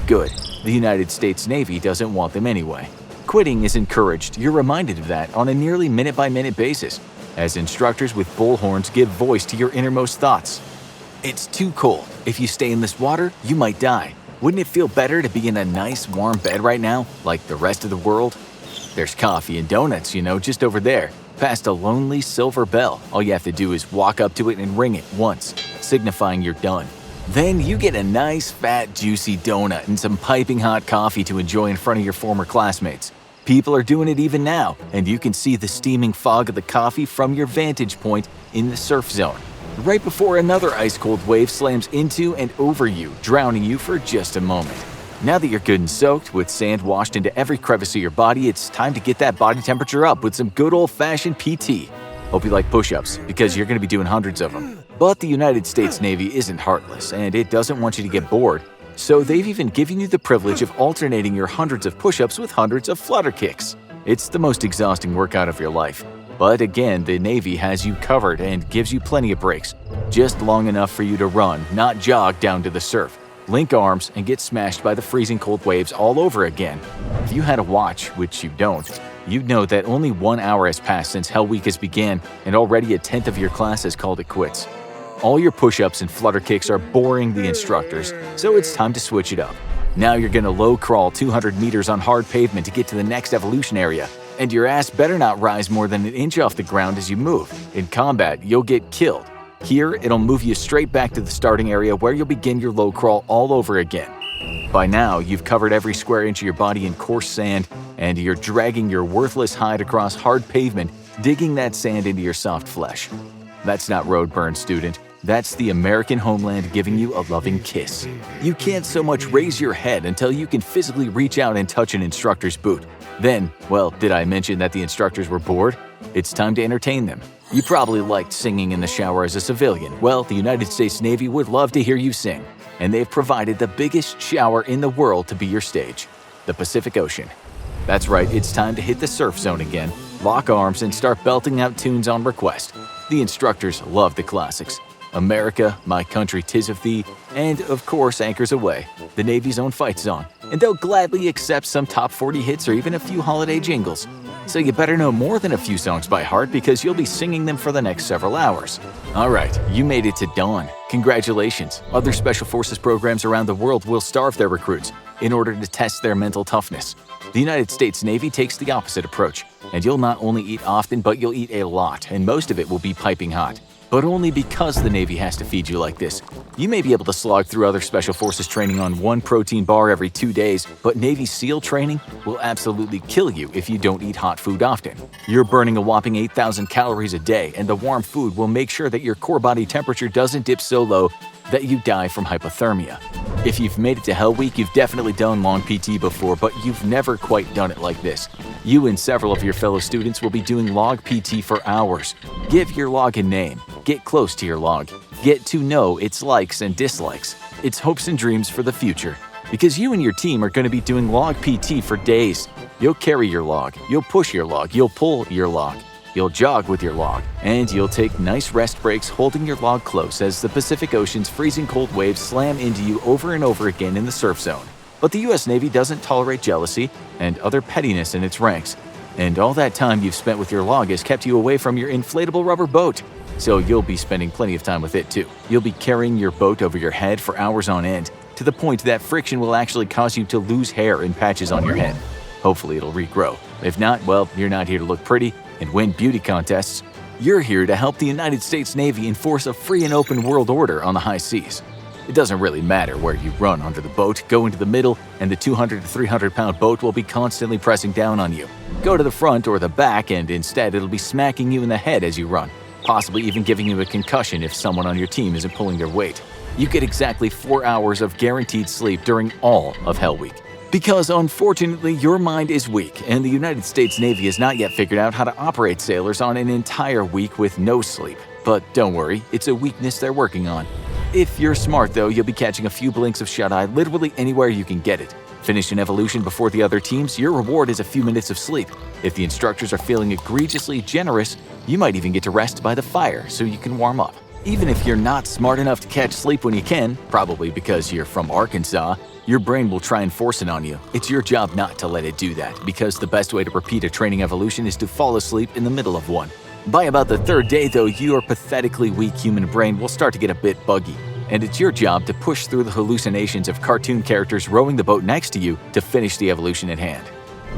Good. The United States Navy doesn't want them anyway. Quitting is encouraged. You're reminded of that on a nearly minute-by-minute basis, as instructors with bullhorns give voice to your innermost thoughts. It's too cold. If you stay in this water, you might die. Wouldn't it feel better to be in a nice, warm bed right now, like the rest of the world? There's coffee and donuts, just over there, past a lonely silver bell. All you have to do is walk up to it and ring it once, signifying you're done. Then you get a nice, fat, juicy donut and some piping hot coffee to enjoy in front of your former classmates. People are doing it even now, and you can see the steaming fog of the coffee from your vantage point in the surf zone, right before another ice-cold wave slams into and over you, drowning you for just a moment. Now that you're good and soaked, with sand washed into every crevice of your body, it's time to get that body temperature up with some good old-fashioned PT. Hope you like push-ups, because you're going to be doing hundreds of them. But the United States Navy isn't heartless, and it doesn't want you to get bored. So they've even given you the privilege of alternating your hundreds of push-ups with hundreds of flutter kicks. It's the most exhausting workout of your life. But again, the Navy has you covered and gives you plenty of breaks. Just long enough for you to run, not jog down to the surf. Link arms and get smashed by the freezing cold waves all over again. If you had a watch, which you don't, you'd know that only 1 hour has passed since Hell Week has began, and already a tenth of your class has called it quits. All your push-ups and flutter kicks are boring the instructors, so it's time to switch it up. Now you're gonna low crawl 200 meters on hard pavement to get to the next evolution area, and your ass better not rise more than an inch off the ground as you move. In combat, you'll get killed. Here, it'll move you straight back to the starting area where you'll begin your low crawl all over again. By now, you've covered every square inch of your body in coarse sand, and you're dragging your worthless hide across hard pavement, digging that sand into your soft flesh. That's not road burn, student. That's the American homeland giving you a loving kiss. You can't so much raise your head until you can physically reach out and touch an instructor's boot. Then, well, did I mention that the instructors were bored? It's time to entertain them. You probably liked singing in the shower as a civilian. Well, the United States Navy would love to hear you sing, and they've provided the biggest shower in the world to be your stage, the Pacific Ocean. That's right, it's time to hit the surf zone again, lock arms, and start belting out tunes on request. The instructors love the classics. America, My Country 'Tis of Thee, and, of course, Anchors Aweigh, the Navy's own fight song. And they'll gladly accept some top 40 hits or even a few holiday jingles. So you better know more than a few songs by heart, because you'll be singing them for the next several hours. Alright, you made it to dawn. Congratulations. Other Special Forces programs around the world will starve their recruits in order to test their mental toughness. The United States Navy takes the opposite approach, and you'll not only eat often, but you'll eat a lot, and most of it will be piping hot. But only because the Navy has to feed you like this. You may be able to slog through other Special Forces training on one protein bar every 2 days, but Navy SEAL training will absolutely kill you if you don't eat hot food often. You're burning a whopping 8,000 calories a day, and the warm food will make sure that your core body temperature doesn't dip so low that you die from hypothermia. If you've made it to Hell Week, you've definitely done long PT before, but you've never quite done it like this. You and several of your fellow students will be doing log PT for hours. Give your log a name. Get close to your log. Get to know its likes and dislikes, its hopes and dreams for the future. Because you and your team are going to be doing log PT for days. You'll carry your log, you'll push your log, you'll pull your log. You'll jog with your log, and you'll take nice rest breaks holding your log close as the Pacific Ocean's freezing cold waves slam into you over and over again in the surf zone. But the US Navy doesn't tolerate jealousy and other pettiness in its ranks. And all that time you've spent with your log has kept you away from your inflatable rubber boat. So you'll be spending plenty of time with it too. You'll be carrying your boat over your head for hours on end, to the point that friction will actually cause you to lose hair in patches on your head. Hopefully it'll regrow. If not, well, you're not here to look pretty and win beauty contests. You're here to help the United States Navy enforce a free and open world order on the high seas. It doesn't really matter where you run under the boat. Go into the middle, and the 200 to 300 pound boat will be constantly pressing down on you. Go to the front or the back, and instead it'll be smacking you in the head as you run, possibly even giving you a concussion if someone on your team isn't pulling their weight. You get exactly 4 hours of guaranteed sleep during all of Hell Week. Because unfortunately, your mind is weak, and the United States Navy has not yet figured out how to operate sailors on an entire week with no sleep. But don't worry, it's a weakness they're working on. If you're smart though, you'll be catching a few blinks of shut-eye literally anywhere you can get it. Finish an evolution before the other teams, your reward is a few minutes of sleep. If the instructors are feeling egregiously generous, you might even get to rest by the fire so you can warm up. Even if you're not smart enough to catch sleep when you can, probably because you're from Arkansas, your brain will try and force it on you. It's your job not to let it do that, because the best way to repeat a training evolution is to fall asleep in the middle of one. By about the third day though, your pathetically weak human brain will start to get a bit buggy, and it's your job to push through the hallucinations of cartoon characters rowing the boat next to you to finish the evolution at hand.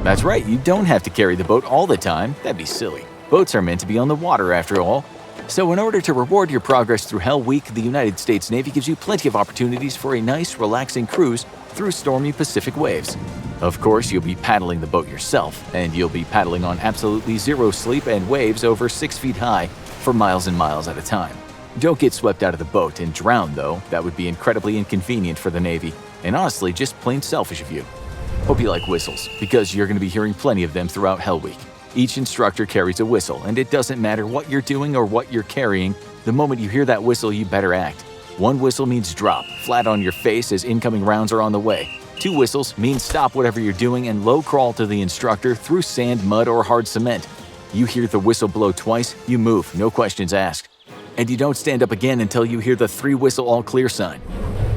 That's right, you don't have to carry the boat all the time. That'd be silly. Boats are meant to be on the water after all. So in order to reward your progress through Hell Week, the United States Navy gives you plenty of opportunities for a nice, relaxing cruise through stormy Pacific waves. Of course, you'll be paddling the boat yourself, and you'll be paddling on absolutely zero sleep and waves over 6 feet high for miles and miles at a time. Don't get swept out of the boat and drown, though. That would be incredibly inconvenient for the Navy, and honestly, just plain selfish of you. Hope you like whistles, because you're going to be hearing plenty of them throughout Hell Week. Each instructor carries a whistle, and it doesn't matter what you're doing or what you're carrying. The moment you hear that whistle, you better act. 1 whistle means drop, flat on your face as incoming rounds are on the way. 2 whistles means stop whatever you're doing and low crawl to the instructor through sand, mud, or hard cement. You hear the whistle blow twice, you move, no questions asked. And you don't stand up again until you hear the 3 whistle all clear sign.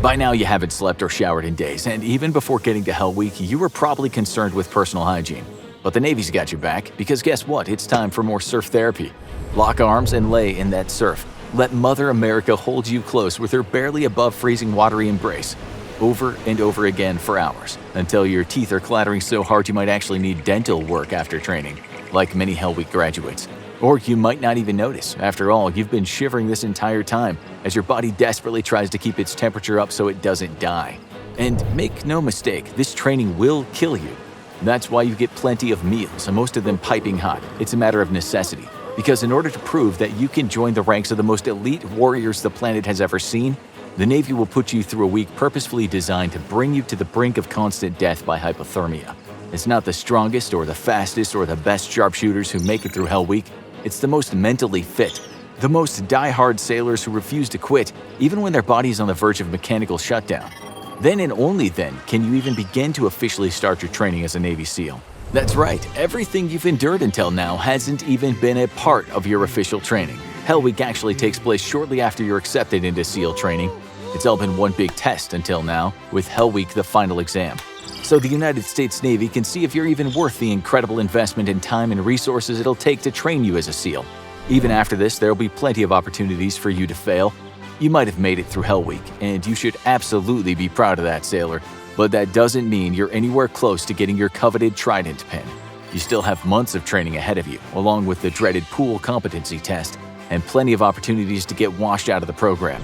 By now you haven't slept or showered in days, and even before getting to Hell Week, you were probably concerned with personal hygiene. But the Navy's got your back, because guess what? It's time for more surf therapy. Lock arms and lay in that surf. Let Mother America hold you close with her barely above freezing watery embrace, over and over again for hours, until your teeth are clattering so hard you might actually need dental work after training, like many Hell Week graduates. Or you might not even notice. After all, you've been shivering this entire time as your body desperately tries to keep its temperature up so it doesn't die. And make no mistake, this training will kill you. That's why you get plenty of meals, and most of them piping hot. It's a matter of necessity. Because in order to prove that you can join the ranks of the most elite warriors the planet has ever seen, the Navy will put you through a week purposefully designed to bring you to the brink of constant death by hypothermia. It's not the strongest or the fastest or the best sharpshooters who make it through Hell Week. It's the most mentally fit, the most die-hard sailors who refuse to quit, even when their body is on the verge of mechanical shutdown. Then and only then can you even begin to officially start your training as a Navy SEAL. That's right, everything you've endured until now hasn't even been a part of your official training. Hell Week actually takes place shortly after you're accepted into SEAL training. It's all been one big test until now, with Hell Week the final exam. So the United States Navy can see if you're even worth the incredible investment in time and resources it'll take to train you as a SEAL. Even after this, there'll be plenty of opportunities for you to fail. You might have made it through Hell Week, and you should absolutely be proud of that, sailor. But that doesn't mean you're anywhere close to getting your coveted Trident pin. You still have months of training ahead of you, along with the dreaded pool competency test, and plenty of opportunities to get washed out of the program.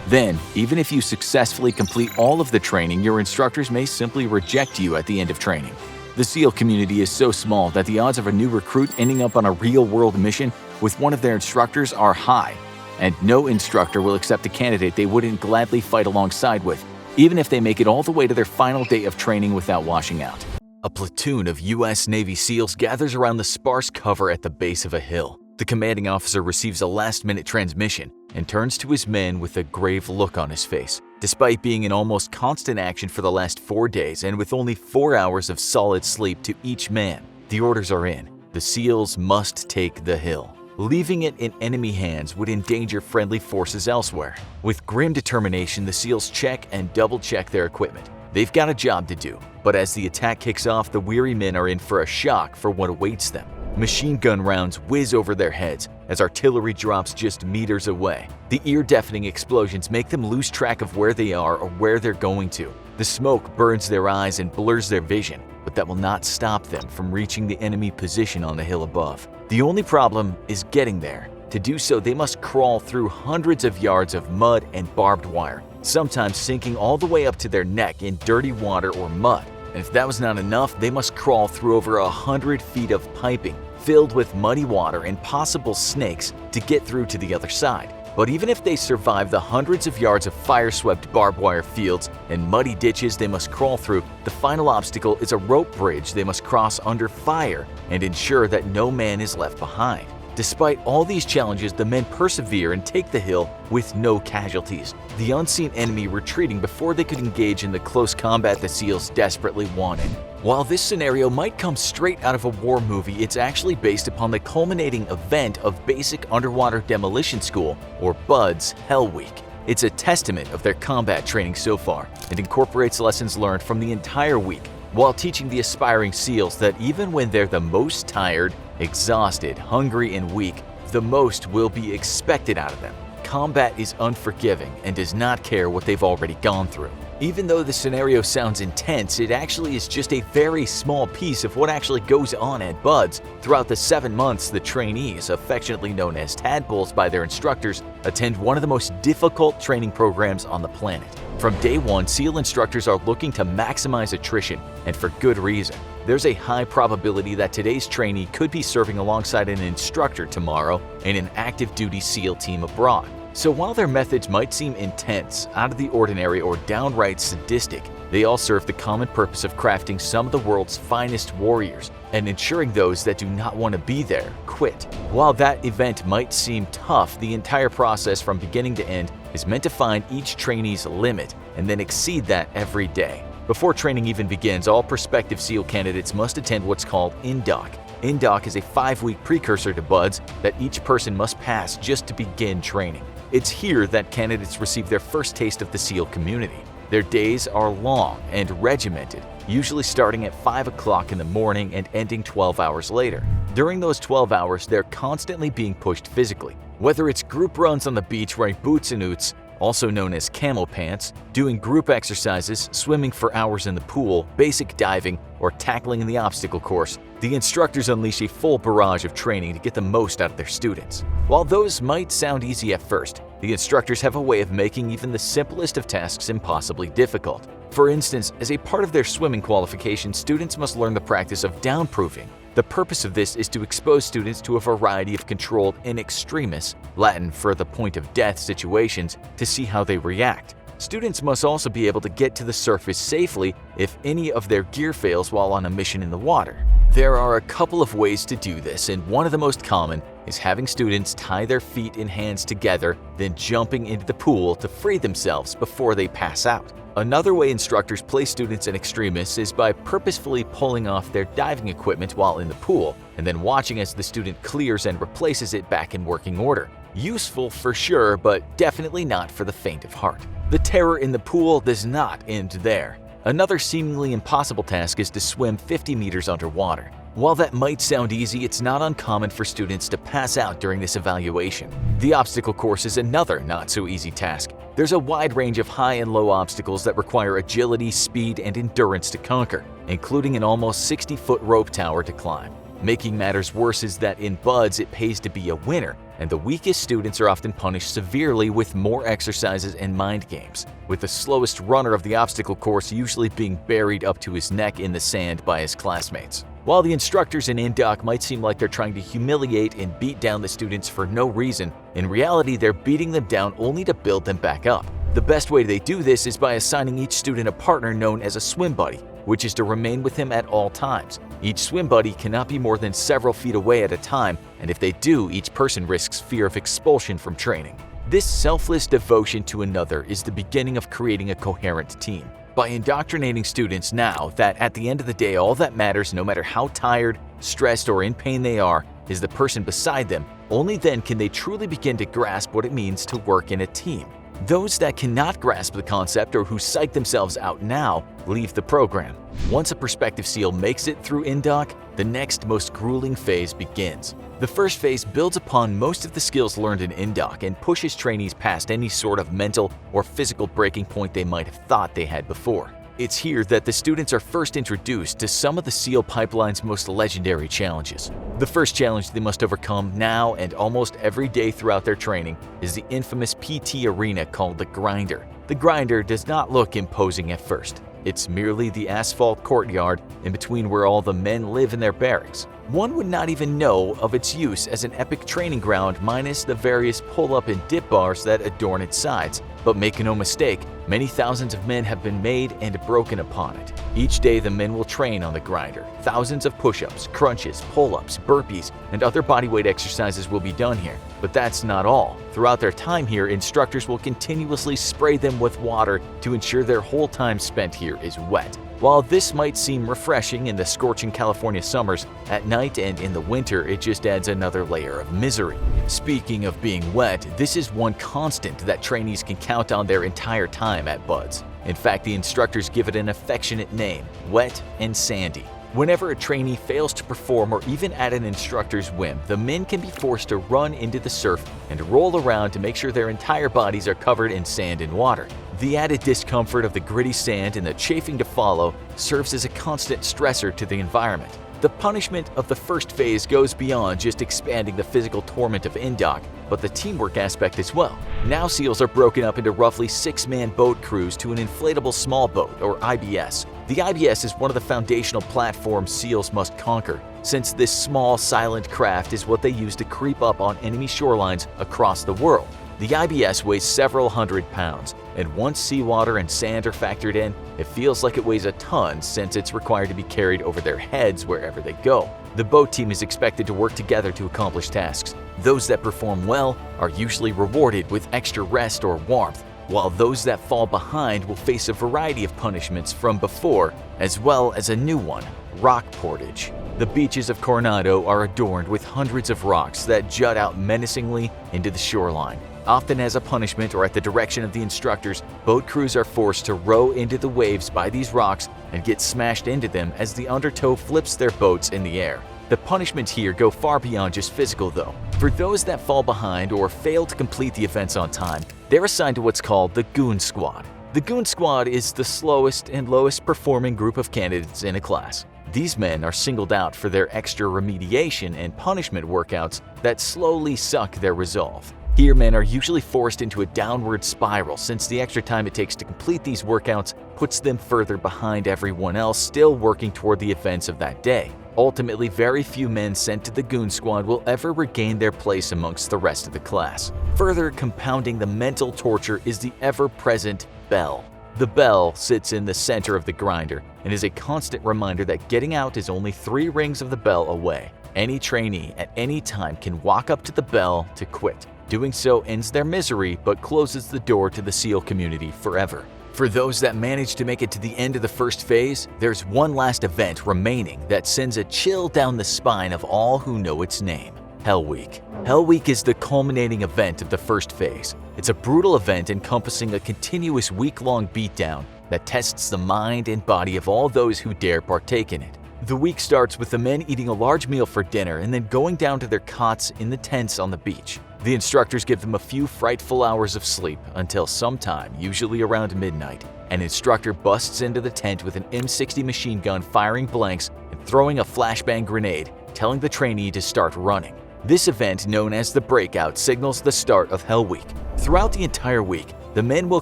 Then, even if you successfully complete all of the training, your instructors may simply reject you at the end of training. The SEAL community is so small that the odds of a new recruit ending up on a real-world mission with one of their instructors are high. And no instructor will accept a candidate they wouldn't gladly fight alongside with, even if they make it all the way to their final day of training without washing out. A platoon of U.S. Navy SEALs gathers around the sparse cover at the base of a hill. The commanding officer receives a last-minute transmission and turns to his men with a grave look on his face. Despite being in almost constant action for the last 4 days and with only 4 hours of solid sleep to each man, the orders are in. The SEALs must take the hill. Leaving it in enemy hands would endanger friendly forces elsewhere. With grim determination, the SEALs check and double-check their equipment. They've got a job to do, but as the attack kicks off, the weary men are in for a shock for what awaits them. Machine gun rounds whiz over their heads as artillery drops just meters away. The ear-deafening explosions make them lose track of where they are or where they're going to. The smoke burns their eyes and blurs their vision, but that will not stop them from reaching the enemy position on the hill above. The only problem is getting there. To do so, they must crawl through hundreds of yards of mud and barbed wire, sometimes sinking all the way up to their neck in dirty water or mud. And if that was not enough, they must crawl through over 100 feet of piping filled with muddy water and possible snakes to get through to the other side. But even if they survive the hundreds of yards of fire-swept barbed wire fields and muddy ditches they must crawl through, the final obstacle is a rope bridge they must cross under fire and ensure that no man is left behind. Despite all these challenges, the men persevere and take the hill with no casualties, the unseen enemy retreating before they could engage in the close combat the SEALs desperately wanted. While this scenario might come straight out of a war movie, it's actually based upon the culminating event of Basic Underwater Demolition School, or BUD/S, Hell Week. It's a testament of their combat training so far and incorporates lessons learned from the entire week, while teaching the aspiring SEALs that even when they're the most tired, exhausted, hungry, and weak, the most will be expected out of them. Combat is unforgiving and does not care what they've already gone through. Even though the scenario sounds intense, it actually is just a very small piece of what actually goes on at BUD/S. Throughout the 7 months, the trainees, affectionately known as tadpoles by their instructors, attend one of the most difficult training programs on the planet. From day one, SEAL instructors are looking to maximize attrition, and for good reason. There's a high probability that today's trainee could be serving alongside an instructor tomorrow in an active duty SEAL team abroad. So while their methods might seem intense, out of the ordinary, or downright sadistic, they all serve the common purpose of crafting some of the world's finest warriors and ensuring those that do not want to be there quit. While that event might seem tough, the entire process from beginning to end is meant to find each trainee's limit and then exceed that every day. Before training even begins, all prospective SEAL candidates must attend what's called INDOC. INDOC is a 5-week precursor to BUD/S that each person must pass just to begin training. It's here that candidates receive their first taste of the SEAL community. Their days are long and regimented, usually starting at 5 o'clock in the morning and ending 12 hours later. During those 12 hours, they're constantly being pushed physically. Whether it's group runs on the beach wearing boots and oots, also known as camel pants, doing group exercises, swimming for hours in the pool, basic diving, or tackling in the obstacle course, the instructors unleash a full barrage of training to get the most out of their students. While those might sound easy at first, the instructors have a way of making even the simplest of tasks impossibly difficult. For instance, as a part of their swimming qualification, students must learn the practice of downproofing. The purpose of this is to expose students to a variety of controlled in extremis, Latin for the point of death, situations to see how they react. Students must also be able to get to the surface safely if any of their gear fails while on a mission in the water. There are a couple of ways to do this, and one of the most common is having students tie their feet and hands together, then jumping into the pool to free themselves before they pass out. Another way instructors place students in extremis is by purposefully pulling off their diving equipment while in the pool, and then watching as the student clears and replaces it back in working order. Useful for sure, but definitely not for the faint of heart. The terror in the pool does not end there. Another seemingly impossible task is to swim 50 meters underwater. While that might sound easy, it's not uncommon for students to pass out during this evaluation. The obstacle course is another not-so-easy task. There's a wide range of high and low obstacles that require agility, speed, and endurance to conquer, including an almost 60-foot rope tower to climb. Making matters worse is that in BUD/S it pays to be a winner, and the weakest students are often punished severely with more exercises and mind games, with the slowest runner of the obstacle course usually being buried up to his neck in the sand by his classmates. While the instructors in INDOC might seem like they're trying to humiliate and beat down the students for no reason, in reality they're beating them down only to build them back up. The best way they do this is by assigning each student a partner known as a swim buddy, which is to remain with him at all times. Each swim buddy cannot be more than several feet away at a time, and if they do, each person risks fear of expulsion from training. This selfless devotion to another is the beginning of creating a coherent team. By indoctrinating students now that at the end of the day all that matters, no matter how tired, stressed, or in pain they are, is the person beside them, only then can they truly begin to grasp what it means to work in a team. Those that cannot grasp the concept or who psych themselves out now leave the program. Once a prospective SEAL makes it through INDOC, the next most grueling phase begins. The first phase builds upon most of the skills learned in INDOC and pushes trainees past any sort of mental or physical breaking point they might have thought they had before. It's here that the students are first introduced to some of the SEAL pipeline's most legendary challenges. The first challenge they must overcome now and almost every day throughout their training is the infamous PT arena called the Grinder. The grinder does not look imposing at first. It's merely the asphalt courtyard in between where all the men live in their barracks. One would not even know of its use as an epic training ground minus the various pull-up and dip bars that adorn its sides. But make no mistake, many thousands of men have been made and broken upon it. Each day the men will train on the grinder. Thousands of push-ups, crunches, pull-ups, burpees, and other bodyweight exercises will be done here. But that's not all. Throughout their time here, instructors will continuously spray them with water to ensure their whole time spent here is wet. While this might seem refreshing in the scorching California summers, at night and in the winter it just adds another layer of misery. Speaking of being wet, this is one constant that trainees can count on their entire time at BUD/S. In fact, the instructors give it an affectionate name, wet and sandy. Whenever a trainee fails to perform or even at an instructor's whim, the men can be forced to run into the surf and roll around to make sure their entire bodies are covered in sand and water. The added discomfort of the gritty sand and the chafing to follow serves as a constant stressor to the environment. The punishment of the first phase goes beyond just expanding the physical torment of indoc, but the teamwork aspect as well. Now SEALs are broken up into roughly 6-man boat crews to an inflatable small boat, or IBS. The IBS is one of the foundational platforms SEALs must conquer, since this small, silent craft is what they use to creep up on enemy shorelines across the world. The IBS weighs several hundred pounds, and once seawater and sand are factored in, it feels like it weighs a ton since it's required to be carried over their heads wherever they go. The boat team is expected to work together to accomplish tasks. Those that perform well are usually rewarded with extra rest or warmth, while those that fall behind will face a variety of punishments from before, as well as a new one, rock portage. The beaches of Coronado are adorned with hundreds of rocks that jut out menacingly into the shoreline. Often as a punishment or at the direction of the instructors, boat crews are forced to row into the waves by these rocks and get smashed into them as the undertow flips their boats in the air. The punishments here go far beyond just physical though. For those that fall behind or fail to complete the events on time, they're assigned to what's called the Goon Squad. The Goon Squad is the slowest and lowest performing group of candidates in a class. These men are singled out for their extra remediation and punishment workouts that slowly suck their resolve. Here, men are usually forced into a downward spiral since the extra time it takes to complete these workouts puts them further behind everyone else still working toward the events of that day. Ultimately, very few men sent to the Goon Squad will ever regain their place amongst the rest of the class. Further compounding the mental torture is the ever-present bell. The bell sits in the center of the grinder and is a constant reminder that getting out is only 3 rings of the bell away. Any trainee at any time can walk up to the bell to quit. Doing so ends their misery but closes the door to the SEAL community forever. For those that manage to make it to the end of the first phase, there's one last event remaining that sends a chill down the spine of all who know its name: Hell Week. Hell Week is the culminating event of the first phase. It's a brutal event encompassing a continuous week-long beatdown that tests the mind and body of all those who dare partake in it. The week starts with the men eating a large meal for dinner and then going down to their cots in the tents on the beach. The instructors give them a few frightful hours of sleep until sometime, usually around midnight, an instructor busts into the tent with an M60 machine gun firing blanks and throwing a flashbang grenade, telling the trainee to start running. This event, known as the Breakout, signals the start of Hell Week. Throughout the entire week, the men will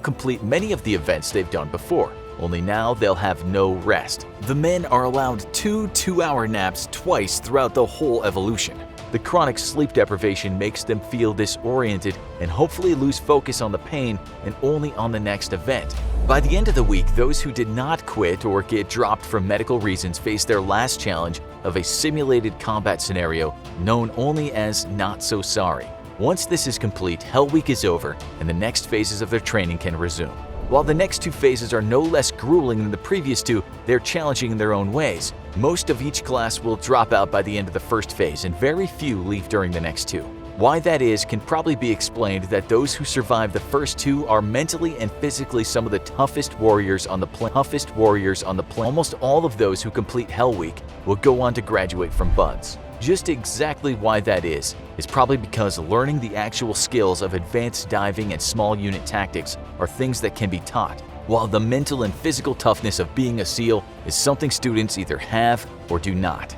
complete many of the events they've done before, only now they'll have no rest. The men are allowed 2 2-hour naps twice throughout the whole evolution. The chronic sleep deprivation makes them feel disoriented and hopefully lose focus on the pain and only on the next event. By the end of the week, those who did not quit or get dropped for medical reasons face their last challenge of a simulated combat scenario known only as Not So Sorry. Once this is complete, Hell Week is over and the next phases of their training can resume. While the next 2 phases are no less grueling than the previous 2, they're challenging in their own ways. Most of each class will drop out by the end of the first phase and very few leave during the next 2. Why that is can probably be explained that those who survive the first 2 are mentally and physically some of the toughest warriors on the planet. Almost all of those who complete Hell Week will go on to graduate from BUD/S. Just exactly why that is probably because learning the actual skills of advanced diving and small unit tactics are things that can be taught, while the mental and physical toughness of being a SEAL is something students either have or do not.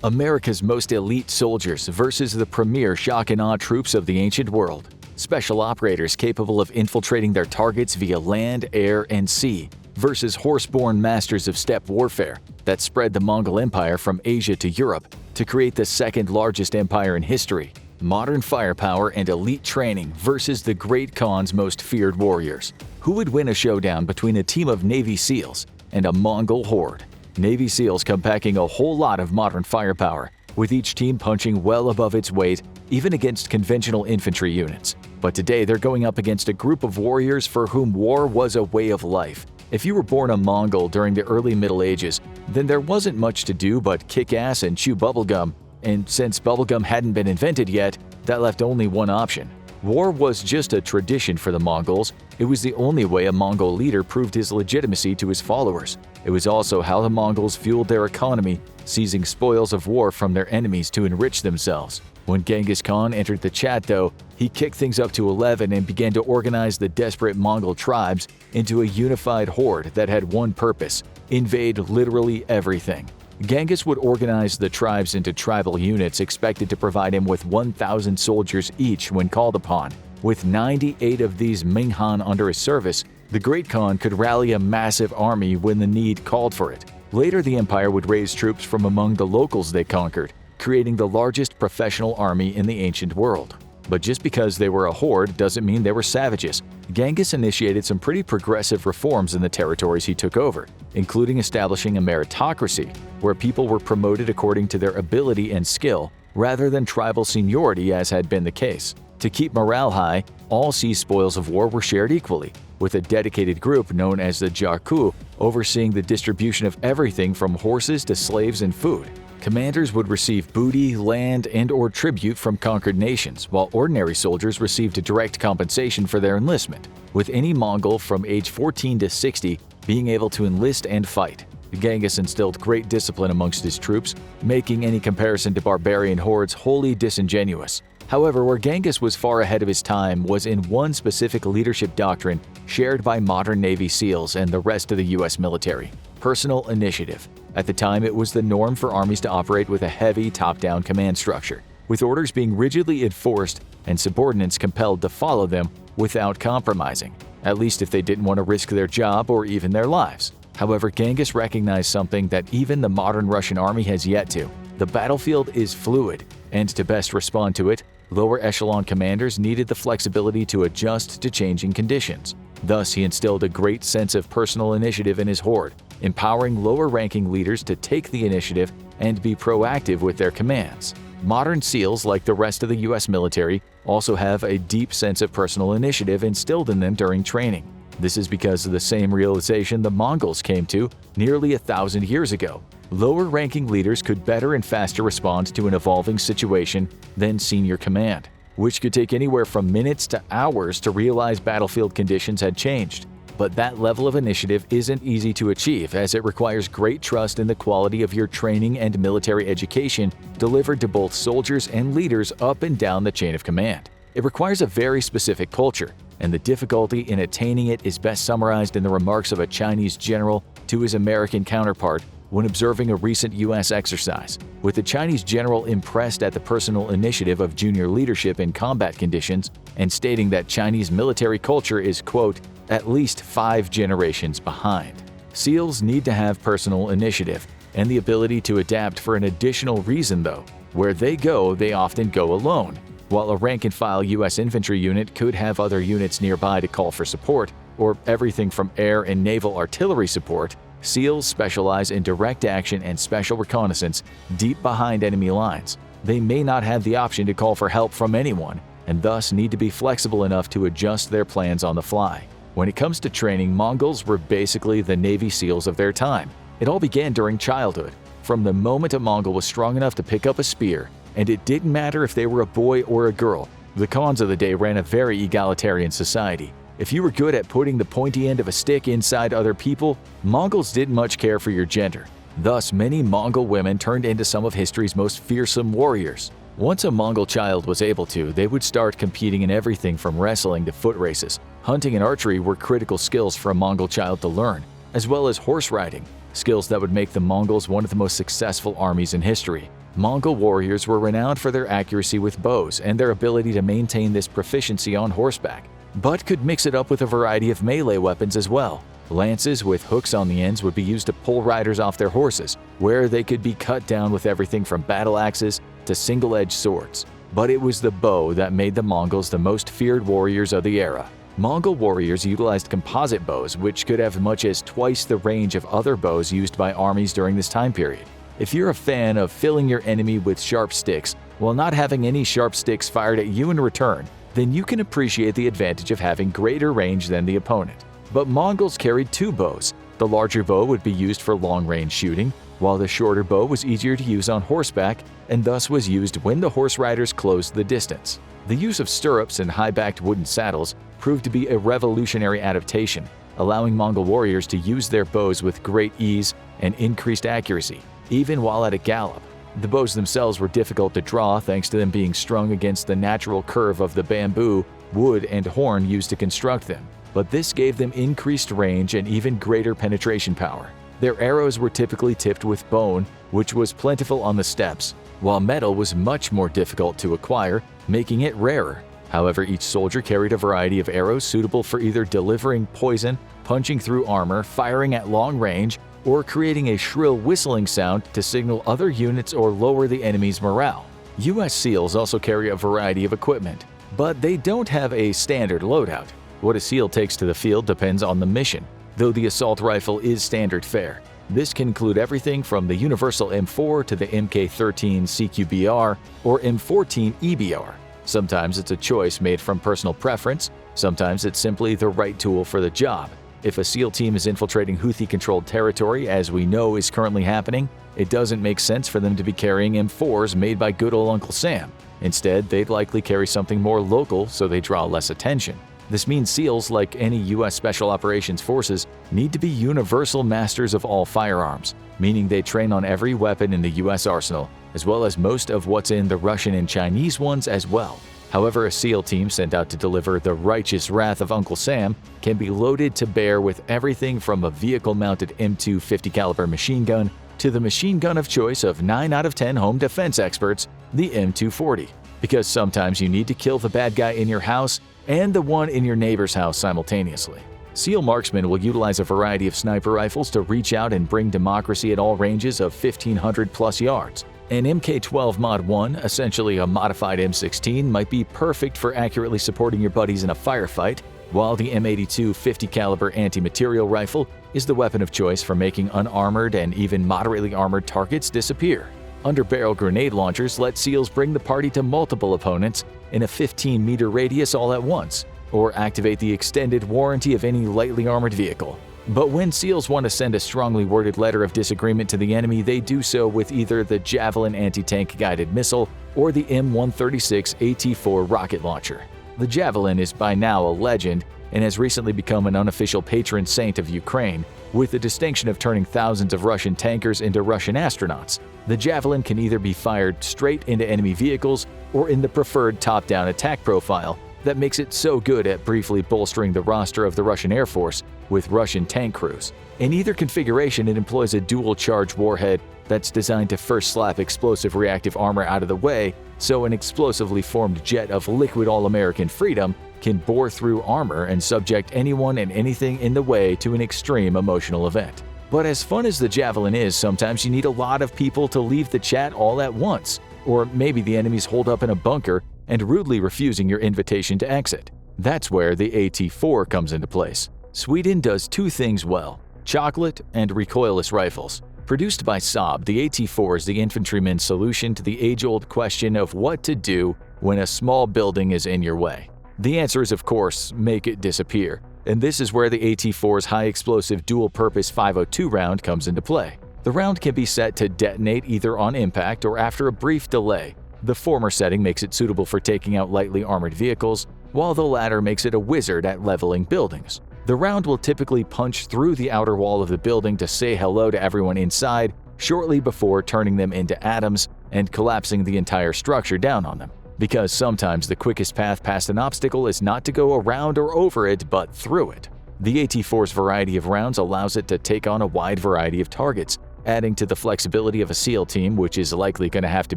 America's most elite soldiers versus the premier shock and awe troops of the ancient world. special operators capable of infiltrating their targets via land, air, and sea, versus horse-born masters of steppe warfare that spread the Mongol Empire from Asia to Europe to create the second largest empire in history. Modern firepower and elite training versus the Great Khan's most feared warriors. Who would win a showdown between a team of Navy SEALs and a Mongol horde? Navy SEALs come packing a whole lot of modern firepower, with each team punching well above its weight, even against conventional infantry units. But today they're going up against a group of warriors for whom war was a way of life. If you were born a Mongol during the early Middle Ages, then there wasn't much to do but kick ass and chew bubblegum, and since bubblegum hadn't been invented yet, that left only one option. War was just a tradition for the Mongols. It was the only way a Mongol leader proved his legitimacy to his followers. It was also how the Mongols fueled their economy, seizing spoils of war from their enemies to enrich themselves. When Genghis Khan entered the chat, though, he kicked things up to 11 and began to organize the desperate Mongol tribes into a unified horde that had one purpose: invade literally everything. Genghis would organize the tribes into tribal units expected to provide him with 1,000 soldiers each when called upon. With 98 of these Ming Han under his service, the Great Khan could rally a massive army when the need called for it. Later, the empire would raise troops from among the locals they conquered, creating the largest professional army in the ancient world. But just because they were a horde doesn't mean they were savages. Genghis initiated some pretty progressive reforms in the territories he took over, including establishing a meritocracy, where people were promoted according to their ability and skill, rather than tribal seniority as had been the case. To keep morale high, all sea spoils of war were shared equally, with a dedicated group known as the Jarku overseeing the distribution of everything from horses to slaves and food. Commanders would receive booty, land, and/or tribute from conquered nations, while ordinary soldiers received a direct compensation for their enlistment, with any Mongol from age 14 to 60 being able to enlist and fight. Genghis instilled great discipline amongst his troops, making any comparison to barbarian hordes wholly disingenuous. However, where Genghis was far ahead of his time was in one specific leadership doctrine shared by modern Navy SEALs and the rest of the U.S. military: personal initiative. At the time, it was the norm for armies to operate with a heavy top-down command structure, with orders being rigidly enforced and subordinates compelled to follow them without compromising, at least if they didn't want to risk their job or even their lives. However, Genghis recognized something that even the modern Russian army has yet to. The battlefield is fluid, and to best respond to it, lower echelon commanders needed the flexibility to adjust to changing conditions. Thus, he instilled a great sense of personal initiative in his horde, empowering lower-ranking leaders to take the initiative and be proactive with their commands. Modern SEALs, like the rest of the U.S. military, also have a deep sense of personal initiative instilled in them during training. This is because of the same realization the Mongols came to nearly 1,000 years ago. Lower-ranking leaders could better and faster respond to an evolving situation than senior command, which could take anywhere from minutes to hours to realize battlefield conditions had changed. But that level of initiative isn't easy to achieve, as it requires great trust in the quality of your training and military education delivered to both soldiers and leaders up and down the chain of command. It requires a very specific culture, and the difficulty in attaining it is best summarized in the remarks of a Chinese general to his American counterpart when observing a recent U.S. exercise, with the Chinese general impressed at the personal initiative of junior leadership in combat conditions and stating that Chinese military culture is, quote, at least 5 generations behind. SEALs need to have personal initiative and the ability to adapt for an additional reason, though. Where they go, they often go alone. While a rank-and-file U.S. infantry unit could have other units nearby to call for support, or everything from air and naval artillery support, SEALs specialize in direct action and special reconnaissance deep behind enemy lines. They may not have the option to call for help from anyone, and thus need to be flexible enough to adjust their plans on the fly. When it comes to training, Mongols were basically the Navy SEALs of their time. It all began during childhood, from the moment a Mongol was strong enough to pick up a spear, and it didn't matter if they were a boy or a girl. The Khans of the day ran a very egalitarian society. If you were good at putting the pointy end of a stick inside other people, Mongols didn't much care for your gender. Thus, many Mongol women turned into some of history's most fearsome warriors. Once a Mongol child was able to, they would start competing in everything from wrestling to foot races. Hunting and archery were critical skills for a Mongol child to learn, as well as horse riding, skills that would make the Mongols one of the most successful armies in history. Mongol warriors were renowned for their accuracy with bows and their ability to maintain this proficiency on horseback, but could mix it up with a variety of melee weapons as well. Lances with hooks on the ends would be used to pull riders off their horses, where they could be cut down with everything from battle axes to single-edged swords. But it was the bow that made the Mongols the most feared warriors of the era. Mongol warriors utilized composite bows, which could have much as twice the range of other bows used by armies during this time period. If you're a fan of filling your enemy with sharp sticks while not having any sharp sticks fired at you in return, then you can appreciate the advantage of having greater range than the opponent. But Mongols carried two bows. The larger bow would be used for long-range shooting, while the shorter bow was easier to use on horseback and thus was used when the horse riders closed the distance. The use of stirrups and high-backed wooden saddles proved to be a revolutionary adaptation, allowing Mongol warriors to use their bows with great ease and increased accuracy, even while at a gallop. The bows themselves were difficult to draw thanks to them being strung against the natural curve of the bamboo, wood, and horn used to construct them, but this gave them increased range and even greater penetration power. Their arrows were typically tipped with bone, which was plentiful on the steppes, while metal was much more difficult to acquire, making it rarer. However, each soldier carried a variety of arrows suitable for either delivering poison, punching through armor, firing at long range, or creating a shrill whistling sound to signal other units or lower the enemy's morale. US SEALs also carry a variety of equipment, but they don't have a standard loadout. What a SEAL takes to the field depends on the mission, though the assault rifle is standard fare. This can include everything from the universal M4 to the Mk13 CQBR or M14 EBR. Sometimes it's a choice made from personal preference, sometimes it's simply the right tool for the job. If a SEAL team is infiltrating Houthi-controlled territory, as we know is currently happening, it doesn't make sense for them to be carrying M4s made by good old Uncle Sam. Instead, they'd likely carry something more local so they draw less attention. This means SEALs, like any U.S. Special Operations Forces, need to be universal masters of all firearms, meaning they train on every weapon in the U.S. arsenal, as well as most of what's in the Russian and Chinese ones as well. However, a SEAL team sent out to deliver the righteous wrath of Uncle Sam can be loaded to bear with everything from a vehicle-mounted M2 50 caliber machine gun to the machine gun of choice of 9 out of 10 home defense experts, the M240. Because sometimes you need to kill the bad guy in your house and the one in your neighbor's house simultaneously. SEAL marksmen will utilize a variety of sniper rifles to reach out and bring democracy at all ranges of 1,500 plus yards. An Mk12 Mod 1, essentially a modified M16, might be perfect for accurately supporting your buddies in a firefight, while the M82 50 caliber anti-material rifle is the weapon of choice for making unarmored and even moderately armored targets disappear. Underbarrel grenade launchers let SEALs bring the party to multiple opponents in a 15-meter radius all at once, or activate the extended warranty of any lightly armored vehicle. But when SEALs want to send a strongly worded letter of disagreement to the enemy, they do so with either the Javelin anti-tank guided missile or the M136 AT-4 rocket launcher. The Javelin is by now a legend and has recently become an unofficial patron saint of Ukraine, with the distinction of turning thousands of Russian tankers into Russian astronauts. The Javelin can either be fired straight into enemy vehicles or in the preferred top-down attack profile that makes it so good at briefly bolstering the roster of the Russian Air Force with Russian tank crews. In either configuration, it employs a dual-charge warhead that's designed to first slap explosive reactive armor out of the way, so an explosively formed jet of liquid all-American freedom can bore through armor and subject anyone and anything in the way to an extreme emotional event. But as fun as the Javelin is, sometimes you need a lot of people to leave the chat all at once, or maybe the enemy's holed up in a bunker and rudely refusing your invitation to exit. That's where the AT-4 comes into place. Sweden does two things well: chocolate and recoilless rifles. Produced by Saab, the AT-4 is the infantryman's solution to the age-old question of what to do when a small building is in your way. The answer is, of course, make it disappear. And this is where the AT-4's high-explosive dual-purpose 502 round comes into play. The round can be set to detonate either on impact or after a brief delay. The former setting makes it suitable for taking out lightly armored vehicles, while the latter makes it a wizard at leveling buildings. The round will typically punch through the outer wall of the building to say hello to everyone inside shortly before turning them into atoms and collapsing the entire structure down on them. Because sometimes the quickest path past an obstacle is not to go around or over it, but through it. The AT-4's variety of rounds allows it to take on a wide variety of targets, adding to the flexibility of a SEAL team, which is likely going to have to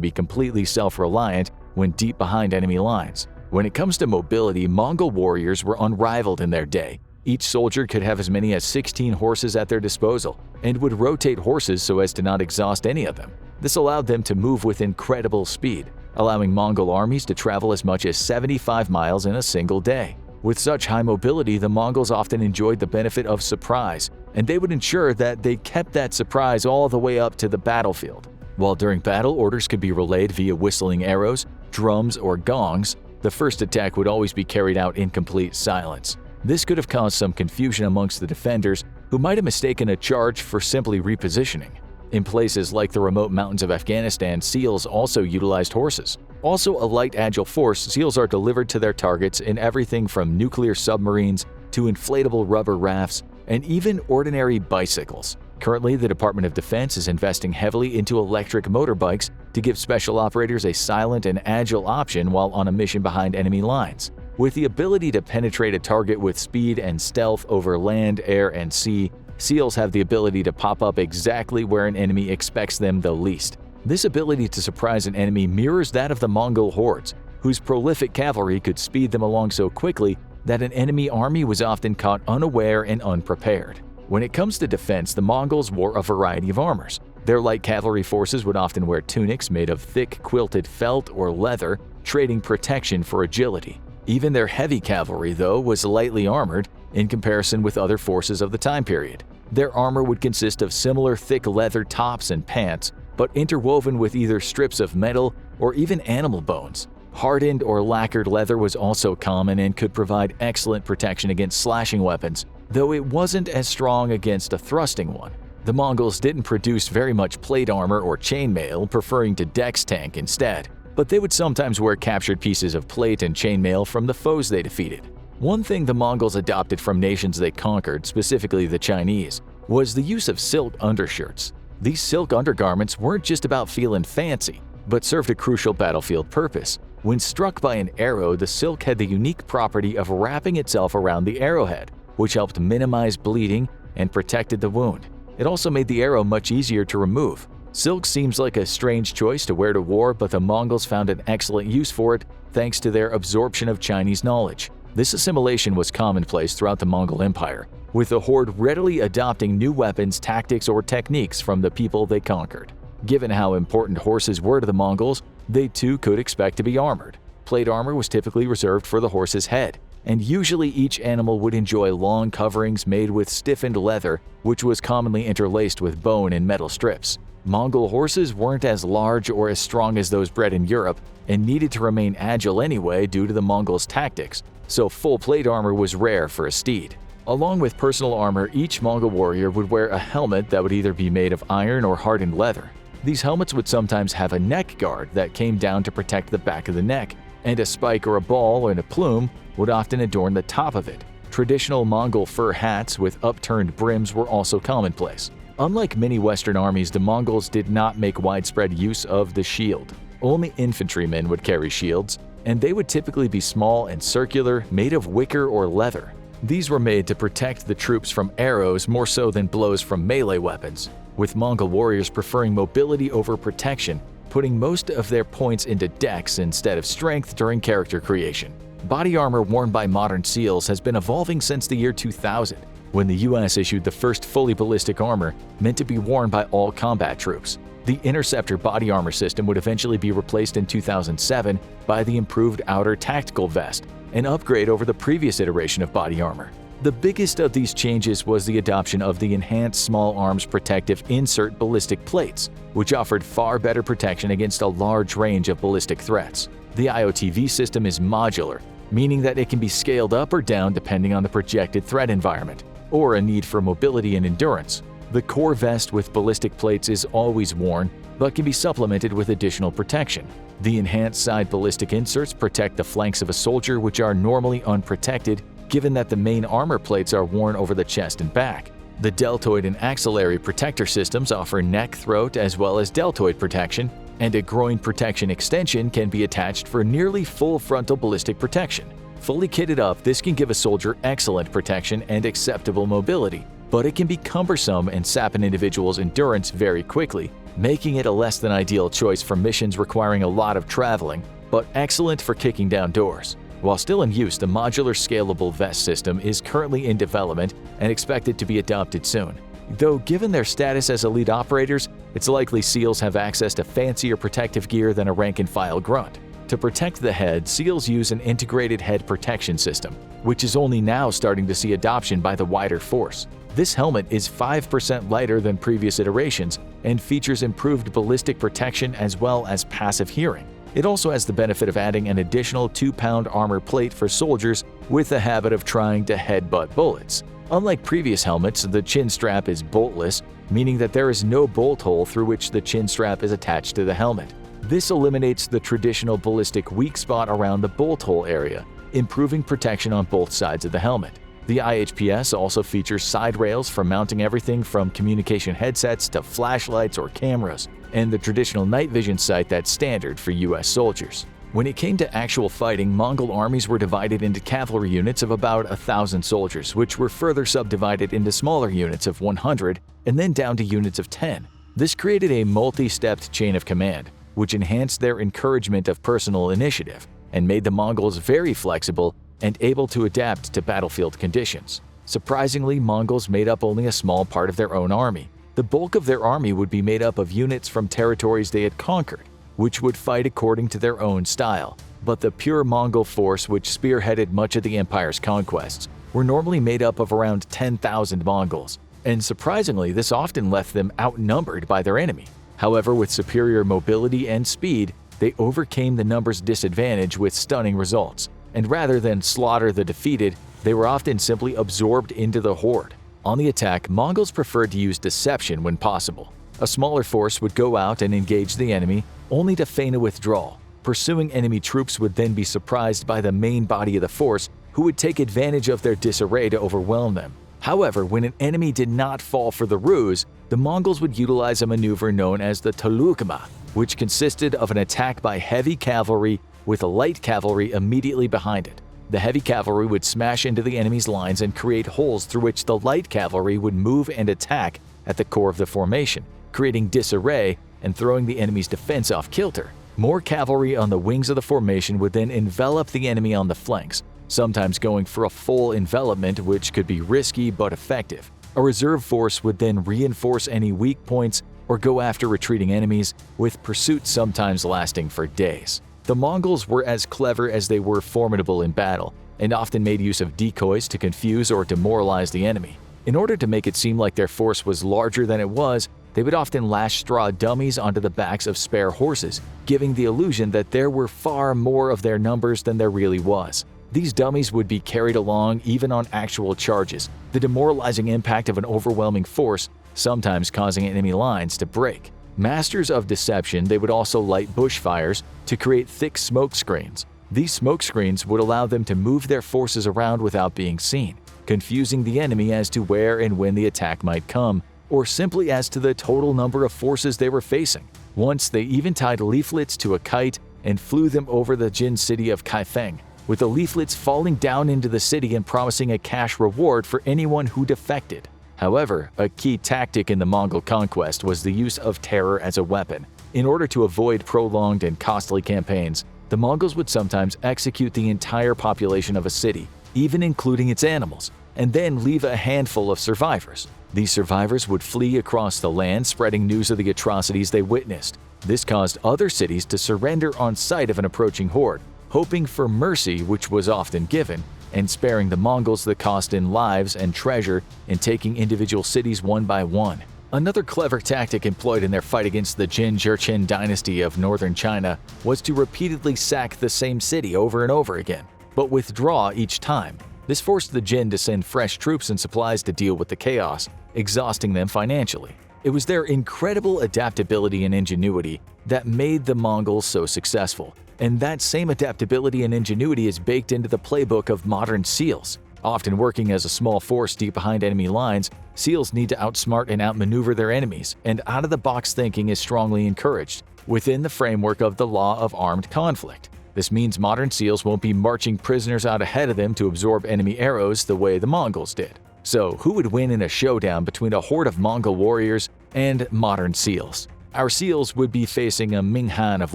be completely self-reliant when deep behind enemy lines. When it comes to mobility, Mongol warriors were unrivaled in their day. Each soldier could have as many as 16 horses at their disposal and would rotate horses so as to not exhaust any of them. This allowed them to move with incredible speed, allowing Mongol armies to travel as much as 75 miles in a single day. With such high mobility, the Mongols often enjoyed the benefit of surprise, and they would ensure that they kept that surprise all the way up to the battlefield. While during battle, orders could be relayed via whistling arrows, drums, or gongs, the first attack would always be carried out in complete silence. This could have caused some confusion amongst the defenders, who might have mistaken a charge for simply repositioning. In places like the remote mountains of Afghanistan, SEALs also utilized horses. Also a light, agile force, SEALs are delivered to their targets in everything from nuclear submarines to inflatable rubber rafts and even ordinary bicycles. Currently, the Department of Defense is investing heavily into electric motorbikes to give special operators a silent and agile option while on a mission behind enemy lines. With the ability to penetrate a target with speed and stealth over land, air, and sea, SEALs have the ability to pop up exactly where an enemy expects them the least. This ability to surprise an enemy mirrors that of the Mongol hordes, whose prolific cavalry could speed them along so quickly that an enemy army was often caught unaware and unprepared. When it comes to defense, the Mongols wore a variety of armors. Their light cavalry forces would often wear tunics made of thick quilted felt or leather, trading protection for agility. Even their heavy cavalry, though, was lightly armored in comparison with other forces of the time period. Their armor would consist of similar thick leather tops and pants, but interwoven with either strips of metal or even animal bones. Hardened or lacquered leather was also common and could provide excellent protection against slashing weapons, though it wasn't as strong against a thrusting one. The Mongols didn't produce very much plate armor or chainmail, preferring to dex tank instead, but they would sometimes wear captured pieces of plate and chainmail from the foes they defeated. One thing the Mongols adopted from nations they conquered, specifically the Chinese, was the use of silk undershirts. These silk undergarments weren't just about feeling fancy, but served a crucial battlefield purpose. When struck by an arrow, the silk had the unique property of wrapping itself around the arrowhead, which helped minimize bleeding and protected the wound. It also made the arrow much easier to remove. Silk seems like a strange choice to wear to war, but the Mongols found an excellent use for it thanks to their absorption of Chinese knowledge. This assimilation was commonplace throughout the Mongol Empire, with the horde readily adopting new weapons, tactics, or techniques from the people they conquered. Given how important horses were to the Mongols, they too could expect to be armored. Plate armor was typically reserved for the horse's head, and usually each animal would enjoy long coverings made with stiffened leather, which was commonly interlaced with bone and metal strips. Mongol horses weren't as large or as strong as those bred in Europe and needed to remain agile anyway due to the Mongols' tactics, so full plate armor was rare for a steed. Along with personal armor, each Mongol warrior would wear a helmet that would either be made of iron or hardened leather. These helmets would sometimes have a neck guard that came down to protect the back of the neck, and a spike or a ball and a plume would often adorn the top of it. Traditional Mongol fur hats with upturned brims were also commonplace. Unlike many Western armies, the Mongols did not make widespread use of the shield. Only infantrymen would carry shields, and they would typically be small and circular, made of wicker or leather. These were made to protect the troops from arrows more so than blows from melee weapons, with Mongol warriors preferring mobility over protection, putting most of their points into dex instead of strength during character creation. Body armor worn by modern SEALs has been evolving since the year 2000, when the US issued the first fully ballistic armor meant to be worn by all combat troops. The Interceptor body armor system would eventually be replaced in 2007 by the improved outer tactical vest, an upgrade over the previous iteration of body armor. The biggest of these changes was the adoption of the enhanced small arms protective insert ballistic plates, which offered far better protection against a large range of ballistic threats. The IOTV system is modular, meaning that it can be scaled up or down depending on the projected threat environment, or a need for mobility and endurance. The core vest with ballistic plates is always worn, but can be supplemented with additional protection. The enhanced side ballistic inserts protect the flanks of a soldier, which are normally unprotected, given that the main armor plates are worn over the chest and back. The deltoid and axillary protector systems offer neck, throat, as well as deltoid protection, and a groin protection extension can be attached for nearly full frontal ballistic protection. Fully kitted up, this can give a soldier excellent protection and acceptable mobility, but it can be cumbersome and sap an individual's endurance very quickly, making it a less than ideal choice for missions requiring a lot of traveling, but excellent for kicking down doors. While still in use, the modular scalable vest system is currently in development and expected to be adopted soon. Though given their status as elite operators, it's likely SEALs have access to fancier protective gear than a rank-and-file grunt. To protect the head, SEALs use an integrated head protection system, which is only now starting to see adoption by the wider force. This helmet is 5% lighter than previous iterations and features improved ballistic protection as well as passive hearing. It also has the benefit of adding an additional 2-pound armor plate for soldiers with the habit of trying to headbutt bullets. Unlike previous helmets, the chin strap is boltless, meaning that there is no bolt hole through which the chin strap is attached to the helmet. This eliminates the traditional ballistic weak spot around the bolt hole area, improving protection on both sides of the helmet. The IHPS also features side rails for mounting everything from communication headsets to flashlights or cameras, and the traditional night vision sight that's standard for US soldiers. When it came to actual fighting, Mongol armies were divided into cavalry units of about 1,000 soldiers, which were further subdivided into smaller units of 100 and then down to units of 10. This created a multi-stepped chain of command, which enhanced their encouragement of personal initiative and made the Mongols very flexible and able to adapt to battlefield conditions. Surprisingly, Mongols made up only a small part of their own army. The bulk of their army would be made up of units from territories they had conquered, which would fight according to their own style. But the pure Mongol force, which spearheaded much of the empire's conquests, were normally made up of around 10,000 Mongols, and surprisingly, this often left them outnumbered by their enemy. However, with superior mobility and speed, they overcame the numbers disadvantage with stunning results, and rather than slaughter the defeated, they were often simply absorbed into the horde. On the attack, Mongols preferred to use deception when possible. A smaller force would go out and engage the enemy, only to feign a withdrawal. Pursuing enemy troops would then be surprised by the main body of the force, who would take advantage of their disarray to overwhelm them. However, when an enemy did not fall for the ruse, the Mongols would utilize a maneuver known as the Talukma, which consisted of an attack by heavy cavalry with light cavalry immediately behind it. The heavy cavalry would smash into the enemy's lines and create holes through which the light cavalry would move and attack at the core of the formation, creating disarray and throwing the enemy's defense off kilter. More cavalry on the wings of the formation would then envelop the enemy on the flanks, sometimes going for a full envelopment, which could be risky but effective. A reserve force would then reinforce any weak points or go after retreating enemies, with pursuit sometimes lasting for days. The Mongols were as clever as they were formidable in battle, and often made use of decoys to confuse or demoralize the enemy. In order to make it seem like their force was larger than it was, they would often lash straw dummies onto the backs of spare horses, giving the illusion that there were far more of their numbers than there really was. These dummies would be carried along even on actual charges, the demoralizing impact of an overwhelming force, sometimes causing enemy lines to break. Masters of deception, they would also light bushfires to create thick smoke screens. These smoke screens would allow them to move their forces around without being seen, confusing the enemy as to where and when the attack might come, or simply as to the total number of forces they were facing. Once, they even tied leaflets to a kite and flew them over the Jin city of Kaifeng, with the leaflets falling down into the city and promising a cash reward for anyone who defected. However, a key tactic in the Mongol conquest was the use of terror as a weapon. In order to avoid prolonged and costly campaigns, the Mongols would sometimes execute the entire population of a city, even including its animals, and then leave a handful of survivors. These survivors would flee across the land, spreading news of the atrocities they witnessed. This caused other cities to surrender on sight of an approaching horde, hoping for mercy, which was often given, and sparing the Mongols the cost in lives and treasure in taking individual cities one by one. Another clever tactic employed in their fight against the Jin Jurchen dynasty of northern China was to repeatedly sack the same city over and over again, but withdraw each time. This forced the Jin to send fresh troops and supplies to deal with the chaos, exhausting them financially. It was their incredible adaptability and ingenuity that made the Mongols so successful, and that same adaptability and ingenuity is baked into the playbook of modern SEALs. Often working as a small force deep behind enemy lines, SEALs need to outsmart and outmaneuver their enemies, and out-of-the-box thinking is strongly encouraged within the framework of the law of armed conflict. This means modern SEALs won't be marching prisoners out ahead of them to absorb enemy arrows the way the Mongols did. So, who would win in a showdown between a horde of Mongol warriors and modern SEALs? Our SEALs would be facing a Minghan of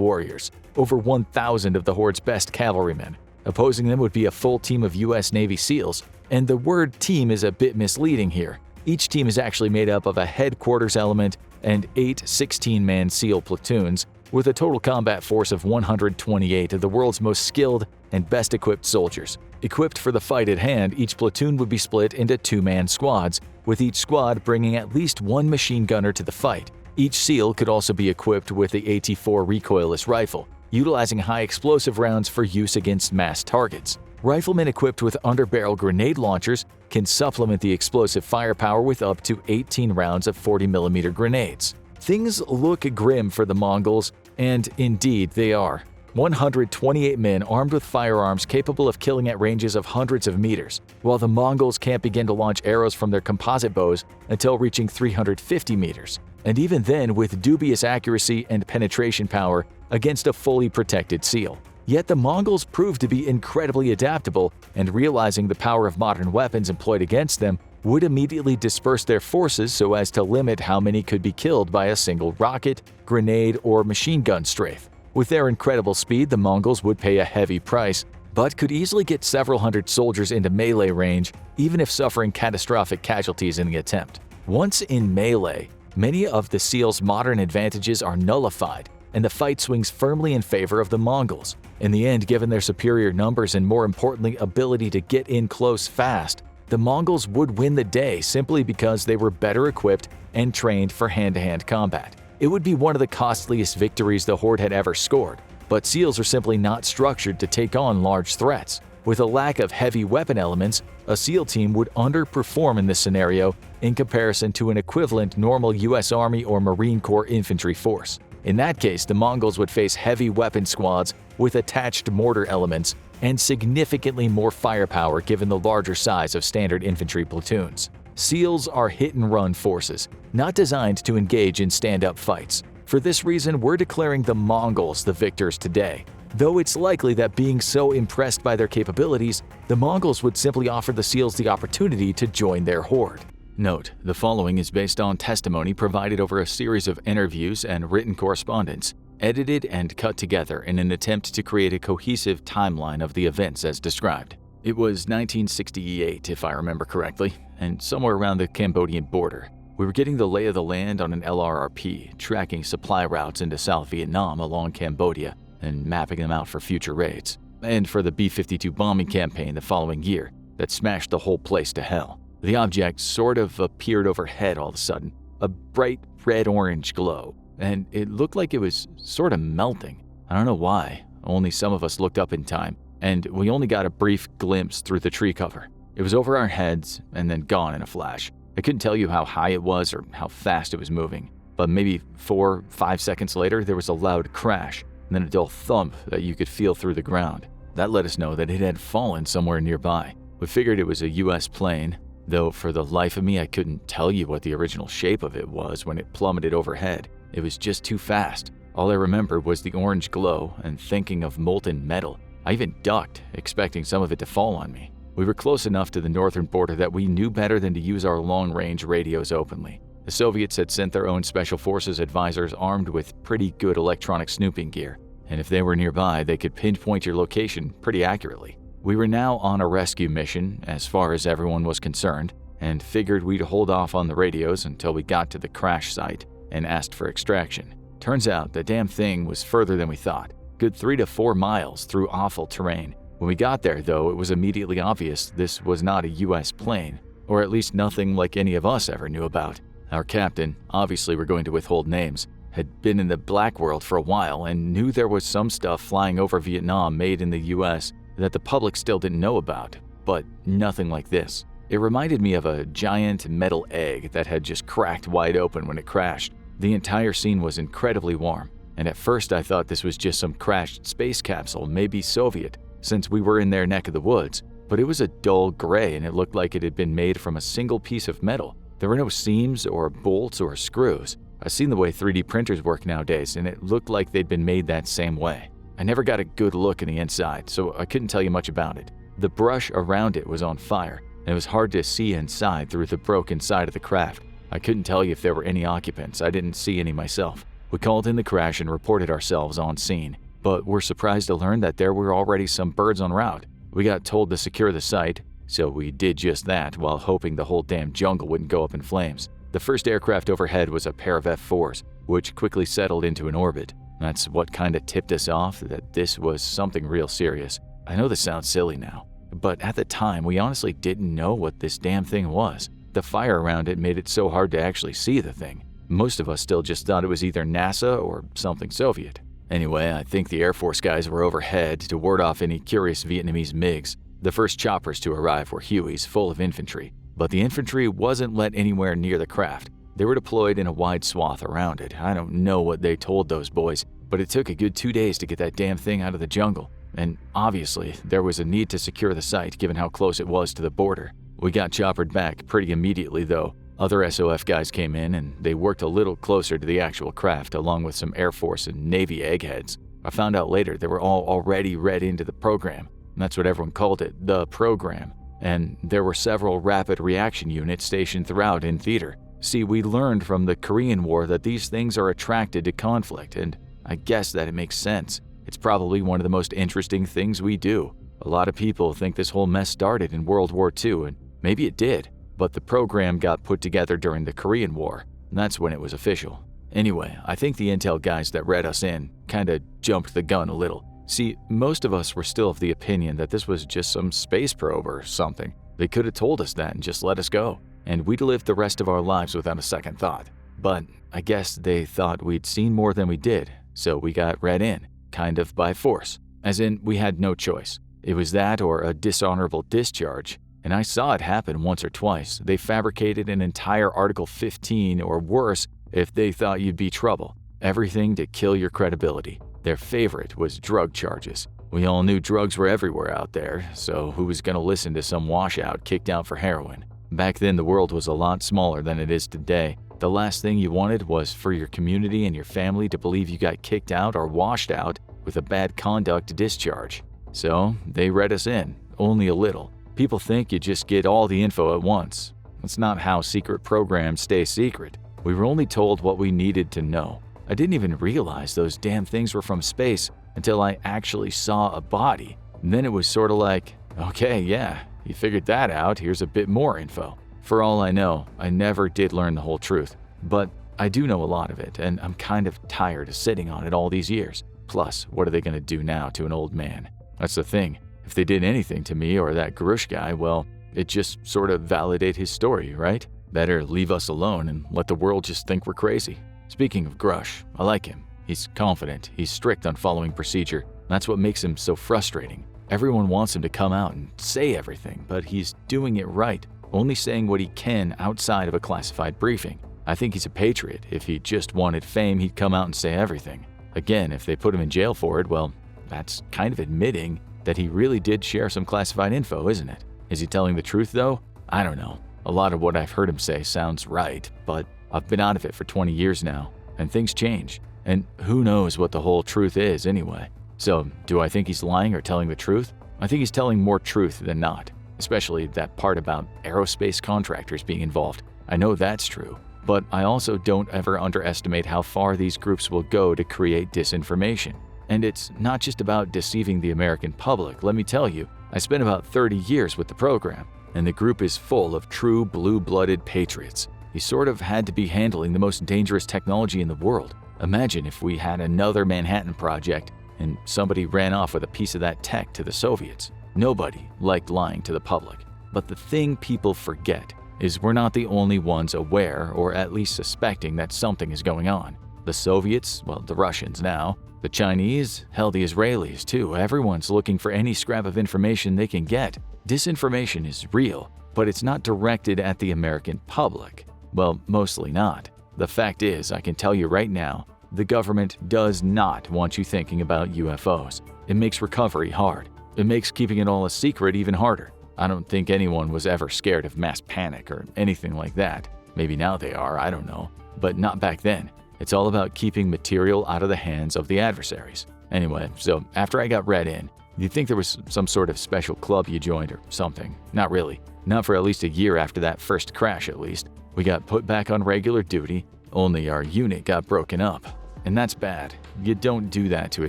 warriors, over 1,000 of the horde's best cavalrymen. Opposing them would be a full team of U.S. Navy SEALs, and the word team is a bit misleading here. Each team is actually made up of a headquarters element and 8 16-man SEAL platoons, with a total combat force of 128 of the world's most skilled and best-equipped soldiers. Equipped for the fight at hand, each platoon would be split into 2-man squads, with each squad bringing at least one machine gunner to the fight. Each SEAL could also be equipped with the AT-4 recoilless rifle, utilizing high explosive rounds for use against mass targets. Riflemen equipped with underbarrel grenade launchers can supplement the explosive firepower with up to 18 rounds of 40mm grenades. Things look grim for the Mongols, and indeed they are. 128 men armed with firearms capable of killing at ranges of hundreds of meters, while the Mongols can't begin to launch arrows from their composite bows until reaching 350 meters, and even then with dubious accuracy and penetration power against a fully protected SEAL. Yet the Mongols proved to be incredibly adaptable, and realizing the power of modern weapons employed against them, would immediately disperse their forces so as to limit how many could be killed by a single rocket, grenade, or machine gun strafe. With their incredible speed, the Mongols would pay a heavy price, but could easily get several hundred soldiers into melee range, even if suffering catastrophic casualties in the attempt. Once in melee, many of the SEALs' modern advantages are nullified, and the fight swings firmly in favor of the Mongols. In the end, given their superior numbers and more importantly ability to get in close fast, the Mongols would win the day simply because they were better equipped and trained for hand-to-hand combat. It would be one of the costliest victories the Horde had ever scored, but SEALs are simply not structured to take on large threats. With a lack of heavy weapon elements, a SEAL team would underperform in this scenario in comparison to an equivalent normal US Army or Marine Corps infantry force. In that case, the Mongols would face heavy weapon squads with attached mortar elements and significantly more firepower given the larger size of standard infantry platoons. SEALs are hit-and-run forces, not designed to engage in stand-up fights. For this reason, we're declaring the Mongols the victors today. Though it's likely that being so impressed by their capabilities, the Mongols would simply offer the SEALs the opportunity to join their horde. Note, the following is based on testimony provided over a series of interviews and written correspondence, edited and cut together in an attempt to create a cohesive timeline of the events as described. It was 1968, if I remember correctly, and somewhere around the Cambodian border. We were getting the lay of the land on an LRRP, tracking supply routes into South Vietnam along Cambodia and mapping them out for future raids, and for the B-52 bombing campaign the following year that smashed the whole place to hell. The object sort of appeared overhead all of a sudden, a bright red-orange glow, and it looked like it was sort of melting. I don't know why, only some of us looked up in time, and we only got a brief glimpse through the tree cover. It was over our heads and then gone in a flash. I couldn't tell you how high it was or how fast it was moving, but maybe 4-5 seconds later there was a loud crash and then a dull thump that you could feel through the ground. That let us know that it had fallen somewhere nearby. We figured it was a US plane, though for the life of me I couldn't tell you what the original shape of it was when it plummeted overhead. It was just too fast. All I remember was the orange glow and thinking of molten metal. I even ducked, expecting some of it to fall on me. We were close enough to the northern border that we knew better than to use our long-range radios openly. The Soviets had sent their own Special Forces advisors armed with pretty good electronic snooping gear, and if they were nearby, they could pinpoint your location pretty accurately. We were now on a rescue mission, as far as everyone was concerned, and figured we'd hold off on the radios until we got to the crash site and asked for extraction. Turns out the damn thing was further than we thought, good 3 to 4 miles through awful terrain. When we got there, though, it was immediately obvious this was not a US plane, or at least nothing like any of us ever knew about. Our captain, obviously we're going to withhold names, had been in the black world for a while and knew there was some stuff flying over Vietnam made in the US that the public still didn't know about, but nothing like this. It reminded me of a giant metal egg that had just cracked wide open when it crashed. The entire scene was incredibly warm, and at first I thought this was just some crashed space capsule, maybe Soviet, since we were in their neck of the woods, but it was a dull gray and it looked like it had been made from a single piece of metal. There were no seams or bolts or screws. I've seen the way 3D printers work nowadays, and it looked like they'd been made that same way. I never got a good look in the inside, so I couldn't tell you much about it. The brush around it was on fire, and it was hard to see inside through the broken side of the craft. I couldn't tell you if there were any occupants. I didn't see any myself. We called in the crash and reported ourselves on scene, but were surprised to learn that there were already some birds en route. We got told to secure the site, so we did just that while hoping the whole damn jungle wouldn't go up in flames. The first aircraft overhead was a pair of F-4s, which quickly settled into an orbit. That's what kinda tipped us off that this was something real serious. I know this sounds silly now, but at the time we honestly didn't know what this damn thing was. The fire around it made it so hard to actually see the thing. Most of us still just thought it was either NASA or something Soviet. Anyway, I think the Air Force guys were overhead to ward off any curious Vietnamese MiGs. The first choppers to arrive were Hueys full of infantry, but the infantry wasn't let anywhere near the craft. They were deployed in a wide swath around it. I don't know what they told those boys, but it took a good 2 days to get that damn thing out of the jungle. And obviously, there was a need to secure the site given how close it was to the border. We got choppered back pretty immediately though. Other SOF guys came in and they worked a little closer to the actual craft along with some Air Force and Navy eggheads. I found out later they were all already read into the program. That's what everyone called it, the program. And there were several rapid reaction units stationed throughout in theater. See, we learned from the Korean War that these things are attracted to conflict, and I guess that it makes sense. It's probably one of the most interesting things we do. A lot of people think this whole mess started in World War II, and maybe it did, but the program got put together during the Korean War, and that's when it was official. Anyway, I think the intel guys that read us in kinda jumped the gun a little. See, most of us were still of the opinion that this was just some space probe or something. They could have told us that and just let us go, and we'd lived the rest of our lives without a second thought. But I guess they thought we'd seen more than we did, so we got read in, kind of by force. As in, we had no choice. It was that or a dishonorable discharge, and I saw it happen once or twice. They fabricated an entire Article 15 or worse if they thought you'd be trouble. Everything to kill your credibility. Their favorite was drug charges. We all knew drugs were everywhere out there, so who was gonna listen to some washout kicked out for heroin? Back then, the world was a lot smaller than it is today. The last thing you wanted was for your community and your family to believe you got kicked out or washed out with a bad conduct discharge. So they read us in, only a little. People think you just get all the info at once. That's not how secret programs stay secret. We were only told what we needed to know. I didn't even realize those damn things were from space until I actually saw a body. And then it was sort of like, okay, yeah, you figured that out, here's a bit more info. For all I know, I never did learn the whole truth. But I do know a lot of it, and I'm kind of tired of sitting on it all these years. Plus, what are they going to do now to an old man? That's the thing. If they did anything to me or that Grush guy, well, it just sort of validate his story, right? Better leave us alone and let the world just think we're crazy. Speaking of Grush, I like him. He's confident, he's strict on following procedure. That's what makes him so frustrating. Everyone wants him to come out and say everything, but he's doing it right, only saying what he can outside of a classified briefing. I think he's a patriot. If he just wanted fame, he'd come out and say everything. Again, if they put him in jail for it, well, that's kind of admitting that he really did share some classified info, isn't it? Is he telling the truth though? I don't know. A lot of what I've heard him say sounds right, but I've been out of it for 20 years now, and things change. And who knows what the whole truth is anyway. So, do I think he's lying or telling the truth? I think he's telling more truth than not, especially that part about aerospace contractors being involved. I know that's true, but I also don't ever underestimate how far these groups will go to create disinformation. And it's not just about deceiving the American public. Let me tell you, I spent about 30 years with the program, and the group is full of true blue-blooded patriots. He sort of had to be handling the most dangerous technology in the world. Imagine if we had another Manhattan Project and somebody ran off with a piece of that tech to the Soviets. Nobody liked lying to the public. But the thing people forget is we're not the only ones aware or at least suspecting that something is going on. The Soviets, well, the Russians now, the Chinese, hell, the Israelis too. Everyone's looking for any scrap of information they can get. Disinformation is real, but it's not directed at the American public. Well, mostly not. The fact is, I can tell you right now, the government does not want you thinking about UFOs. It makes recovery hard. It makes keeping it all a secret even harder. I don't think anyone was ever scared of mass panic or anything like that. Maybe now they are, I don't know. But not back then. It's all about keeping material out of the hands of the adversaries. Anyway, so after I got read in, You'd think there was some sort of special club you joined or something. Not really. Not for at least a year after that first crash, at least. We got put back on regular duty, only our unit got broken up. And that's bad. You don't do that to a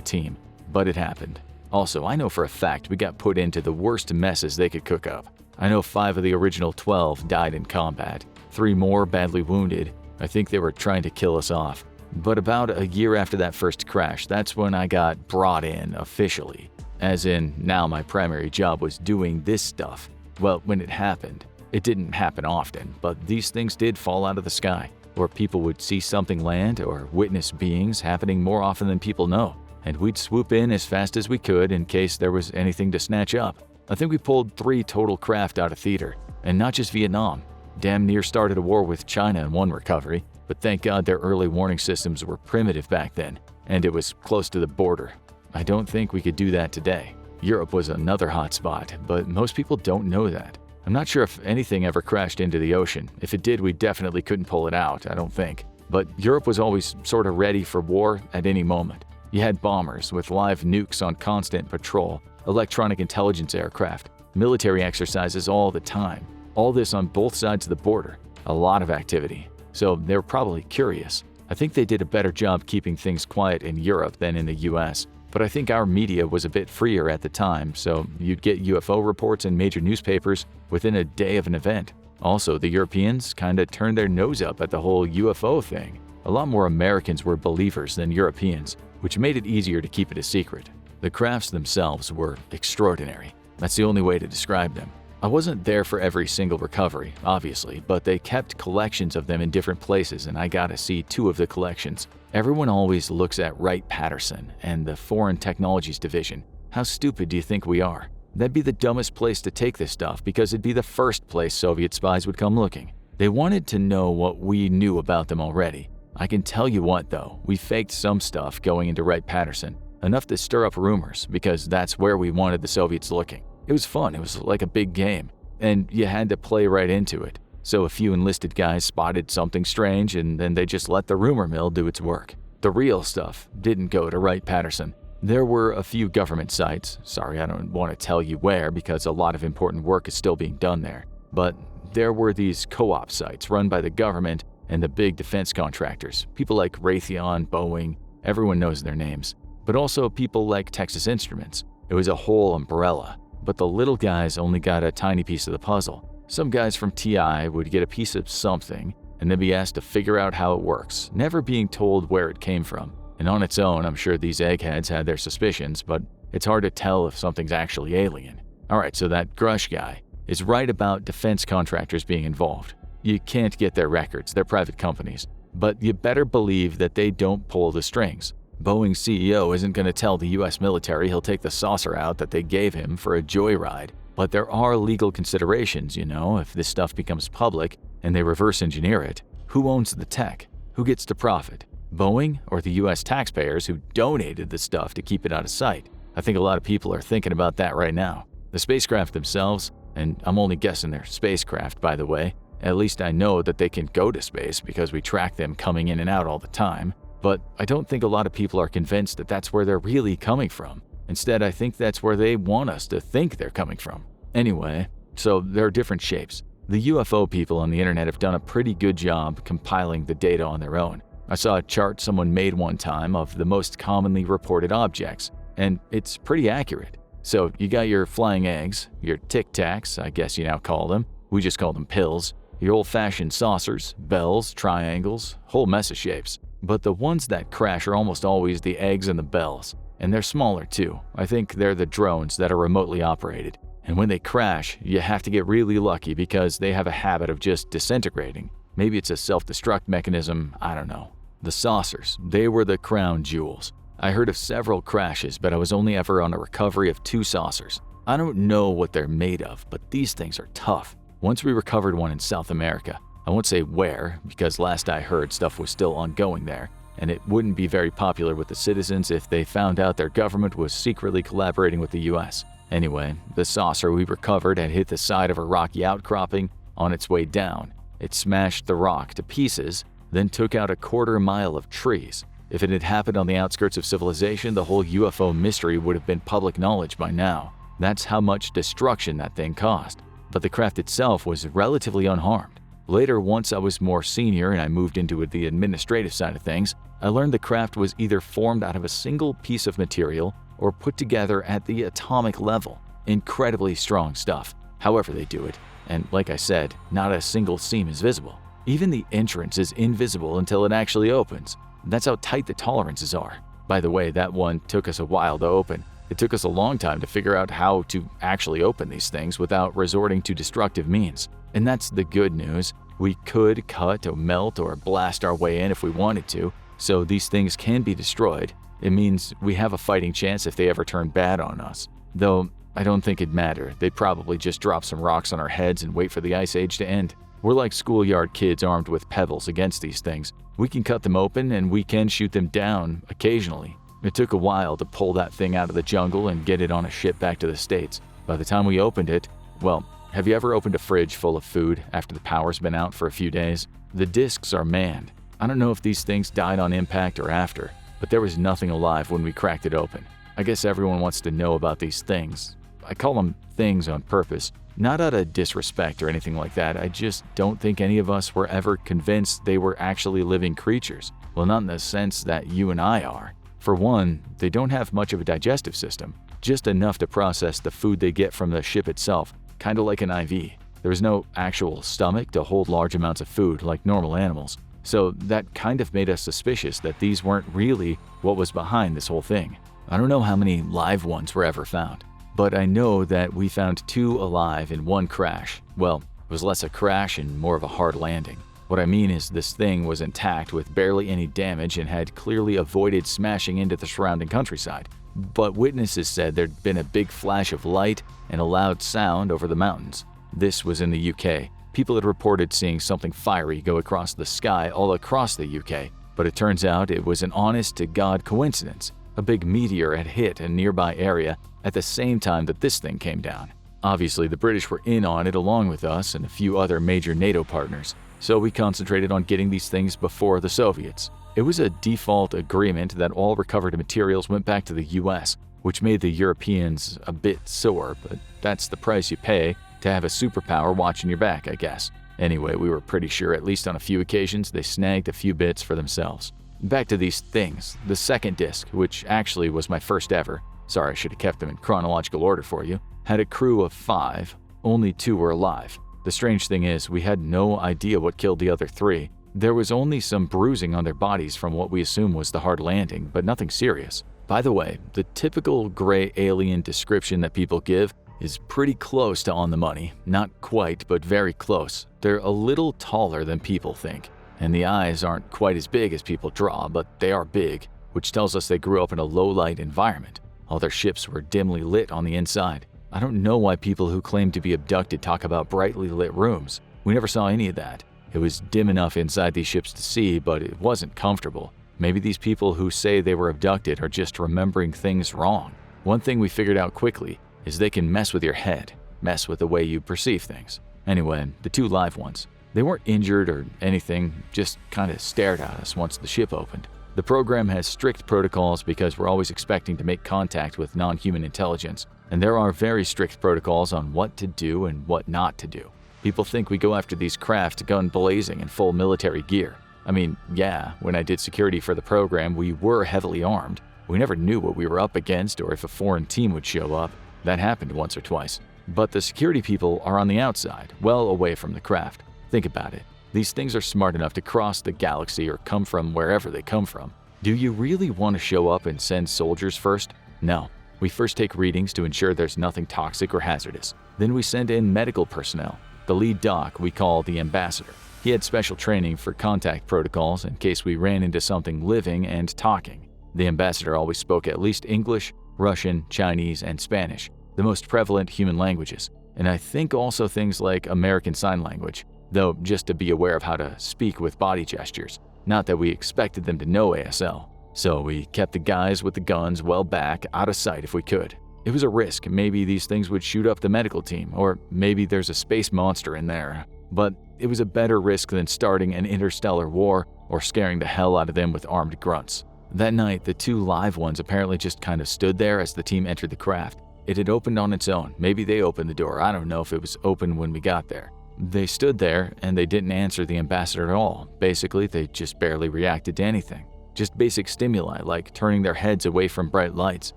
team. But it happened. Also, I know for a fact we got put into the worst messes they could cook up. I know 5 of the original 12 died in combat, 3 more badly wounded. I think they were trying to kill us off. But about a year after that first crash, that's when I got brought in officially. As in, now my primary job was doing this stuff. Well, when it happened, it didn't happen often, but these things did fall out of the sky, or people would see something land or witness beings happening more often than people know, and we'd swoop in as fast as we could in case there was anything to snatch up. I think we pulled 3 total craft out of theater, and not just Vietnam. Damn near started a war with China in one recovery, but thank God their early warning systems were primitive back then, and it was close to the border. I don't think we could do that today. Europe was another hot spot, but most people don't know that. I'm not sure if anything ever crashed into the ocean. If it did, we definitely couldn't pull it out, I don't think. But Europe was always sort of ready for war at any moment. You had bombers with live nukes on constant patrol, electronic intelligence aircraft, military exercises all the time. All this on both sides of the border. A lot of activity. So they were probably curious. I think they did a better job keeping things quiet in Europe than in the US. But I think our media was a bit freer at the time, so you'd get UFO reports in major newspapers within a day of an event. Also, the Europeans kinda turned their nose up at the whole UFO thing. A lot more Americans were believers than Europeans, which made it easier to keep it a secret. The crafts themselves were extraordinary. That's the only way to describe them. I wasn't there for every single recovery, obviously, but they kept collections of them in different places and I got to see 2 of the collections. Everyone always looks at Wright-Patterson and the Foreign Technologies Division. How stupid do you think we are? That'd be the dumbest place to take this stuff because it'd be the first place Soviet spies would come looking. They wanted to know what we knew about them already. I can tell you what though, we faked some stuff going into Wright-Patterson, enough to stir up rumors because that's where we wanted the Soviets looking. It was fun, it was like a big game, and you had to play right into it. So a few enlisted guys spotted something strange and then they just let the rumor mill do its work. The real stuff didn't go to Wright-Patterson. There were a few government sites, sorry I don't want to tell you where because a lot of important work is still being done there, but there were these co-op sites run by the government and the big defense contractors, people like Raytheon, Boeing, everyone knows their names, but also people like Texas Instruments. It was a whole umbrella, but the little guys only got a tiny piece of the puzzle. Some guys from TI would get a piece of something and then be asked to figure out how it works, never being told where it came from. And on its own, I'm sure these eggheads had their suspicions, but it's hard to tell if something's actually alien. Alright, so that Grush guy is right about defense contractors being involved. You can't get their records, they're private companies, but you better believe that they don't pull the strings. Boeing's CEO isn't going to tell the US military he'll take the saucer out that they gave him for a joyride. But there are legal considerations, you know, if this stuff becomes public and they reverse engineer it. Who owns the tech? Who gets to profit? Boeing or the US taxpayers who donated the stuff to keep it out of sight? I think a lot of people are thinking about that right now. The spacecraft themselves, and I'm only guessing they're spacecraft by the way, at least I know that they can go to space because we track them coming in and out all the time. But I don't think a lot of people are convinced that that's where they're really coming from. Instead, I think that's where they want us to think they're coming from. Anyway, so there are different shapes. The UFO people on the internet have done a pretty good job compiling the data on their own. I saw a chart someone made one time of the most commonly reported objects, and it's pretty accurate. So you got your flying eggs, your Tic Tacs, I guess you now call them, we just call them pills, your old-fashioned saucers, bells, triangles, whole mess of shapes. But the ones that crash are almost always the eggs and the bells. And they're smaller too. I think they're the drones that are remotely operated. And when they crash, you have to get really lucky because they have a habit of just disintegrating. Maybe it's a self-destruct mechanism, I don't know. The saucers, they were the crown jewels. I heard of several crashes, but I was only ever on a recovery of 2 saucers. I don't know what they're made of, but these things are tough. Once we recovered one in South America. I won't say where, because last I heard stuff was still ongoing there, and it wouldn't be very popular with the citizens if they found out their government was secretly collaborating with the US. Anyway, the saucer we recovered had hit the side of a rocky outcropping on its way down. It smashed the rock to pieces, then took out a 1/4 mile of trees. If it had happened on the outskirts of civilization, the whole UFO mystery would have been public knowledge by now. That's how much destruction that thing caused. But the craft itself was relatively unharmed. Later, once I was more senior and I moved into the administrative side of things, I learned the craft was either formed out of a single piece of material or put together at the atomic level. Incredibly strong stuff, however they do it. And like I said, not a single seam is visible. Even the entrance is invisible until it actually opens. That's how tight the tolerances are. By the way, that one took us a while to open. It took us a long time to figure out how to actually open these things without resorting to destructive means. And that's the good news. We could cut or melt or blast our way in if we wanted to, so these things can be destroyed. It means we have a fighting chance if they ever turn bad on us. Though, I don't think it'd matter. They'd probably just drop some rocks on our heads and wait for the Ice Age to end. We're like schoolyard kids armed with pebbles against these things. We can cut them open and we can shoot them down occasionally. It took a while to pull that thing out of the jungle and get it on a ship back to the States. By the time we opened it, well, have you ever opened a fridge full of food after the power's been out for a few days? The discs are manned. I don't know if these things died on impact or after, but there was nothing alive when we cracked it open. I guess everyone wants to know about these things. I call them things on purpose, not out of disrespect or anything like that. I just don't think any of us were ever convinced they were actually living creatures. Well, not in the sense that you and I are. For one, they don't have much of a digestive system, just enough to process the food they get from the ship itself, kind of like an IV. There was no actual stomach to hold large amounts of food like normal animals. So that kind of made us suspicious that these weren't really what was behind this whole thing. I don't know how many live ones were ever found, but I know that we found 2 alive in one crash. Well, it was less a crash and more of a hard landing. What I mean is this thing was intact with barely any damage and had clearly avoided smashing into the surrounding countryside. But witnesses said there'd been a big flash of light and a loud sound over the mountains. This was in the UK. People had reported seeing something fiery go across the sky all across the UK, but it turns out it was an honest-to-God coincidence. A big meteor had hit a nearby area at the same time that this thing came down. Obviously, the British were in on it along with us and a few other major NATO partners, so we concentrated on getting these things before the Soviets. It was a default agreement that all recovered materials went back to the US, which made the Europeans a bit sore, but that's the price you pay to have a superpower watching your back, I guess. Anyway, we were pretty sure at least on a few occasions they snagged a few bits for themselves. Back to these things. The second disc, which actually was my first ever, sorry I should have kept them in chronological order for you, had a crew of 5. Only 2 were alive. The strange thing is, we had no idea what killed the other 3. There was only some bruising on their bodies from what we assume was the hard landing, but nothing serious. By the way, the typical gray alien description that people give is pretty close to on the money. Not quite, but very close. They're a little taller than people think, and the eyes aren't quite as big as people draw, but they are big, which tells us they grew up in a low-light environment. All their ships were dimly lit on the inside. I don't know why people who claim to be abducted talk about brightly lit rooms. We never saw any of that. It was dim enough inside these ships to see, but it wasn't comfortable. Maybe these people who say they were abducted are just remembering things wrong. One thing we figured out quickly is they can mess with your head, mess with the way you perceive things. Anyway, the 2 live ones. They weren't injured or anything, just kind of stared at us once the ship opened. The program has strict protocols because we're always expecting to make contact with non-human intelligence, and there are very strict protocols on what to do and what not to do. People think we go after these craft gun blazing in full military gear. I mean, yeah, when I did security for the program, we were heavily armed. We never knew what we were up against or if a foreign team would show up. That happened once or twice. But the security people are on the outside, well away from the craft. Think about it. These things are smart enough to cross the galaxy or come from wherever they come from. Do you really want to show up and send soldiers first? No. We first take readings to ensure there's nothing toxic or hazardous. Then we send in medical personnel. The lead doc we call the ambassador. He had special training for contact protocols in case we ran into something living and talking. The ambassador always spoke at least English, Russian, Chinese, and Spanish, the most prevalent human languages, and I think also things like American Sign Language, though just to be aware of how to speak with body gestures. Not that we expected them to know ASL. So we kept the guys with the guns well back, out of sight if we could. It was a risk. Maybe these things would shoot up the medical team, or maybe there's a space monster in there. But it was a better risk than starting an interstellar war or scaring the hell out of them with armed grunts. That night, the 2 live ones apparently just kind of stood there as the team entered the craft. It had opened on its own. Maybe they opened the door. I don't know if it was open when we got there. They stood there and they didn't answer the ambassador at all. Basically, they just barely reacted to anything. Just basic stimuli like turning their heads away from bright lights.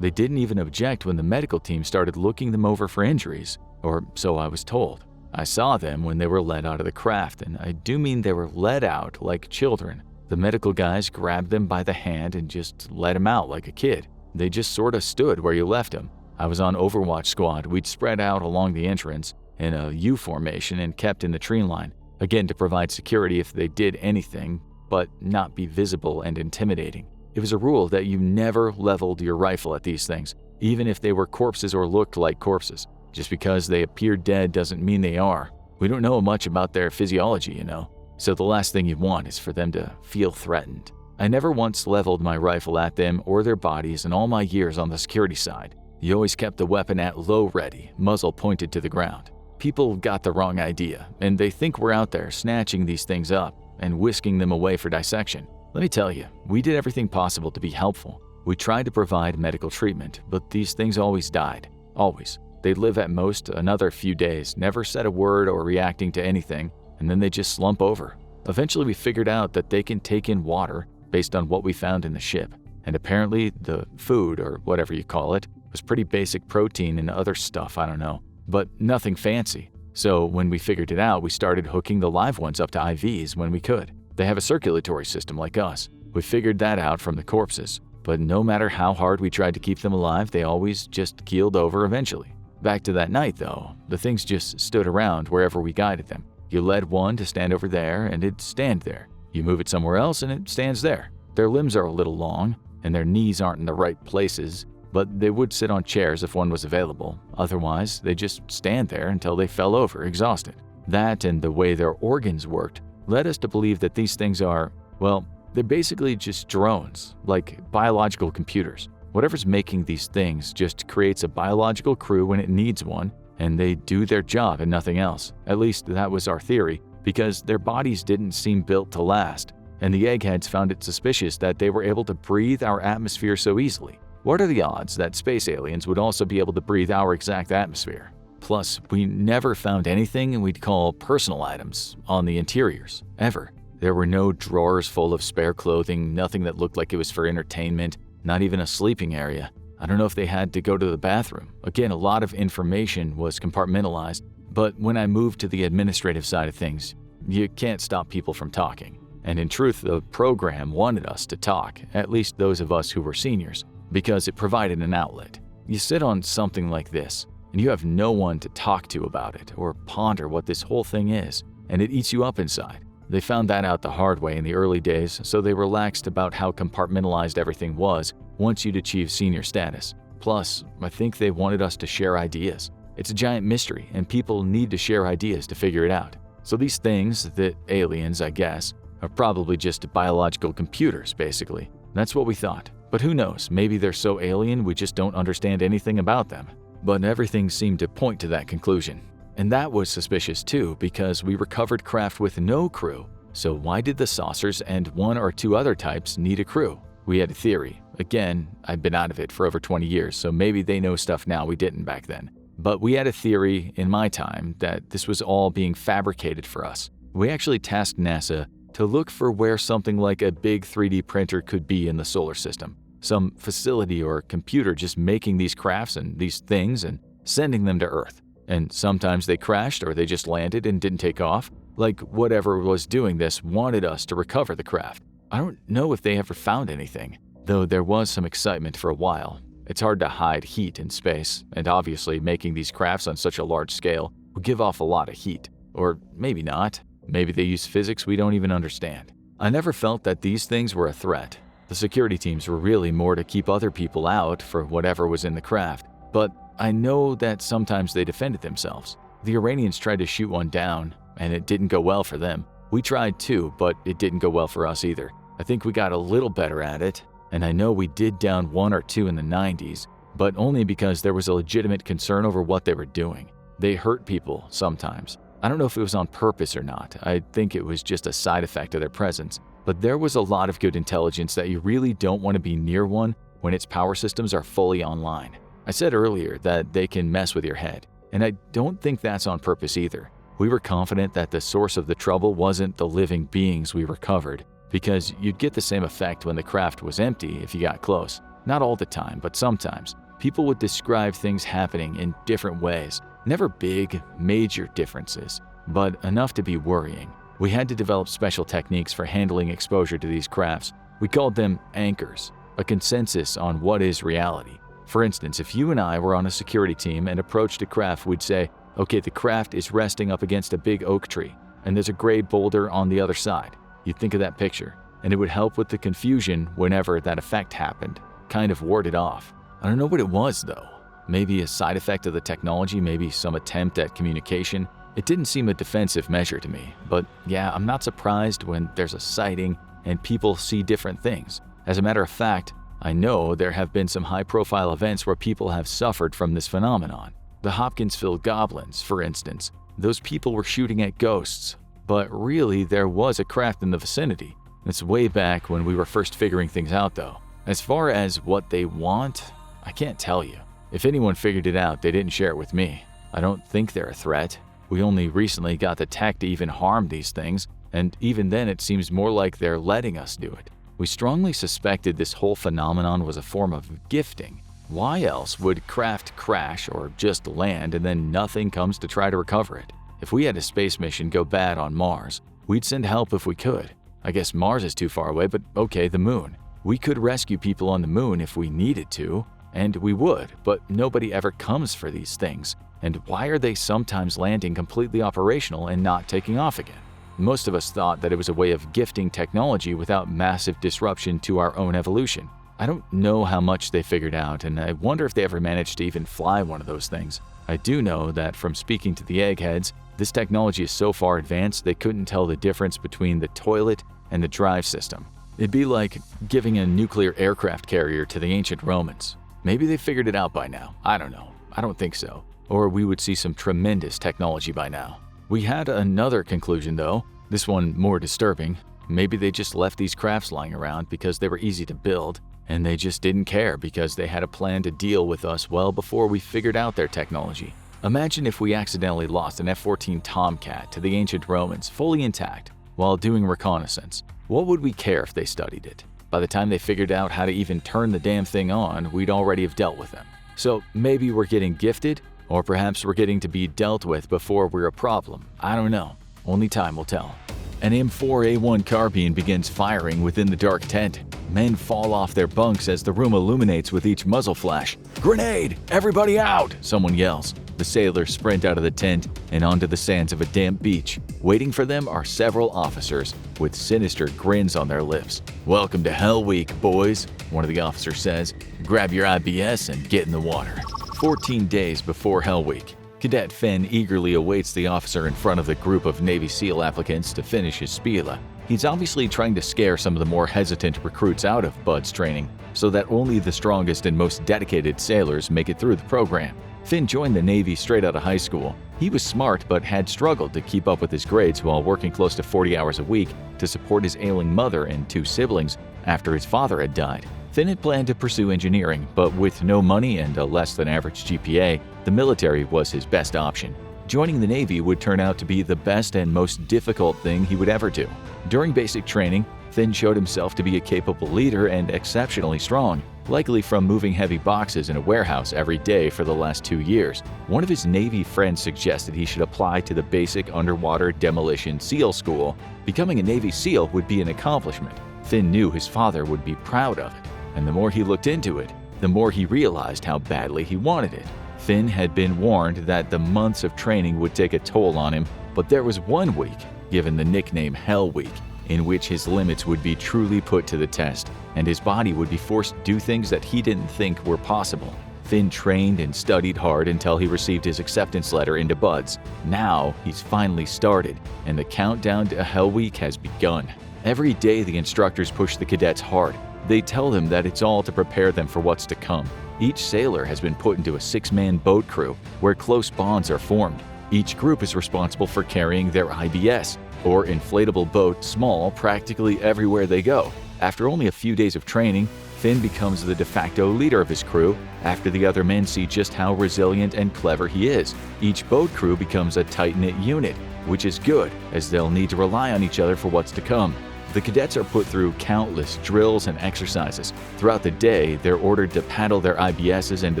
They didn't even object when the medical team started looking them over for injuries, or so I was told. I saw them when they were led out of the craft, and I do mean they were led out like children. The medical guys grabbed them by the hand and just let them out like a kid. They just sort of stood where you left them. I was on Overwatch Squad. We'd spread out along the entrance in a U formation and kept in the tree line, again to provide security if they did anything, but not be visible and intimidating. It was a rule that you never leveled your rifle at these things, even if they were corpses or looked like corpses. Just because they appear dead doesn't mean they are. We don't know much about their physiology, you know, so the last thing you want is for them to feel threatened. I never once leveled my rifle at them or their bodies in all my years on the security side. You always kept the weapon at low ready, muzzle pointed to the ground. People got the wrong idea, and they think we're out there snatching these things up and whisking them away for dissection. Let me tell you, we did everything possible to be helpful. We tried to provide medical treatment, but these things always died. Always. They'd live at most another few days, never said a word or reacting to anything, and then they just slump over. Eventually we figured out that they can take in water based on what we found in the ship, and apparently the food, or whatever you call it, was pretty basic protein and other stuff, I don't know, but nothing fancy. So when we figured it out, we started hooking the live ones up to IVs when we could. They have a circulatory system like us. We figured that out from the corpses, but no matter how hard we tried to keep them alive, they always just keeled over eventually. Back to that night though, the things just stood around wherever we guided them. You led one to stand over there and it'd stand there. You move it somewhere else and it stands there. Their limbs are a little long and their knees aren't in the right places, but they would sit on chairs if one was available. Otherwise, they just stand there until they fell over, exhausted. That and the way their organs worked led us to believe that these things are, well, they're basically just drones, like biological computers. Whatever's making these things just creates a biological crew when it needs one, and they do their job and nothing else. At least that was our theory, because their bodies didn't seem built to last, and the eggheads found it suspicious that they were able to breathe our atmosphere so easily. What are the odds that space aliens would also be able to breathe our exact atmosphere? Plus, we never found anything we'd call personal items on the interiors, ever. There were no drawers full of spare clothing, nothing that looked like it was for entertainment, not even a sleeping area. I don't know if they had to go to the bathroom. Again, a lot of information was compartmentalized, but when I moved to the administrative side of things, you can't stop people from talking. And in truth, the program wanted us to talk, at least those of us who were seniors, because it provided an outlet. You sit on something like this, and you have no one to talk to about it or ponder what this whole thing is, and it eats you up inside. They found that out the hard way in the early days, so they relaxed about how compartmentalized everything was once you'd achieved senior status. Plus, I think they wanted us to share ideas. It's a giant mystery, and people need to share ideas to figure it out. So these things, the aliens, I guess, are probably just biological computers, basically. That's what we thought. But who knows, maybe they're so alien we just don't understand anything about them. But everything seemed to point to that conclusion. And that was suspicious too, because we recovered craft with no crew. So why did the saucers and 1 or 2 other types need a crew? We had a theory. Again, I've been out of it for over 20 years, so maybe they know stuff now we didn't back then. But we had a theory in my time that this was all being fabricated for us. We actually tasked NASA to look for where something like a big 3D printer could be in the solar system. Some facility or computer just making these crafts and these things and sending them to Earth. And sometimes they crashed or they just landed and didn't take off. Like whatever was doing this wanted us to recover the craft. I don't know if they ever found anything, though there was some excitement for a while. It's hard to hide heat in space, and obviously making these crafts on such a large scale would give off a lot of heat. Or maybe not. Maybe they use physics we don't even understand. I never felt that these things were a threat. The security teams were really more to keep other people out for whatever was in the craft, but I know that sometimes they defended themselves. The Iranians tried to shoot one down, and it didn't go well for them. We tried too, but it didn't go well for us either. I think we got a little better at it, and I know we did down 1 or 2 in the 90s, but only because there was a legitimate concern over what they were doing. They hurt people sometimes. I don't know if it was on purpose or not. I think it was just a side effect of their presence. but there was a lot of good intelligence that you really don't want to be near one when its power systems are fully online. I said earlier that they can mess with your head, and I don't think that's on purpose either. We were confident that the source of the trouble wasn't the living beings we recovered, because you'd get the same effect when the craft was empty if you got close. Not all the time, but sometimes. People would describe things happening in different ways. Never big, major differences, but enough to be worrying. We had to develop special techniques for handling exposure to these crafts. We called them anchors, a consensus on what is reality. For instance, if you and I were on a security team and approached a craft, we'd say, okay, the craft is resting up against a big oak tree, and there's a gray boulder on the other side. You'd think of that picture, and it would help with the confusion whenever that effect happened. Kind of ward it off. I don't know what it was, though. Maybe a side effect of the technology, maybe some attempt at communication. It didn't seem a defensive measure to me, but yeah, I'm not surprised when there's a sighting and people see different things. As a matter of fact, I know there have been some high-profile events where people have suffered from this phenomenon. The Hopkinsville Goblins, for instance. Those people were shooting at ghosts, but really there was a craft in the vicinity. It's way back when we were first figuring things out, though. As far as what they want, I can't tell you. If anyone figured it out, they didn't share it with me. I don't think they're a threat. We only recently got the tech to even harm these things, and even then it seems more like they're letting us do it. We strongly suspected this whole phenomenon was a form of gifting. Why else would craft crash or just land and then nothing comes to try to recover it? If we had a space mission go bad on Mars, we'd send help if we could. I guess Mars is too far away, but okay, the moon. We could rescue people on the moon if we needed to, and we would, but nobody ever comes for these things. And why are they sometimes landing completely operational and not taking off again? Most of us thought that it was a way of gifting technology without massive disruption to our own evolution. I don't know how much they figured out, and I wonder if they ever managed to even fly one of those things. I do know that from speaking to the eggheads, this technology is so far advanced they couldn't tell the difference between the toilet and the drive system. It'd be like giving a nuclear aircraft carrier to the ancient Romans. Maybe they figured it out by now. I don't know. I don't think so. Or we would see some tremendous technology by now. We had another conclusion, though. This one more disturbing. Maybe they just left these crafts lying around because they were easy to build, and they just didn't care because they had a plan to deal with us well before we figured out their technology. Imagine if we accidentally lost an F-14 Tomcat to the ancient Romans fully intact while doing reconnaissance. What would we care if they studied it? By the time they figured out how to even turn the damn thing on, we'd already have dealt with them. So maybe we're getting gifted, or perhaps we're getting to be dealt with before we're a problem. I don't know. Only time will tell. An M4A1 carbine begins firing within the dark tent. Men fall off their bunks as the room illuminates with each muzzle flash. "Grenade! Everybody out!" someone yells. The sailors sprint out of the tent and onto the sands of a damp beach. Waiting for them are several officers with sinister grins on their lips. "Welcome to Hell Week, boys," one of the officers says. "Grab your IBS and get in the water." 14 days before Hell Week, Cadet Finn eagerly awaits the officer in front of the group of Navy SEAL applicants to finish his spiel. He's obviously trying to scare some of the more hesitant recruits out of Bud's training so that only the strongest and most dedicated sailors make it through the program. Finn joined the Navy straight out of high school. He was smart but had struggled to keep up with his grades while working close to 40 hours a week to support his ailing mother and 2 siblings after his father had died. Finn had planned to pursue engineering, but with no money and a less than average GPA, the military was his best option. Joining the Navy would turn out to be the best and most difficult thing he would ever do. During basic training, Finn showed himself to be a capable leader and exceptionally strong, likely from moving heavy boxes in a warehouse every day for the last 2 years. One of his Navy friends suggested he should apply to the Basic Underwater Demolition SEAL School. Becoming a Navy SEAL would be an accomplishment. Finn knew his father would be proud of it, and the more he looked into it, the more he realized how badly he wanted it. Finn had been warned that the months of training would take a toll on him, but there was one week, given the nickname Hell Week, in which his limits would be truly put to the test, and his body would be forced to do things that he didn't think were possible. Finn trained and studied hard until he received his acceptance letter into Bud's. Now, he's finally started, and the countdown to Hell Week has begun. Every day the instructors push the cadets hard. They tell them that it's all to prepare them for what's to come. Each sailor has been put into a 6-man boat crew where close bonds are formed. Each group is responsible for carrying their IBS, or inflatable boat, small practically everywhere they go. After only a few days of training, Finn becomes the de facto leader of his crew after the other men see just how resilient and clever he is. Each boat crew becomes a tight-knit unit, which is good, as they'll need to rely on each other for what's to come. The cadets are put through countless drills and exercises. Throughout the day, they're ordered to paddle their IBSs into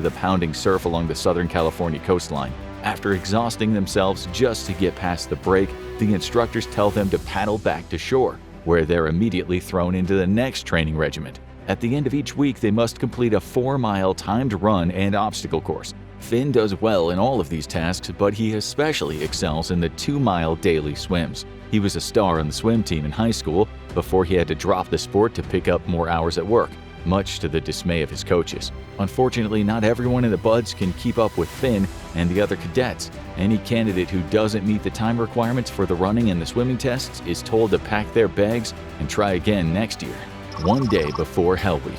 the pounding surf along the Southern California coastline. After exhausting themselves just to get past the break, the instructors tell them to paddle back to shore, where they're immediately thrown into the next training regiment. At the end of each week, they must complete a 4-mile timed run and obstacle course. Finn does well in all of these tasks, but he especially excels in the 2-mile daily swims. He was a star on the swim team in high school before he had to drop the sport to pick up more hours at work, much to the dismay of his coaches. Unfortunately, not everyone in the Buds can keep up with Finn and the other cadets. Any candidate who doesn't meet the time requirements for the running and the swimming tests is told to pack their bags and try again next year. One day before Hell Week,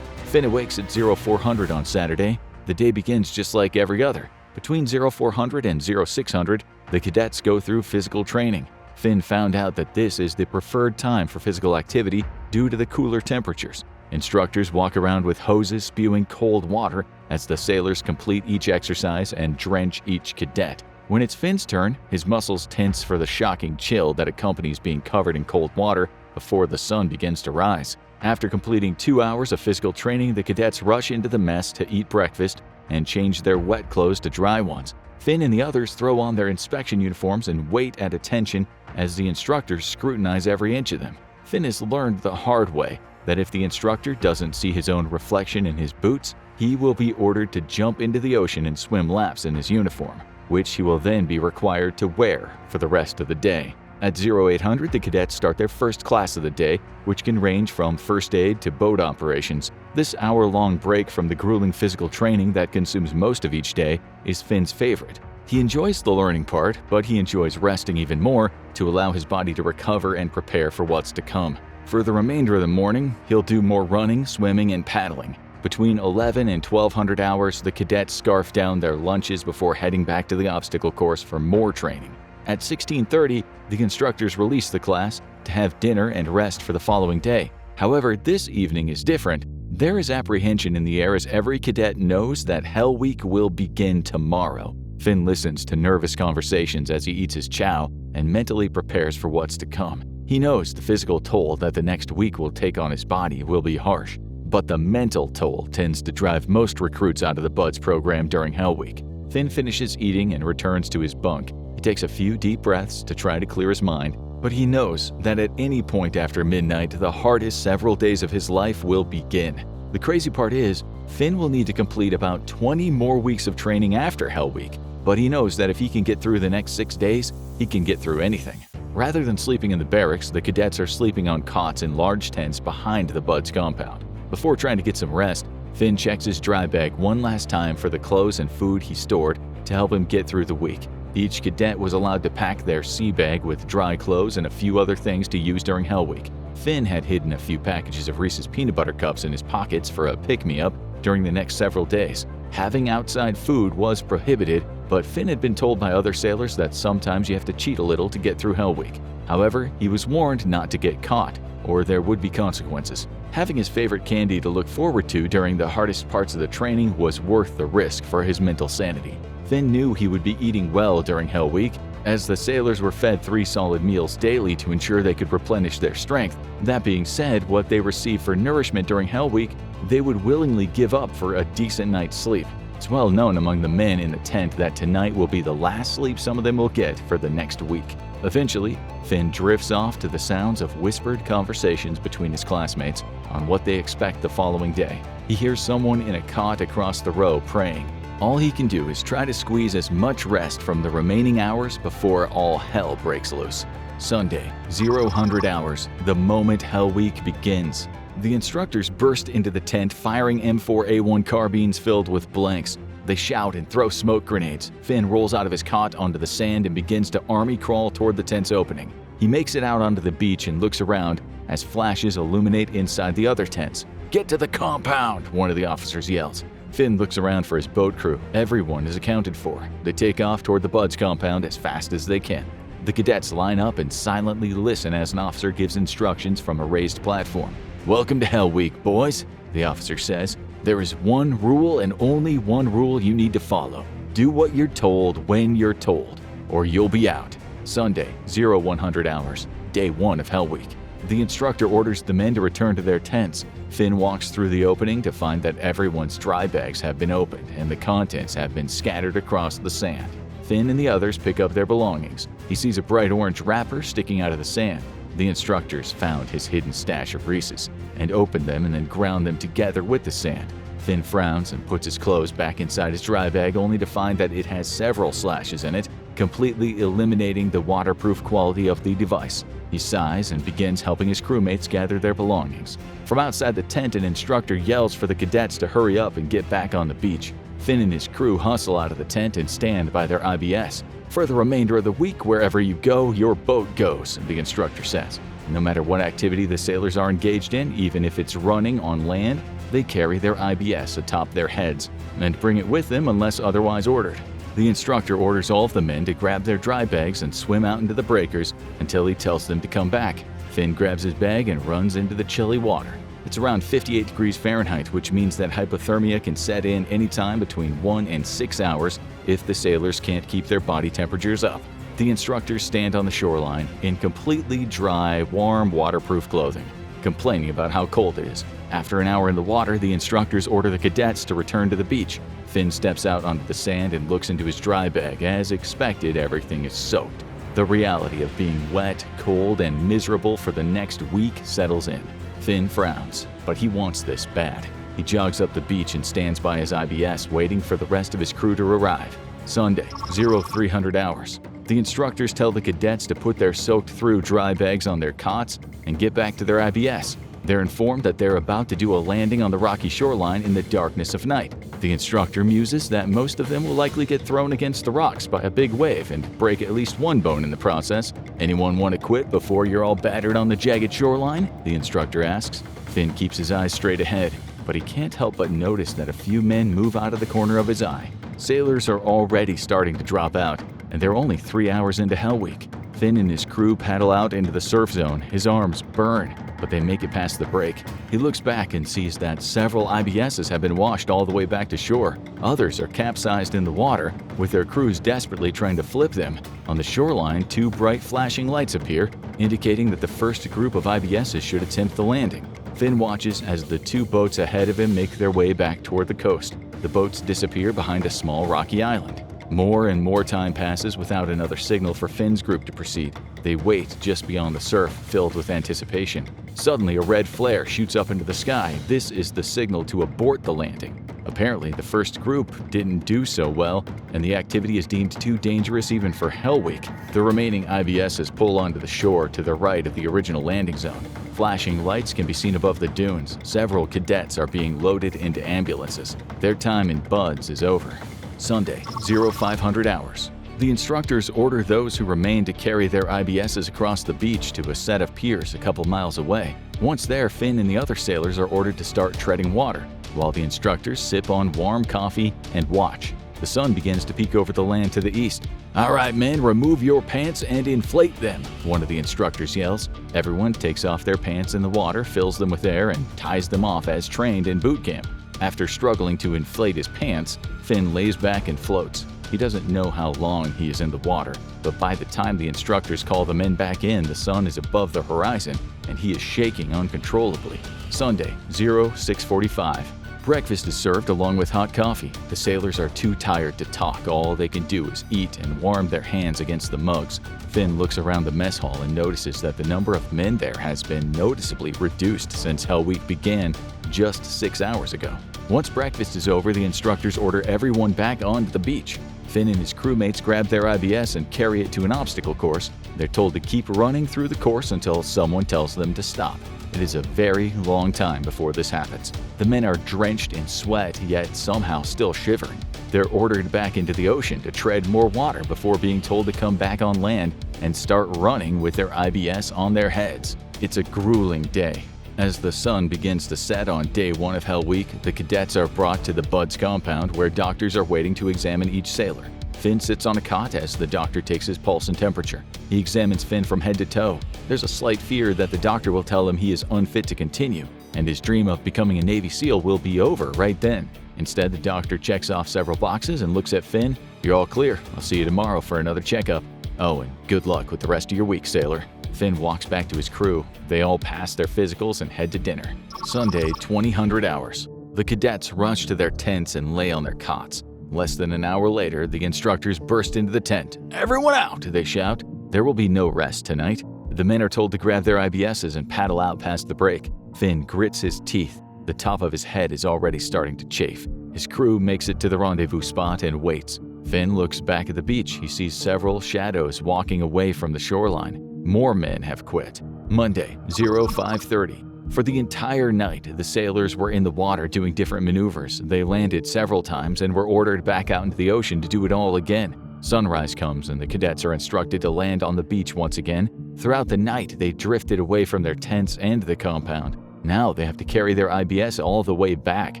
Finn awakes at 0400 on Saturday. The day begins just like every other. Between 0400 and 0600, the cadets go through physical training. Finn found out that this is the preferred time for physical activity due to the cooler temperatures. Instructors walk around with hoses spewing cold water as the sailors complete each exercise and drench each cadet. When it's Finn's turn, his muscles tense for the shocking chill that accompanies being covered in cold water before the sun begins to rise. After completing 2 hours of physical training, the cadets rush into the mess to eat breakfast and change their wet clothes to dry ones. Finn and the others throw on their inspection uniforms and wait at attention as the instructors scrutinize every inch of them. Finn has learned the hard way that if the instructor doesn't see his own reflection in his boots, he will be ordered to jump into the ocean and swim laps in his uniform, which he will then be required to wear for the rest of the day. At 0800, the cadets start their first class of the day, which can range from first aid to boat operations. This hour-long break from the grueling physical training that consumes most of each day is Finn's favorite. He enjoys the learning part, but he enjoys resting even more to allow his body to recover and prepare for what's to come. For the remainder of the morning, he'll do more running, swimming, and paddling. Between 11 and 1200 hours, the cadets scarf down their lunches before heading back to the obstacle course for more training. At 1630, the instructors release the class to have dinner and rest for the following day. However, this evening is different. There is apprehension in the air as every cadet knows that Hell Week will begin tomorrow. Finn listens to nervous conversations as he eats his chow and mentally prepares for what's to come. He knows the physical toll that the next week will take on his body will be harsh, but the mental toll tends to drive most recruits out of the Buds program during Hell Week. Finn finishes eating and returns to his bunk. He takes a few deep breaths to try to clear his mind, but he knows that at any point after midnight, the hardest several days of his life will begin. The crazy part is, Finn will need to complete about 20 more weeks of training after Hell Week, but he knows that if he can get through the next 6 days, he can get through anything. Rather than sleeping in the barracks, the cadets are sleeping on cots in large tents behind the Buds compound. Before trying to get some rest, Finn checks his dry bag one last time for the clothes and food he stored to help him get through the week. Each cadet was allowed to pack their sea bag with dry clothes and a few other things to use during Hell Week. Finn had hidden a few packages of Reese's peanut butter cups in his pockets for a pick-me-up during the next several days. Having outside food was prohibited, but Finn had been told by other sailors that sometimes you have to cheat a little to get through Hell Week. However, he was warned not to get caught, or there would be consequences. Having his favorite candy to look forward to during the hardest parts of the training was worth the risk for his mental sanity. Finn knew he would be eating well during Hell Week, as the sailors were fed 3 solid meals daily to ensure they could replenish their strength. That being said, what they received for nourishment during Hell Week, they would willingly give up for a decent night's sleep. It's well known among the men in the tent that tonight will be the last sleep some of them will get for the next week. Eventually, Finn drifts off to the sounds of whispered conversations between his classmates on what they expect the following day. He hears someone in a cot across the row praying. All he can do is try to squeeze as much rest from the remaining hours before all hell breaks loose. Sunday, 0000 hours, the moment Hell Week begins. The instructors burst into the tent firing M4A1 carbines filled with blanks. They shout and throw smoke grenades. Finn rolls out of his cot onto the sand and begins to army crawl toward the tent's opening. He makes it out onto the beach and looks around as flashes illuminate inside the other tents. "Get to the compound," one of the officers yells. Finn looks around for his boat crew. Everyone is accounted for. They take off toward the Buds compound as fast as they can. The cadets line up and silently listen as an officer gives instructions from a raised platform. "Welcome to Hell Week, boys," the officer says. "There is one rule and only one rule you need to follow. Do what you're told when you're told, or you'll be out." Sunday, 0100 hours, day 1 of Hell Week. The instructor orders the men to return to their tents. Finn walks through the opening to find that everyone's dry bags have been opened and the contents have been scattered across the sand. Finn and the others pick up their belongings. He sees a bright orange wrapper sticking out of the sand. The instructors found his hidden stash of Reese's and opened them and then ground them together with the sand. Finn frowns and puts his clothes back inside his dry bag only to find that it has several slashes in it, completely eliminating the waterproof quality of the device. He sighs and begins helping his crewmates gather their belongings. From outside the tent, an instructor yells for the cadets to hurry up and get back on the beach. Finn and his crew hustle out of the tent and stand by their IBS. "For the remainder of the week, wherever you go, your boat goes," the instructor says. No matter what activity the sailors are engaged in, even if it's running on land, they carry their IBS atop their heads and bring it with them unless otherwise ordered. The instructor orders all of the men to grab their dry bags and swim out into the breakers until he tells them to come back. Finn grabs his bag and runs into the chilly water. It's around 58 degrees Fahrenheit, which means that hypothermia can set in anytime between 1 and 6 hours if the sailors can't keep their body temperatures up. The instructors stand on the shoreline in completely dry, warm, waterproof clothing, complaining about how cold it is. After an hour in the water, the instructors order the cadets to return to the beach. Finn steps out onto the sand and looks into his dry bag. As expected, everything is soaked. The reality of being wet, cold, and miserable for the next week settles in. Finn frowns, but he wants this bad. He jogs up the beach and stands by his IBS, waiting for the rest of his crew to arrive. Sunday, 0300 hours. The instructors tell the cadets to put their soaked-through dry bags on their cots and get back to their IBS. They're informed that they're about to do a landing on the rocky shoreline in the darkness of night. The instructor muses that most of them will likely get thrown against the rocks by a big wave and break at least one bone in the process. "Anyone want to quit before you're all battered on the jagged shoreline?" the instructor asks. Finn keeps his eyes straight ahead, but he can't help but notice that a few men move out of the corner of his eye. Sailors are already starting to drop out, and they're only 3 hours into Hell Week. Finn and his crew paddle out into the surf zone. His arms burn, but they make it past the break. He looks back and sees that several IBSs have been washed all the way back to shore. Others are capsized in the water, with their crews desperately trying to flip them. On the shoreline, 2 bright flashing lights appear, indicating that the first group of IBSs should attempt the landing. Finn watches as the 2 boats ahead of him make their way back toward the coast. The boats disappear behind a small rocky island. More and more time passes without another signal for Finn's group to proceed. They wait just beyond the surf, filled with anticipation. Suddenly, a red flare shoots up into the sky. This is the signal to abort the landing. Apparently, the first group didn't do so well, and the activity is deemed too dangerous even for Hell Week. The remaining IBSs pull onto the shore to the right of the original landing zone. Flashing lights can be seen above the dunes. Several cadets are being loaded into ambulances. Their time in Buds is over. Sunday, 0500 hours. The instructors order those who remain to carry their IBSs across the beach to a set of piers a couple miles away. Once there, Finn and the other sailors are ordered to start treading water, while the instructors sip on warm coffee and watch. The sun begins to peek over the land to the east. "All right, men, remove your pants and inflate them," one of the instructors yells. Everyone takes off their pants in the water, fills them with air, and ties them off as trained in boot camp. After struggling to inflate his pants, Finn lays back and floats. He doesn't know how long he is in the water, but by the time the instructors call the men back in, the sun is above the horizon, and he is shaking uncontrollably. Sunday, 0645. Breakfast is served along with hot coffee. The sailors are too tired to talk. All they can do is eat and warm their hands against the mugs. Finn looks around the mess hall and notices that the number of men there has been noticeably reduced since Hell Week began just 6 hours ago. Once breakfast is over, the instructors order everyone back onto the beach. Finn and his crewmates grab their IBS and carry it to an obstacle course. They're told to keep running through the course until someone tells them to stop. It is a very long time before this happens. The men are drenched in sweat, yet somehow still shivering. They're ordered back into the ocean to tread more water before being told to come back on land and start running with their IBS on their heads. It's a grueling day. As the sun begins to set on day 1 of Hell Week, the cadets are brought to the Buds compound where doctors are waiting to examine each sailor. Finn sits on a cot as the doctor takes his pulse and temperature. He examines Finn from head to toe. There's a slight fear that the doctor will tell him he is unfit to continue, and his dream of becoming a Navy SEAL will be over right then. Instead, the doctor checks off several boxes and looks at Finn. "You're all clear. I'll see you tomorrow for another checkup. Oh, and good luck with the rest of your week, sailor." Finn walks back to his crew. They all pass their physicals and head to dinner. Sunday, 2000 hours. The cadets rush to their tents and lay on their cots. Less than an hour later, the instructors burst into the tent. "Everyone out!" they shout. There will be no rest tonight. The men are told to grab their IBSs and paddle out past the break. Finn grits his teeth. The top of his head is already starting to chafe. His crew makes it to the rendezvous spot and waits. Finn looks back at the beach. He sees several shadows walking away from the shoreline. More men have quit. Monday, 05:30. For the entire night, the sailors were in the water doing different maneuvers. They landed several times and were ordered back out into the ocean to do it all again. Sunrise comes and the cadets are instructed to land on the beach once again. Throughout the night, they drifted away from their tents and the compound. Now they have to carry their IBS all the way back,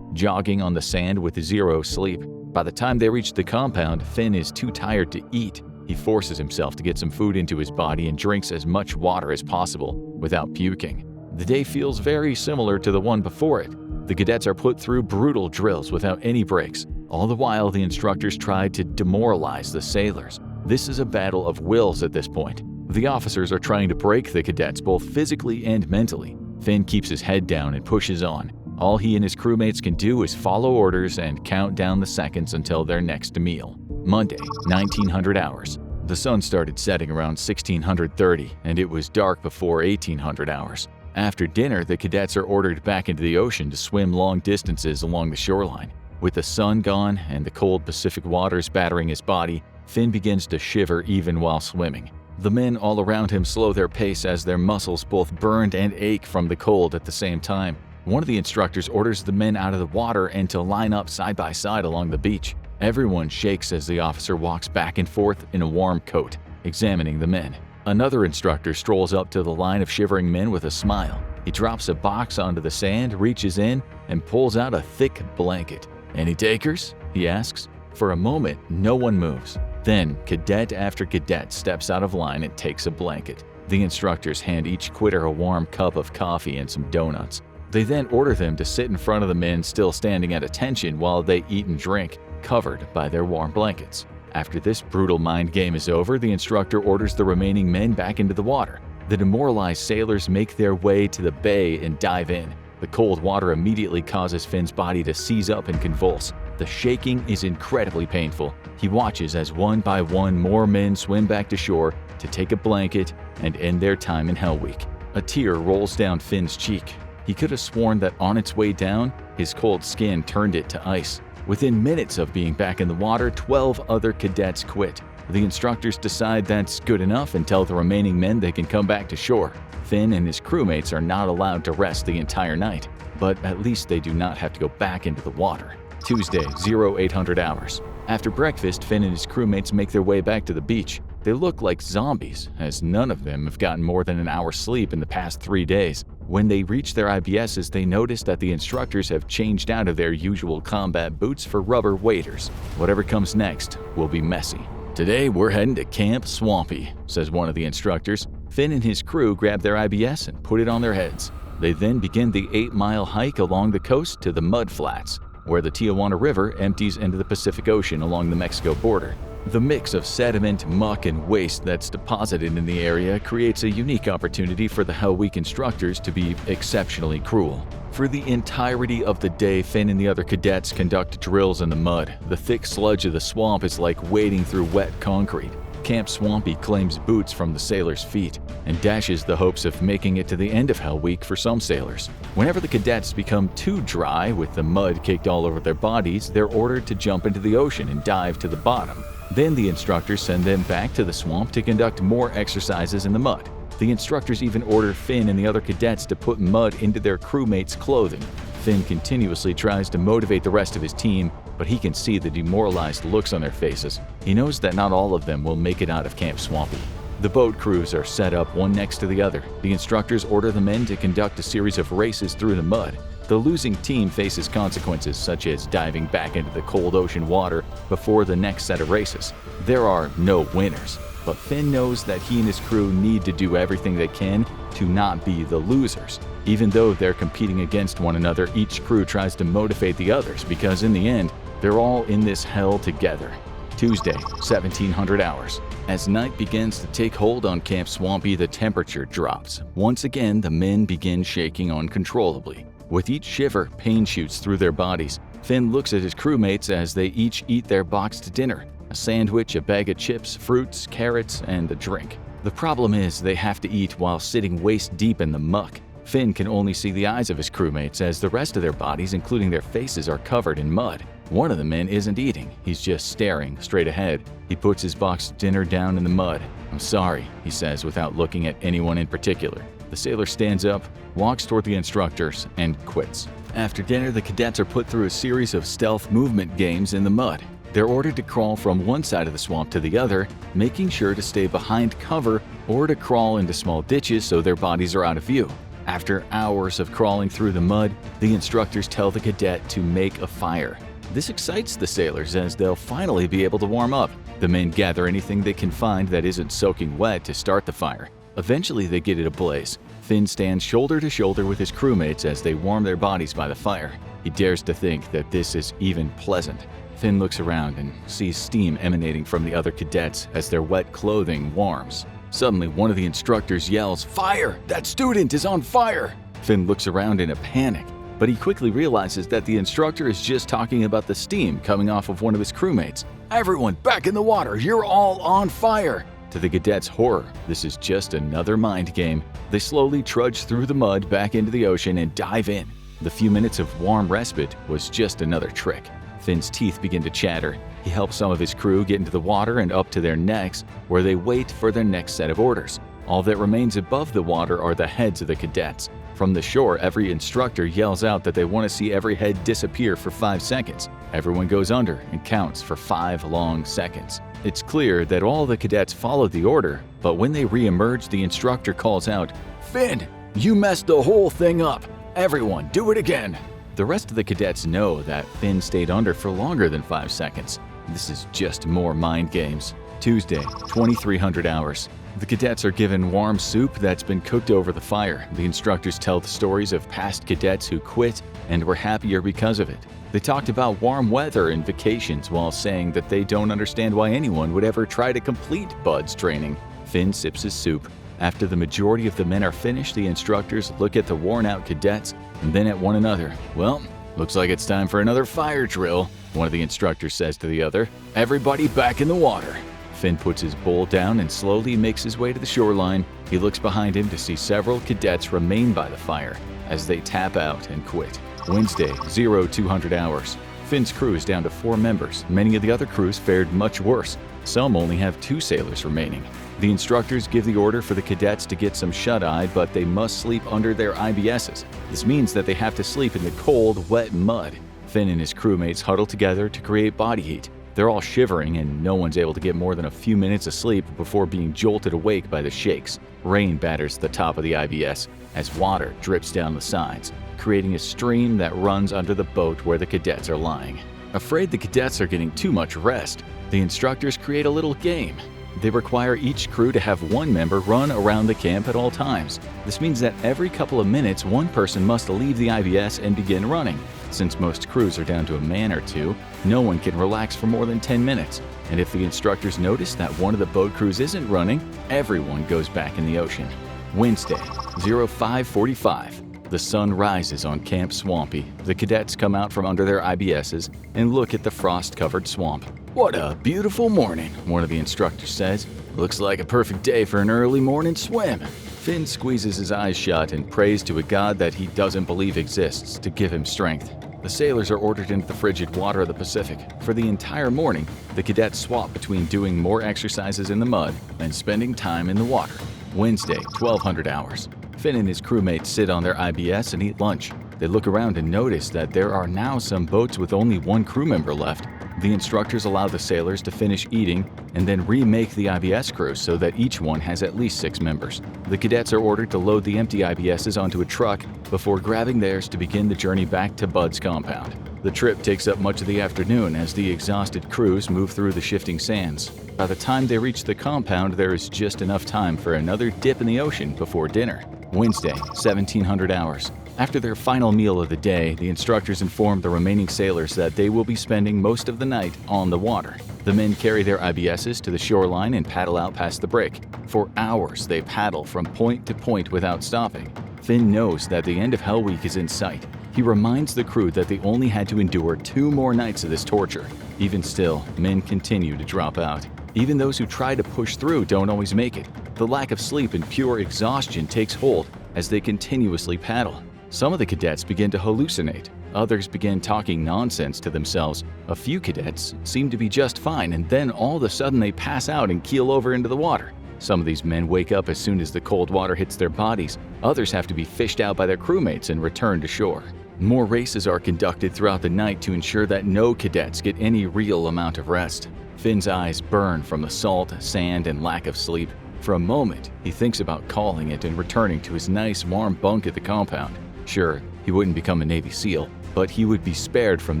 jogging on the sand with zero sleep. By the time they reach the compound, Finn is too tired to eat. He forces himself to get some food into his body and drinks as much water as possible without puking. The day feels very similar to the one before it. The cadets are put through brutal drills without any breaks. All the while, the instructors tried to demoralize the sailors. This is a battle of wills at this point. The officers are trying to break the cadets both physically and mentally. Finn keeps his head down and pushes on. All he and his crewmates can do is follow orders and count down the seconds until their next meal. Monday, 1900 hours. The sun started setting around 1630, and it was dark before 1800 hours. After dinner, the cadets are ordered back into the ocean to swim long distances along the shoreline. With the sun gone and the cold Pacific waters battering his body, Finn begins to shiver even while swimming. The men all around him slow their pace as their muscles both burn and ache from the cold at the same time. One of the instructors orders the men out of the water and to line up side by side along the beach. Everyone shakes as the officer walks back and forth in a warm coat, examining the men. Another instructor strolls up to the line of shivering men with a smile. He drops a box onto the sand, reaches in, and pulls out a thick blanket. "Any takers?" he asks. For a moment, no one moves. Then, cadet after cadet steps out of line and takes a blanket. The instructors hand each quitter a warm cup of coffee and some donuts. They then order them to sit in front of the men still standing at attention while they eat and drink, covered by their warm blankets. After this brutal mind game is over, the instructor orders the remaining men back into the water. The demoralized sailors make their way to the bay and dive in. The cold water immediately causes Finn's body to seize up and convulse. The shaking is incredibly painful. He watches as one by one more men swim back to shore to take a blanket and end their time in Hell Week. A tear rolls down Finn's cheek. He could have sworn that on its way down, his cold skin turned it to ice. Within minutes of being back in the water, 12 other cadets quit. The instructors decide that's good enough and tell the remaining men they can come back to shore. Finn and his crewmates are not allowed to rest the entire night, but at least they do not have to go back into the water. Tuesday, 0800 hours. After breakfast, Finn and his crewmates make their way back to the beach. They look like zombies, as none of them have gotten more than an hour's sleep in the past 3 days. When they reach their IBSs, they notice that the instructors have changed out of their usual combat boots for rubber waders. Whatever comes next will be messy. "Today we're heading to Camp Swampy," says one of the instructors. Finn and his crew grab their IBS and put it on their heads. They then begin the 8-mile hike along the coast to the Mud Flats, where the Tijuana River empties into the Pacific Ocean along the Mexico border. The mix of sediment, muck, and waste that's deposited in the area creates a unique opportunity for the Hell Week instructors to be exceptionally cruel. For the entirety of the day, Finn and the other cadets conduct drills in the mud. The thick sludge of the swamp is like wading through wet concrete. Camp Swampy claims boots from the sailors' feet and dashes the hopes of making it to the end of Hell Week for some sailors. Whenever the cadets become too dry with the mud caked all over their bodies, they're ordered to jump into the ocean and dive to the bottom. Then the instructors send them back to the swamp to conduct more exercises in the mud. The instructors even order Finn and the other cadets to put mud into their crewmates' clothing. Finn continuously tries to motivate the rest of his team, but he can see the demoralized looks on their faces. He knows that not all of them will make it out of Camp Swampy. The boat crews are set up one next to the other. The instructors order the men to conduct a series of races through the mud. The losing team faces consequences such as diving back into the cold ocean water before the next set of races. There are no winners, but Finn knows that he and his crew need to do everything they can to not be the losers. Even though they're competing against one another, each crew tries to motivate the others because in the end, they're all in this hell together. Tuesday, 1700 hours. As night begins to take hold on Camp Swampy, the temperature drops. Once again, the men begin shaking uncontrollably. With each shiver, pain shoots through their bodies. Finn looks at his crewmates as they each eat their boxed dinner: a sandwich, a bag of chips, fruits, carrots, and a drink. The problem is they have to eat while sitting waist deep in the muck. Finn can only see the eyes of his crewmates as the rest of their bodies, including their faces, are covered in mud. One of the men isn't eating, he's just staring straight ahead. He puts his boxed dinner down in the mud. "I'm sorry," he says without looking at anyone in particular. The sailor stands up, walks toward the instructors, and quits. After dinner, the cadets are put through a series of stealth movement games in the mud. They're ordered to crawl from one side of the swamp to the other, making sure to stay behind cover or to crawl into small ditches so their bodies are out of view. After hours of crawling through the mud, the instructors tell the cadet to make a fire. This excites the sailors as they'll finally be able to warm up. The men gather anything they can find that isn't soaking wet to start the fire. Eventually they get it ablaze. Finn stands shoulder to shoulder with his crewmates as they warm their bodies by the fire. He dares to think that this is even pleasant. Finn looks around and sees steam emanating from the other cadets as their wet clothing warms. Suddenly, one of the instructors yells, "Fire! That student is on fire!" Finn looks around in a panic, but he quickly realizes that the instructor is just talking about the steam coming off of one of his crewmates. "Everyone, back in the water! You're all on fire!" To the cadets' horror, this is just another mind game. They slowly trudge through the mud back into the ocean and dive in. The few minutes of warm respite was just another trick. Finn's teeth begin to chatter. He helps some of his crew get into the water and up to their necks, where they wait for their next set of orders. All that remains above the water are the heads of the cadets. From the shore, every instructor yells out that they want to see every head disappear for 5 seconds. Everyone goes under and counts for 5 long seconds. It's clear that all the cadets followed the order, but when they re-emerge, the instructor calls out, "Finn, you messed the whole thing up. Everyone, do it again." The rest of the cadets know that Finn stayed under for longer than 5 seconds. This is just more mind games. Tuesday, 2300 hours. The cadets are given warm soup that's been cooked over the fire. The instructors tell the stories of past cadets who quit and were happier because of it. They talked about warm weather and vacations while saying that they don't understand why anyone would ever try to complete BUD/S training. Finn sips his soup. After the majority of the men are finished, the instructors look at the worn-out cadets and then at one another. "Well, looks like it's time for another fire drill," one of the instructors says to the other. "Everybody back in the water." Finn puts his bowl down and slowly makes his way to the shoreline. He looks behind him to see several cadets remain by the fire as they tap out and quit. Wednesday, 0200 hours. Finn's crew is down to 4 members. Many of the other crews fared much worse. Some only have 2 sailors remaining. The instructors give the order for the cadets to get some shut-eye, but they must sleep under their IBSs. This means that they have to sleep in the cold, wet mud. Finn and his crewmates huddle together to create body heat. They're all shivering and no one's able to get more than a few minutes of sleep before being jolted awake by the shakes. Rain batters the top of the IBS as water drips down the sides, creating a stream that runs under the boat where the cadets are lying. Afraid the cadets are getting too much rest, the instructors create a little game. They require each crew to have one member run around the camp at all times. This means that every couple of minutes, one person must leave the IBS and begin running. Since most crews are down to a man or two, no one can relax for more than 10 minutes. And if the instructors notice that one of the boat crews isn't running, everyone goes back in the ocean. Wednesday, 0545. The sun rises on Camp Swampy. The cadets come out from under their IBSs and look at the frost-covered swamp. "What a beautiful morning," one of the instructors says. "Looks like a perfect day for an early morning swim." Finn squeezes his eyes shut and prays to a god that he doesn't believe exists to give him strength. The sailors are ordered into the frigid water of the Pacific. For the entire morning, the cadets swap between doing more exercises in the mud and spending time in the water. Wednesday, 1200 hours. Finn and his crewmates sit on their IBS and eat lunch. They look around and notice that there are now some boats with only one crew member left. The instructors allow the sailors to finish eating and then remake the IBS crew so that each one has at least 6 members. The cadets are ordered to load the empty IBSs onto a truck before grabbing theirs to begin the journey back to Bud's compound. The trip takes up much of the afternoon as the exhausted crews move through the shifting sands. By the time they reach the compound, there is just enough time for another dip in the ocean before dinner. Wednesday, 1700 hours. After their final meal of the day, the instructors inform the remaining sailors that they will be spending most of the night on the water. The men carry their IBSs to the shoreline and paddle out past the break. For hours, they paddle from point to point without stopping. Finn knows that the end of Hell Week is in sight. He reminds the crew that they only had to endure 2 more nights of this torture. Even still, men continue to drop out. Even those who try to push through don't always make it. The lack of sleep and pure exhaustion takes hold as they continuously paddle. Some of the cadets begin to hallucinate. Others begin talking nonsense to themselves. A few cadets seem to be just fine, and then all of a sudden they pass out and keel over into the water. Some of these men wake up as soon as the cold water hits their bodies. Others have to be fished out by their crewmates and returned to shore. More races are conducted throughout the night to ensure that no cadets get any real amount of rest. Finn's eyes burn from the salt, sand, and lack of sleep. For a moment, he thinks about calling it and returning to his nice, warm bunk at the compound. Sure, he wouldn't become a Navy SEAL, but he would be spared from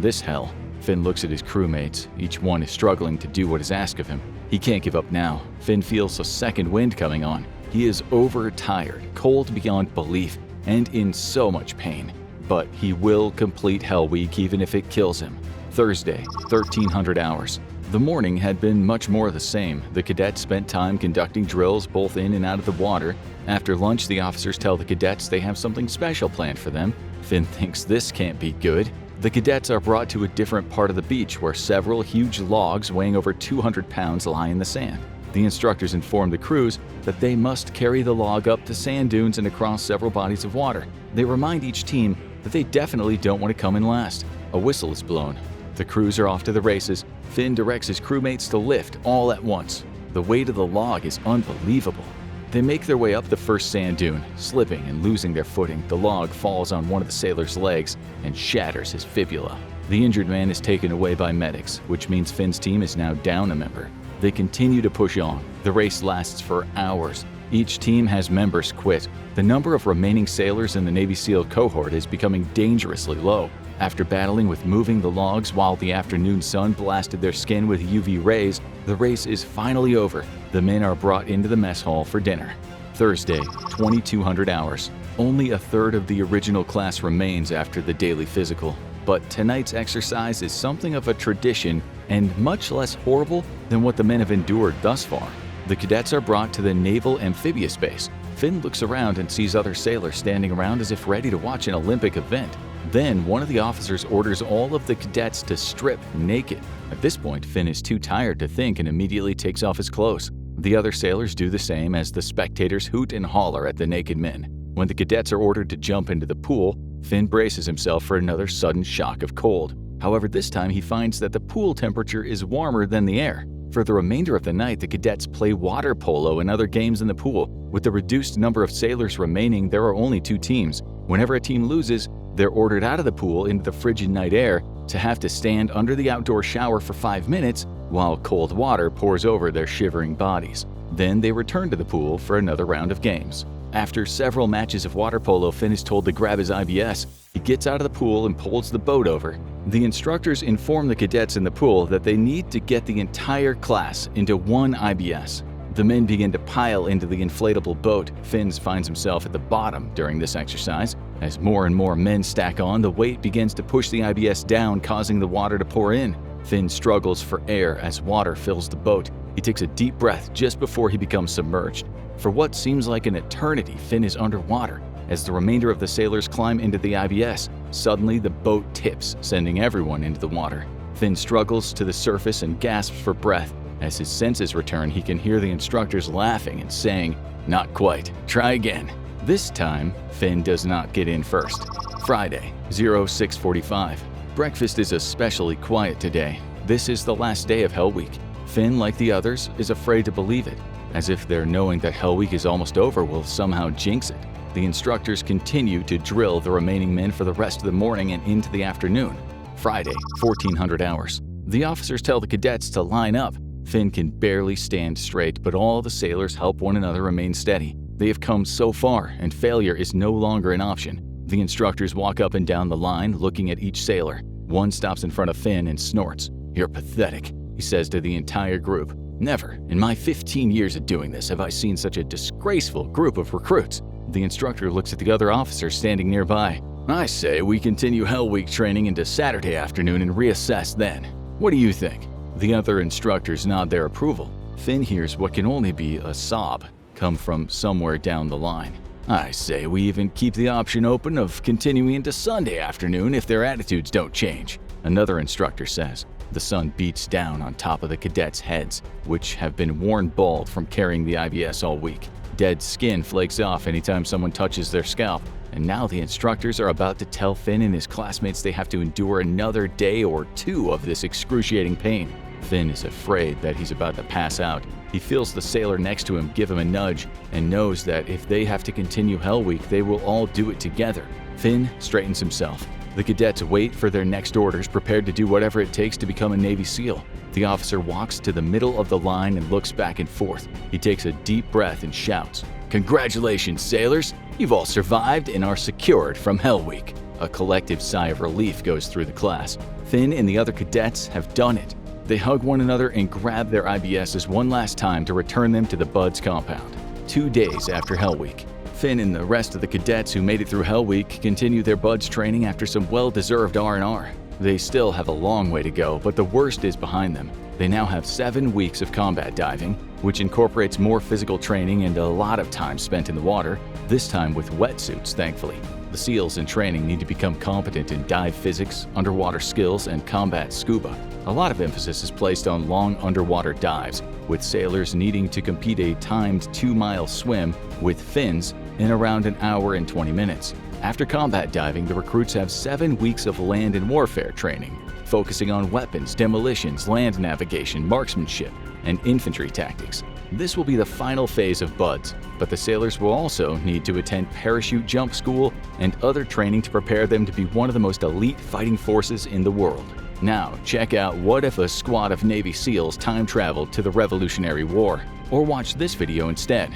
this hell. Finn looks at his crewmates. Each one is struggling to do what is asked of him. He can't give up now. Finn feels a second wind coming on. He is overtired, cold beyond belief, and in so much pain. But he will complete Hell Week even if it kills him. Thursday, 1300 hours. The morning had been much more the same. The cadets spent time conducting drills both in and out of the water. After lunch, the officers tell the cadets they have something special planned for them. Finn thinks this can't be good. The cadets are brought to a different part of the beach where several huge logs weighing over 200 pounds lie in the sand. The instructors inform the crews that they must carry the log up the sand dunes and across several bodies of water. They remind each team that they definitely don't want to come in last. A whistle is blown. The crews are off to the races. Finn directs his crewmates to lift all at once. The weight of the log is unbelievable. They make their way up the first sand dune. Slipping and losing their footing, the log falls on one of the sailor's legs and shatters his fibula. The injured man is taken away by medics, which means Finn's team is now down a member. They continue to push on. The race lasts for hours. Each team has members quit. The number of remaining sailors in the Navy SEAL cohort is becoming dangerously low. After battling with moving the logs while the afternoon sun blasted their skin with UV rays, the race is finally over. The men are brought into the mess hall for dinner. Thursday, 2200 hours. Only a third of the original class remains after the daily physical. But tonight's exercise is something of a tradition and much less horrible than what the men have endured thus far. The cadets are brought to the Naval Amphibious Base. Finn looks around and sees other sailors standing around as if ready to watch an Olympic event. Then one of the officers orders all of the cadets to strip naked. At this point, Finn is too tired to think and immediately takes off his clothes. The other sailors do the same as the spectators hoot and holler at the naked men. When the cadets are ordered to jump into the pool, Finn braces himself for another sudden shock of cold. However, this time he finds that the pool temperature is warmer than the air. For the remainder of the night, the cadets play water polo and other games in the pool. With the reduced number of sailors remaining, there are only 2 teams. Whenever a team loses, they're ordered out of the pool into the frigid night air to have to stand under the outdoor shower for 5 minutes while cold water pours over their shivering bodies. Then they return to the pool for another round of games. After several matches of water polo, Finn is told to grab his IBS. He gets out of the pool and pulls the boat over. The instructors inform the cadets in the pool that they need to get the entire class into one IBS. The men begin to pile into the inflatable boat. Finn finds himself at the bottom during this exercise. As more and more men stack on, the weight begins to push the IBS down, causing the water to pour in. Finn struggles for air as water fills the boat. He takes a deep breath just before he becomes submerged. For what seems like an eternity, Finn is underwater. As the remainder of the sailors climb into the IBS, suddenly the boat tips, sending everyone into the water. Finn struggles to the surface and gasps for breath. As his senses return, he can hear the instructors laughing and saying, "Not quite. Try again." This time, Finn does not get in first. Friday, 0645. Breakfast is especially quiet today. This is the last day of Hell Week. Finn, like the others, is afraid to believe it, as if their knowing that Hell Week is almost over will somehow jinx it. The instructors continue to drill the remaining men for the rest of the morning and into the afternoon. Friday, 1400 hours. The officers tell the cadets to line up. Finn can barely stand straight, but all the sailors help one another remain steady. They have come so far, and failure is no longer an option. The instructors walk up and down the line, looking at each sailor. One stops in front of Finn and snorts. "You're pathetic," he says to the entire group. "Never, in my 15 years of doing this, have I seen such a disgraceful group of recruits." The instructor looks at the other officers standing nearby. "I say we continue Hell Week training into Saturday afternoon and reassess then. What do you think?" The other instructors nod their approval. Finn hears what can only be a sob come from somewhere down the line. "I say we even keep the option open of continuing into Sunday afternoon if their attitudes don't change," another instructor says. The sun beats down on top of the cadets' heads, which have been worn bald from carrying the IBS all week. Dead skin flakes off anytime someone touches their scalp, and now the instructors are about to tell Finn and his classmates they have to endure another day or two of this excruciating pain. Finn is afraid that he's about to pass out. He feels the sailor next to him give him a nudge and knows that if they have to continue Hell Week, they will all do it together. Finn straightens himself. The cadets wait for their next orders, prepared to do whatever it takes to become a Navy SEAL. The officer walks to the middle of the line and looks back and forth. He takes a deep breath and shouts, "Congratulations, sailors! You've all survived and are secured from Hell Week." A collective sigh of relief goes through the class. Finn and the other cadets have done it. They hug one another and grab their IBSs one last time to return them to the Buds compound. 2 days after Hell Week, Finn and the rest of the cadets who made it through Hell Week continue their Buds training after some well-deserved R&R. They still have a long way to go, but the worst is behind them. They now have 7 weeks of combat diving, which incorporates more physical training and a lot of time spent in the water, this time with wetsuits, thankfully. The SEALs in training need to become competent in dive physics, underwater skills, and combat scuba. A lot of emphasis is placed on long underwater dives, with sailors needing to compete a timed 2-mile swim with fins in around an hour and 20 minutes. After combat diving, the recruits have 7 weeks of land and warfare training, focusing on weapons, demolitions, land navigation, marksmanship, and infantry tactics. This will be the final phase of Buds, but the sailors will also need to attend parachute jump school and other training to prepare them to be one of the most elite fighting forces in the world. Now, check out What If a Squad of Navy SEALs Time Traveled to the Revolutionary War, or watch this video instead.